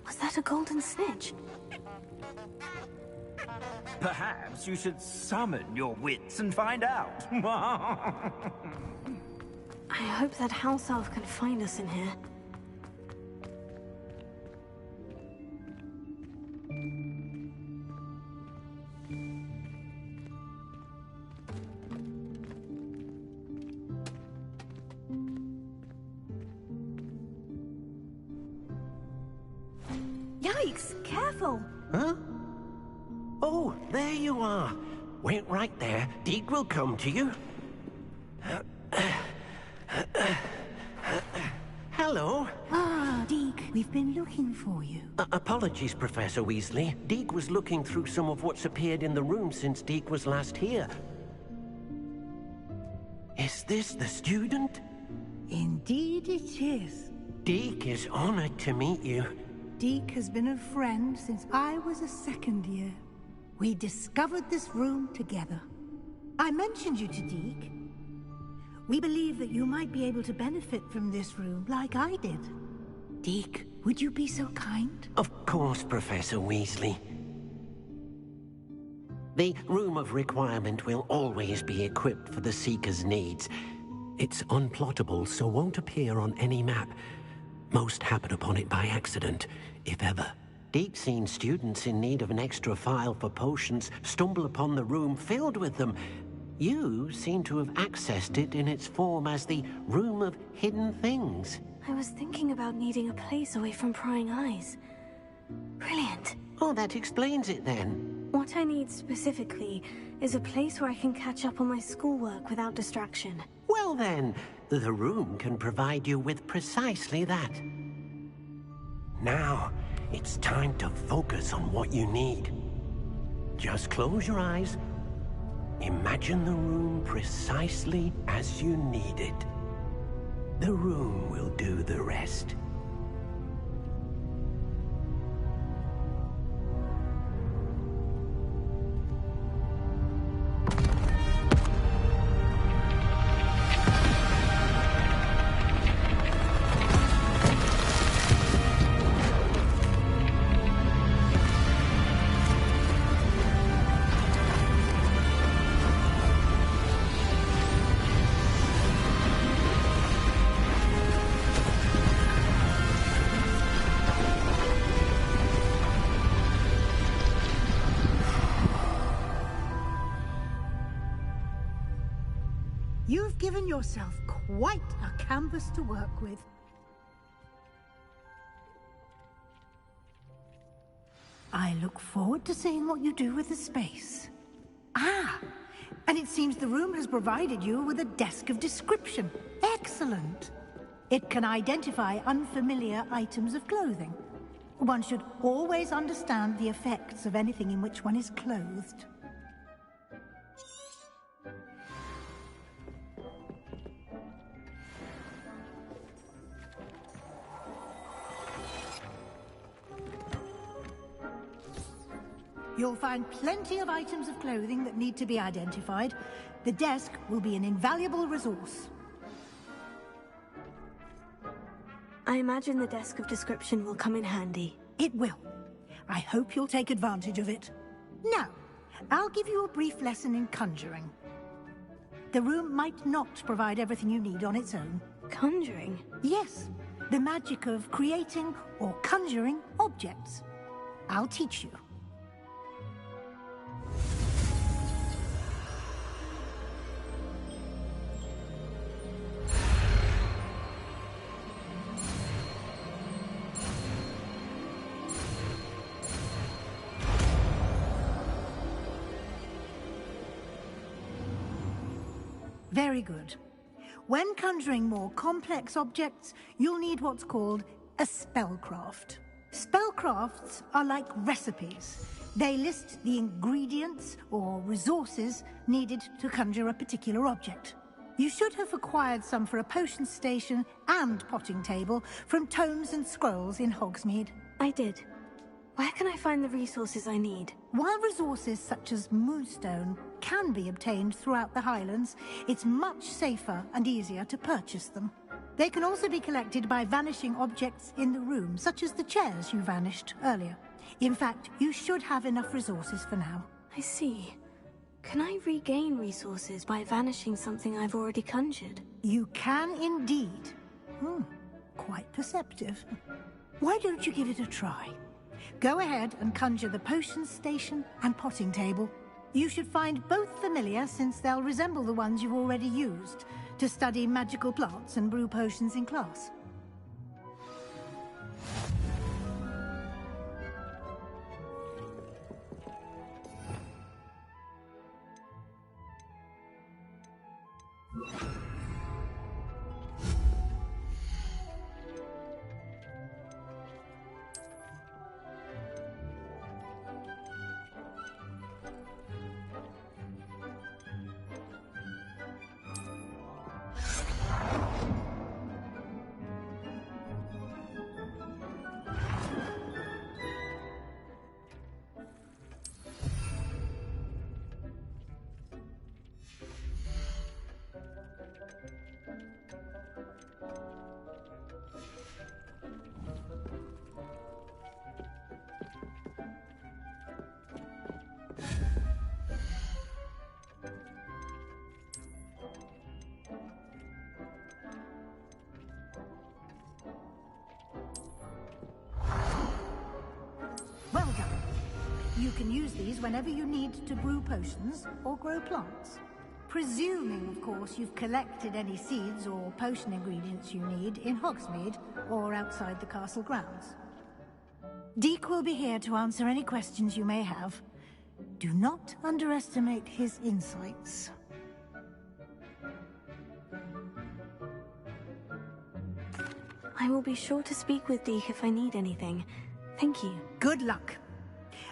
Was that a golden snitch? Perhaps you should summon your wits and find out. I hope that house elf can find us in here. Yikes! Careful! Huh? Oh, there you are. Wait right there. Deke will come to you. Hello. Ah, Deke, we've been looking for you. Apologies, Professor Weasley. Deke was looking through some of what's appeared in the room since Deke was last here. Is this the student? Indeed it is. Deke is honored to meet you. Deke has been a friend since I was a second year. We discovered this room together. I mentioned you to Deke. We believe that you might be able to benefit from this room like I did. Deke, would you be so kind? Of course, Professor Weasley. The Room of Requirement will always be equipped for the Seeker's needs. It's unplottable, so won't appear on any map. Most happen upon it by accident, if ever. Deke's seen students in need of an extra file for potions stumble upon the room filled with them. You seem to have accessed it in its form as the Room of Hidden Things. I was thinking about needing a place away from prying eyes. Brilliant. Oh, that explains it then. What I need specifically is a place where I can catch up on my schoolwork without distraction. Well then, the room can provide you with precisely that. Now, it's time to focus on what you need. Just close your eyes. Imagine the room precisely as you need it. The room will do the rest. You've given yourself quite a canvas to work with. I look forward to seeing what you do with the space. Ah, and it seems the room has provided you with a desk of description. Excellent. It can identify unfamiliar items of clothing. One should always understand the effects of anything in which one is clothed. You'll find plenty of items of clothing that need to be identified. The desk will be an invaluable resource. I imagine the desk of description will come in handy. It will. I hope you'll take advantage of it. Now, I'll give you a brief lesson in conjuring. The room might not provide everything you need on its own. Conjuring? Yes, the magic of creating or conjuring objects. I'll teach you. Very good. When conjuring more complex objects, you'll need what's called a spellcraft. Spellcrafts are like recipes. They list the ingredients or resources needed to conjure a particular object. You should have acquired some for a potion station and potting table from tomes and scrolls in Hogsmeade. I did. Where can I find the resources I need? While resources such as moonstone can be obtained throughout the Highlands, it's much safer and easier to purchase them. They can also be collected by vanishing objects in the room, such as the chairs you vanished earlier. In fact, you should have enough resources for now. I see. Can I regain resources by vanishing something I've already conjured? You can indeed. Quite perceptive. Why don't you give it a try? Go ahead and conjure the potion station and potting table. You should find both familiar, since they'll resemble the ones you've already used to study magical plants and brew potions in class. Well done. You can use these whenever you need to brew potions or grow plants. Presuming, of course, you've collected any seeds or potion ingredients you need in Hogsmeade or outside the castle grounds. Deke will be here to answer any questions you may have. Do not underestimate his insights. I will be sure to speak with Deke if I need anything. Thank you. Good luck.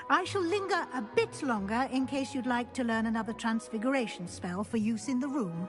I shall linger a bit longer in case you'd like to learn another transfiguration spell for use in the room.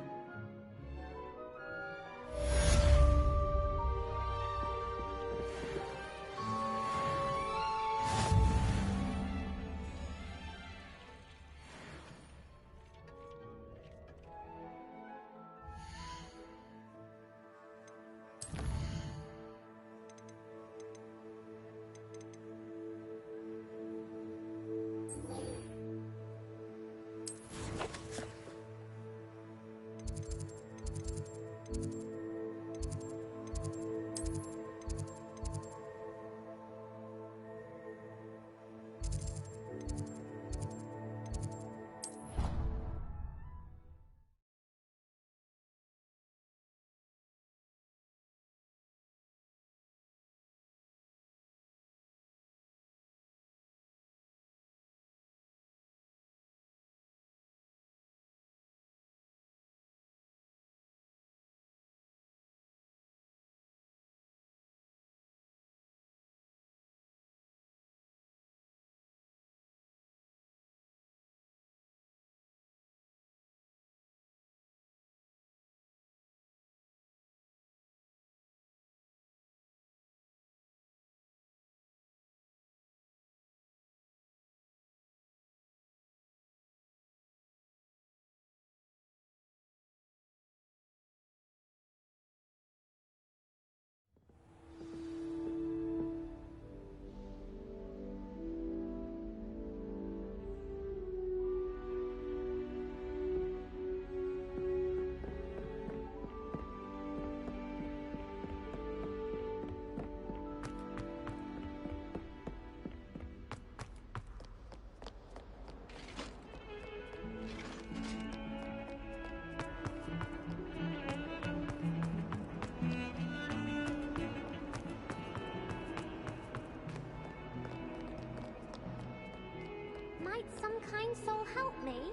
Might some kind soul help me?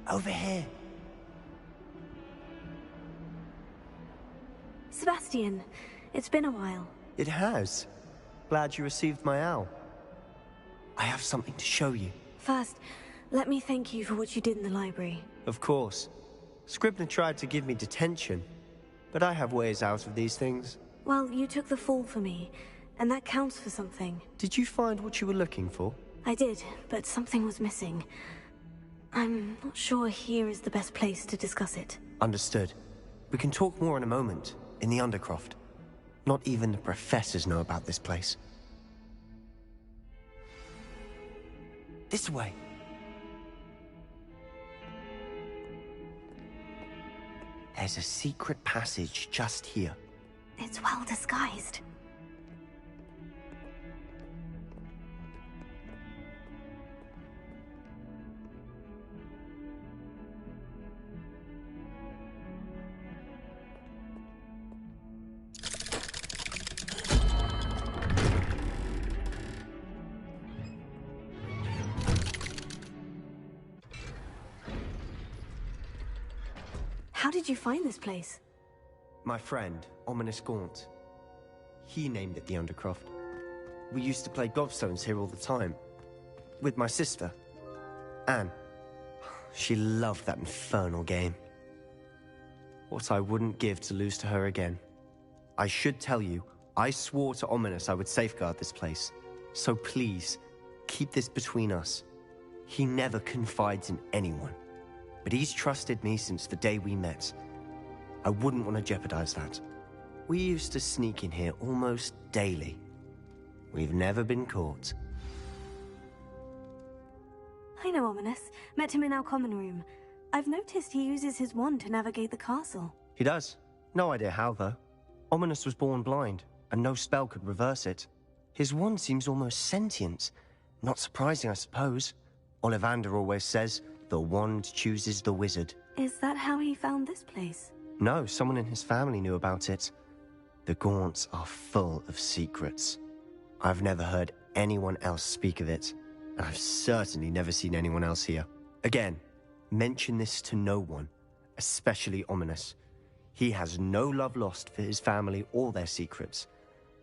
Over here. Sebastian, It's been a while. It has. Glad you received my owl. I have something to show you. First, let me thank you for what you did in the library. Of course. Scribner tried to give me detention, but I have ways out of these things. Well, you took the fall for me, and that counts for something. Did you find what you were looking for? I did, but something was missing. I'm not sure here is the best place to discuss it. Understood. We can talk more in a moment, in the Undercroft. Not even the professors know about this place. This way. There's a secret passage just here. It's well disguised. How did you find this place? My friend, Ominous Gaunt. He named it the Undercroft. We used to play gobstones here all the time. With my sister, Anne. She loved that infernal game. What I wouldn't give to lose to her again. I should tell you, I swore to Ominous I would safeguard this place. So please, keep this between us. He never confides in anyone. But he's trusted me since the day we met. I wouldn't want to jeopardize that. We used to sneak in here almost daily. We've never been caught. I know Ominous. Met him in our common room. I've noticed he uses his wand to navigate the castle. He does. No idea how, though. Ominous was born blind, and no spell could reverse it. His wand seems almost sentient. Not surprising, I suppose. Ollivander always says, the wand chooses the wizard. Is that how he found this place? No, someone in his family knew about it. The Gaunts are full of secrets. I've never heard anyone else speak of it. I've certainly never seen anyone else here. Again, mention this to no one, especially Ominous. He has no love lost for his family or their secrets,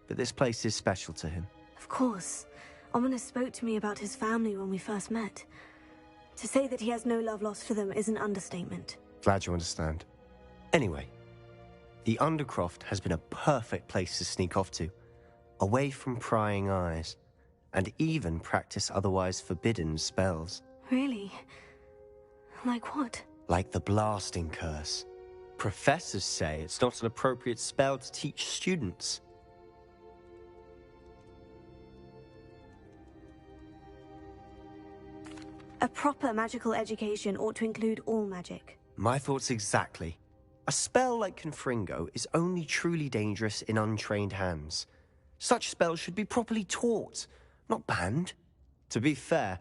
but this place is special to him. Of course. Ominous spoke to me about his family when we first met. To say that he has no love lost for them is an understatement. Glad you understand. Anyway, the Undercroft has been a perfect place to sneak off to, away from prying eyes, and even practice otherwise forbidden spells. Really? Like what? Like the blasting curse. Professors say it's not an appropriate spell to teach students. A proper magical education ought to include all magic. My thoughts exactly. A spell like Confringo is only truly dangerous in untrained hands. Such spells should be properly taught, not banned. To be fair,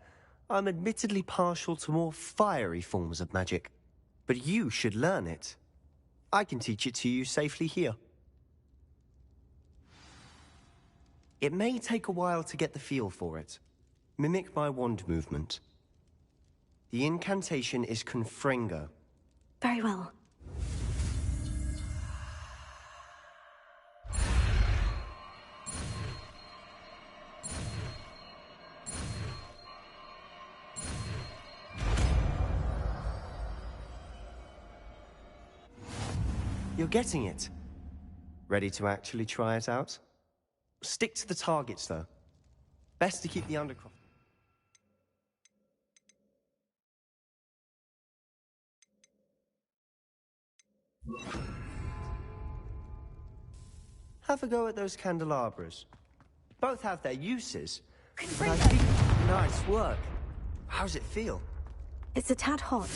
I'm admittedly partial to more fiery forms of magic. But you should learn it. I can teach it to you safely here. It may take a while to get the feel for it. Mimic my wand movement. The incantation is Confringo. Very well. You're getting it. Ready to actually try it out? Stick to the targets, though. Best to keep the Undercroft. Have a go at those candelabras. Both have their uses. But I think... Nice work. How's it feel? It's a tad hot.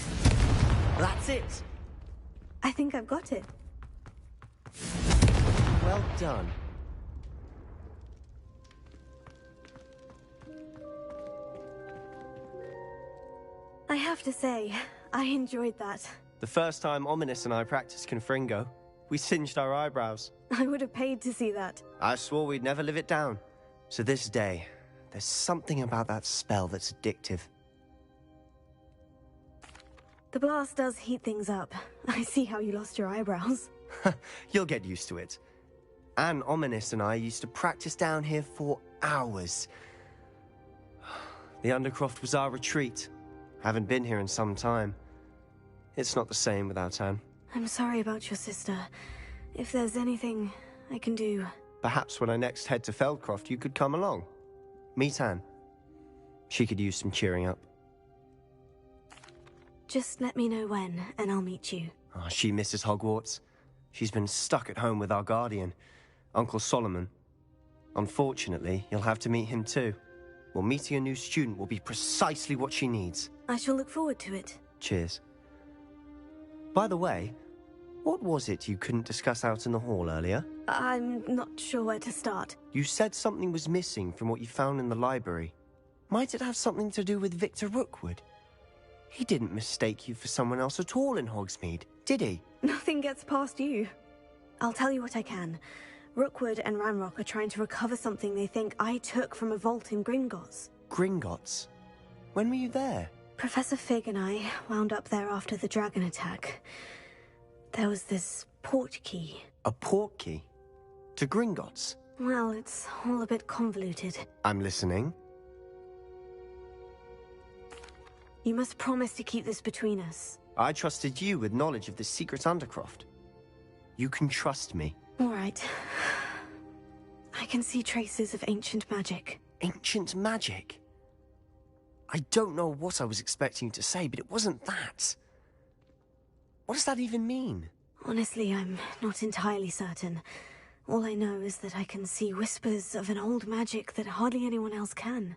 That's it. I think I've got it. Well done. I have to say, I enjoyed that. The first time Ominous and I practiced Confringo, we singed our eyebrows. I would have paid to see that. I swore we'd never live it down. So this day, there's something about that spell that's addictive. The blast does heat things up. I see how you lost your eyebrows. You'll get used to it. Anne, Ominous and I used to practice down here for hours. The Undercroft was our retreat. Haven't been here in some time. It's not the same without Anne. I'm sorry about your sister. If there's anything I can do... Perhaps when I next head to Feldcroft, you could come along. Meet Anne. She could use some cheering up. Just let me know when, and I'll meet you. Oh, she misses Hogwarts. She's been stuck at home with our guardian, Uncle Solomon. Unfortunately, you'll have to meet him too. Well, meeting a new student will be precisely what she needs. I shall look forward to it. Cheers. By the way, what was it you couldn't discuss out in the hall earlier? I'm not sure where to start. You said something was missing from what you found in the library. Might it have something to do with Victor Rookwood? He didn't mistake you for someone else at all in Hogsmeade, did he? Nothing gets past you. I'll tell you what I can. Rookwood and Ranrock are trying to recover something they think I took from a vault in Gringotts. Gringotts? When were you there? Professor Fig and I wound up there after the dragon attack. There was this port key. A port key? To Gringotts? Well, it's all a bit convoluted. I'm listening. You must promise to keep this between us. I trusted you with knowledge of the secret Undercroft. You can trust me. All right. I can see traces of ancient magic. Ancient magic? I don't know what I was expecting you to say, but it wasn't that. What does that even mean? Honestly, I'm not entirely certain. All I know is that I can see whispers of an old magic that hardly anyone else can.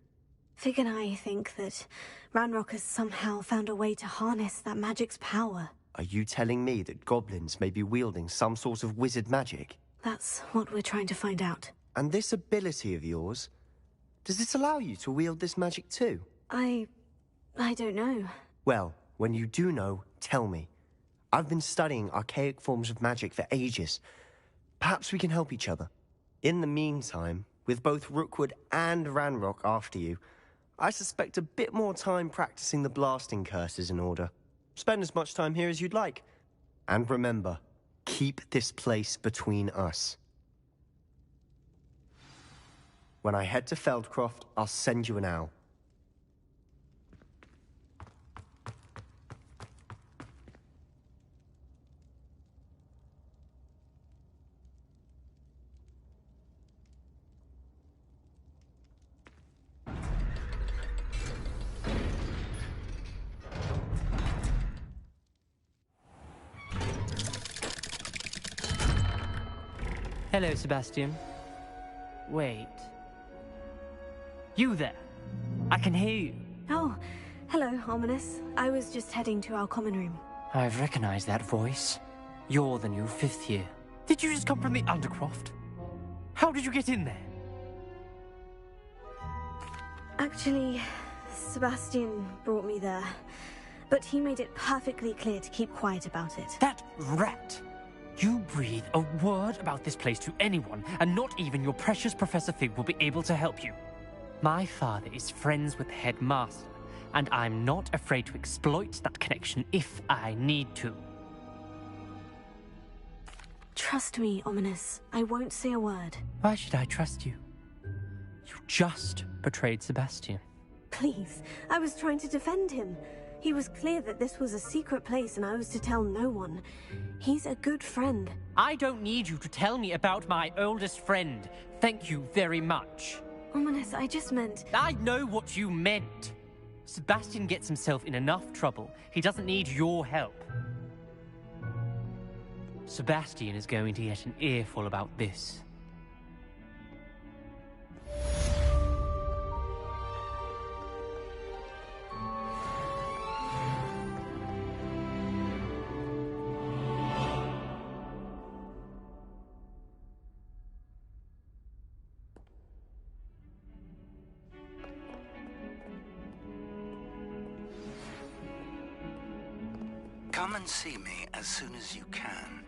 Fig and I think that Ranrock has somehow found a way to harness that magic's power. Are you telling me that goblins may be wielding some sort of wizard magic? That's what we're trying to find out. And this ability of yours, does it allow you to wield this magic too? I don't know. Well, when you do know, tell me. I've been studying archaic forms of magic for ages. Perhaps we can help each other. In the meantime, with both Rookwood and Ranrock after you, I suspect a bit more time practicing the blasting curse is in order. Spend as much time here as you'd like. And remember, keep this place between us. When I head to Feldcroft, I'll send you an owl. Hello, Sebastian. Wait. You there? I can hear you. Oh, hello, Ominous. I was just heading to our common room. I've recognized that voice. You're the new 5th year. Did you just come from the Undercroft? How did you get in there? Actually, Sebastian brought me there. But he made it perfectly clear to keep quiet about it. That rat! You breathe a word about this place to anyone, and not even your precious Professor Fig will be able to help you. My father is friends with the headmaster, and I'm not afraid to exploit that connection if I need to. Trust me, Ominous. I won't say a word. Why should I trust you? You just betrayed Sebastian. Please, I was trying to defend him. He was clear that this was a secret place and I was to tell no one. He's a good friend. I don't need you to tell me about my oldest friend. Thank you very much. Ominous, I just meant... I know what you meant. Sebastian gets himself in enough trouble. He doesn't need your help. Sebastian is going to get an earful about this. Come and see me as soon as you can.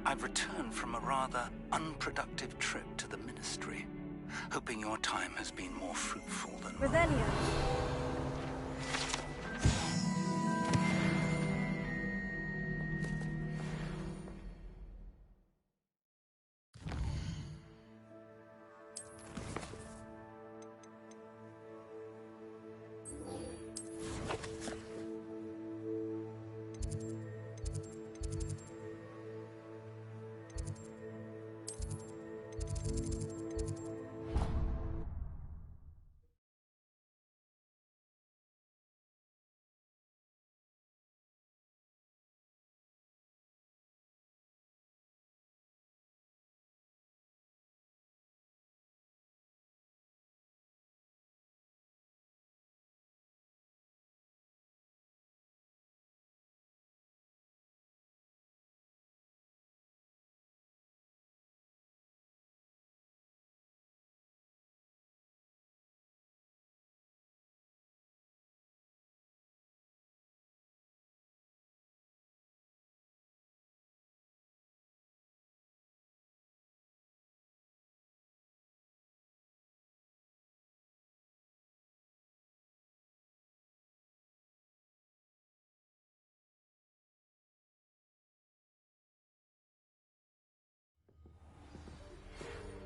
I've returned from a rather unproductive trip to the Ministry, hoping your time has been more fruitful than mine. Revelio.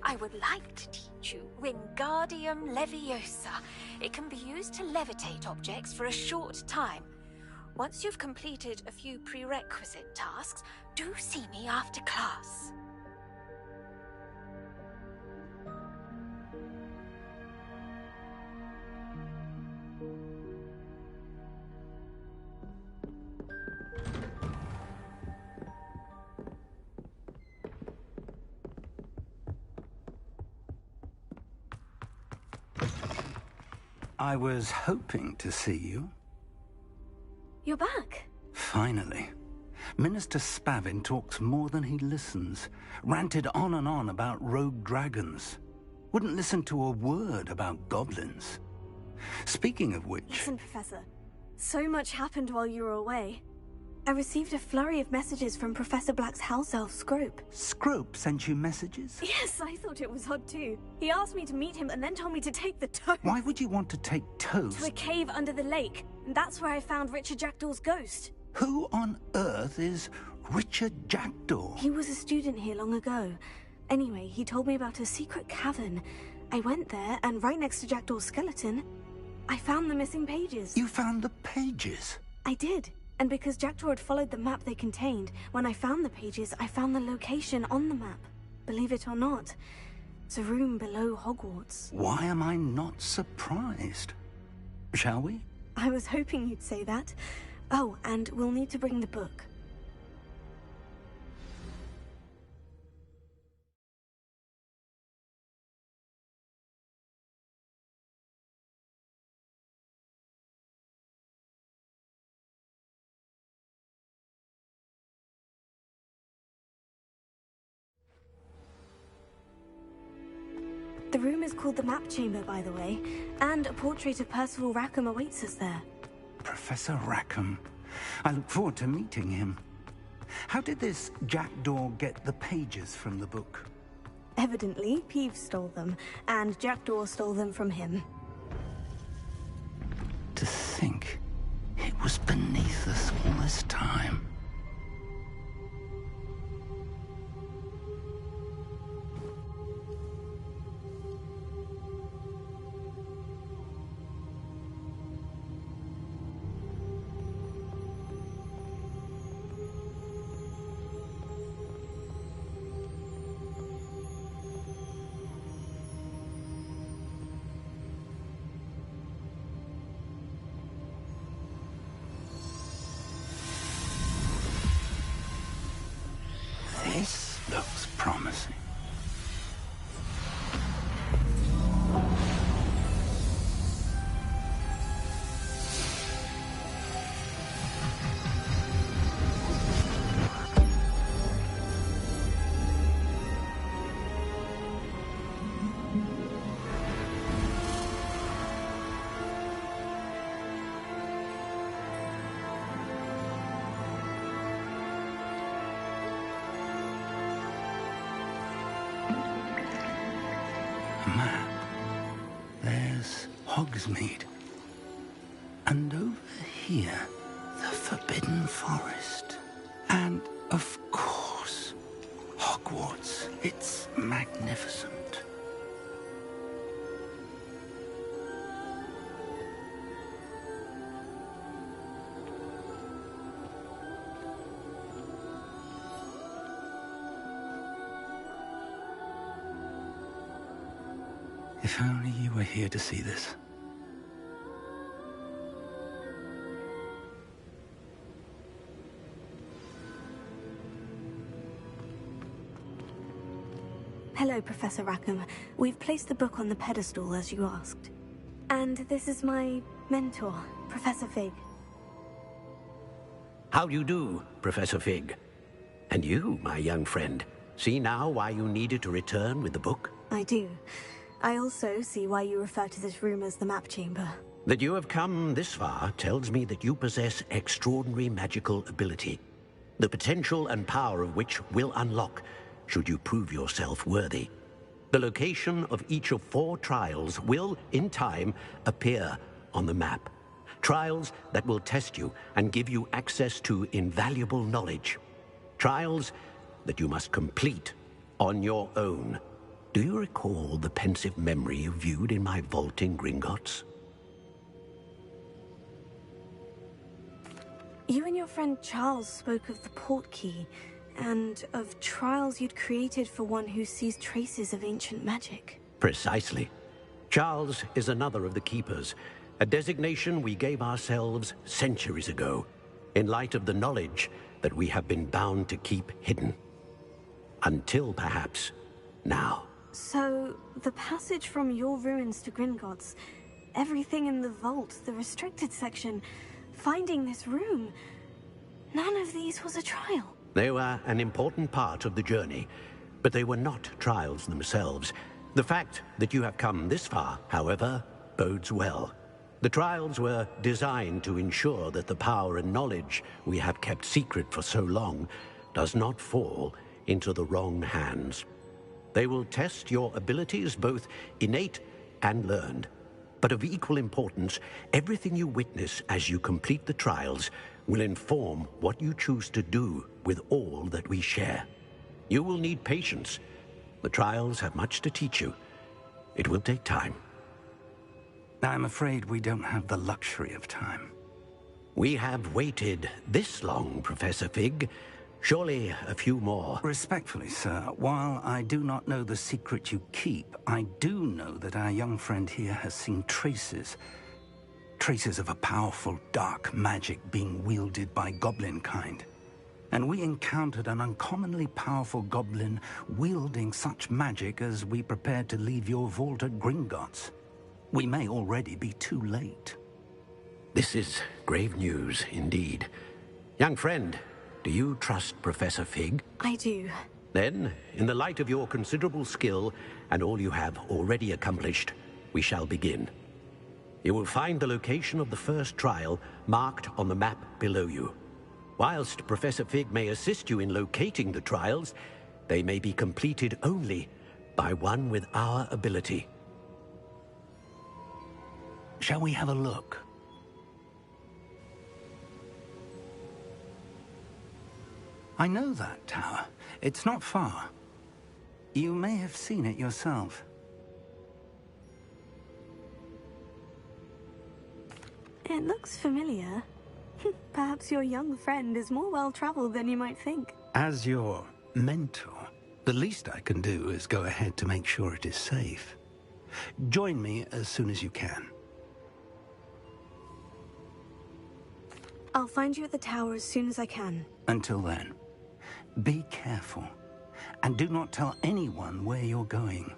I would like to teach you Wingardium Leviosa. It can be used to levitate objects for a short time. Once you've completed a few prerequisite tasks, do see me after class. I was hoping to see you. You're back. Finally. Minister Spavin talks more than he listens. Ranted on and on about rogue dragons. Wouldn't listen to a word about goblins. Speaking of which... Listen, Professor. So much happened while you were away. I received a flurry of messages from Professor Black's house elf, Scrope. Scrope sent you messages? Yes, I thought it was odd too. He asked me to meet him and then told me to take the toad. Why would you want to take toads? To a cave under the lake. And that's where I found Richard Jackdaw's ghost. Who on earth is Richard Jackdaw? He was a student here long ago. Anyway, he told me about a secret cavern. I went there, and right next to Jackdaw's skeleton, I found the missing pages. You found the pages? I did. And because Jackdaw had followed the map they contained, when I found the pages, I found the location on the map. Believe it or not, it's a room below Hogwarts. Why am I not surprised? Shall we? I was hoping you'd say that. Oh, and we'll need to bring the book. The room is called the Map Chamber, by the way, and a portrait of Percival Rackham awaits us there. Professor Rackham. I look forward to meeting him. How did this Jackdaw get the pages from the book? Evidently, Peeves stole them, and Jackdaw stole them from him. To think it was beneath us all this time. This looks promising. Map. There's Hogsmeade. And over here, the Forbidden Forest. And, of course, Hogwarts. It's magnificent. If only you were here to see this. Hello, Professor Rackham. We've placed the book on the pedestal as you asked. And this is my mentor, Professor Fig. How do you do, Professor Fig? And you, my young friend, see now why you needed to return with the book? I do. I also see why you refer to this room as the map chamber. That you have come this far tells me that you possess extraordinary magical ability, the potential and power of which will unlock should you prove yourself worthy. The location of each of 4 trials will, in time, appear on the map. Trials that will test you and give you access to invaluable knowledge. Trials that you must complete on your own. Do you recall the pensive memory you viewed in my vault in Gringotts? You and your friend Charles spoke of the port key, and of trials you'd created for one who sees traces of ancient magic. Precisely. Charles is another of the Keepers, a designation we gave ourselves centuries ago, in light of the knowledge that we have been bound to keep hidden. Until, perhaps, now. So, the passage from your ruins to Gringotts, everything in the vault, the restricted section, finding this room, none of these was a trial. They were an important part of the journey, but they were not trials themselves. The fact that you have come this far, however, bodes well. The trials were designed to ensure that the power and knowledge we have kept secret for so long does not fall into the wrong hands. They will test your abilities, both innate and learned. But of equal importance, everything you witness as you complete the trials will inform what you choose to do with all that we share. You will need patience. The trials have much to teach you. It will take time. I'm afraid we don't have the luxury of time. We have waited this long, Professor Fig. Surely a few more. Respectfully, sir, while I do not know the secret you keep, I do know that our young friend here has seen traces of a powerful dark magic being wielded by goblin kind. And we encountered an uncommonly powerful goblin wielding such magic as we prepared to leave your vault at Gringotts. We may already be too late. This is grave news indeed. Young friend, do you trust Professor Fig? I do. Then, in the light of your considerable skill and all you have already accomplished, we shall begin. You will find the location of the first trial marked on the map below you. Whilst Professor Fig may assist you in locating the trials, they may be completed only by one with our ability. Shall we have a look? I know that tower. It's not far. You may have seen it yourself. It looks familiar. Perhaps your young friend is more well-traveled than you might think. As your mentor, the least I can do is go ahead to make sure it is safe. Join me as soon as you can. I'll find you at the tower as soon as I can. Until then, be careful, and do not tell anyone where you're going.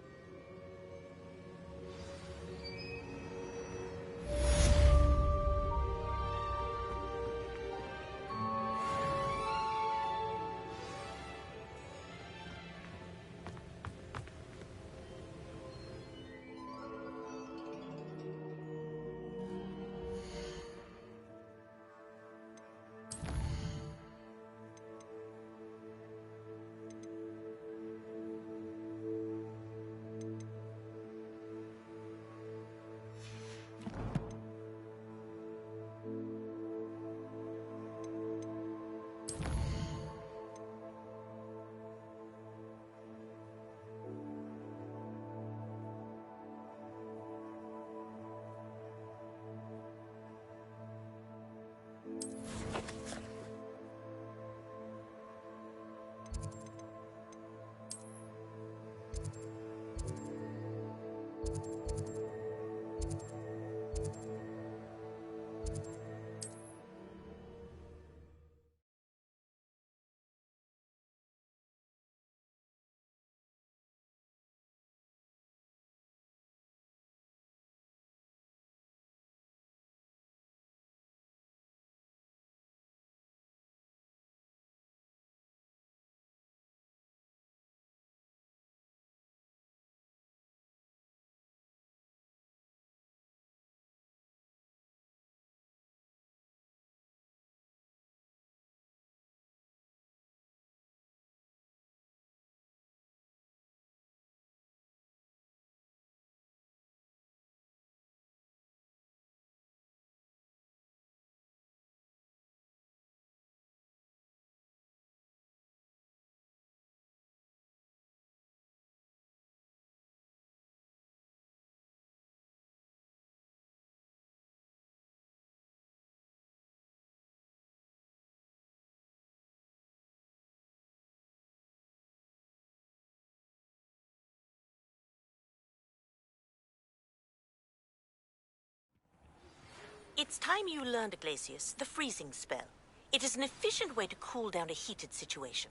It's time you learned, Iglesias, the freezing spell. It is an efficient way to cool down a heated situation.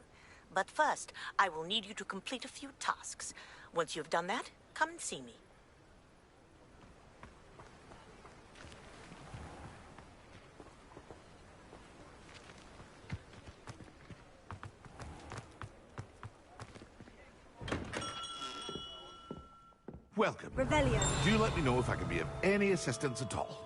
But first, I will need you to complete a few tasks. Once you've done that, come and see me. Welcome. Revelio. Do let me know if I can be of any assistance at all.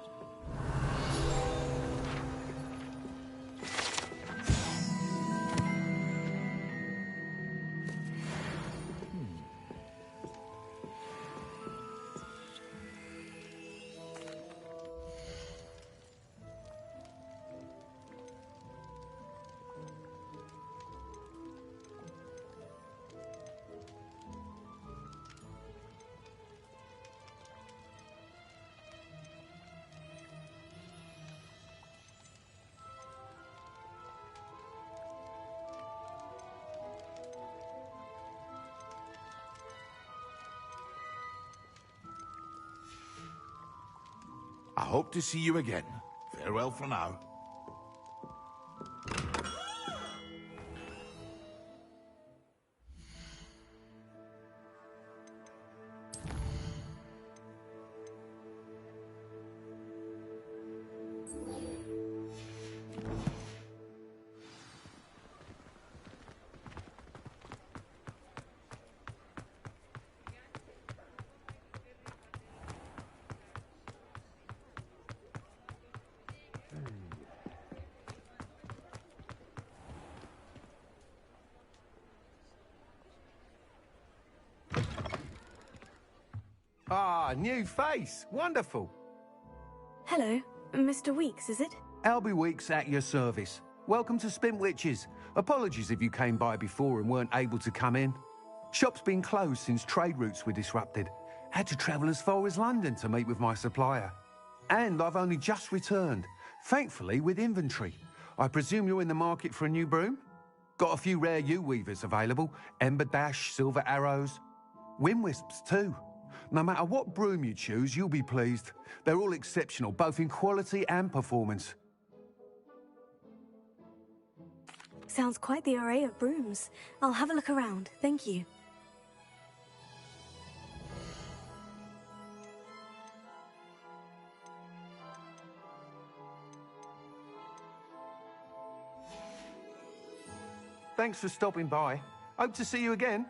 I hope to see you again. Farewell for now. Ah, new face. Wonderful. Hello, Mr. Weeks, is it? Albie Weeks at your service. Welcome to Spintwitches. Apologies if you came by before and weren't able to come in. Shop's been closed since trade routes were disrupted. Had to travel as far as London to meet with my supplier. And I've only just returned, thankfully with inventory. I presume you're in the market for a new broom? Got a few rare yew-weavers available. Ember Dash, Silver Arrows. Wind Wisps too. No matter what broom you choose, you'll be pleased. They're all exceptional, both in quality and performance. Sounds quite the array of brooms. I'll have a look around, thank you. Thanks for stopping by. Hope to see you again.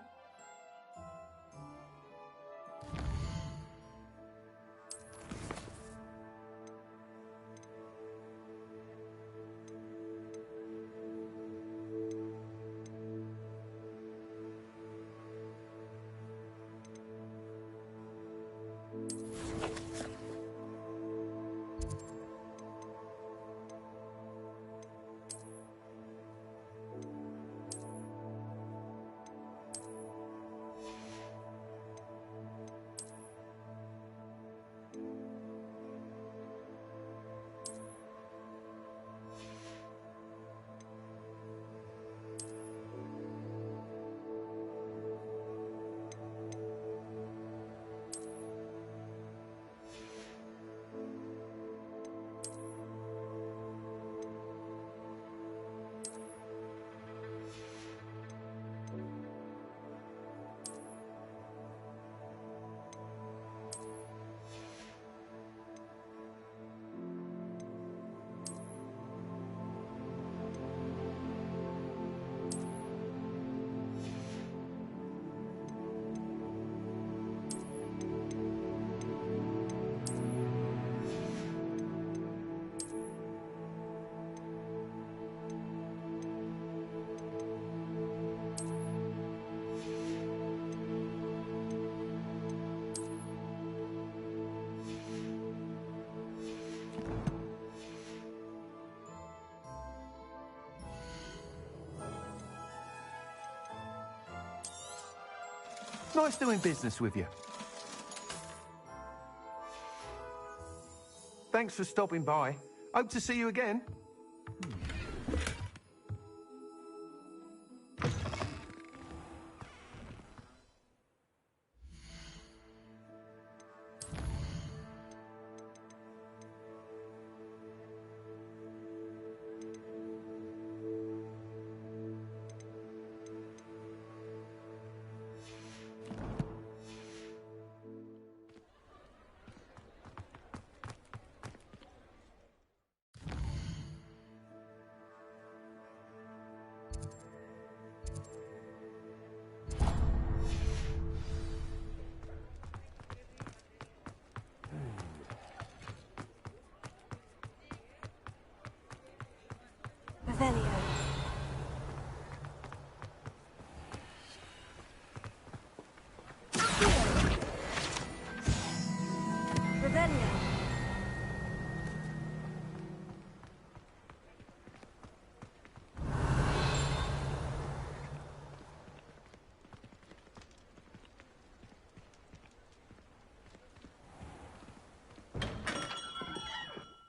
Nice doing business with you. Thanks for stopping by. Hope to see you again. Revelio. Revelio.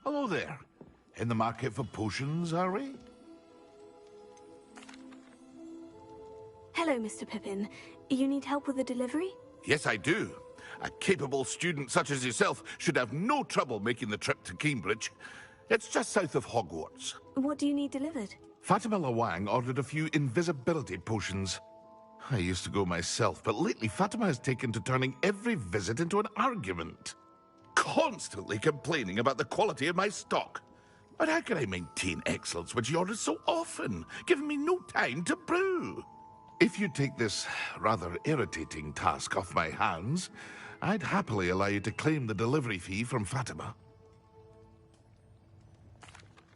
Hello there. In the market for potions, are we? Hello, Mr. Pippin. You need help with the delivery? Yes, I do. A capable student such as yourself should have no trouble making the trip to Cambridge. It's just south of Hogwarts. What do you need delivered? Fatima Lawang ordered a few invisibility potions. I used to go myself, but lately Fatima has taken to turning every visit into an argument. Constantly complaining about the quality of my stock. But how can I maintain excellence when she orders so often, giving me no time to brew? If you take this rather irritating task off my hands, I'd happily allow you to claim the delivery fee from Fatima.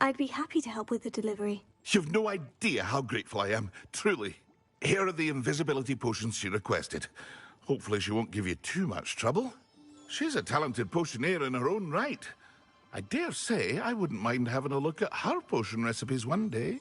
I'd be happy to help with the delivery. You've no idea how grateful I am, truly. Here are the invisibility potions she requested. Hopefully she won't give you too much trouble. She's a talented potioneer in her own right. I dare say I wouldn't mind having a look at her potion recipes one day.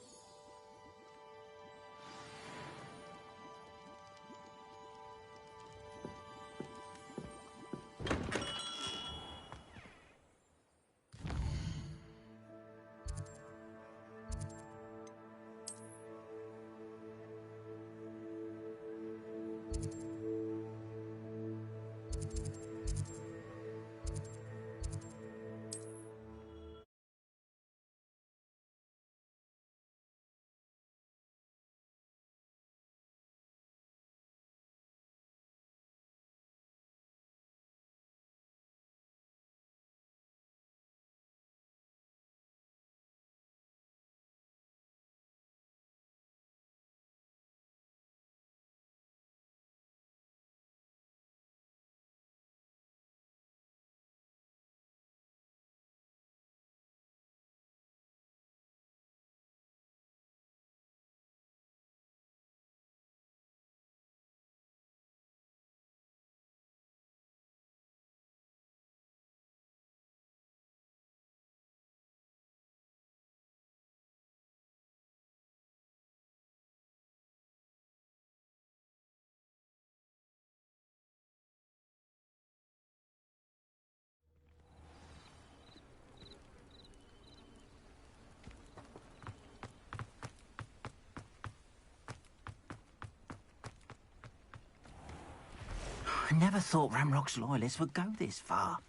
I never thought Ramrock's loyalists would go this far.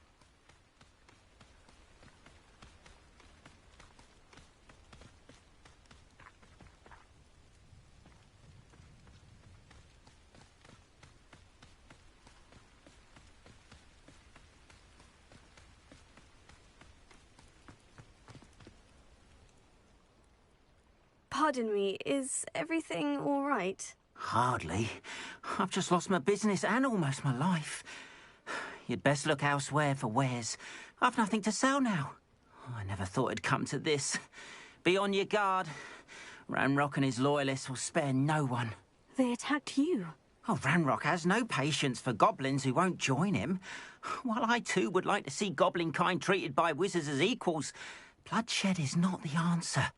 Pardon me, is everything all right? Hardly. I've just lost my business and almost my life. You'd best look elsewhere for wares. I've nothing to sell now. I never thought it'd come to this. Be on your guard. Ranrock and his loyalists will spare no one. They attacked you. Oh, Ranrock has no patience for goblins who won't join him. While I too would like to see goblin kind treated by wizards as equals, bloodshed is not the answer.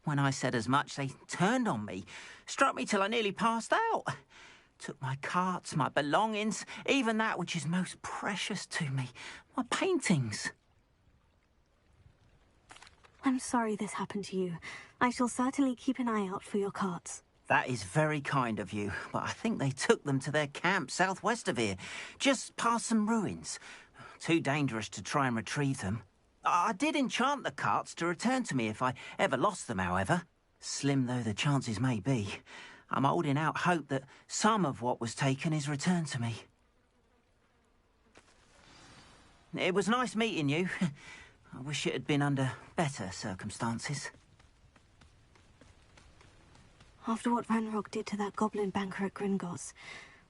When I said as much, they turned on me, struck me till I nearly passed out. Took my carts, my belongings, even that which is most precious to me, my paintings. I'm sorry this happened to you. I shall certainly keep an eye out for your carts. That is very kind of you, but I think they took them to their camp southwest of here, just past some ruins. Too dangerous to try and retrieve them. I did enchant the carts to return to me if I ever lost them, however. Slim though the chances may be, I'm holding out hope that some of what was taken is returned to me. It was nice meeting you. I wish it had been under better circumstances. After what Ranrock did to that goblin banker at Gringotts,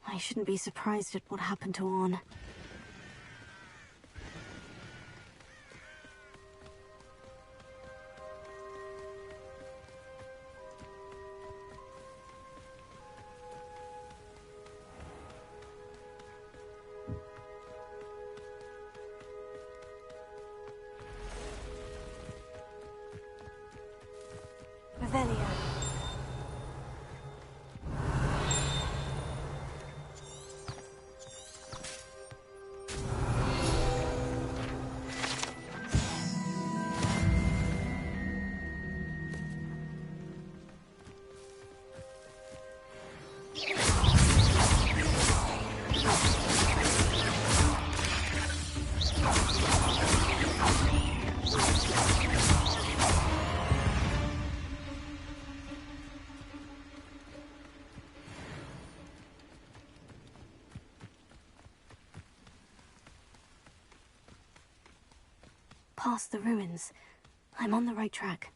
I shouldn't be surprised at what happened to Orn. Revelio. Past the ruins. I'm on the right track.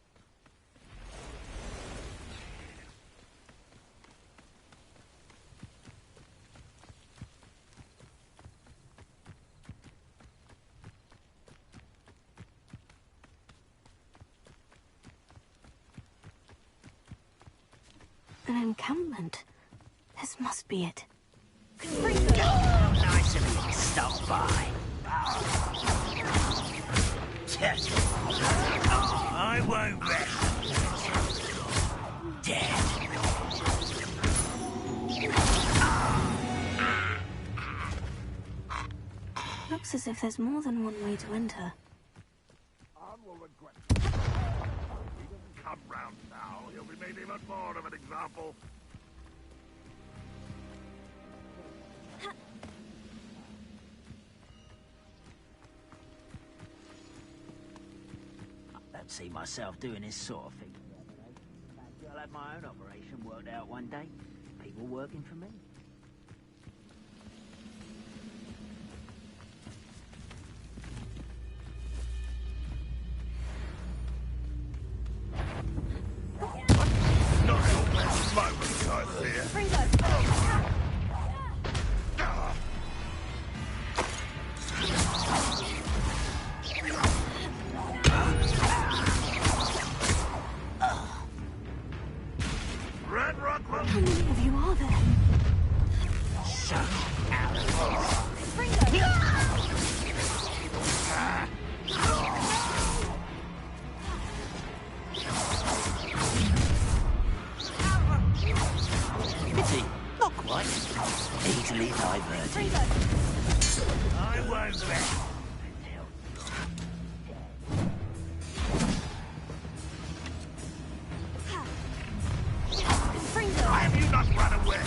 An encampment. This must be it. Nice of you to stop by. I won't rest. Dead. Looks as if there's more than one way to enter. If he doesn't come round now, he'll be made even more of an example. I don't see myself doing this sort of thing. I'll have my own operation worked out one day. People working for me. Not your best moment, I fear. How many of you are there? So out of Pity, not quite. Easily diverted. I won't rest. Why have you not run away?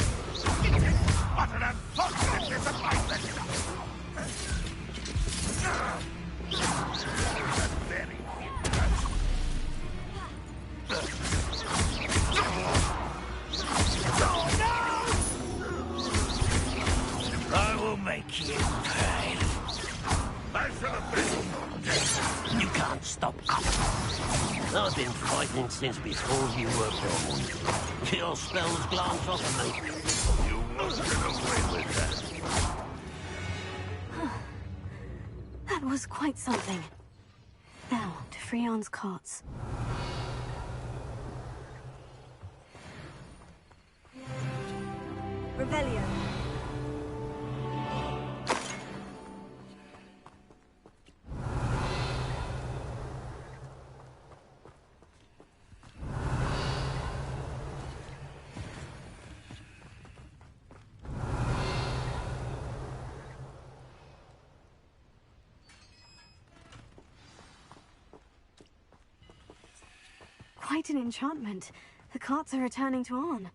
What an unfortunate disappointment! Very I will make you pay. I should have been. You can't stop us. I've been fighting since before you were born. Your spells glance off of me. You won't get away with that. That was quite something. Now, to Freon's carts. Revelio. Quite an enchantment. The carts are returning to Arn.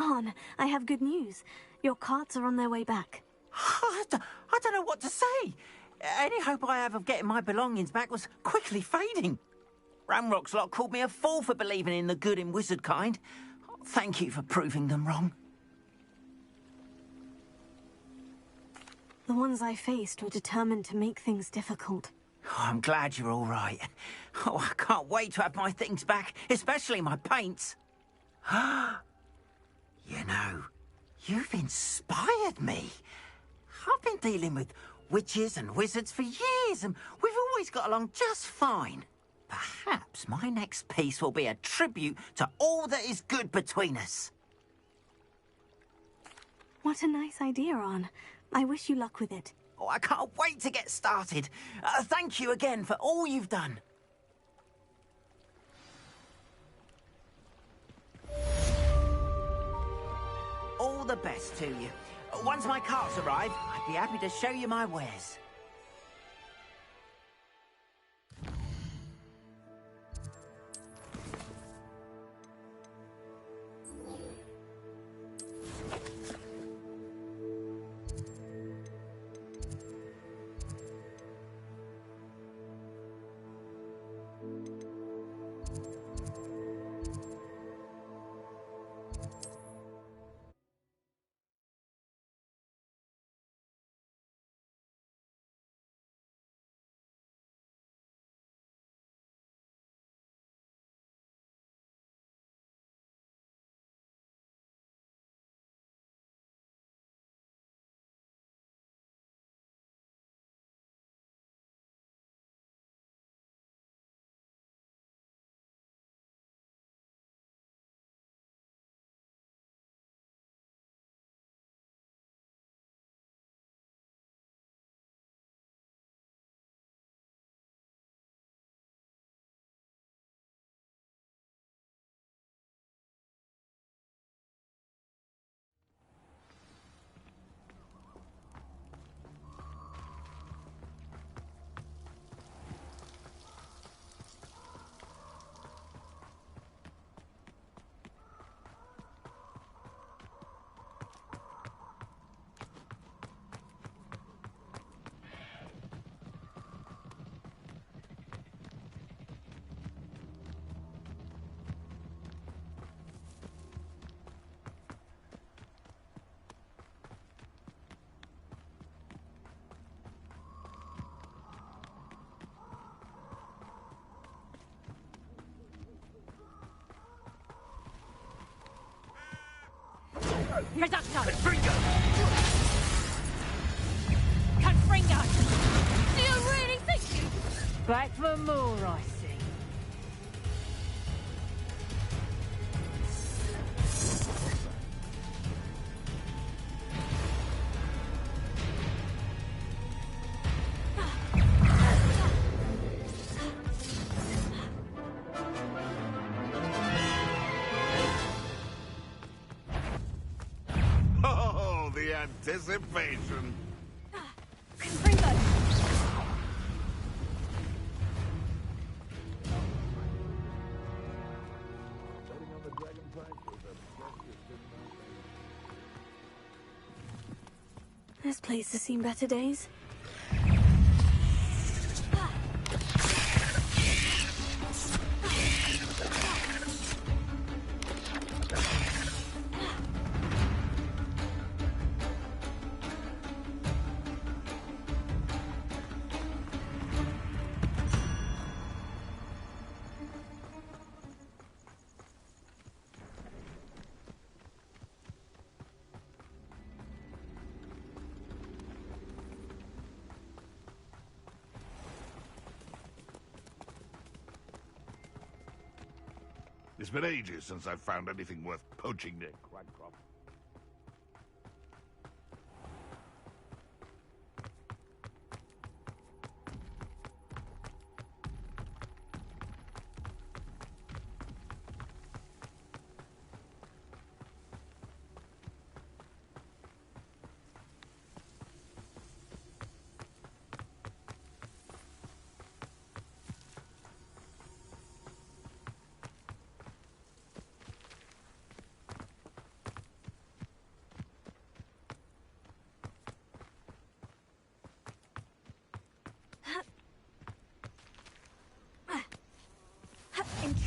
Arn, I have good news. Your carts are on their way back. I don't know what to say. Any hope I have of getting my belongings back was quickly fading. Ramrock's lot called me a fool for believing in the good in wizard kind. Thank you for proving them wrong. The ones I faced were determined to make things difficult. Oh, I'm glad you're all right. Oh, I can't wait to have my things back, especially my paints. You know, you've inspired me. I've been dealing with witches and wizards for years, and we've always got along just fine. Perhaps my next piece will be a tribute to all that is good between us. What a nice idea, Arn. I wish you luck with it. Oh, I can't wait to get started. Thank you again for all you've done. All the best to you. Once my carts arrive, I'd be happy to show you my wares. Confringo! Confringo! Do you really think you... Back for more, I see. Oh, the anticipation. This place has seen better days. It's been ages since I've found anything worth poaching near Cragcroft.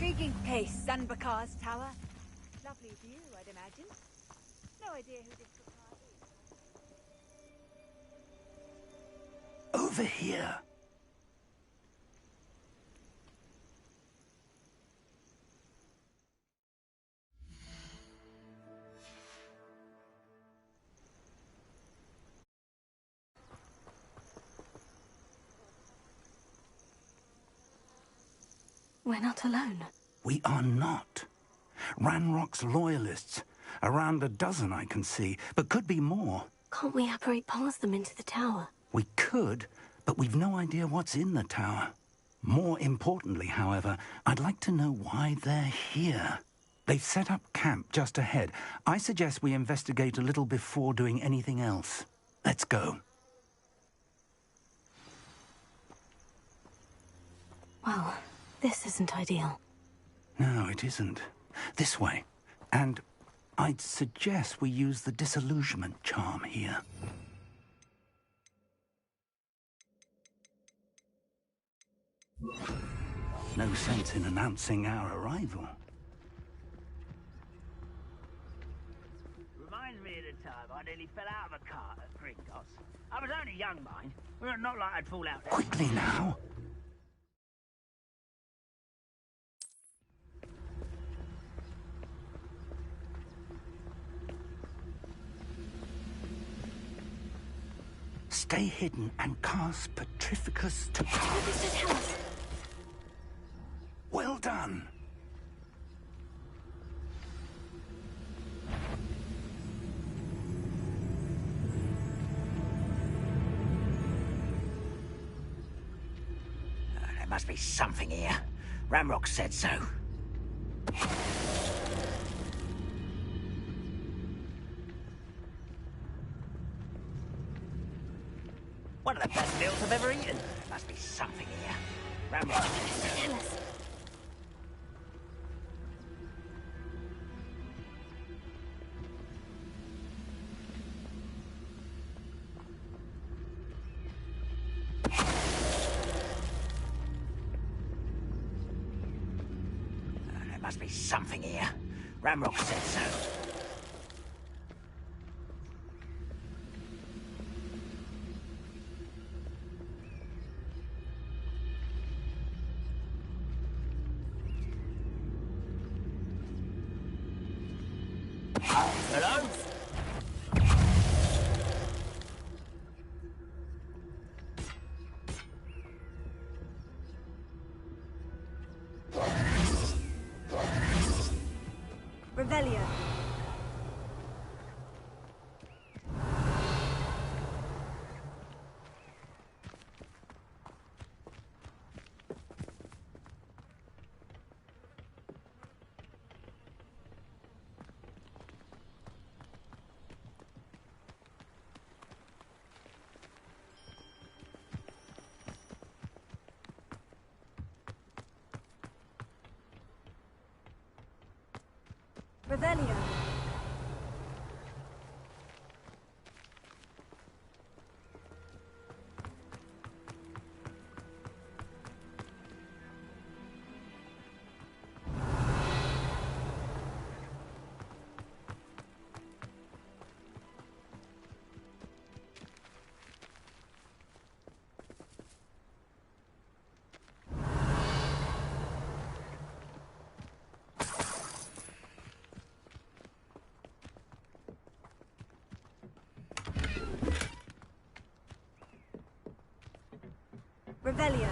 Intriguing place, Sanbakar's tower. Lovely view, I'd imagine. No idea who this Bakar is. Over here. We're not alone. We are not. Ranrock's loyalists. Around a dozen I can see, but could be more. Can't we apparate past them into the tower? We could, but we've no idea what's in the tower. More importantly, however, I'd like to know why they're here. They've set up camp just ahead. I suggest we investigate a little before doing anything else. Let's go. Well, this isn't ideal. No, it isn't. This way. And I'd suggest we use the disillusionment charm here. No sense in announcing our arrival. Reminds me of the time I nearly fell out of a cart at Gringotts. I was only young, mind. Well, not like I'd fall out there. Quickly now. Stay hidden and cast Petrificus to... Well done. There must be something here. Ramrock said so. One of the best meals I've ever eaten. There must be something here. Ramrock said so. Tell us. There must be something here. Ramrock said so. Hello? Revelio. Revelio. Revelio.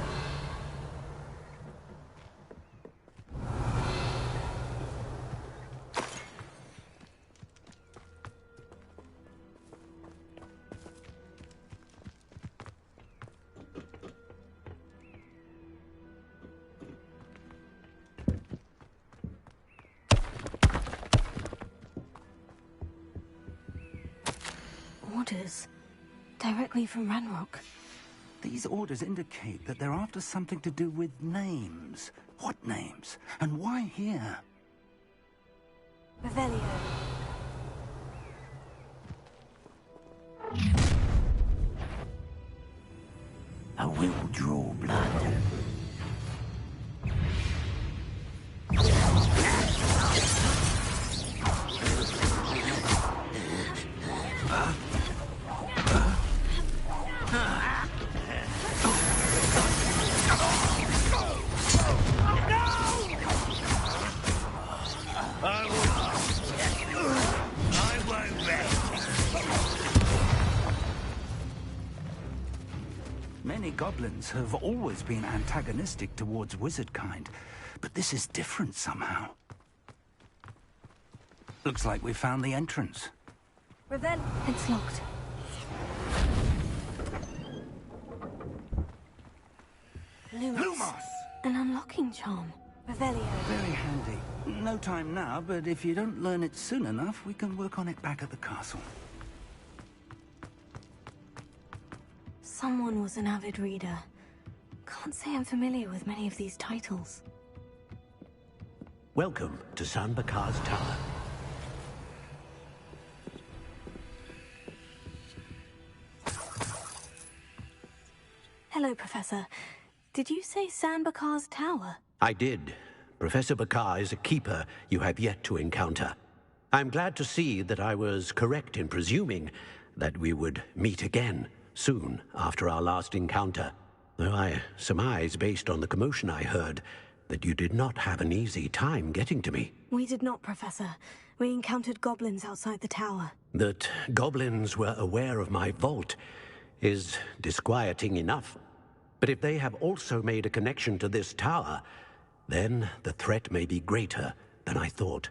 Orders. Directly from Ranrock. These orders indicate that they're after something to do with names. What names? And why here? Revelio. I will draw blood. goblins have always been antagonistic towards wizard kind, but this is different somehow. Looks like we found the entrance. Revel, it's locked. Lumos! An unlocking charm. Revelio. Very handy. No time now, but if you don't learn it soon enough, we can work on it back at the castle. Someone was an avid reader. Can't say I'm familiar with many of these titles. Welcome to San Bakar's Tower. Hello, Professor. Did you say San Bakar's Tower? I did. Professor Bakar is a keeper you have yet to encounter. I'm glad to see that I was correct in presuming that we would meet again soon after our last encounter, though I surmise, based on the commotion I heard, that you did not have an easy time getting to me. We did not, Professor. We encountered goblins outside the tower. That goblins were aware of my vault is disquieting enough. But if they have also made a connection to this tower, then the threat may be greater than I thought.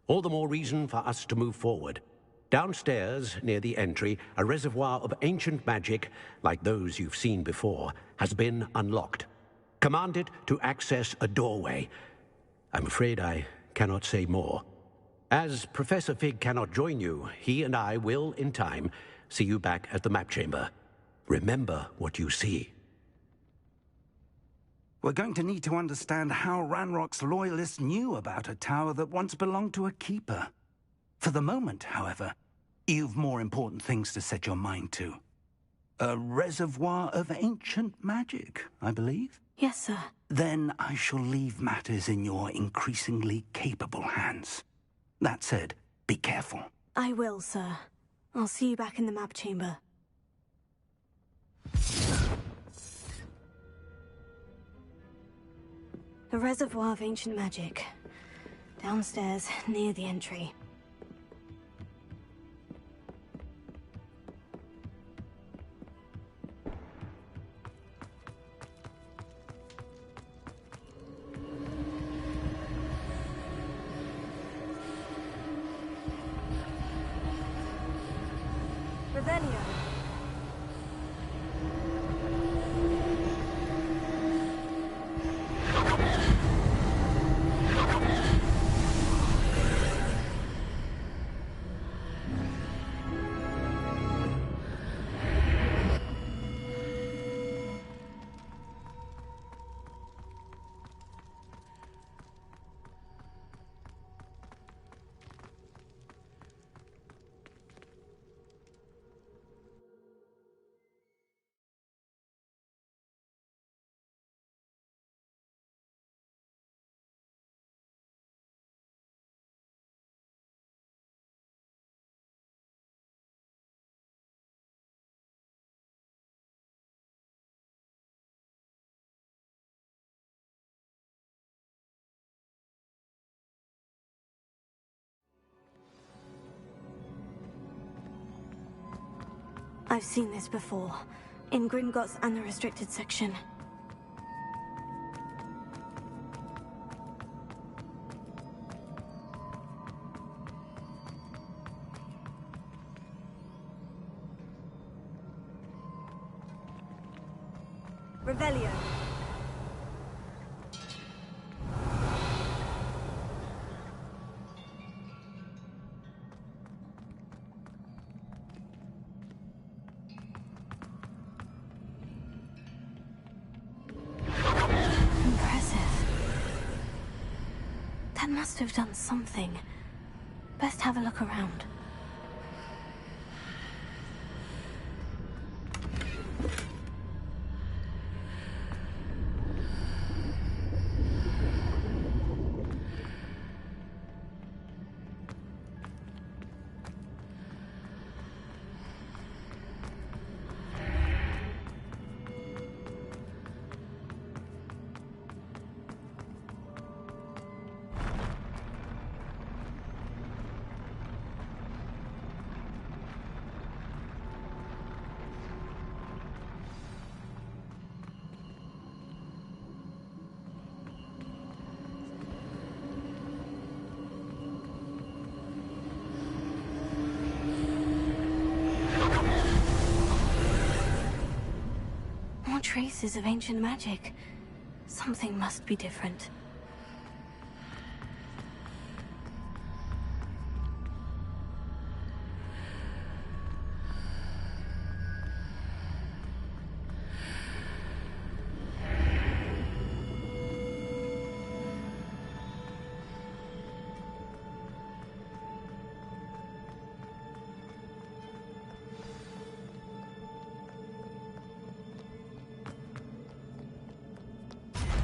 All the more reason for us to move forward. Downstairs, near the entry, a reservoir of ancient magic, like those you've seen before, has been unlocked. Command it to access a doorway. I'm afraid I cannot say more. As Professor Fig cannot join you, he and I will, in time, see you back at the map chamber. Remember what you see. We're going to need to understand how Ranrock's loyalists knew about a tower that once belonged to a keeper. For the moment, however, you've more important things to set your mind to. A reservoir of ancient magic, I believe? Yes, sir. Then I shall leave matters in your increasingly capable hands. That said, be careful. I will, sir. I'll see you back in the map chamber. A reservoir of ancient magic. Downstairs, near the entry. Revelio. I've seen this before, in Gringotts and the restricted section. Revelio. Must have done something. Best have a look around. traces of ancient magic. Something must be different.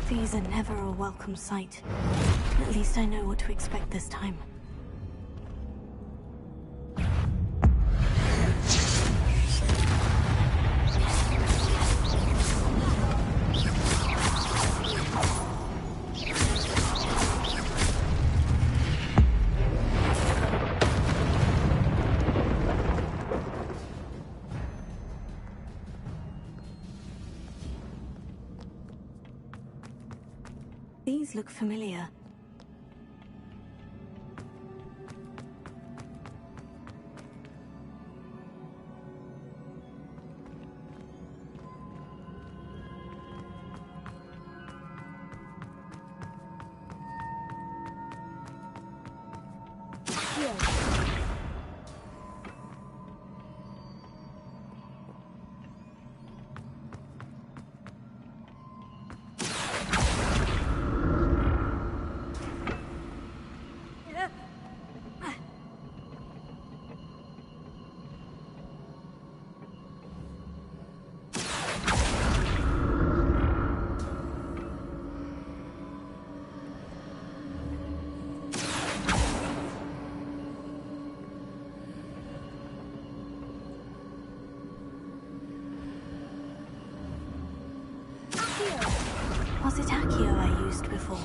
These are never a welcome sight. At least I know what to expect this time. These look familiar. Was it Accio I used before?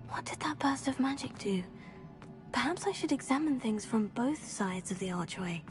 What did that burst of magic do? Perhaps I should examine things from both sides of the archway.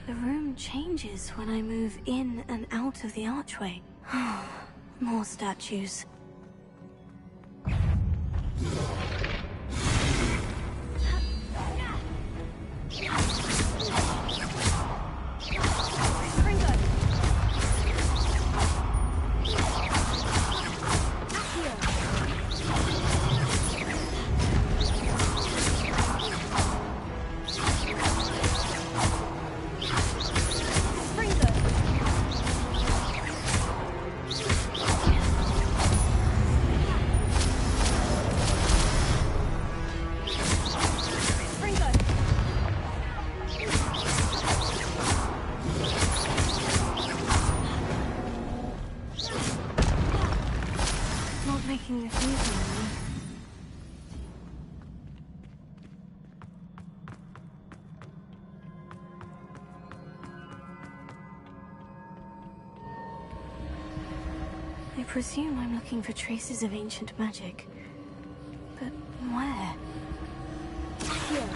The room changes when I move in and out of the archway. More statues. Making this easy on me. I presume I'm looking for traces of ancient magic. But where? Here.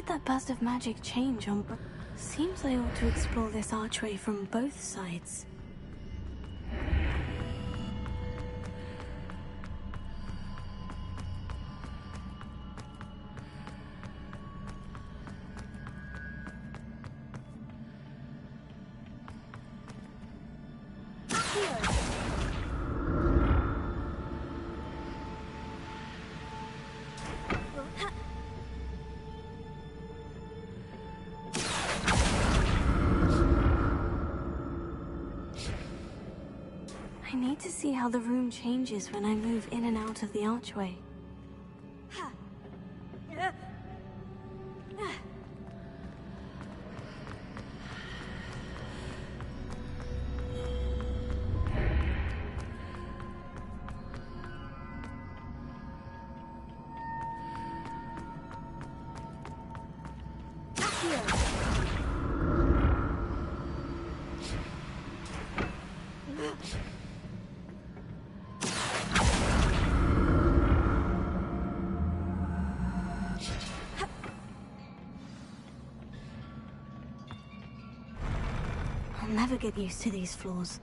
did that burst of magic change on... Seems I ought to explore this archway from both sides. I need to see how the room changes when I move in and out of the archway. I'll never get used to these floors.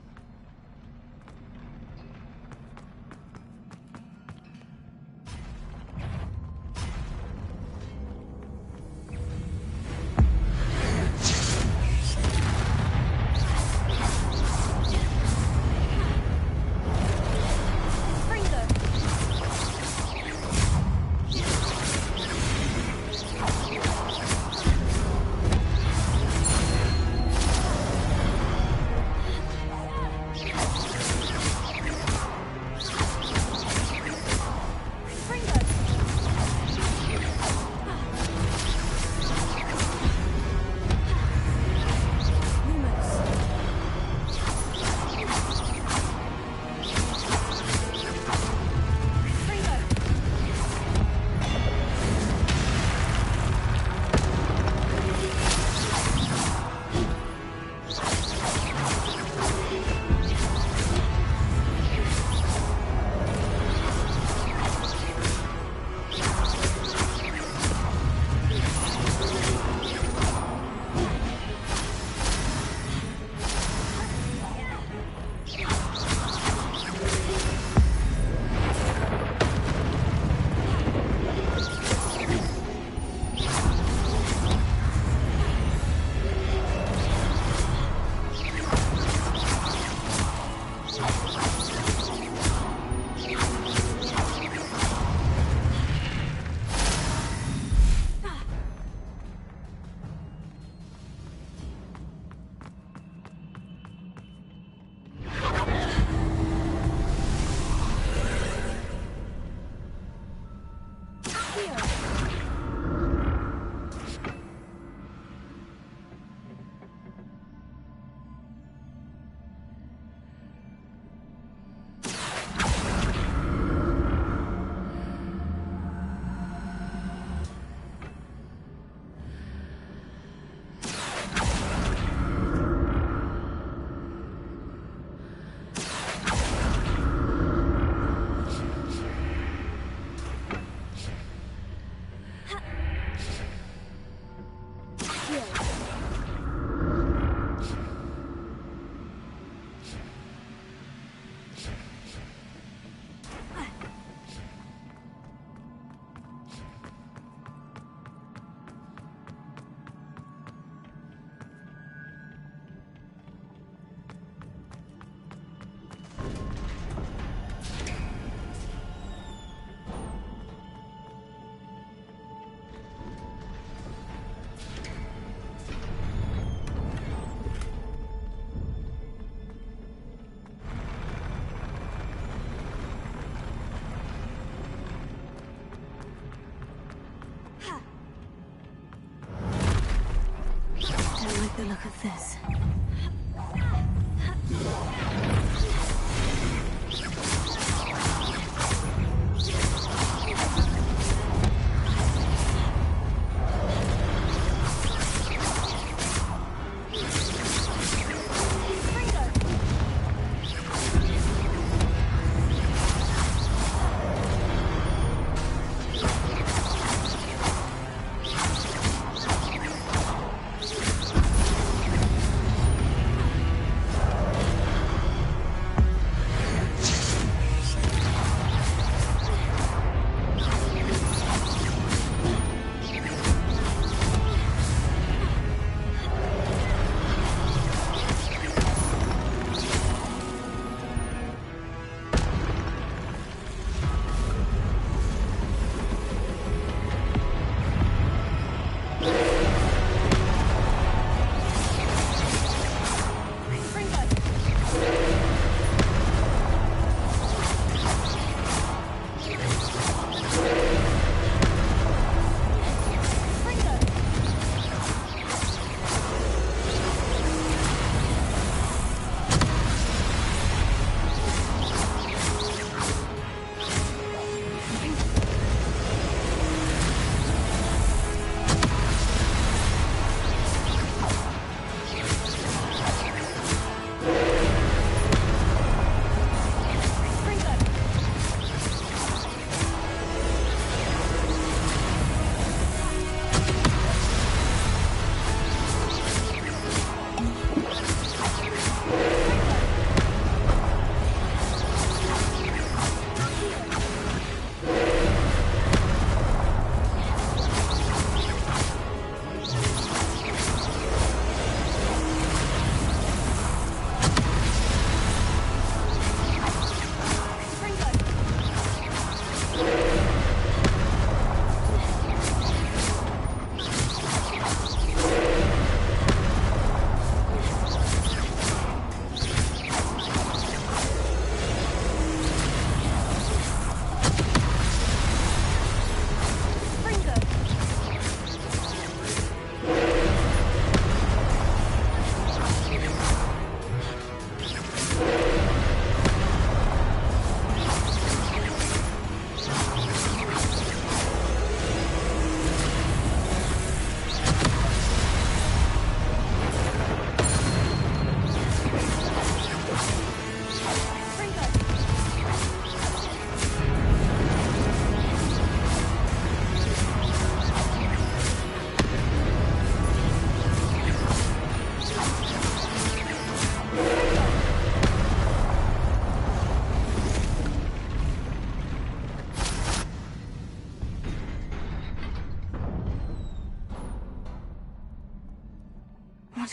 The look of this.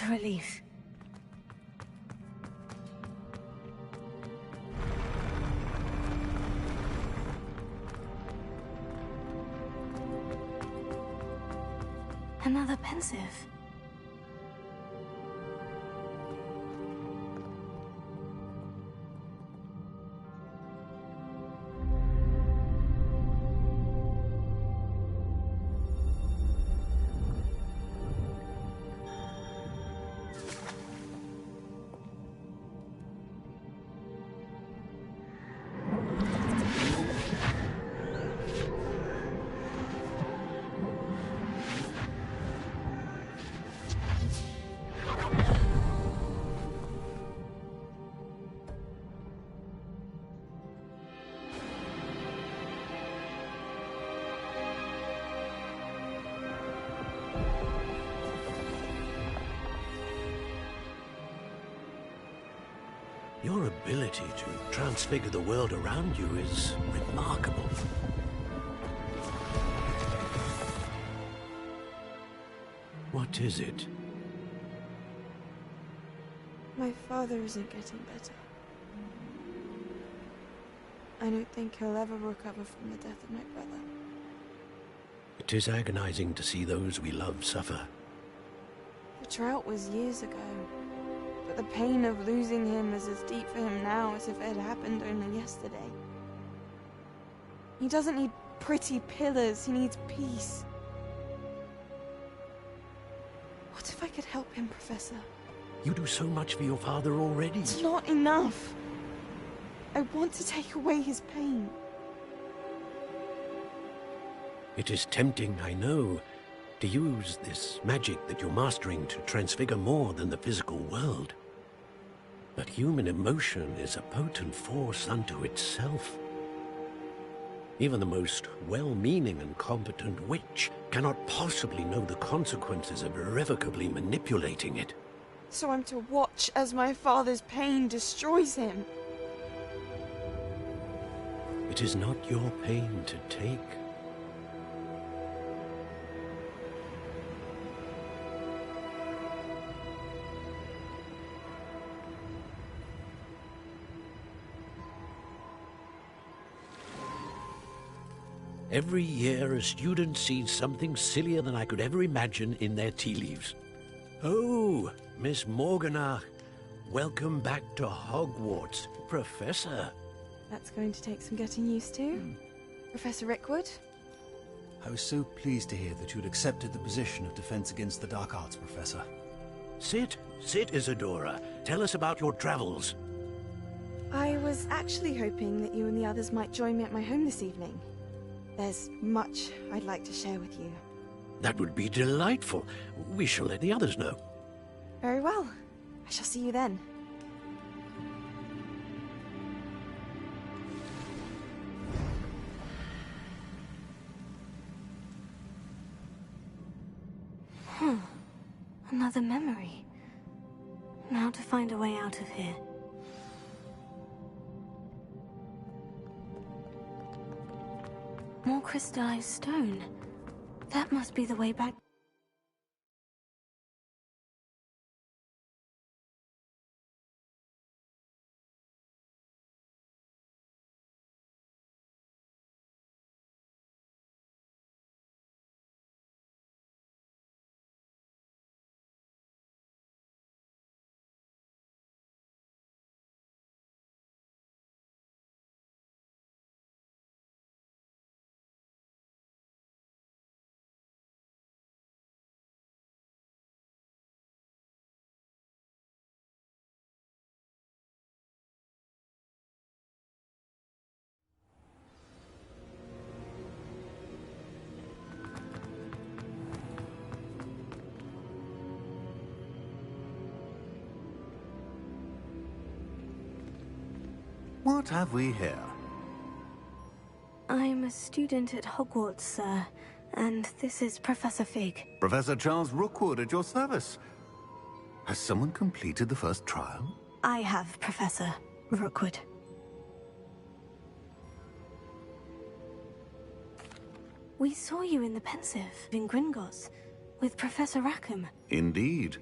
a relief. Another pensive. Your ability to transfigure the world around you is remarkable. What is it? My father isn't getting better. I don't think he'll ever recover from the death of my brother. It is agonizing to see those we love suffer. The drought was years ago, but the pain of losing him is as deep for him now as if it had happened only yesterday. He doesn't need pretty pillars, he needs peace. What if I could help him, Professor? You do so much for your father already. It's not enough. I want to take away his pain. It is tempting, I know, to use this magic that you're mastering to transfigure more than the physical world. But human emotion is a potent force unto itself. Even the most well-meaning and competent witch cannot possibly know the consequences of irrevocably manipulating it. So I'm to watch as my father's pain destroys him. It is not your pain to take. Every year, a student sees something sillier than I could ever imagine in their tea leaves. Oh, Miss Morganach, welcome back to Hogwarts, Professor. That's going to take some getting used to. Professor Rickwood? I was so pleased to hear that you'd accepted the position of Defense Against the Dark Arts, Professor. Sit, Isadora. Tell us about your travels. I was actually hoping that you and the others might join me at my home this evening. There's much I'd like to share with you. That would be delightful. We shall let the others know. Very well. I shall see you then. Another memory. Now to find a way out of here. More crystallized stone. That must be the way back. What have we here? I'm a student at Hogwarts, sir, and this is Professor Fig. Professor Charles Rookwood at your service. Has someone completed the first trial? I have, Professor Rookwood. We saw you in the Pensive in Gringotts with Professor Rackham. Indeed.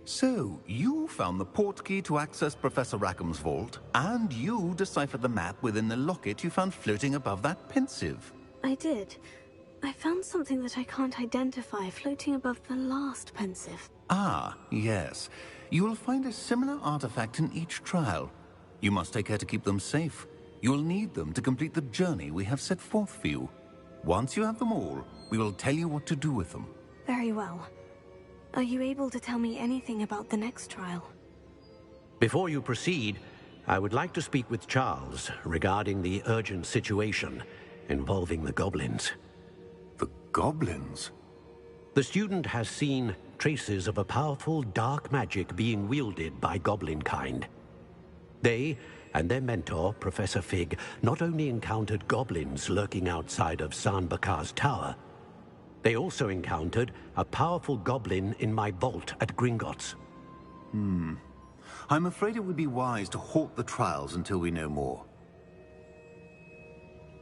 So, you found the port key to access Professor Rackham's vault, and you deciphered the map within the locket you found floating above that pensive. I did. I found something that I can't identify floating above the last pensive. Ah, yes. You will find a similar artifact in each trial. You must take care to keep them safe. You will need them to complete the journey we have set forth for you. Once you have them all, we will tell you what to do with them. Very well. Are you able to tell me anything about the next trial? Before you proceed, I would like to speak with Charles regarding the urgent situation involving the goblins. The goblins? The student has seen traces of a powerful dark magic being wielded by goblin kind. They and their mentor, Professor Fig, not only encountered goblins lurking outside of San Bakar's tower, they also encountered a powerful goblin in my vault at Gringotts. I'm afraid it would be wise to halt the trials until we know more.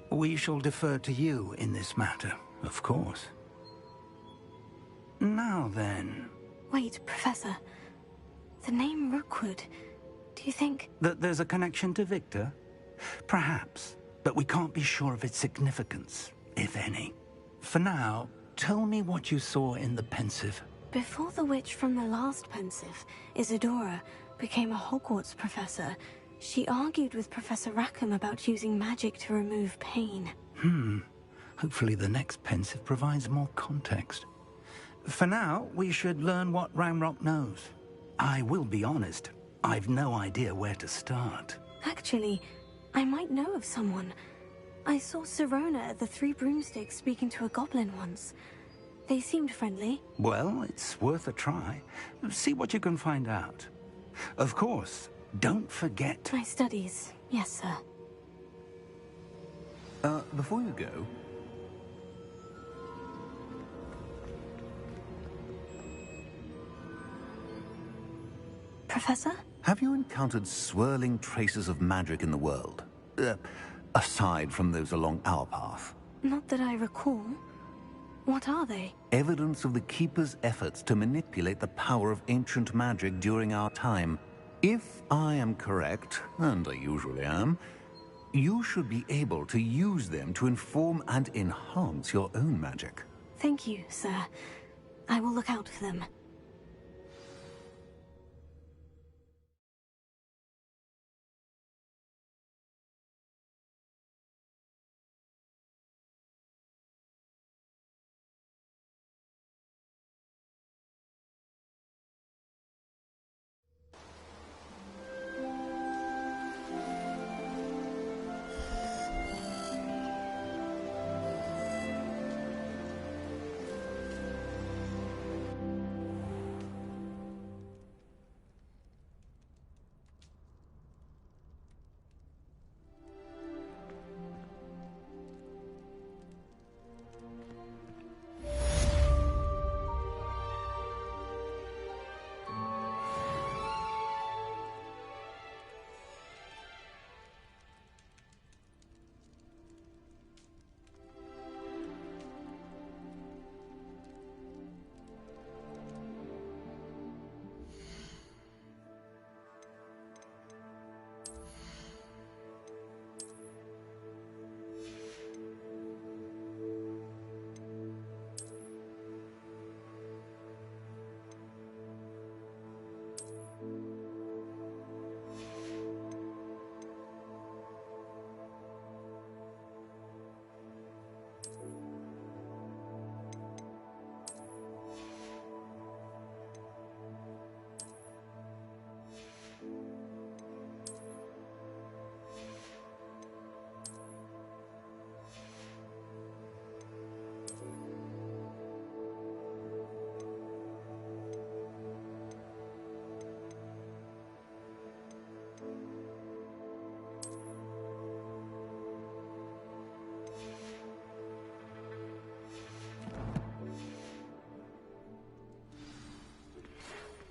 We shall defer to you in this matter, of course. Now then... Wait, Professor. The name Rookwood. Do you think... that there's a connection to Victor? Perhaps, but we can't be sure of its significance, if any. For now, tell me what you saw in the pensive. Before the witch from the last pensive, Isadora, became a Hogwarts professor, she argued with Professor Rackham about using magic to remove pain. Hopefully the next pensive provides more context. For now, we should learn what Ranrock knows. I will be honest, I've no idea where to start. Actually, I might know of someone. I saw Sirona at the Three Broomsticks speaking to a goblin once. They seemed friendly. Well, it's worth a try. See what you can find out. Of course, don't forget... My studies, yes, sir. Before you go... Professor? Have you encountered swirling traces of magic in the world? Aside from those along our path? Not that I recall. What are they? Evidence of the Keeper's efforts to manipulate the power of ancient magic during our time. If I am correct, and I usually am, you should be able to use them to inform and enhance your own magic. Thank you, sir. I will look out for them.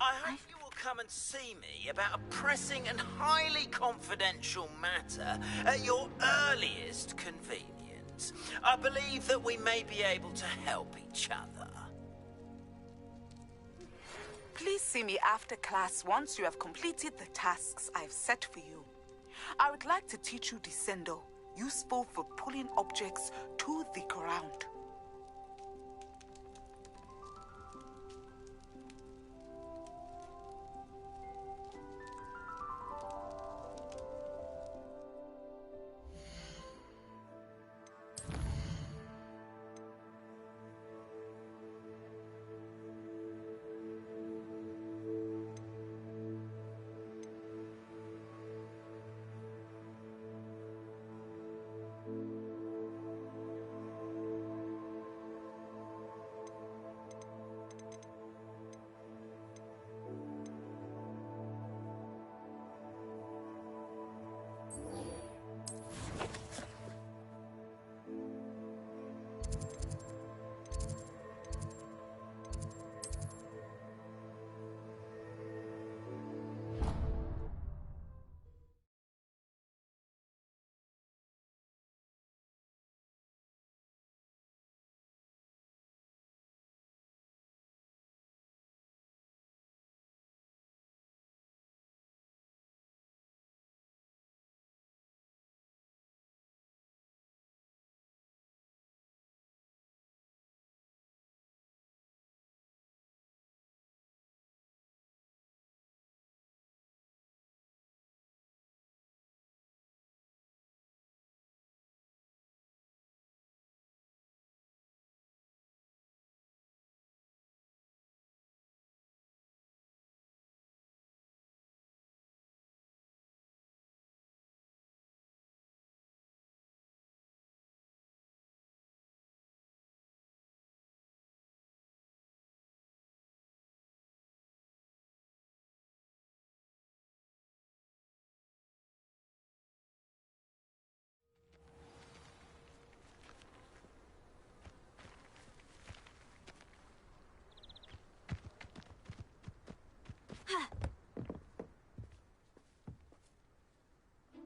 I hope you will come and see me about a pressing and highly confidential matter at your earliest convenience. I believe that we may be able to help each other. Please see me after class once you have completed the tasks I've set for you. I would like to teach you Descendo, useful for pulling objects to the ground.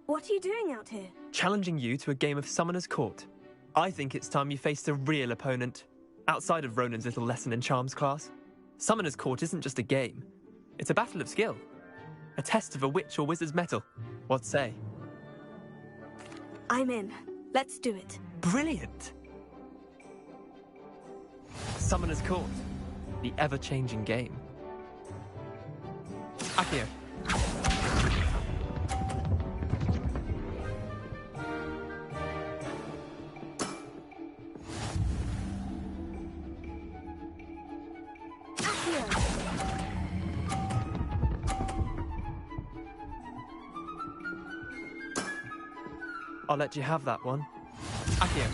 What are you doing out here? Challenging you to a game of Summoner's Court. I think it's time you faced a real opponent, outside of Ronan's little lesson in charms class. Summoner's Court isn't just a game. It's a battle of skill. A test of a witch or wizard's mettle. What say? I'm in. Let's do it. Brilliant! Summoner's Court. The ever-changing game. Accio. I'll let you have that one. Accio.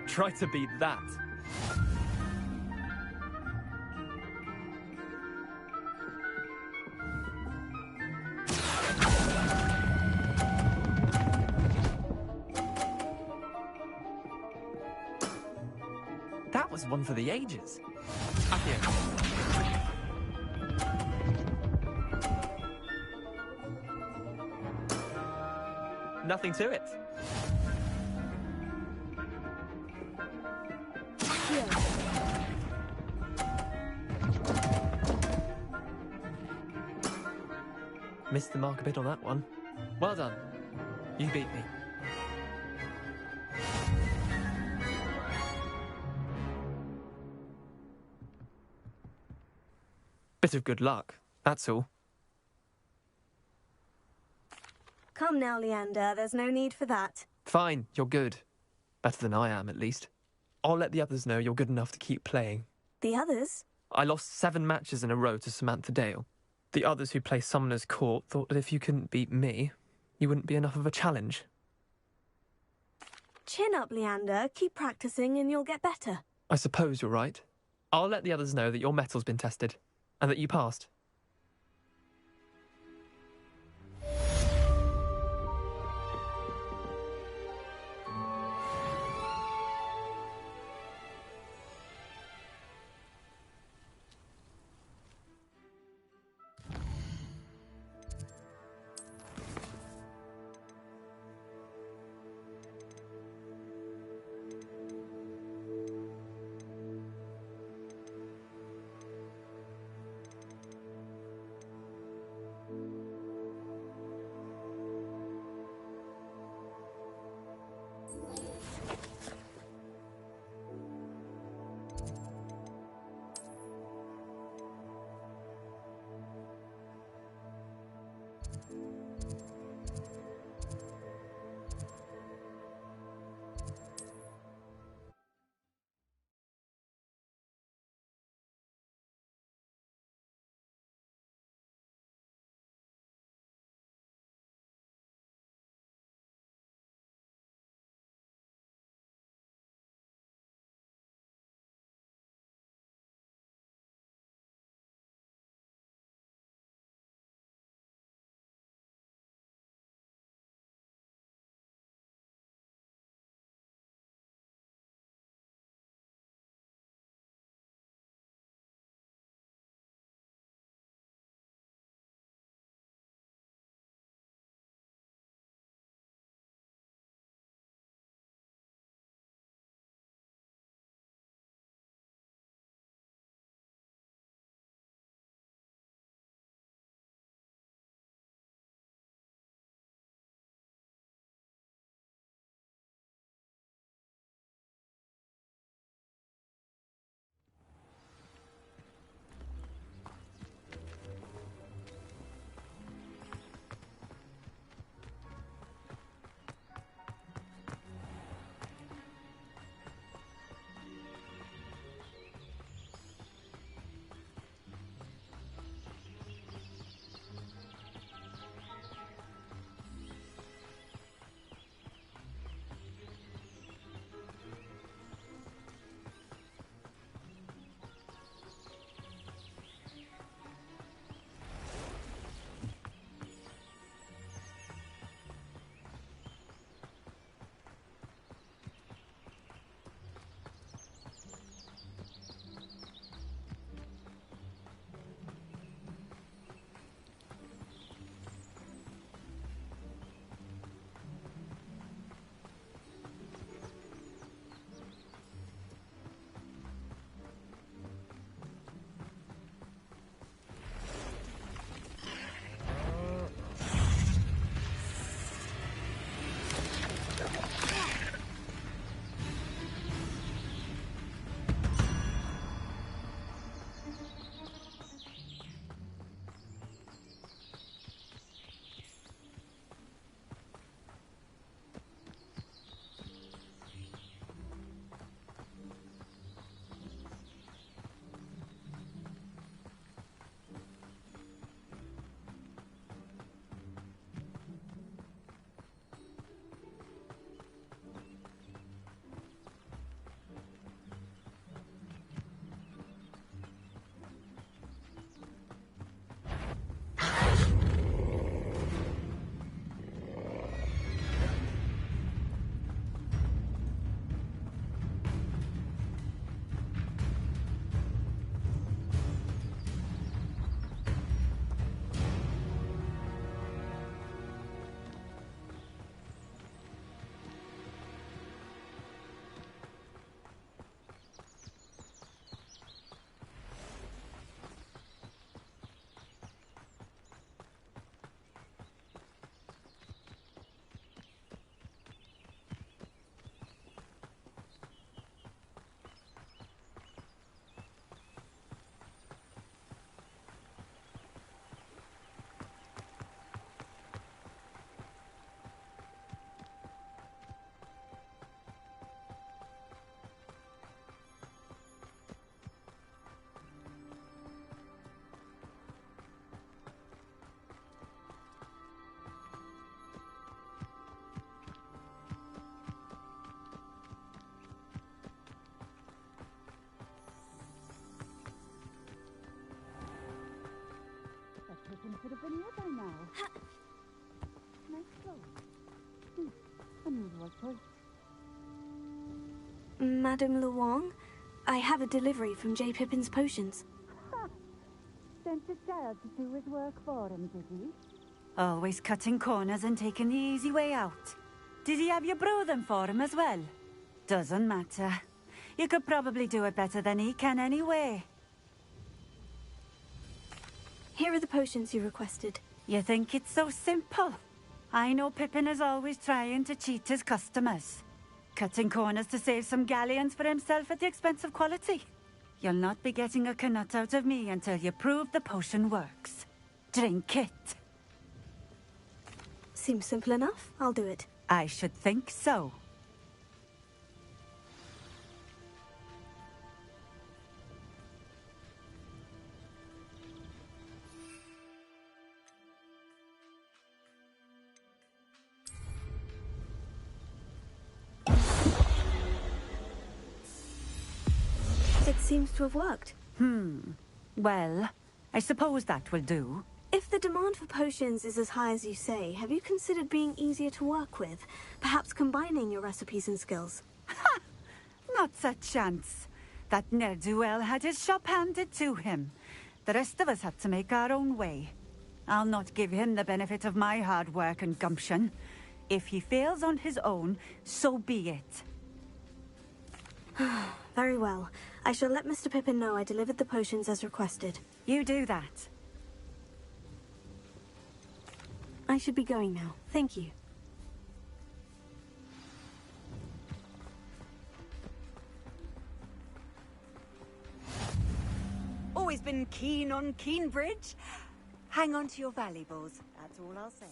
Try to beat that. That was one for the ages. Accio. Nothing to it. Missed the mark a bit on that one. Well done. You beat me. Bit of good luck, that's all. Come now, Leander. There's no need for that. Fine, you're good. Better than I am, at least. I'll let the others know you're good enough to keep playing. The others? I lost 7 matches in a row to Samantha Dale. The others who play Summoner's Court thought that if you couldn't beat me, you wouldn't be enough of a challenge. Chin up, Leander. Keep practicing and you'll get better. I suppose you're right. I'll let the others know that your metal's been tested, and that you passed. Could have been here by now. Nice clothes. Unusual choice. Madame Luong, I have a delivery from J. Pippin's potions. Sent his child to do his work for him, did he? Always cutting corners and taking the easy way out. Did he have you brew them for him as well? Doesn't matter. You could probably do it better than he can anyway. Here are the potions you requested. You think it's so simple? I know Pippin is always trying to cheat his customers. Cutting corners to save some galleons for himself at the expense of quality. You'll not be getting a canut out of me until you prove the potion works. Drink it. Seems simple enough. I'll do it. I should think so. It seems to have worked. Well, I suppose that will do. If the demand for potions is as high as you say, have you considered being easier to work with? Perhaps combining your recipes and skills? Ha! Not a chance. That ne'er-do-well had his shop handed to him. The rest of us had to make our own way. I'll not give him the benefit of my hard work and gumption. If he fails on his own, so be it. Very well. I shall let Mr. Pippin know I delivered the potions as requested. You do that. I should be going now. Thank you. Always been keen on Keenbridge. Hang on to your valuables. That's all I'll say.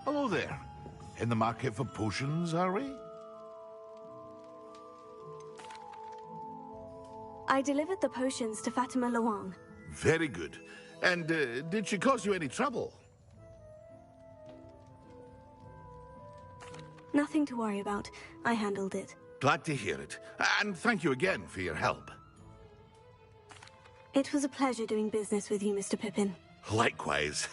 Hello there. In the market for potions, are we? I delivered the potions to Fatima Lawang. Very good. And did she cause you any trouble? Nothing to worry about. I handled it. Glad to hear it. And thank you again for your help. It was a pleasure doing business with you, Mr. Pippin. Likewise.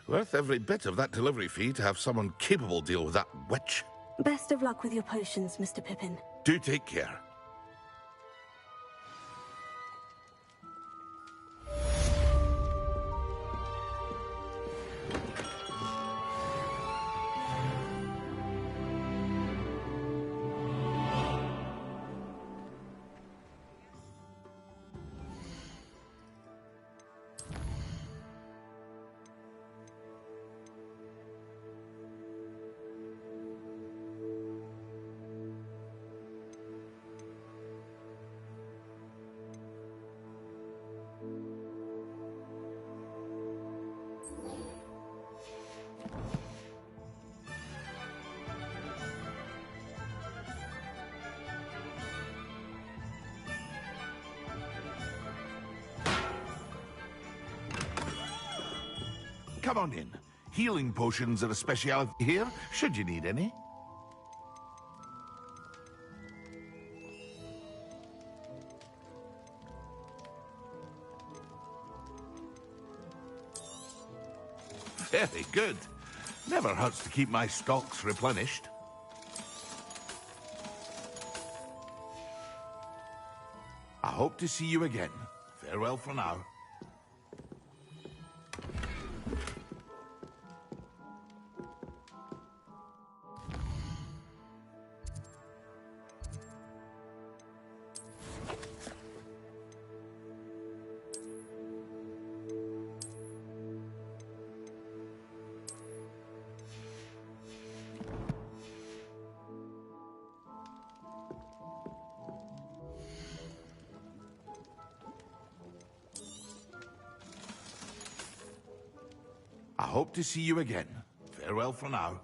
Worth every bit of that delivery fee to have someone capable deal with that witch. Best of luck with your potions, Mr. Pippin. Do take care. Come on in. Healing potions are a speciality here, should you need any. Very good. Never hurts to keep my stocks replenished. I hope to see you again. Farewell for now. hope to see you again. Farewell for now.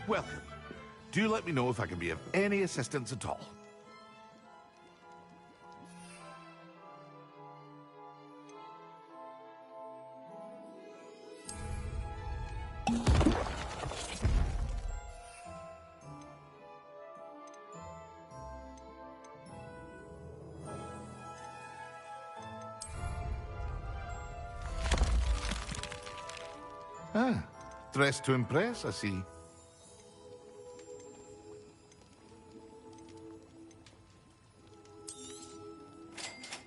Welcome. Do let me know if I can be of any assistance at all. Ah, dressed to impress, I see.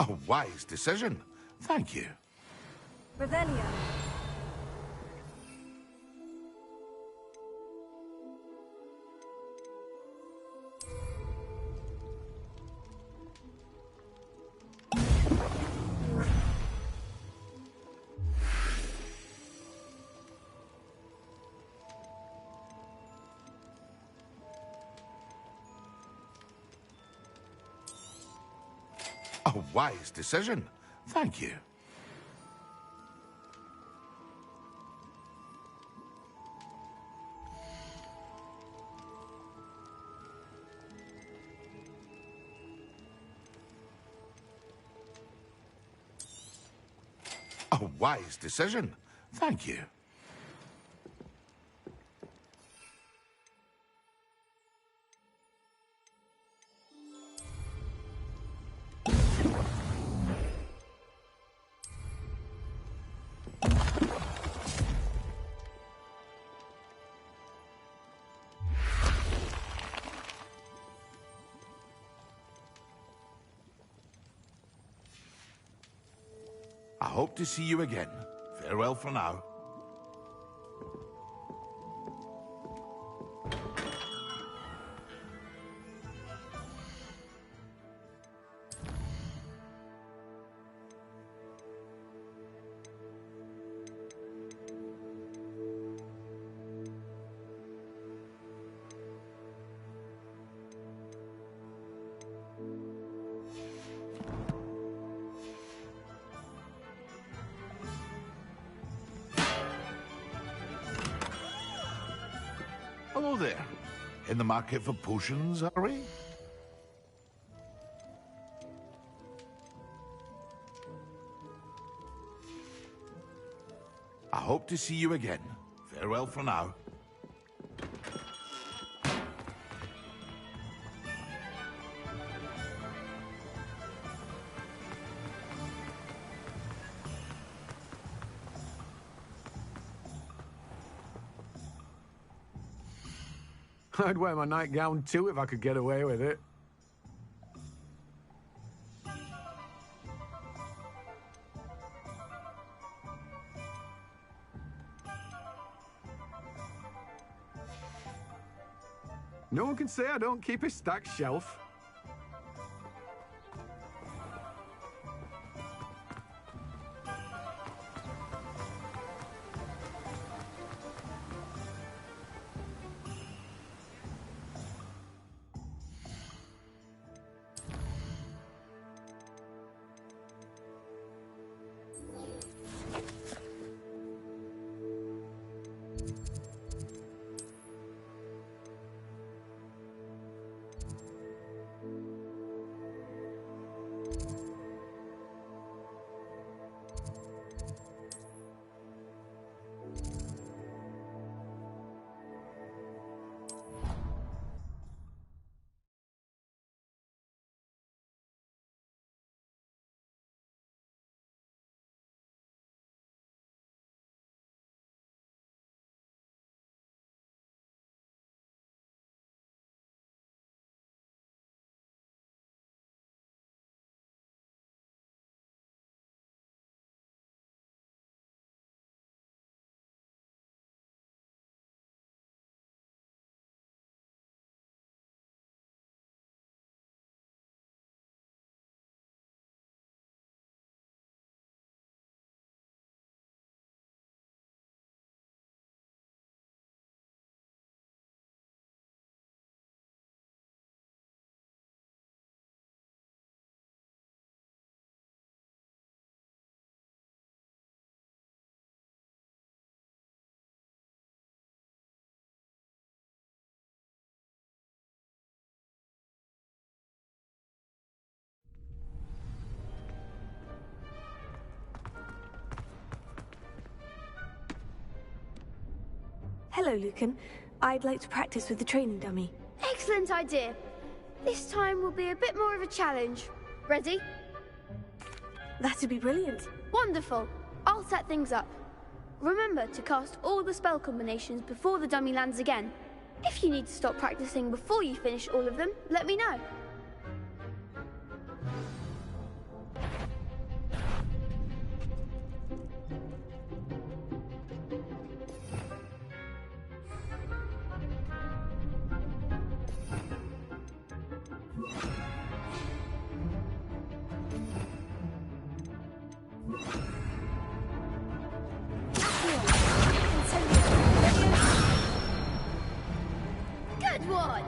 A wise decision. Thank you. Revelio. A wise decision. Thank you. A wise decision. Thank you. I hope to see you again. Farewell for now. Hello there. In the market for potions, are we? I hope to see you again. Farewell for now. I'd wear my nightgown too if I could get away with it. No one can say I don't keep a stacked shelf. Hello, Lucan. I'd like to practice with the training dummy. Excellent idea. This time will be a bit more of a challenge. Ready? That'd be brilliant. Wonderful. I'll set things up. Remember to cast all the spell combinations before the dummy lands again. If you need to stop practicing before you finish all of them, let me know. Good one!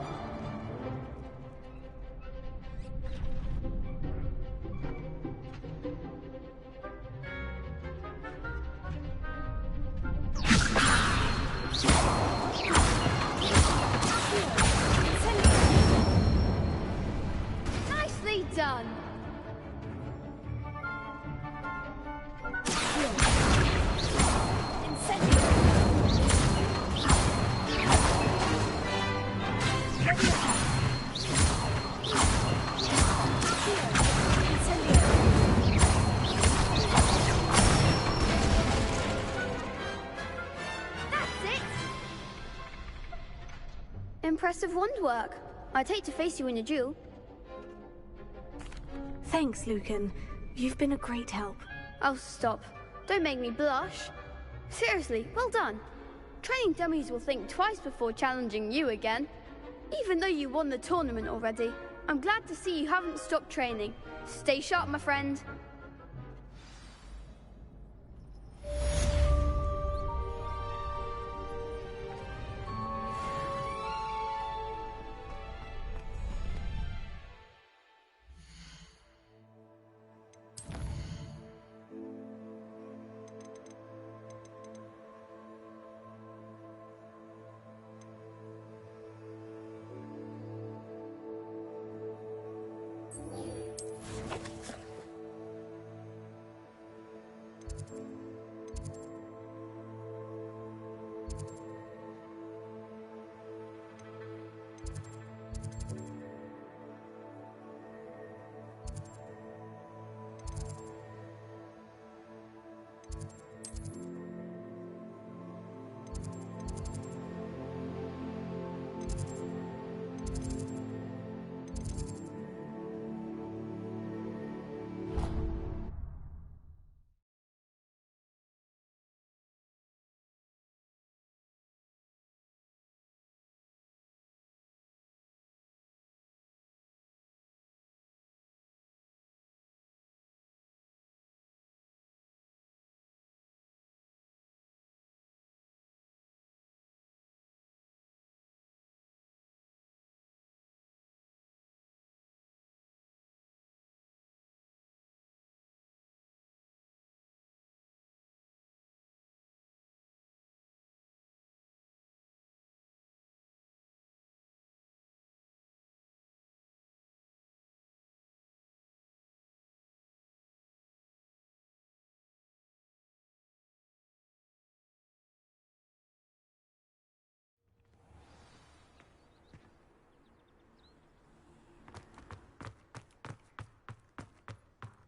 Nicely done! Impressive wand work. I'd hate to face you in a duel. Thanks, Lucan. You've been a great help. Oh, stop. Don't make me blush. Seriously, well done. Training dummies will think twice before challenging you again. Even though you won the tournament already, I'm glad to see you haven't stopped training. Stay sharp, my friend.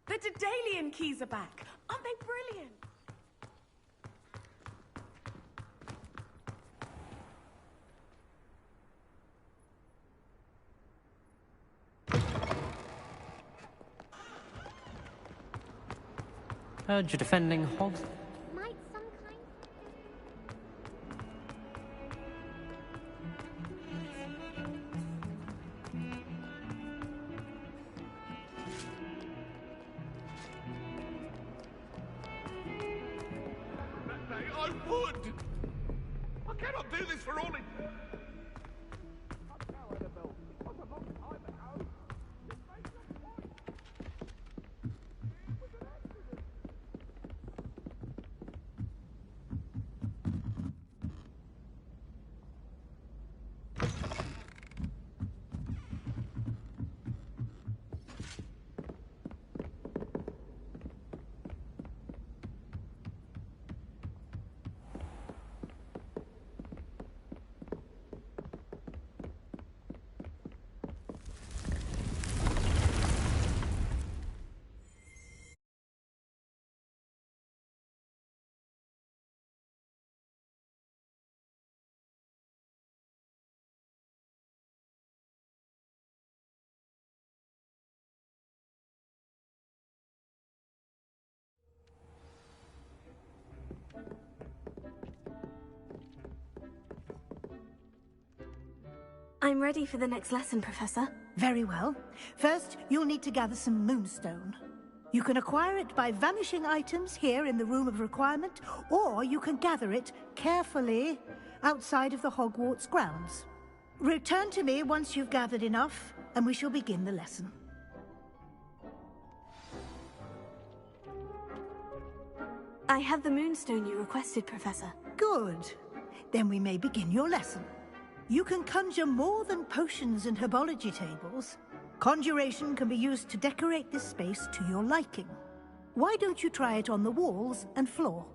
The Daedalian keys are back. Aren't they brilliant? Heard you're defending Hogwarts. Might some kind... I would! I cannot do this for only... I'm ready for the next lesson, Professor. Very well. First, you'll need to gather some moonstone. You can acquire it by vanishing items here in the Room of Requirement, or you can gather it carefully outside of the Hogwarts grounds. Return to me once you've gathered enough, and we shall begin the lesson. I have the moonstone you requested, Professor. Good. Then we may begin your lesson. You can conjure more than potions and herbology tables. Conjuration can be used to decorate this space to your liking. Why don't you try it on the walls and floor?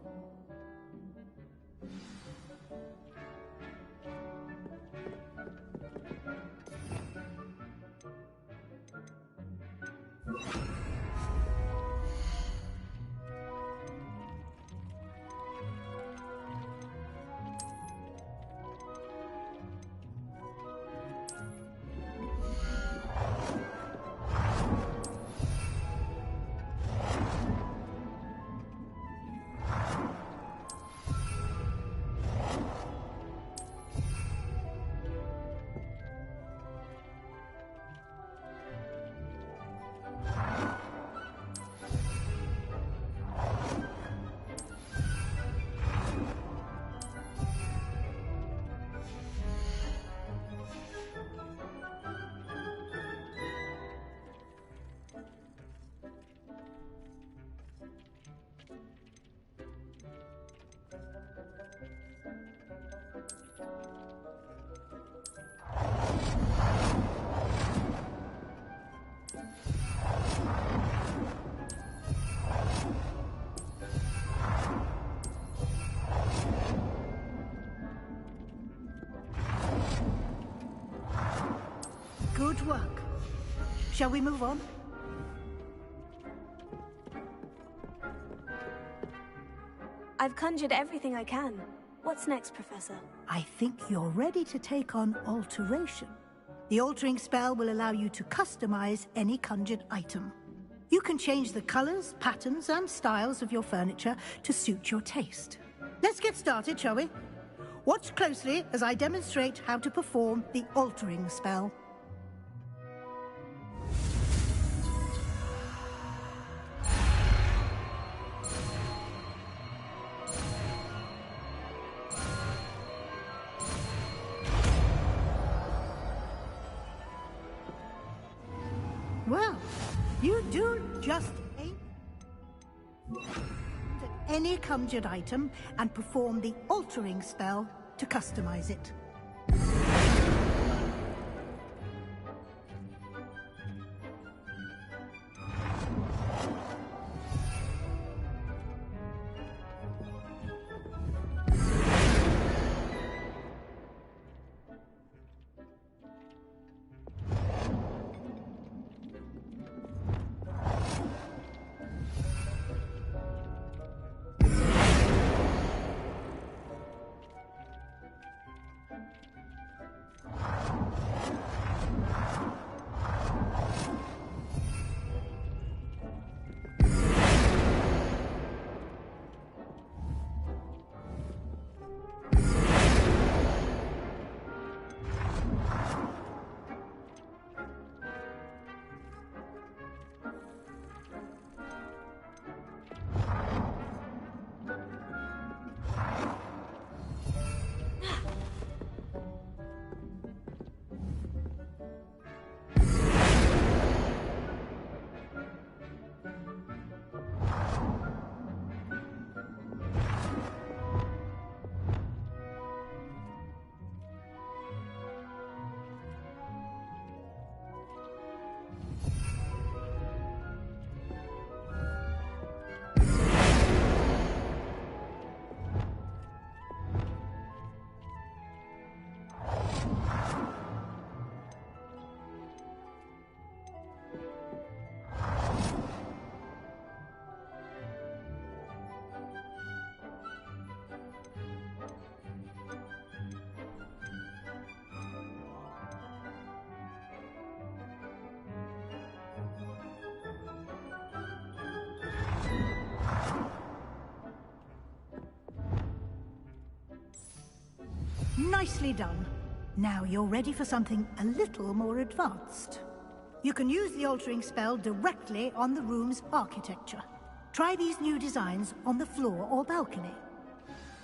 Good work. Shall we move on? I've conjured everything I can. What's next, Professor? I think you're ready to take on alteration. The altering spell will allow you to customize any conjured item. You can change the colors, patterns, and styles of your furniture to suit your taste. Let's get started, shall we? Watch closely as I demonstrate how to perform the altering spell. Well, you do just aim at any conjured item and perform the altering spell to customize it. Nicely done. Now you're ready for something a little more advanced. You can use the altering spell directly on the room's architecture. Try these new designs on the floor or balcony.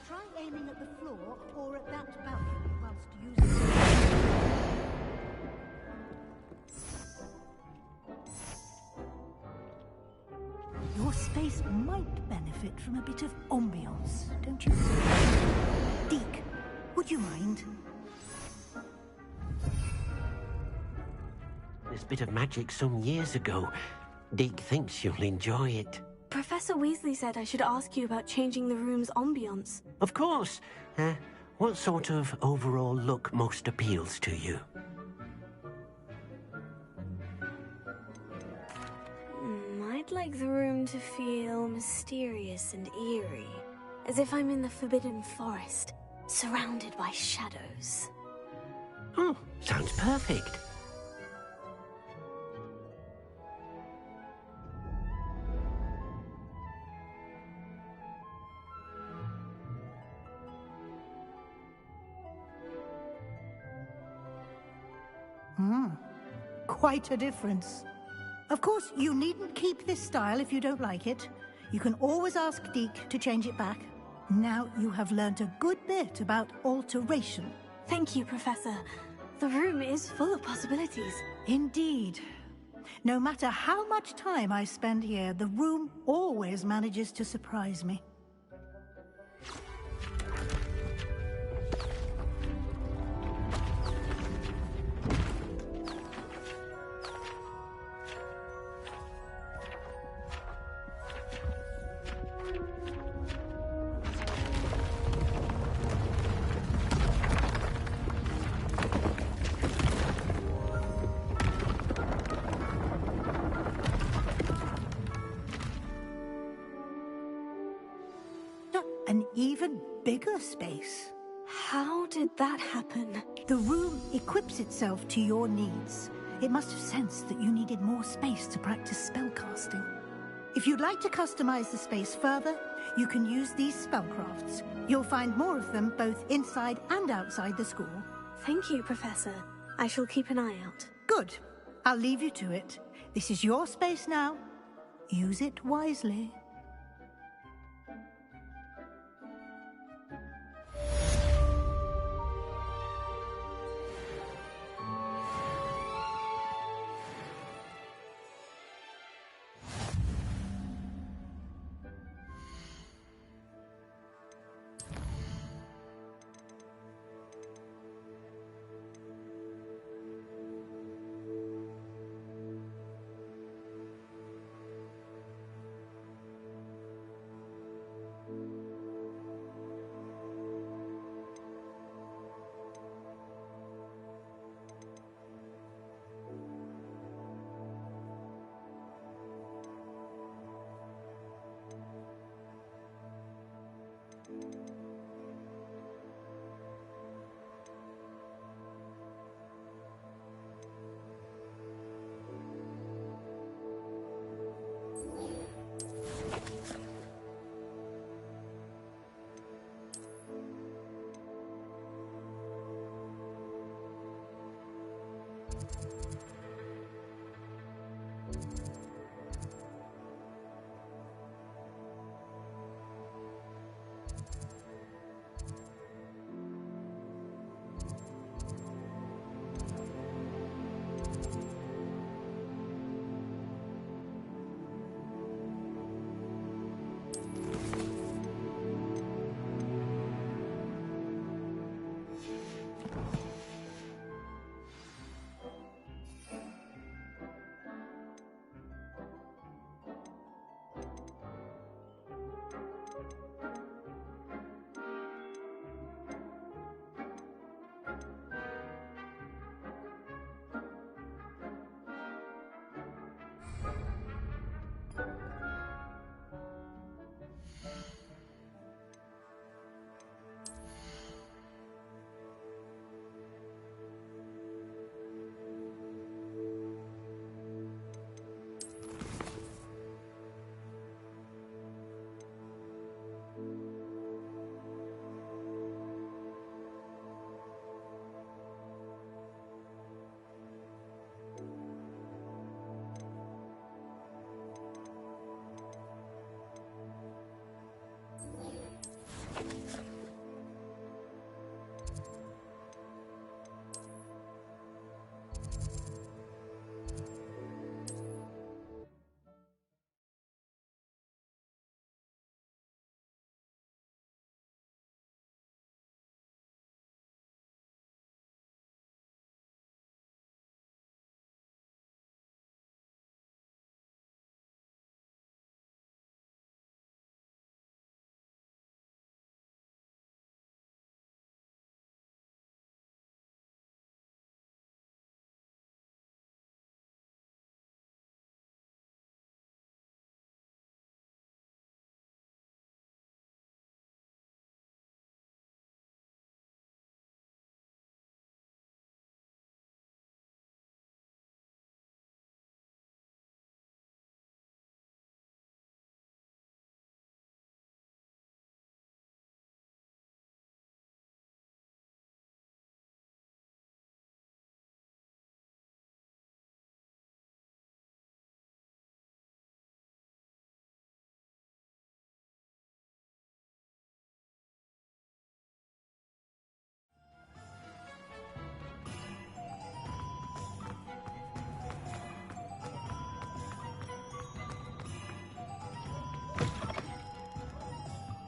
Try aiming at the floor or at that balcony whilst using... Your space might benefit from a bit of ambiance, don't you? Deke, would you mind? This bit of magic some years ago. Deke thinks you'll enjoy it. Professor Weasley said I should ask you about changing the room's ambience. Of course. What sort of overall look most appeals to you? I'd like the room to feel mysterious and eerie, as if I'm in the Forbidden Forest, surrounded by shadows. Oh, sounds perfect. Quite a difference. Of course, you needn't keep this style if you don't like it. You can always ask Deke to change it back. Now you have learnt a good bit about alteration. Thank you, Professor. The room is full of possibilities. Indeed. No matter how much time I spend here, the room always manages to surprise me. An even bigger space. How did that happen? The room equips itself to your needs. It must have sensed that you needed more space to practice spellcasting. If you'd like to customize the space further, you can use these spellcrafts. You'll find more of them both inside and outside the school. Thank you, Professor. I shall keep an eye out. Good. I'll leave you to it. This is your space now. Use it wisely.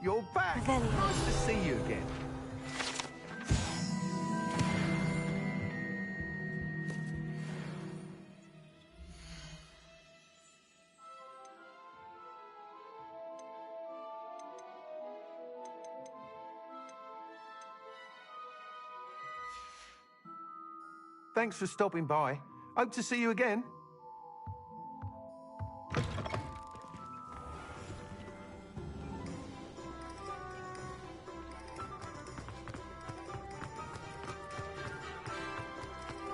you're back. Nice to see you again. Thanks for stopping by. Hope to see you again.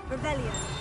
Revelio.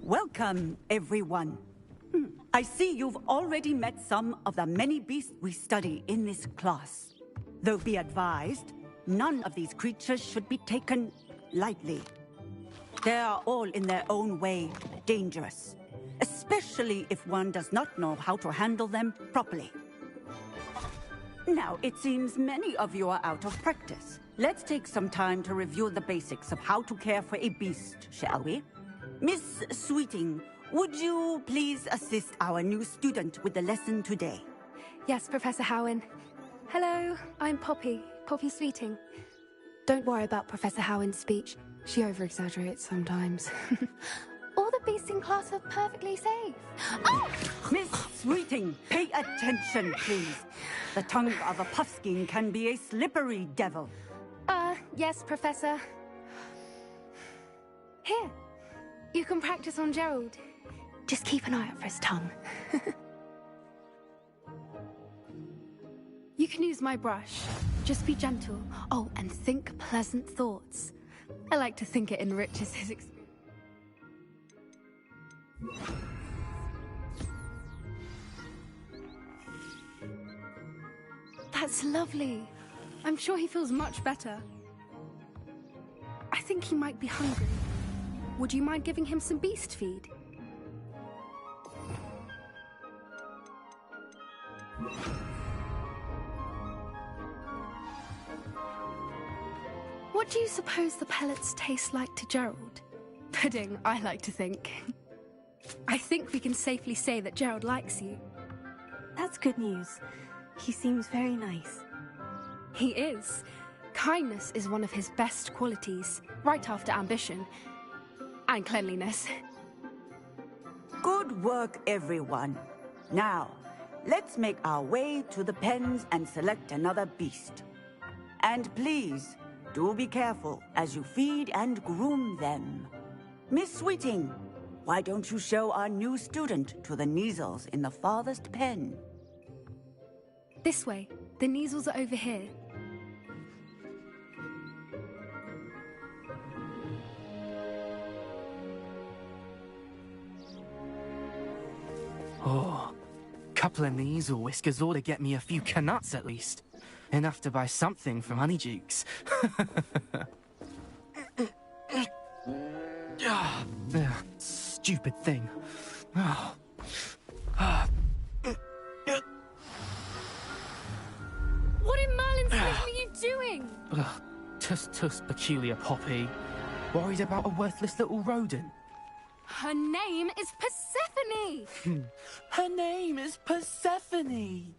Welcome, everyone. I see you've already met some of the many beasts we study in this class. Though be advised, none of these creatures should be taken lightly. They are all in their own way dangerous, especially if one does not know how to handle them properly. Now, it seems many of you are out of practice. Let's take some time to review the basics of how to care for a beast, shall we? Miss Sweeting, would you please assist our new student with the lesson today? Yes, Professor Howen. Hello, I'm Poppy Sweeting. Don't worry about Professor Howard's speech. She over-exaggerates sometimes. All the beasts in class are perfectly safe. Oh! Miss Sweeting, pay attention, please. The tongue of a puffskein can be a slippery devil. Yes, Professor. Here, you can practice on Gerald. Just keep an eye out for his tongue. You can use my brush. Just be gentle. Oh, and think pleasant thoughts. I like to think it enriches his experience. That's lovely. I'm sure he feels much better. I think he might be hungry. Would you mind giving him some beast feed? What do you suppose the pellets taste like to Gerald? Pudding, I like to think. I think we can safely say that Gerald likes you. That's good news. He seems very nice. He is. Kindness is one of his best qualities, right after ambition. And cleanliness. Good work, everyone. Now, let's make our way to the pens and select another beast. And please, do be careful as you feed and groom them. Miss Sweeting, why don't you show our new student to the Neasels in the farthest pen? This way. The Neasels are over here. Oh, couple of Neasel whiskers ought to get me a few canuts at least. Enough to buy something from Honeydukes. Stupid thing. Oh. What in Merlin's name are you doing? Tuss, peculiar Poppy. Worried about a worthless little rodent? Her name is Persephone! Her name is Persephone!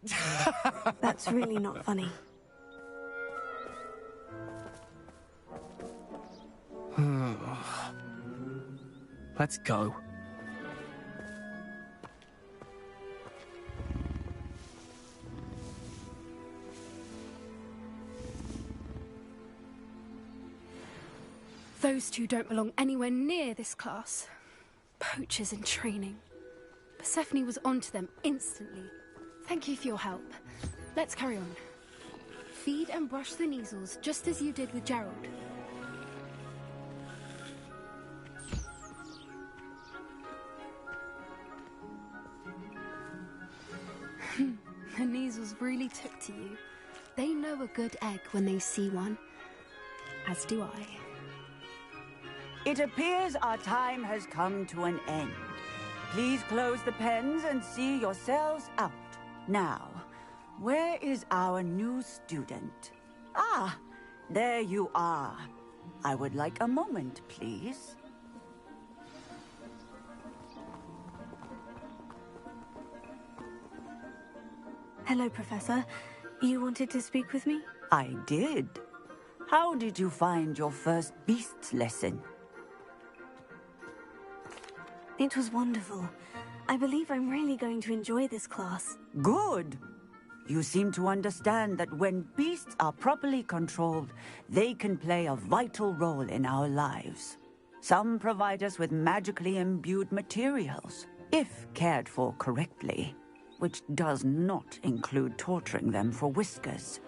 That's really not funny. Let's go. Those two don't belong anywhere near this class. Poachers in training. Persephone was onto them instantly. Thank you for your help. Let's carry on. Feed and brush the Neasels just as you did with Gerald. The Neasels really took to you. They know a good egg when they see one. As do I. It appears our time has come to an end. Please close the pens and see yourselves out. Now, where is our new student? Ah, there you are. I would like a moment, please. Hello, Professor. You wanted to speak with me? I did. How did you find your first beasts lesson? It was wonderful. I believe I'm really going to enjoy this class. Good. You seem to understand that when beasts are properly controlled, they can play a vital role in our lives. Some provide us with magically imbued materials, if cared for correctly, which does not include torturing them for whiskers.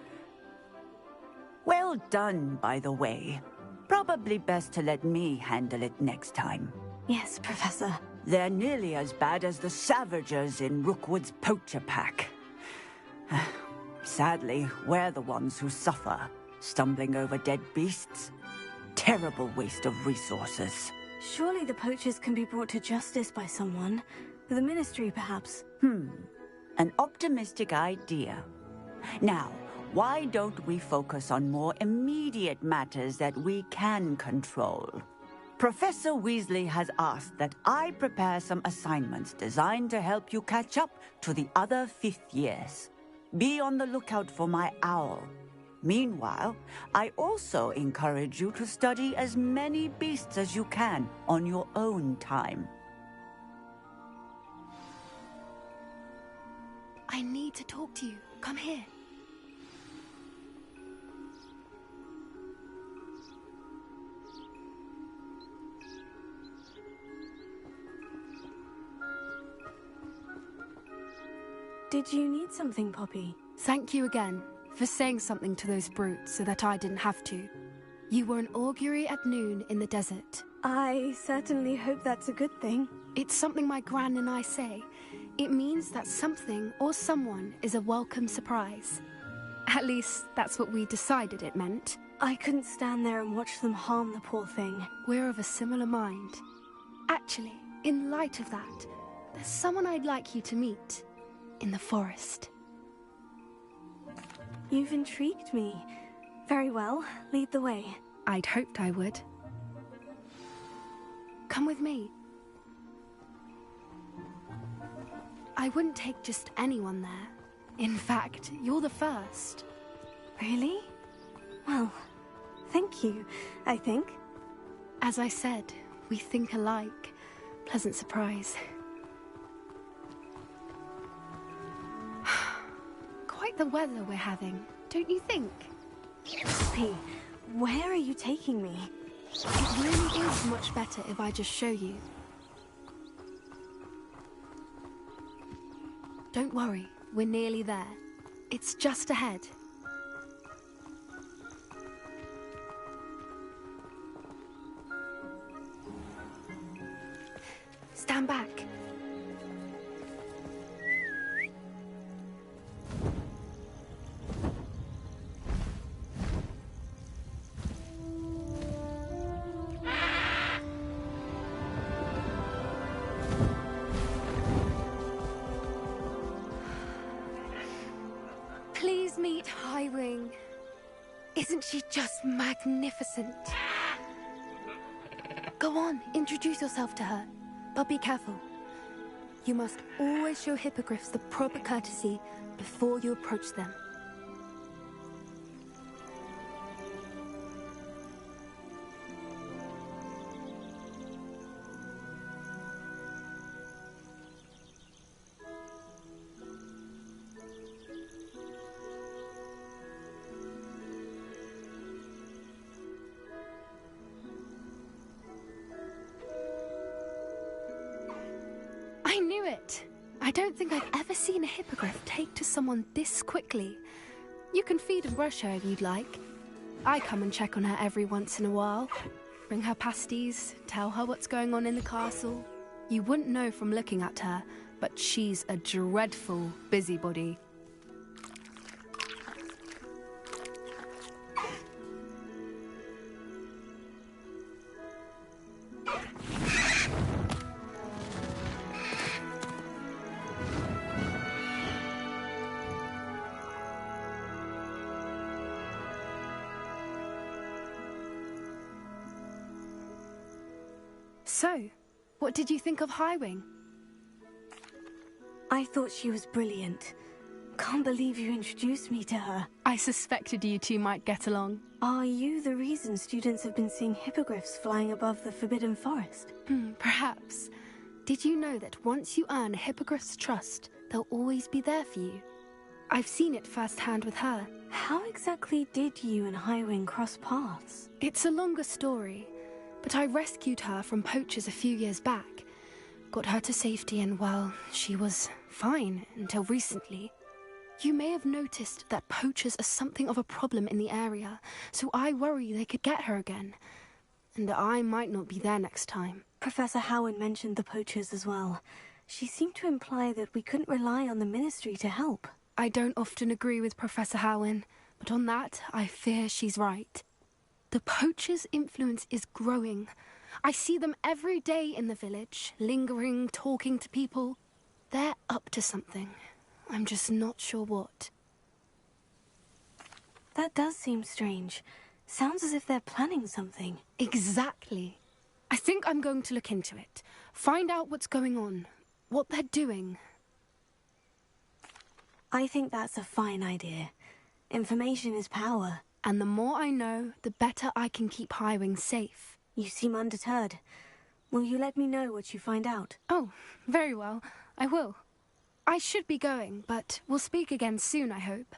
Well done, by the way. Probably best to let me handle it next time. Yes, Professor. They're nearly as bad as the Savagers in Rookwood's poacher pack. Sadly, we're the ones who suffer, stumbling over dead beasts. Terrible waste of resources. Surely the poachers can be brought to justice by someone. The Ministry, perhaps. An optimistic idea. Now, why don't we focus on more immediate matters that we can control? Professor Weasley has asked that I prepare some assignments designed to help you catch up to the other 5th years. Be on the lookout for my owl. Meanwhile, I also encourage you to study as many beasts as you can on your own time. I need to talk to you. Come here. Did you need something, Poppy? Thank you again for saying something to those brutes so that I didn't have to. You were an augury at noon in the desert. I certainly hope that's a good thing. It's something my gran and I say. It means that something or someone is a welcome surprise. At least, that's what we decided it meant. I couldn't stand there and watch them harm the poor thing. We're of a similar mind. Actually, in light of that, there's someone I'd like you to meet. In the forest. You've intrigued me. Very well, lead the way. I'd hoped I would. Come with me. I wouldn't take just anyone there. In fact, you're the first. Really? Well, thank you, I think. As I said, we think alike. Pleasant surprise. Quite the weather we're having, don't you think? Poppy, where are you taking me? It really is much better if I just show you. Don't worry, we're nearly there. It's just ahead. Stand back. Please meet Highwing. Isn't she just magnificent? Go on, introduce yourself to her. But be careful. You must always show hippogriffs the proper courtesy before you approach them. I knew it! I don't think I've ever seen a hippogriff take to someone this quickly. You can feed and brush her if you'd like. I come and check on her every once in a while. Bring her pasties, tell her what's going on in the castle. You wouldn't know from looking at her, but she's a dreadful busybody. So, what did you think of Highwing? I thought she was brilliant. Can't believe you introduced me to her. I suspected you two might get along. Are you the reason students have been seeing hippogriffs flying above the Forbidden Forest? Perhaps. Did you know that once you earn a hippogriff's trust, they'll always be there for you? I've seen it firsthand with her. How exactly did you and Highwing cross paths? It's a longer story, but I rescued her from poachers a few years back. Got her to safety and, well, she was fine until recently. You may have noticed that poachers are something of a problem in the area, so I worry they could get her again. And I might not be there next time. Professor Howard mentioned the poachers as well. She seemed to imply that we couldn't rely on the Ministry to help. I don't often agree with Professor Howin, but on that, I fear she's right. The poachers' influence is growing. I see them every day in the village, lingering, talking to people. They're up to something. I'm just not sure what. That does seem strange. Sounds as if they're planning something. Exactly. I think I'm going to look into it. Find out what's going on, what they're doing. I think that's a fine idea. Information is power. And the more I know, the better I can keep Highwing safe. You seem undeterred. Will you let me know what you find out? Oh, very well. I will. I should be going, but we'll speak again soon, I hope.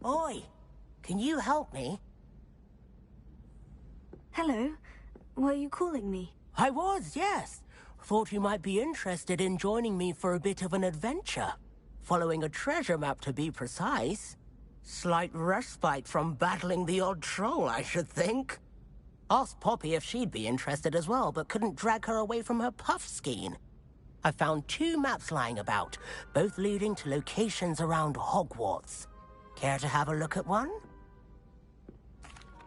Oi, can you help me? Hello. Were you calling me? I was, yes. Thought you might be interested in joining me for a bit of an adventure. Following a treasure map, to be precise. Slight respite from battling the odd troll, I should think. Asked Poppy if she'd be interested as well, but couldn't drag her away from her puff skein. I found 2 maps lying about, both leading to locations around Hogwarts. Care to have a look at one?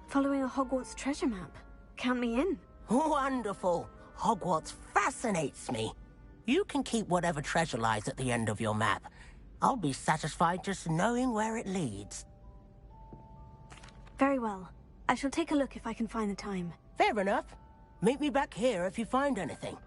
Following a Hogwarts treasure map. Count me in. Wonderful. Hogwarts fascinates me. You can keep whatever treasure lies at the end of your map. I'll be satisfied just knowing where it leads. Very well. I shall take a look if I can find the time. Fair enough. Meet me back here if you find anything.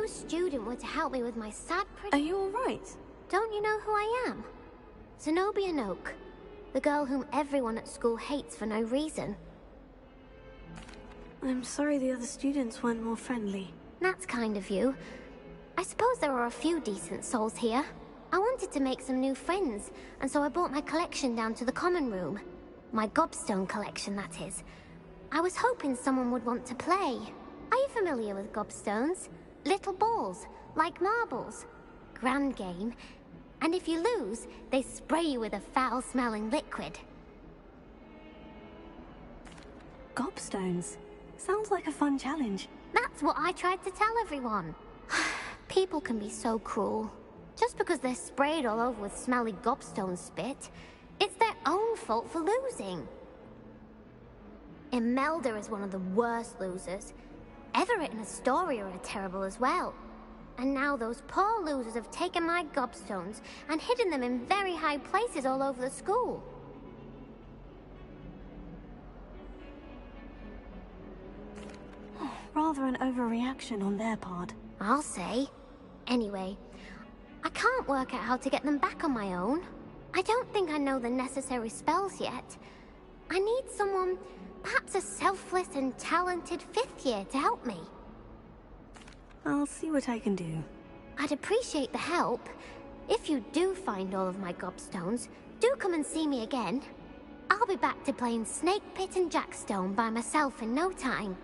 new student were to help me with my sad Are you alright? Don't you know who I am? Zenobia Noak, the girl whom everyone at school hates for no reason. I'm sorry the other students weren't more friendly. That's kind of you. I suppose there are a few decent souls here. I wanted to make some new friends, and so I brought my collection down to the common room. My gobstone collection, that is. I was hoping someone would want to play. Are you familiar with gobstones? Little balls, like marbles. Grand game. And if you lose, they spray you with a foul-smelling liquid. Gobstones? Sounds like a fun challenge. That's what I tried to tell everyone. People can be so cruel. Just because they're sprayed all over with smelly gobstone spit, it's their own fault for losing. Imelda is one of the worst losers. Everett and Astoria are terrible as well. And now those poor losers have taken my gobstones and hidden them in very high places all over the school. Rather an overreaction on their part. I'll say. Anyway, I can't work out how to get them back on my own. I don't think I know the necessary spells yet. I need someone, perhaps a selfless and talented 5th year to help me. I'll see what I can do. I'd appreciate the help. If you do find all of my gobstones, do come and see me again. I'll be back to playing Snake Pit and Jackstone by myself in no time.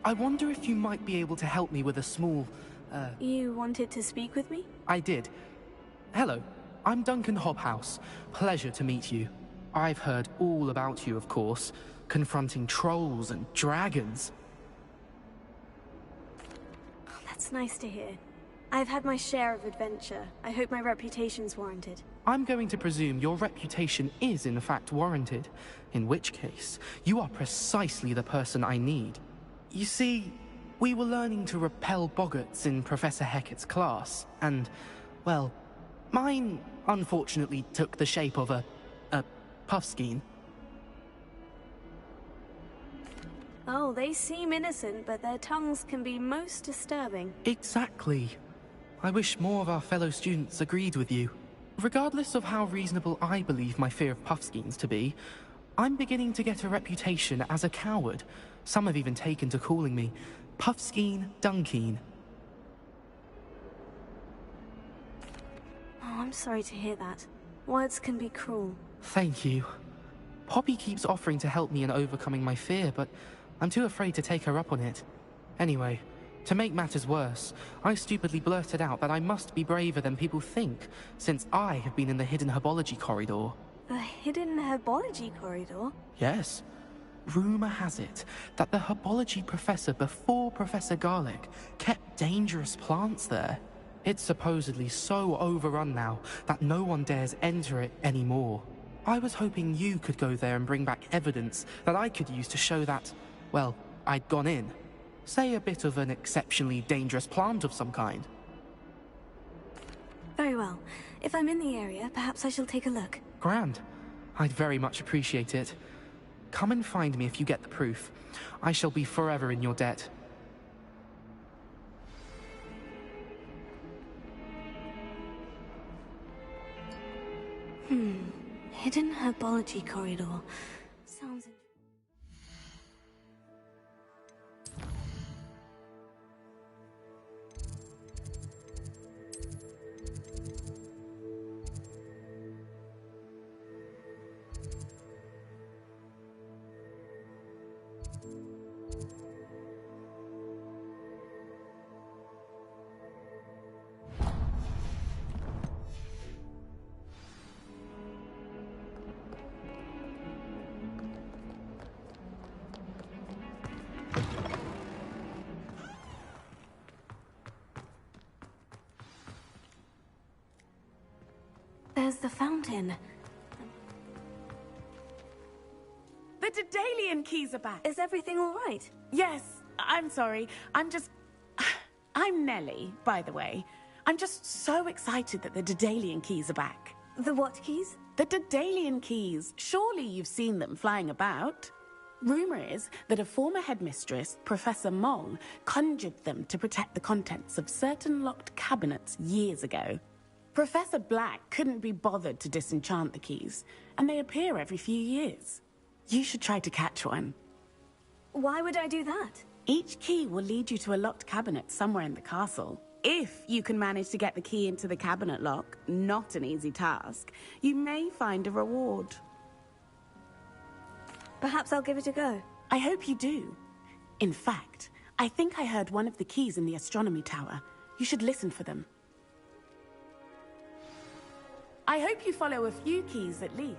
I wonder if you might be able to help me with a small, You wanted to speak with me? I did. Hello, I'm Duncan Hobhouse. Pleasure to meet you. I've heard all about you, of course, confronting trolls and dragons. That's nice to hear. I've had my share of adventure. I hope my reputation's warranted. I'm going to presume your reputation is in fact warranted, in which case, you are precisely the person I need. You see, we were learning to repel boggarts in Professor Hecat's class, and, well, mine unfortunately took the shape of a puffskein. Oh, they seem innocent, but their tongues can be most disturbing. Exactly. I wish more of our fellow students agreed with you. Regardless of how reasonable I believe my fear of puffskeins to be, I'm beginning to get a reputation as a coward. Some have even taken to calling me Puffskein Dunkeen. Oh, I'm sorry to hear that. Words can be cruel. Thank you. Poppy keeps offering to help me in overcoming my fear, but I'm too afraid to take her up on it. Anyway, to make matters worse, I stupidly blurted out that I must be braver than people think, since I have been in the hidden herbology corridor. The hidden herbology corridor? Yes. Rumor has it that the herbology professor before Professor Garlic kept dangerous plants there. It's supposedly so overrun now that no one dares enter it anymore. I was hoping you could go there and bring back evidence that I could use to show that, well, I'd gone in. Say a bit of an exceptionally dangerous plant of some kind. Very well. If I'm in the area, perhaps I shall take a look. Grand. I'd very much appreciate it. Come and find me if you get the proof. I shall be forever in your debt. Hidden herbology corridor. Sounds interesting. fountain. The Daedalian keys are back. Is everything all right? Yes, I'm sorry. I'm Nellie, by the way. I'm just so excited that the Daedalian keys are back. The what keys? The Daedalian keys. Surely you've seen them flying about. Rumour is that a former headmistress, Professor Mong, conjured them to protect the contents of certain locked cabinets years ago. Professor Black couldn't be bothered to disenchant the keys, and they appear every few years. You should try to catch one. Why would I do that? Each key will lead you to a locked cabinet somewhere in the castle. If you can manage to get the key into the cabinet lock, not an easy task, you may find a reward. Perhaps I'll give it a go. I hope you do. In fact, I think I heard one of the keys in the astronomy tower. You should listen for them. I hope you follow a few keys at least.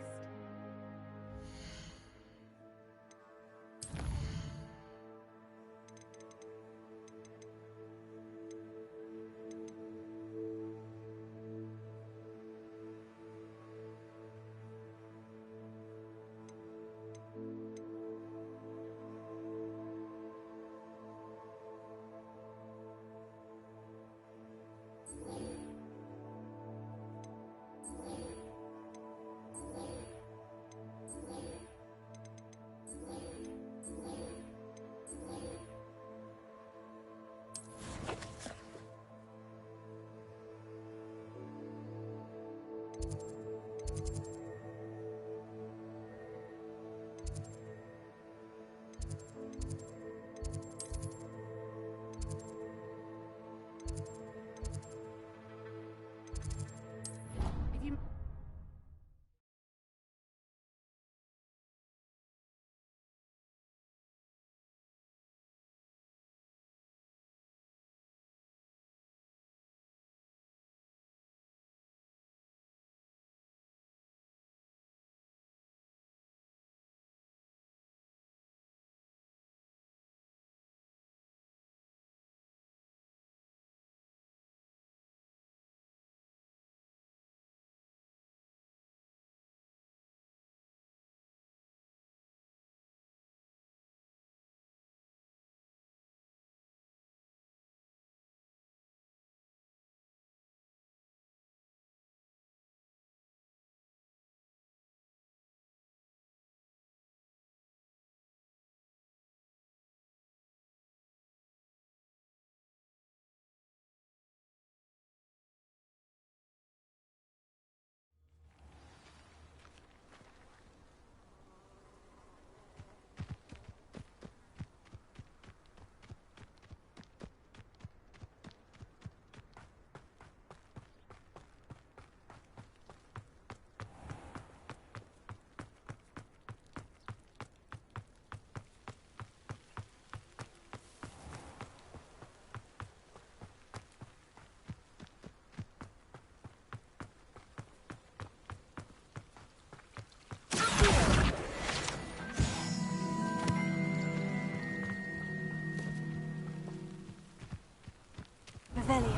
Revelio.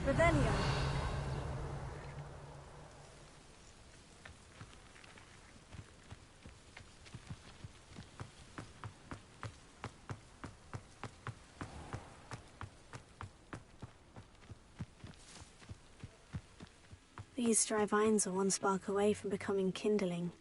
Revelio. These dry vines are one spark away from becoming kindling.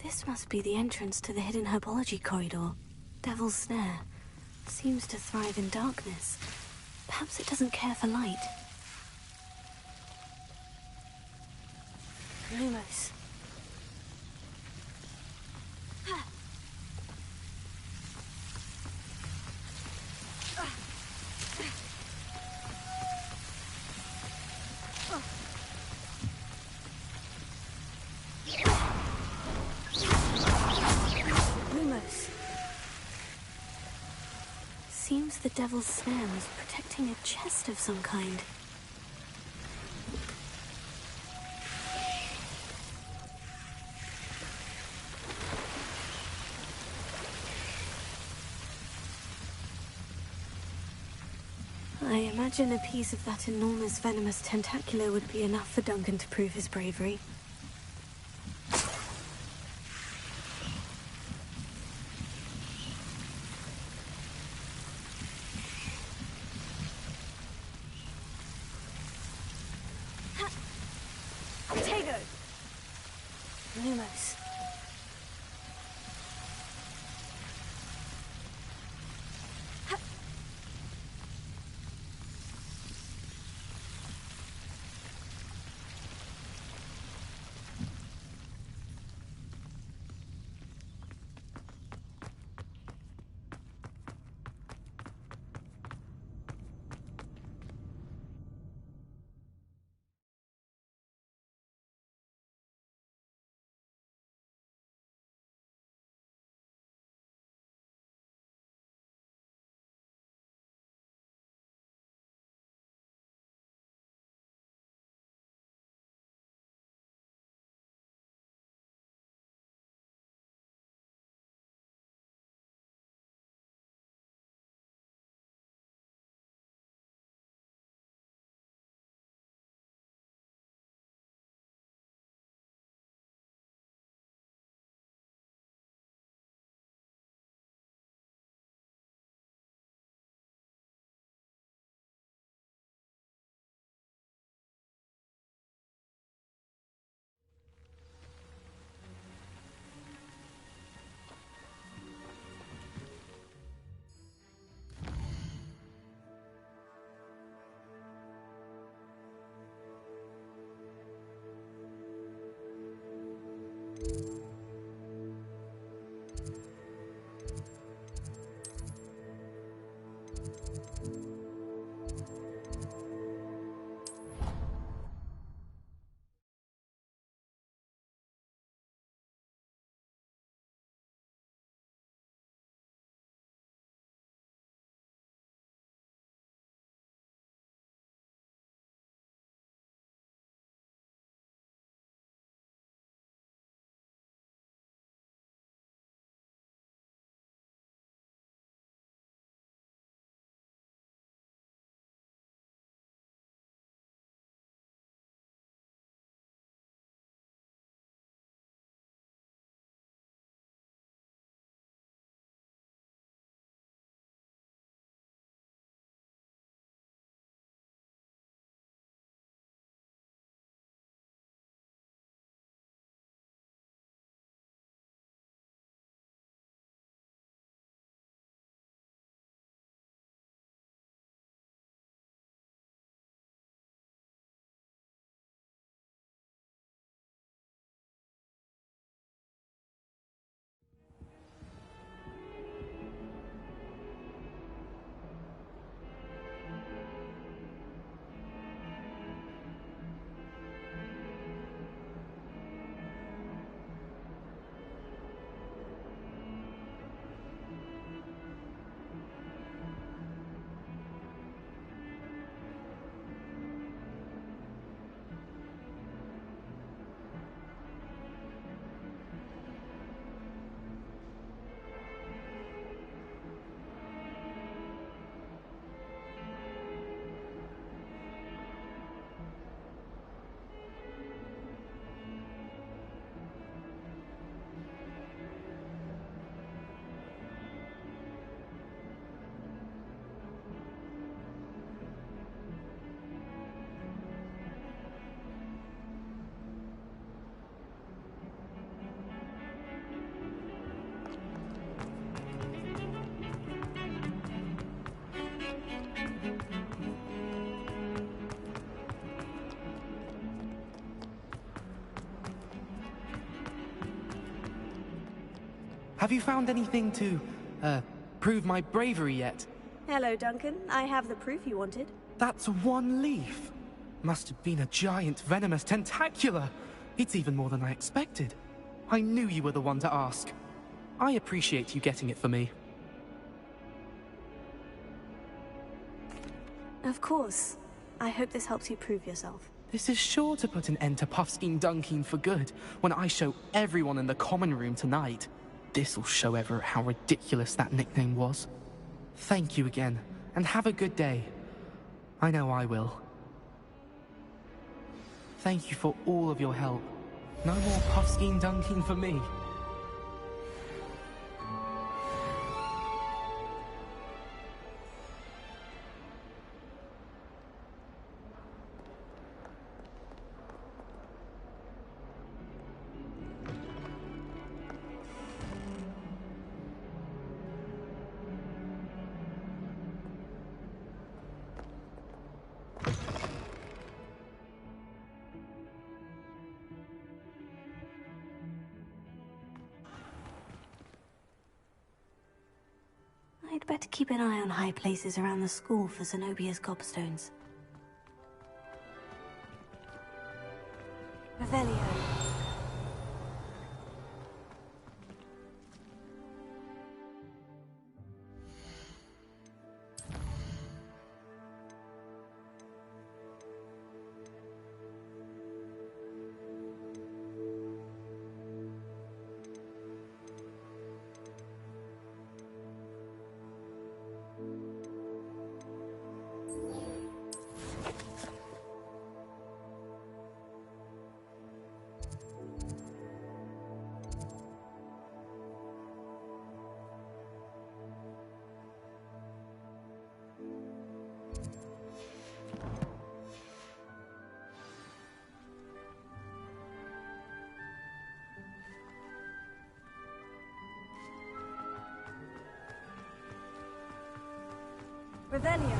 This must be the entrance to the hidden herbology corridor. Devil's Snare. Seems to thrive in darkness. Perhaps it doesn't care for light. Lumos. close. Seems the devil's snare is protecting a chest of some kind. I imagine a piece of that enormous venomous tentacular would be enough for Duncan to prove his bravery. Lumos. Have you found anything to, prove my bravery yet? Hello, Duncan. I have the proof you wanted. That's one leaf. Must have been a giant venomous tentacula. It's even more than I expected. I knew you were the one to ask. I appreciate you getting it for me. Of course. I hope this helps you prove yourself. This is sure to put an end to Puffskein Dunkeen for good when I show everyone in the common room tonight. This'll show Everett how ridiculous that nickname was. Thank you again, and have a good day. I know I will. Thank you for all of your help. No more Puffskein Dunkeen for me. I'd better keep an eye on high places around the school for Zenobia's gobstones. Revelio. Revelio.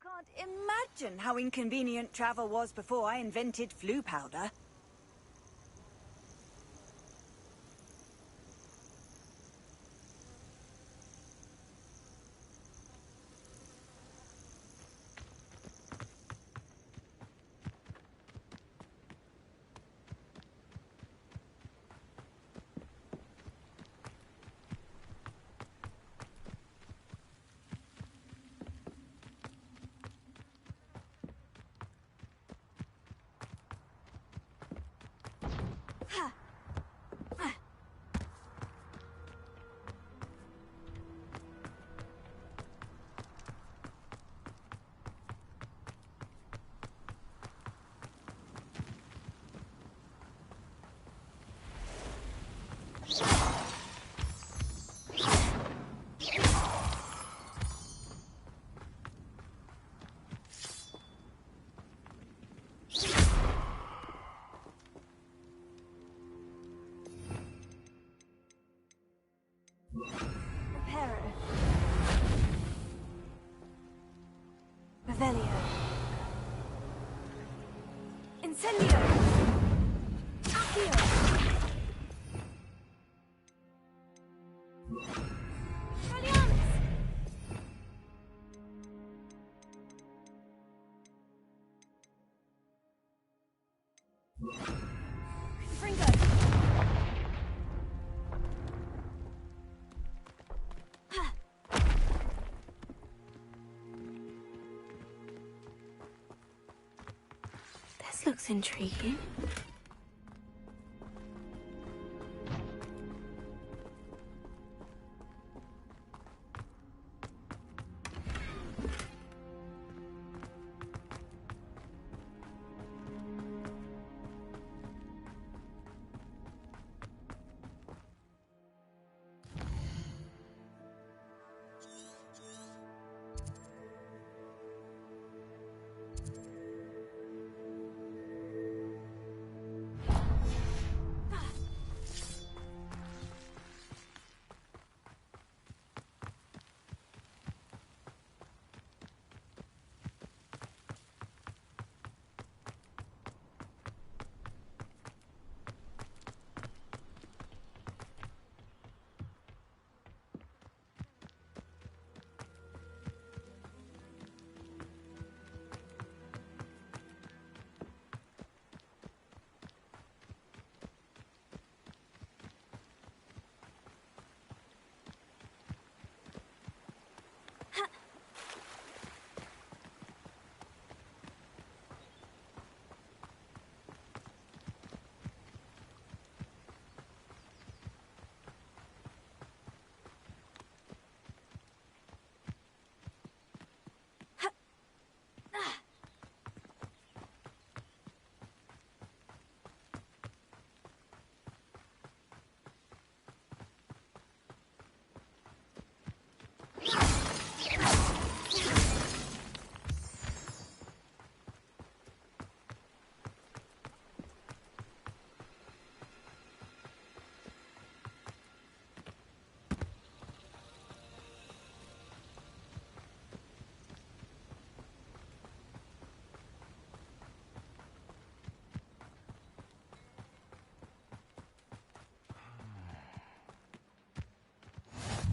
Can't imagine how inconvenient travel was before I invented flu powder. Revelio. Incendio. Accio. Alliance. Fringo. This looks intriguing.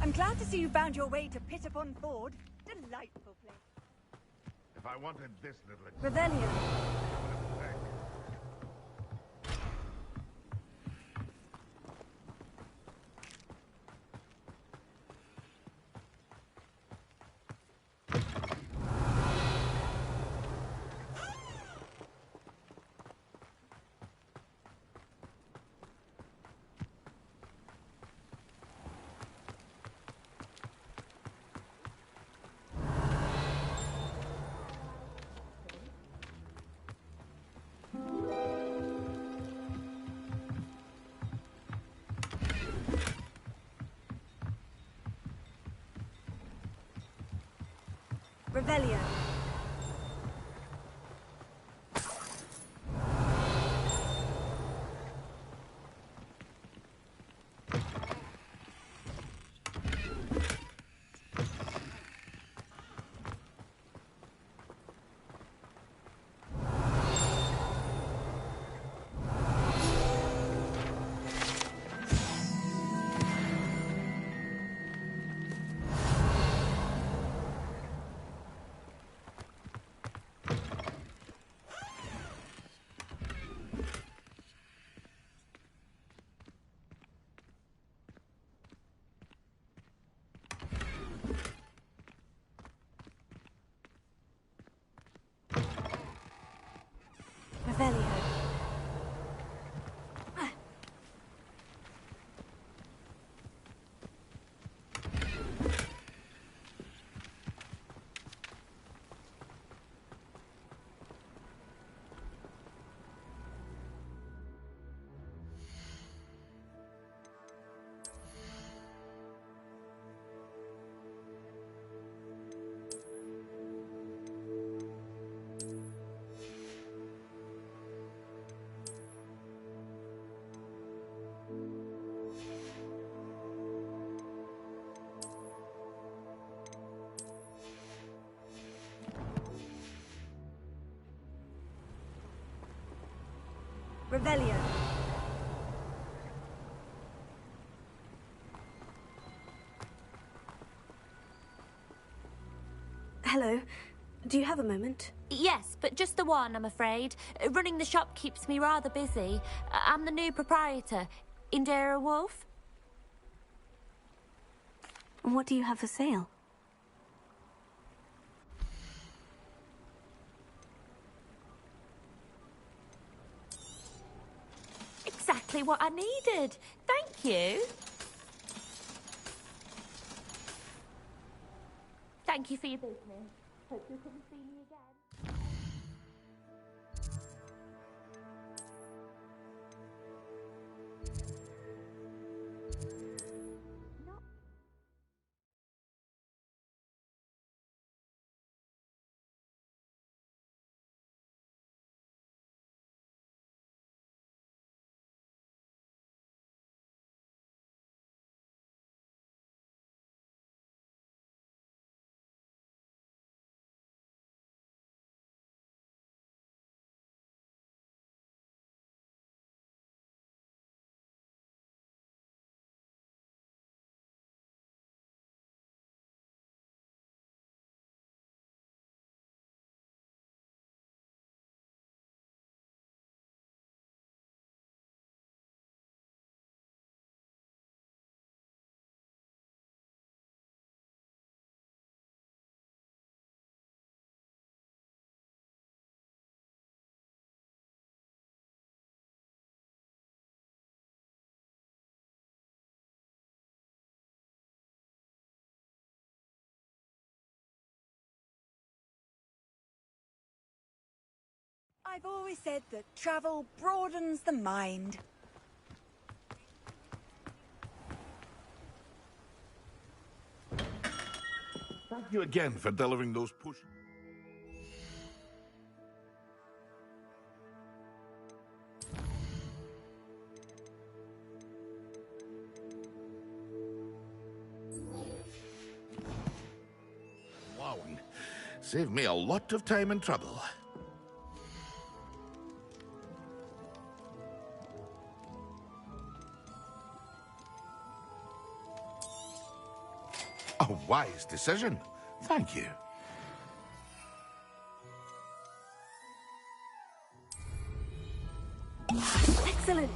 I'm glad to see you found your way to Pit Upon Ford. Delightful place. If I wanted this little... Revelio. Revelio. Hello. Do you have a moment? Yes, but just the one, I'm afraid. Running the shop keeps me rather busy. I'm the new proprietor, Indira Wolf. What do you have for sale? Exactly what I needed. Thank you. Thank you for your business. Hope you'll come see me again. I've always said that travel broadens the mind. Thank you again for delivering those push. Wowing. Saved me a lot of time and trouble. A wise decision. Thank you. Excellent.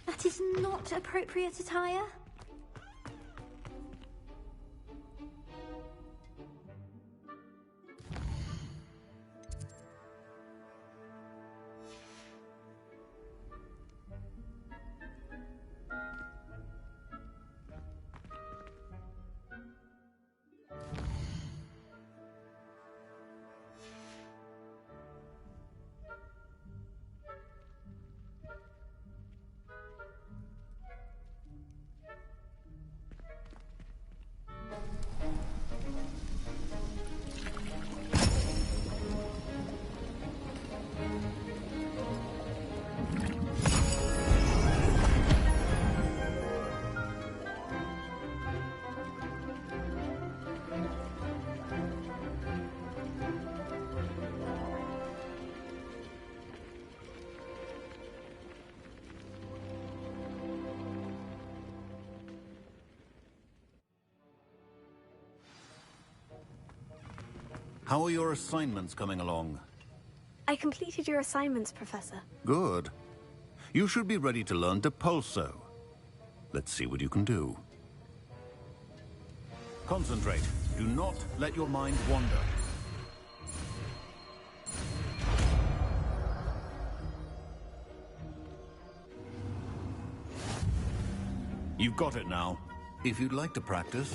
That is not appropriate attire. How are your assignments coming along? I completed your assignments, Professor. Good. You should be ready to learn Depulso. Let's see what you can do. Concentrate. Do not let your mind wander. You've got it now. If you'd like to practice,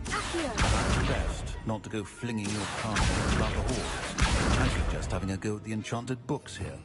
it's best not to go flinging your parcels about the halls. I suggest having a go at the enchanted books here.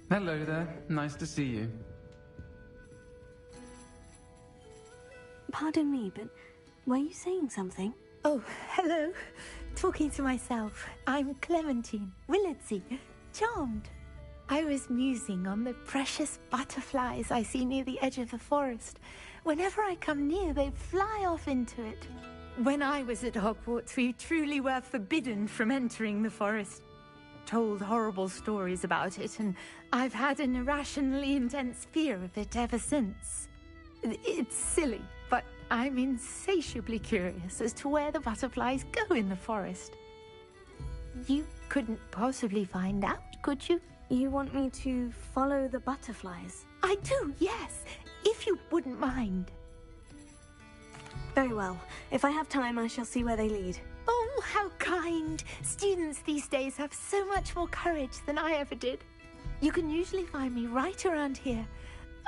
Hello there. Nice to see you. Pardon me, but were you saying something? Oh, hello. Talking to myself. I'm Clementine Willardsey. Charmed. I was musing on the precious butterflies I see near the edge of the forest. Whenever I come near, they fly off into it. When I was at Hogwarts, we truly were forbidden from entering the forest. Told horrible stories about it, and I've had an irrationally intense fear of it ever since. It's silly, but I'm insatiably curious as to where the butterflies go in the forest. You couldn't possibly find out, could you? You want me to follow the butterflies? I do, yes, if you wouldn't mind. Very well. If I have time, I shall see where they lead. Oh, how kind! Students these days have so much more courage than I ever did. You can usually find me right around here.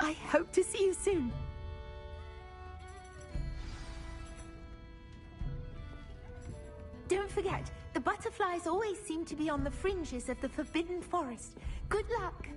I hope to see you soon. Don't forget, the butterflies always seem to be on the fringes of the Forbidden Forest. Good luck!